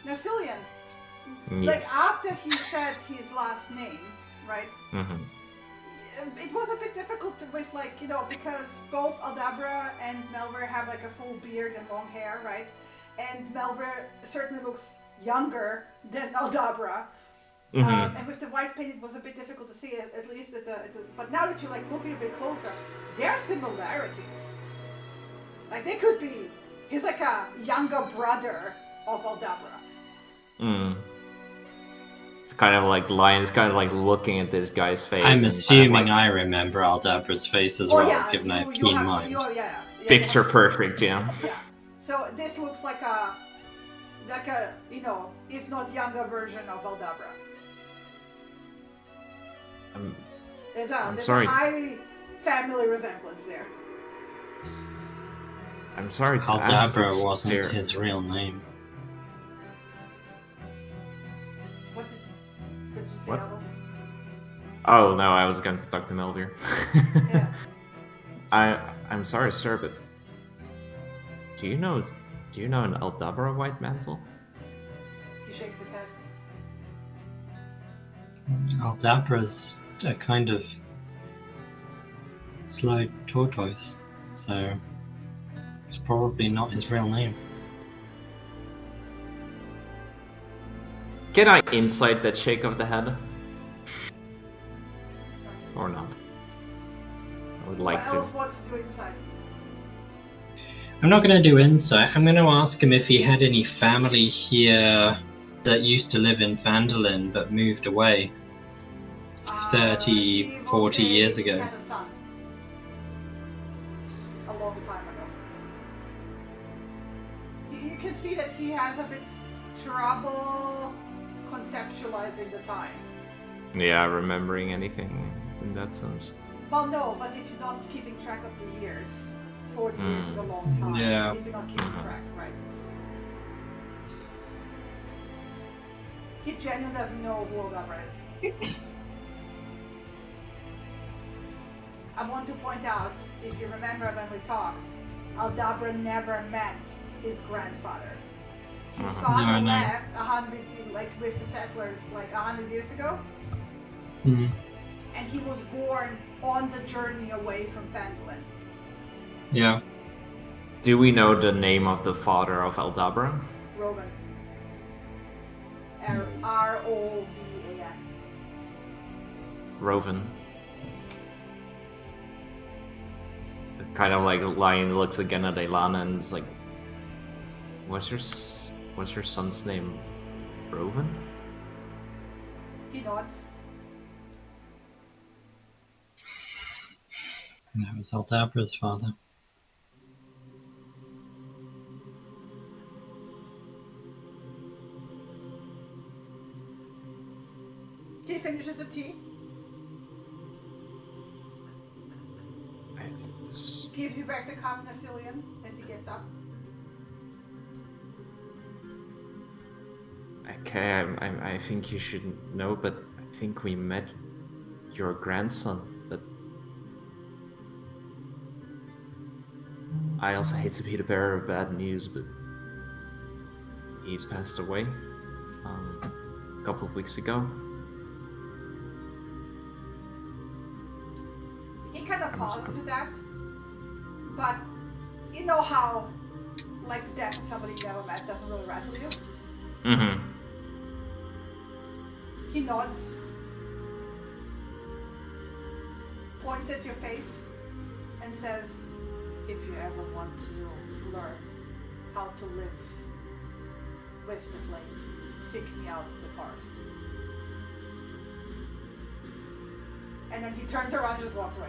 Nacilian. Like, Yes. after he said his last name, right? Mm-hmm. It was a bit difficult with, like, you know, because both Aldabra and Melver have, like, a full beard and long hair, right? And Melver certainly looks younger than Aldabra. Mm-hmm. And with the white paint, it was a bit difficult to see, at least at the. But now that you're like looking a bit closer, there are similarities. Like they could be. He's like a younger brother of Aldabra. Mm. It's kind of like Lion's kind of like looking at this guy's face. I'm and assuming kind of like, I remember Aldabra's face as Oh well, yeah, given I have you keen have, mind. yeah, picture perfect, yeah. Yeah. So this looks like a, you know, if not younger version of Aldabra. There's a sorry. highly family resemblance there. I'm sorry to ask Aldabra this wasn't there. his real name. What did you say, What? Aldo? Oh no, I was going to talk to Melvir. Yeah. I'm sorry, sir, but do you know an Aldabra white mantle? He shakes his head. Aldabra's a kind of slow tortoise, so it's probably not his real name. Can I insight that shake of the head? Or not? I would like What to. else wants to do inside? I'm not going to do insight. I'm going to ask him if he had any family here that used to live in Phandelver but moved away 30, He will 40 say years he ago. had a son. A long time ago. You can see that he has a bit trouble conceptualizing the time. Yeah, remembering anything in that sense. Well, no, but if you're not keeping track of the years, 40 years is a long time. Yeah. If you're not keeping track, right? He genuinely doesn't know who Aldabra is. I want to point out, if you remember when we talked, Aldabra never met his grandfather. His father No, I know. left 100, like with the settlers, like 100 years ago, Hmm. and he was born on the journey away from Phandelver. Yeah. Do we know the name of the father of Aldabra? Rovan. R-O-V-A-N. Rovan. kind of like Lion looks again at Elana and is like, what's your son's name? Roven? He nods. That was Aldabra's father. He finishes the tea. Gives you back the cup, Narcillion, as he gets up. Okay, I think you should know, but I think we met your grandson, but I also hate to be the bearer of bad news, but he's passed away a couple of weeks ago. He kind of pauses at that, but you know how, like, the death of somebody you never met doesn't really rattle you? Mm-hmm. He nods, points at your face, and says, if you ever want to learn how to live with the flame, seek me out in the forest. And then he turns around and just walks away.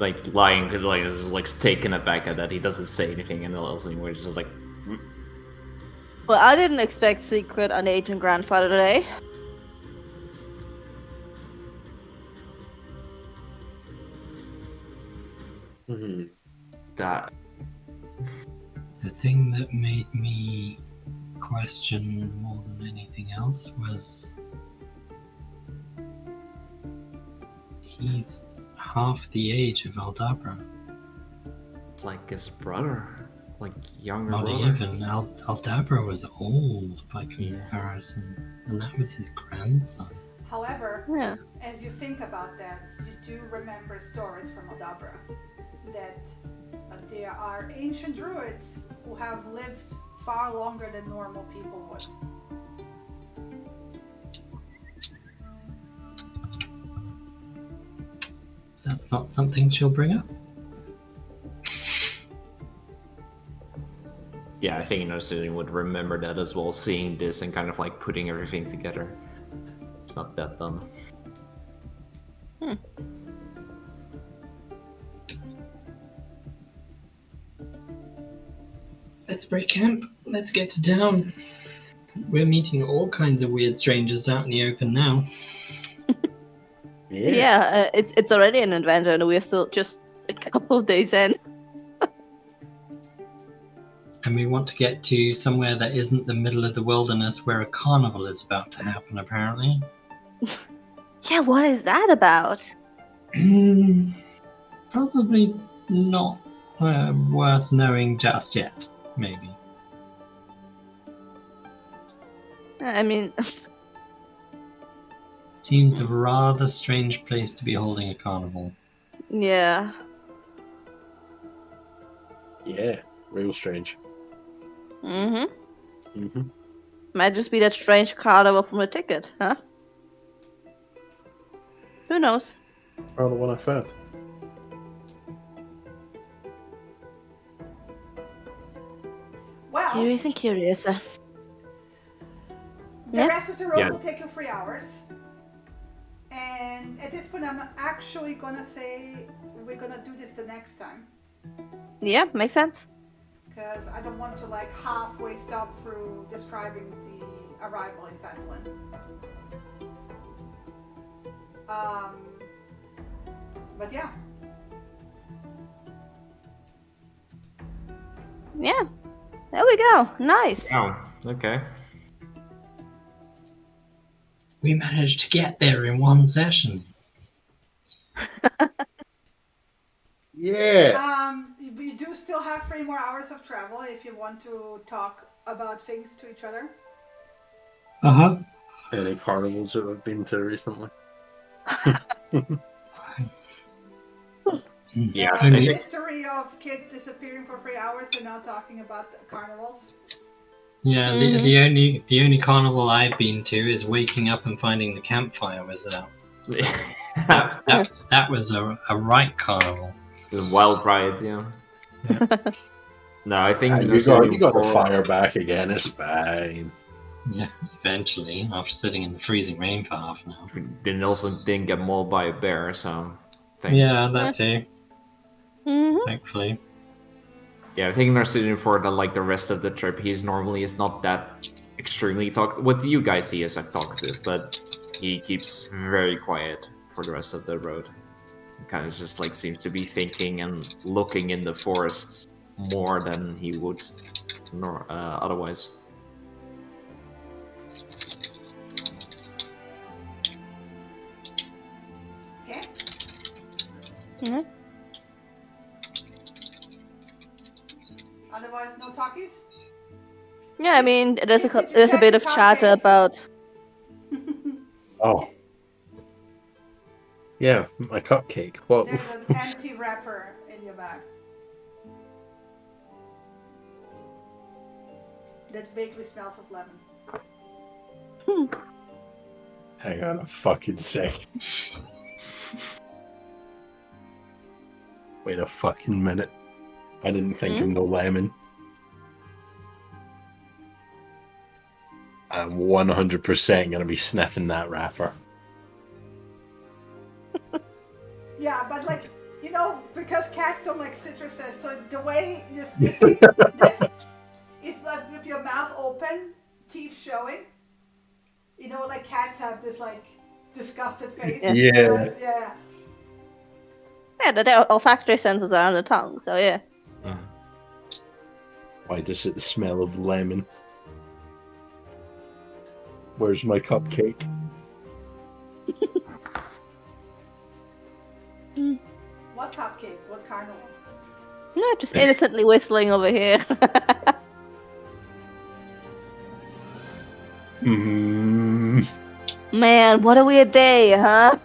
Like Lion could like is like taken aback at that. He doesn't say anything and else anymore. He's just like, Well, I didn't expect secret on Agent Grandfather today. that. The thing that made me question more than anything else was he's half the age of Aldabra. Like his brother, like younger Not brother. even. Aldabra was old by comparison, and that was his grandson. However, Yeah. as you think about that, you do remember stories from Aldabra that there are ancient druids who have lived far longer than normal people would. That's not something she'll bring up. Yeah, I think Narcillion would remember that as well, seeing this and kind of like putting everything together. It's not that dumb. Let's break camp. Let's get to town. We're meeting all kinds of weird strangers out in the open now. Yeah, it's already an adventure, and we're still just a couple of days in. And we want to get to somewhere that isn't the middle of the wilderness where a carnival is about to happen, apparently. Yeah, what is that about? Probably not worth knowing just yet, maybe. I mean, Seems a rather strange place to be holding a carnival. yeah. Yeah, real strange. Might just be that strange carnival from a ticket, huh? Who knows? Oh, the one I found. Well, Curious and curious. the yeah. rest of the road Yeah. will take you 3 hours. And at this point, I'm actually gonna say we're gonna do this the next time. Yeah, makes sense. Because I don't want to like halfway stop through describing the arrival in Phandelver. But yeah. Yeah. There we go. Nice. Oh, okay. We managed to get there in one session. Yeah. You do still have 3 more hours of travel if you want to talk about things to each other. Uh-huh. Any carnivals that I've been to recently? Yeah, The I think history of Kid disappearing for 3 hours and now talking about the carnivals. Yeah, the only carnival I've been to is waking up and finding the campfire was out. That was a right carnival. It's a wild ride, yeah. No, I think You got the fire back again. It's fine. Yeah, eventually, after sitting in the freezing rain for half an hour. Then also didn't get mauled by a bear, so thanks. Yeah, that too. Thankfully. Yeah, I think Narcissian for the rest of the trip, he's normally is not that extremely talked. With you guys, he is talkative, but he keeps very quiet for the rest of the road. He kind of just seems to be thinking and looking in the forests more than he would otherwise. Okay. Mm-hmm. Otherwise, no talkies? Yeah, I mean, there's Did you a check bit the of chatter cupcake? about. Oh. Yeah, my cupcake. What? There's an empty wrapper in your bag. That vaguely smells of lemon. Hang on a fucking second. Wait a fucking minute. I didn't think of no lemon. I'm 100% gonna be sniffing that wrapper. Yeah, but because cats don't like citruses, so the way you're sniffing this is like with your mouth open, teeth showing. Like cats have this disgusted face. Yeah. Yeah. Yeah, the olfactory senses are on the tongue, so yeah. Why does it smell of lemon? Where's my cupcake? What cupcake? What carnival? No, just innocently whistling over here. Man, what a weird day, huh?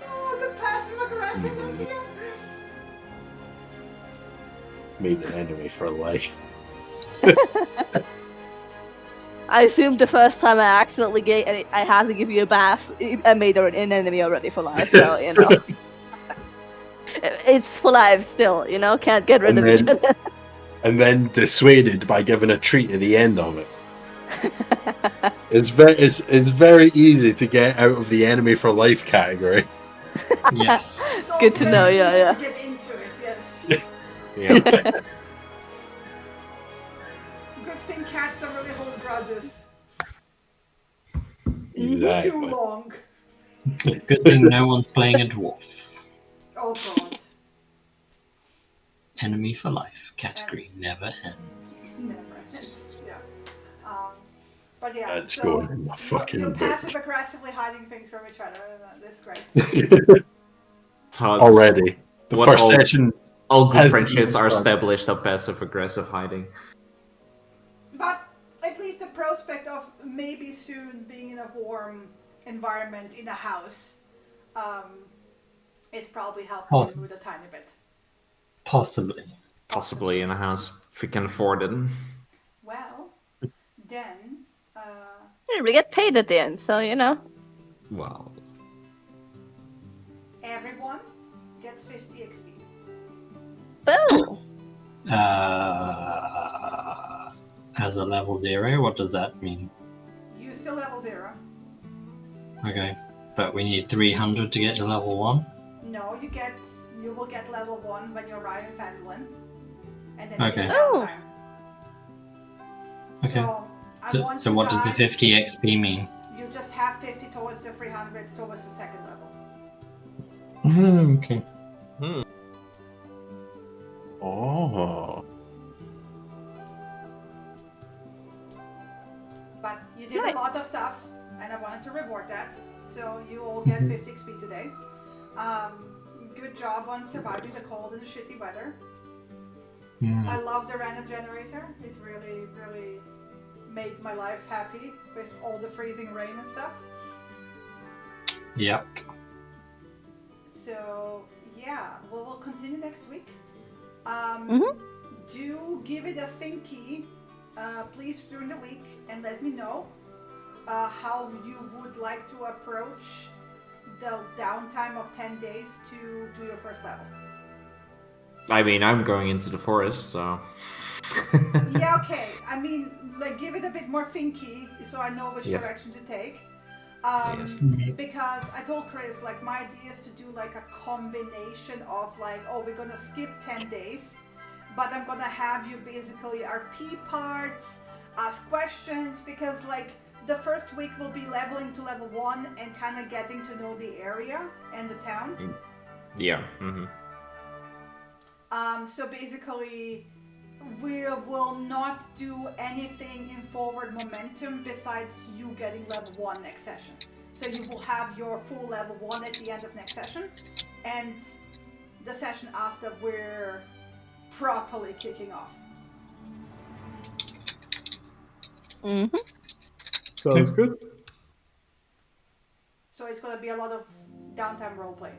Oh, the passive aggressiveness here. Made an enemy for life. I assumed the first time I accidentally I had to give you a bath, I made her an enemy already for life, so, It's for life still, can't get rid of each other. And then dissuaded by giving a treat at the end of it. It's very easy to get out of the enemy for life category. Yes. It's Good also to know, very yeah. easy to get into it, yes. Yeah. Good thing cats don't really hold grudges Exactly. too long. Good thing no one's playing a dwarf. Oh god. Enemy for life category never ends. Never. Yeah. But yeah. That's so going in my fucking you're boot. passive aggressively hiding things from each other. That's great. Already. The What first all- session. All good Has friendships been are fun. established of passive-aggressive hiding. But at least the prospect of maybe soon being in a warm environment in a house is probably helping your mood a tiny bit. Possibly. Possibly in a house, if we can afford it. Well, then We get paid at the end, so, Well, everyone gets 50 XP. Boom! As a level 0, what does that mean? You still level 0. Okay, but we need 300 to get to level 1? No, you will get level 1 when you arrive in Phandelver. And then Okay. you get Oh. downtime. Okay. I want So you what does the guys- 50 XP mean? You just have 50 towards the 300 towards the second level. Okay. Oh. But you did Nice. a lot of stuff, and I wanted to reward that. So you all get 50 XP today. Good job on surviving the cold and the shitty weather. I love the random generator. It really, really made my life happy with all the freezing rain and stuff. Yep. So yeah, we'll continue next week. Do give it a thinky, please, during the week, and let me know how you would like to approach the downtime of 10 days to do your first level. I mean, I'm going into the forest, so. Yeah, okay. I mean, like, give it a bit more thinky so I know which Yes. direction to take. Yes. Because I told Chris, like, my idea is to do like a combination of like, oh, we're gonna skip 10 days, but I'm gonna have you basically RP parts, ask questions, because like the first week will be leveling to level 1 and kind of getting to know the area and the town. Yeah. Mm-hmm. So basically, we will not do anything in forward momentum besides you getting level 1 next session. So you will have your full level 1 at the end of next session, and the session after we're properly kicking off. Mm-hmm. Sounds good. So it's gonna be a lot of downtime roleplay.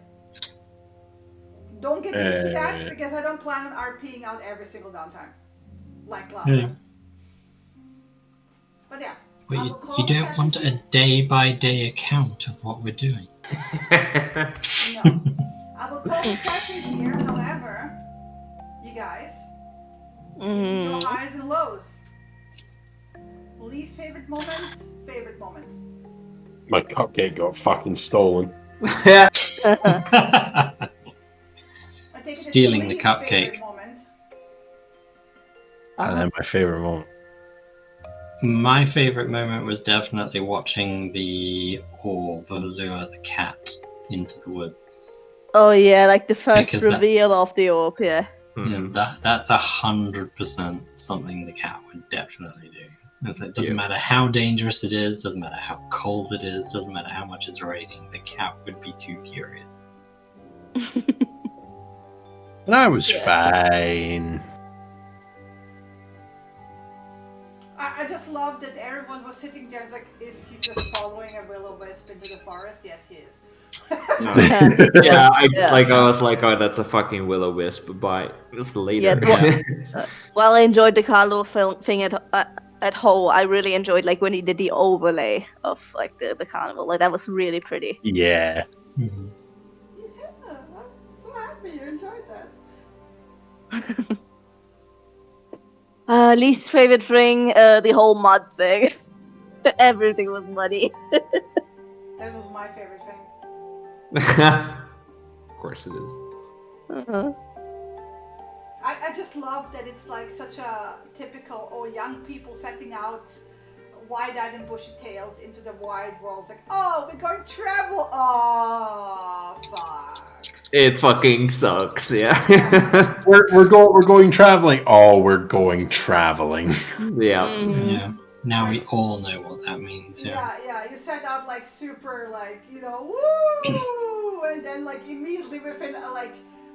Don't get used to that, because I don't plan on RPing out every single downtime, like last time. But yeah, But I you, will call you the don't session want a here. day-by-day account of what we're doing. No. I will call the session here, however, you guys, give me your highs and lows. Least favorite moment, favorite moment. My cupcake got fucking stolen. I think it is Stealing the least cupcake. favorite moment. And then my favourite moment. My favourite moment was definitely watching the orb lure the cat into the woods. Oh yeah, like the first Because that- reveal of the orb, yeah. Mhm. Yeah, that's 100% something the cat would definitely do. It doesn't matter how dangerous it is, doesn't matter how cold it is, doesn't matter how much it's raining, the cat would be too curious. And I was fine. I just love that everyone was sitting there like, is he just following a will-o-wisp into the forest? Yes, he is. Yeah, I Yeah. was like, oh, that's a fucking will-o-wisp, but it's later. While I enjoyed the Carlo thing at Hull, I really enjoyed like when he did the overlay of like the carnival. Like that was really pretty. Yeah. Mm-hmm. Yeah, I'm so happy you enjoyed that. Least favorite thing, the whole mud thing. Everything was muddy. That was my favorite thing. Of course it is. Uh-huh. I just love that it's like such a typical, young people setting out wide-eyed and bushy-tailed into the wide world. It's like, oh, we're going to travel. Oh, fuck. It fucking sucks, yeah. We're going traveling. Oh, we're going traveling. Yeah. Mhm. Yeah. Now we all know what that means, yeah. Yeah. You set out like super, like, woo, and then like immediately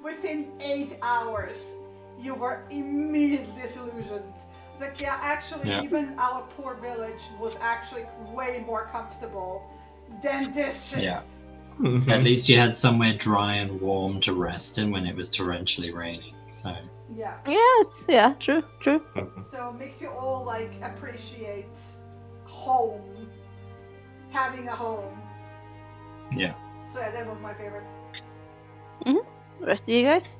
within 8 hours, you were immediately disillusioned. It's like, yeah, actually, Yeah. even our poor village was actually way more comfortable than this shit. Yeah. Mhm. At least you had somewhere dry and warm to rest in when it was torrentially raining, so... Yeah. True. So it makes you all like appreciate home, having a home. Yeah. So yeah, that was my favorite. The rest of you guys?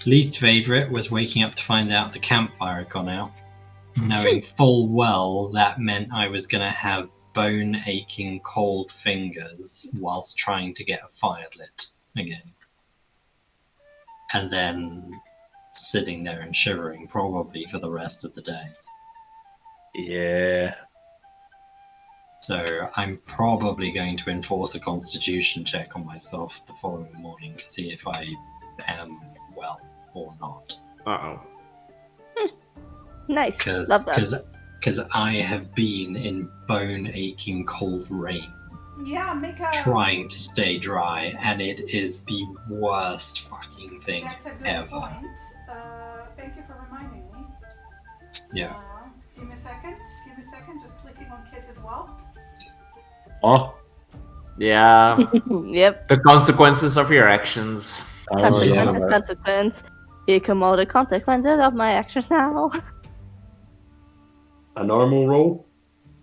Least favourite was waking up to find out the campfire had gone out, knowing full well that meant I was going to have bone-aching cold fingers whilst trying to get a fire lit again. And then sitting there and shivering probably for the rest of the day. Yeah. So I'm probably going to enforce a constitution check on myself the following morning to see if I am well or not. Uh-oh. Nice. Because Love that. I have been in bone-aching cold rain Yeah, make a. trying to stay dry, and it is the worst fucking thing That's a good ever. point. Thank you for reminding me. Yeah. Give me a second. Just clicking on Kit as well. Oh. Yeah. Yep. The consequences of your actions. Consequence. Here come all the consequences of my actions now. A normal roll?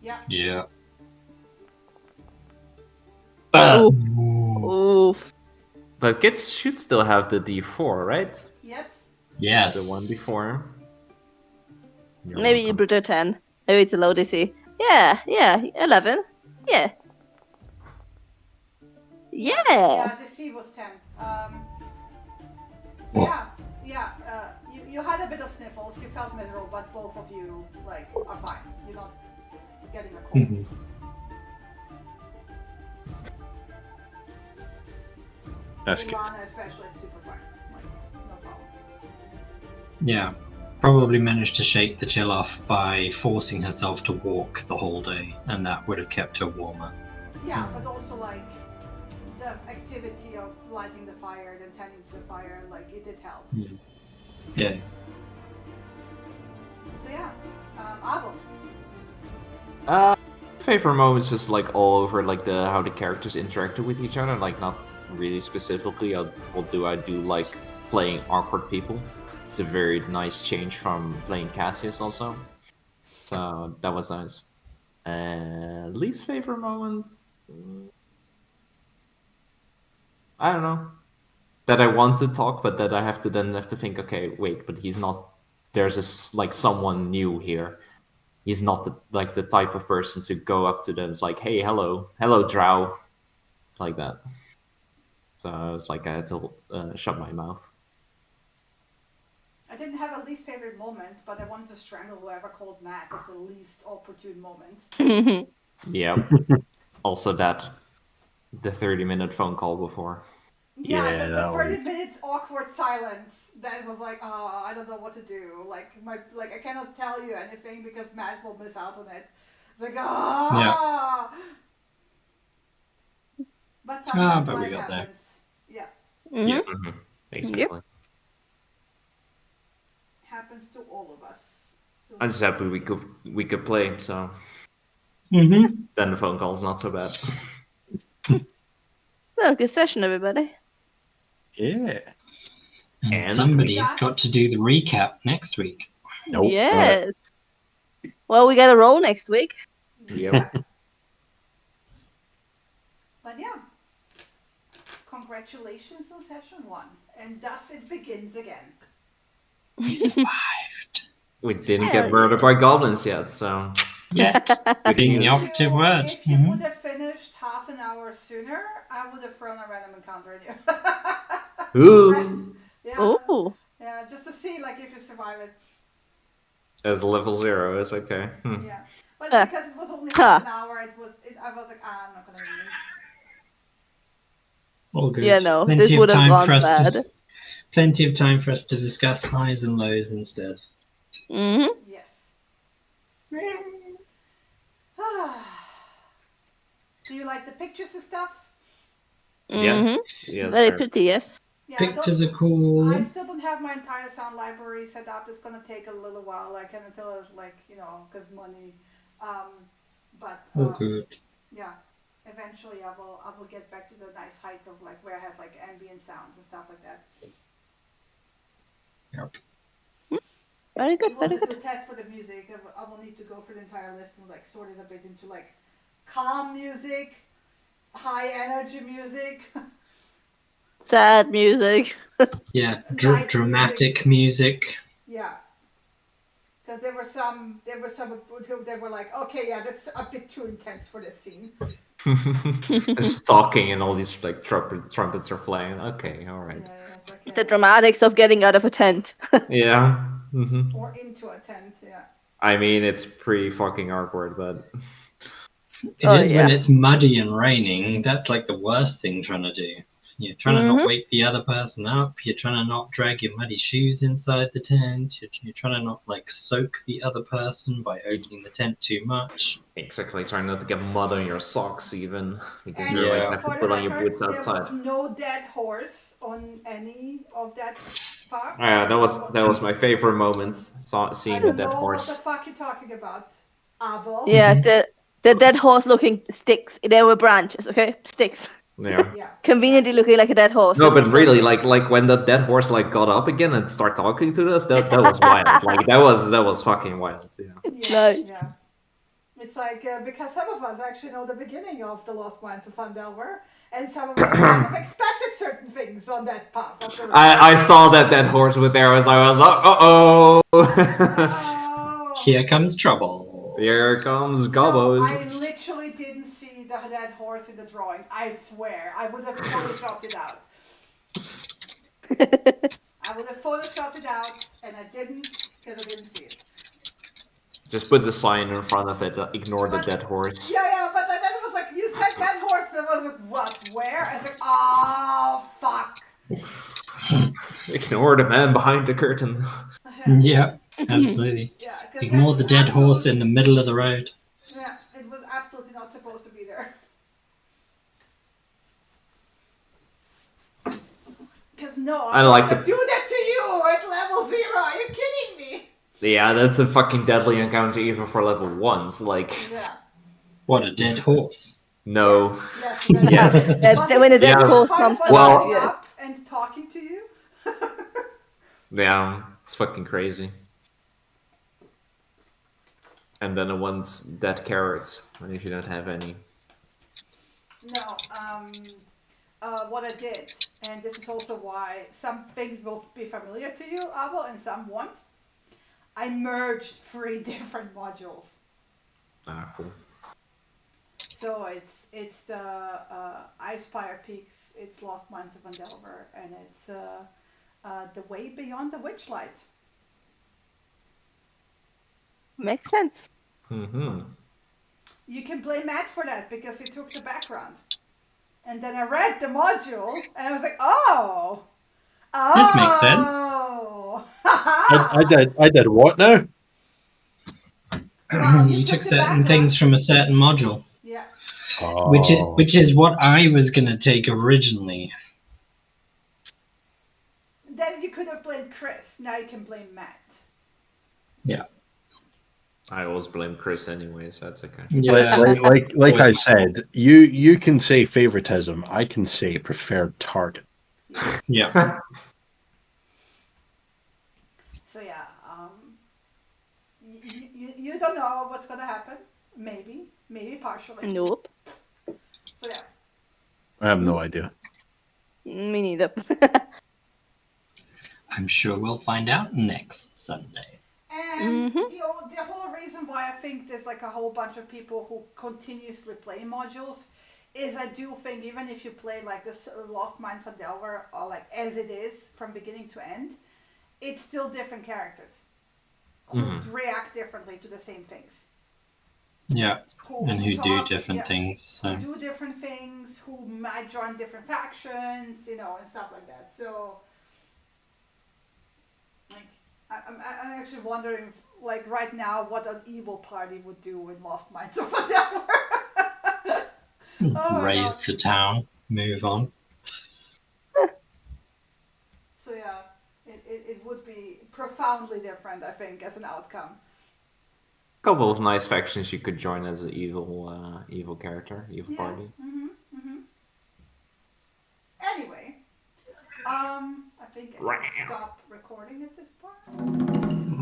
Yeah. Yeah. Oof. But kids should still have the D4, right? Yes. Yes. The one before. You're Maybe you welcome. put a 10. Maybe it's a low DC. Yeah, 11. Yeah. Yeah, Yeah. the C was 10. So you had a bit of sniffles, you felt miserable, but both of you like are fine. You're not getting a cold. Mhm. That's good. Ilana especially is super fine. Like, no problem. Yeah. Probably managed to shake the chill off by forcing herself to walk the whole day, and that would have kept her warmer. Yeah, but also like the activity of lighting the fire, then tending to the fire, like it did help. Yeah. So yeah, Abo. Favorite moments is like all over like the how the characters interacted with each other, like not really specifically. I do like playing awkward people. It's a very nice change from playing Cassius also. So that was nice. Least favorite moment? I don't know. That I want to talk, but that I have to think, okay, wait, but he's not, there's like someone new here. He's not the type of person to go up to them. It's like, hey, hello, drow, like that. So I was like, I had to shut my mouth. I didn't have a least favorite moment, but I wanted to strangle whoever called Matt at the least opportune moment. Yeah. Also the 30-minute phone call before. Yeah, the that 30 was- minutes awkward silence. That was like, oh, I don't know what to do. Like I cannot tell you anything because Matt will miss out on it. It's like, ah. Yeah. But sometimes but we life got there. happens. Yeah, Yeah, basically. happens to all of us. So I'm just happy we could play. So Mm-hmm. then the phone call's not so bad. Well, good session, everybody. Yeah. And somebody's got to do the recap next week. Nope. Yes. Well, we got a roll next week. Yep. But yeah, congratulations on session 1, and thus it begins again. We survived. We didn't get murdered by goblins yet, so Yet. Being the If operative word. If you Mhm. would have finished half an hour sooner, I would have thrown a random encounter at you. ooh, Yeah, Oh. yeah, just to see like if you survive it. as level 0 is okay. Yeah, but Huh. because it was only Huh. half an hour, I was like, I'm not gonna win. All good. Yeah, no, Plenty this of would have time gone for us bad. plenty of time for us to discuss highs and lows instead. Mm-hmm. Yes. Do you like the pictures and stuff? Yes, yes. Very fair. pretty, yes. Yeah, Pictures are cool. I still don't have my entire sound library set up. It's gonna take a little while. I can until it's like because money. But All good. yeah, eventually I will get back to the nice height of like where I have like ambient sounds and stuff like that. Yep. Very good, It was very a good. good test for the music. I will need to go through the entire list and like sort it a bit into like calm music, high energy music. Sad music. Yeah, Night dramatic music. Yeah. Because there were some who they were like, okay, yeah, that's a bit too intense for this scene. Just talking and all these like trumpets are playing. Okay, all right. Yeah, it's like, The dramatics of getting out of a tent. Yeah. Mm-hmm. or into a tent, yeah. I mean, it's pretty fucking awkward, but It Oh, is when yeah. it's muddy and raining. That's like the worst thing trying to do. You're trying to not wake the other person up. You're trying to not drag your muddy shoes inside the tent. You're trying to not like soak the other person by opening the tent too much. exactly trying not to get mud on your socks even because And you're like Yeah. have to for the put on your record, boots there was outside. no dead horse on any of that part. Yeah, that was my favorite moment. Seeing I the don't dead know horse. what the fuck you're talking about, Abel. Yeah, the dead horse looking sticks. They were branches, okay? Sticks. Yeah. Yeah. Conveniently looking like a dead horse. No, with but really, sticks. like when the dead horse like got up again and started talking to us, that was wild. Like that was fucking wild. Yeah. Yeah. Nice. Yeah. It's like, because some of us actually know the beginning of the Lost Mines of Phandelver, and some of us kind of expected certain things on that path. Of the I saw that horse with arrows. I was like, uh-oh. Oh. Here comes trouble. Here comes No, Gobos. I literally didn't see that horse in the drawing. I swear. I would have photoshopped it out. I would have photoshopped it out, and I didn't, because I didn't see it. Just put the sign in front of it. Ignore the dead horse. Yeah, but then it was like, you said dead horse, and I was like, what, where? I was like, oh, fuck. Ignore the man behind the curtain. Yeah, absolutely. Yeah, Ignore the dead horse in the middle of the road. Yeah, it was absolutely not supposed to be there. Because no, I like would do that to you at level 0. Are you kidding me? Yeah, that's a fucking deadly encounter even for level 1s. Like, Yeah. What, a dead horse? no. Yes. Yeah, when a dead horse comes to Well- up and talking to you. Yeah, it's fucking crazy. And then it wants dead carrots, and if you don't have any. No, what I did, and this is also why some things will be familiar to you, Abel, and some won't. I merged 3 different modules. Ah, cool. So it's the Icefire Peaks, it's Lost Mines of Phandelver, and it's The Way Beyond the Witchlight. Makes sense. Mm-hmm. You can blame Matt for that because he took the background. And then I read the module and I was like, oh! This makes sense. Oh! I did what now? Well, You took the certain background. things from a certain module, Yeah. Oh. which is what I was gonna take originally. Then you could have blamed Chris. Now you can blame Matt. Yeah. I always blame Chris anyway, so that's okay. Yeah. Like I said, you can say favoritism. I can say preferred target. Yeah. So yeah, you don't know what's gonna happen. Maybe partially. Nope. So yeah. I have no idea. Me neither. I'm sure we'll find out next Sunday. And the whole reason why I think there's like a whole bunch of people who continuously play modules is I do think even if you play like this Lost Mine Phandelver or like as it is from beginning to end, it's still different characters who react differently to the same things. Yeah. And who do talk- different yeah, things. So. Who do different things, who might join different factions, and stuff like that. So, like, I'm actually wondering, like, right now, what an evil party would do in Lost Mines of Phandelver. Oh my Raise God. the town. Move on. So yeah, it would be profoundly different, I think, as an outcome. Couple of nice factions you could join as an evil character, evil party. Anyway, I think I can stop recording at this point.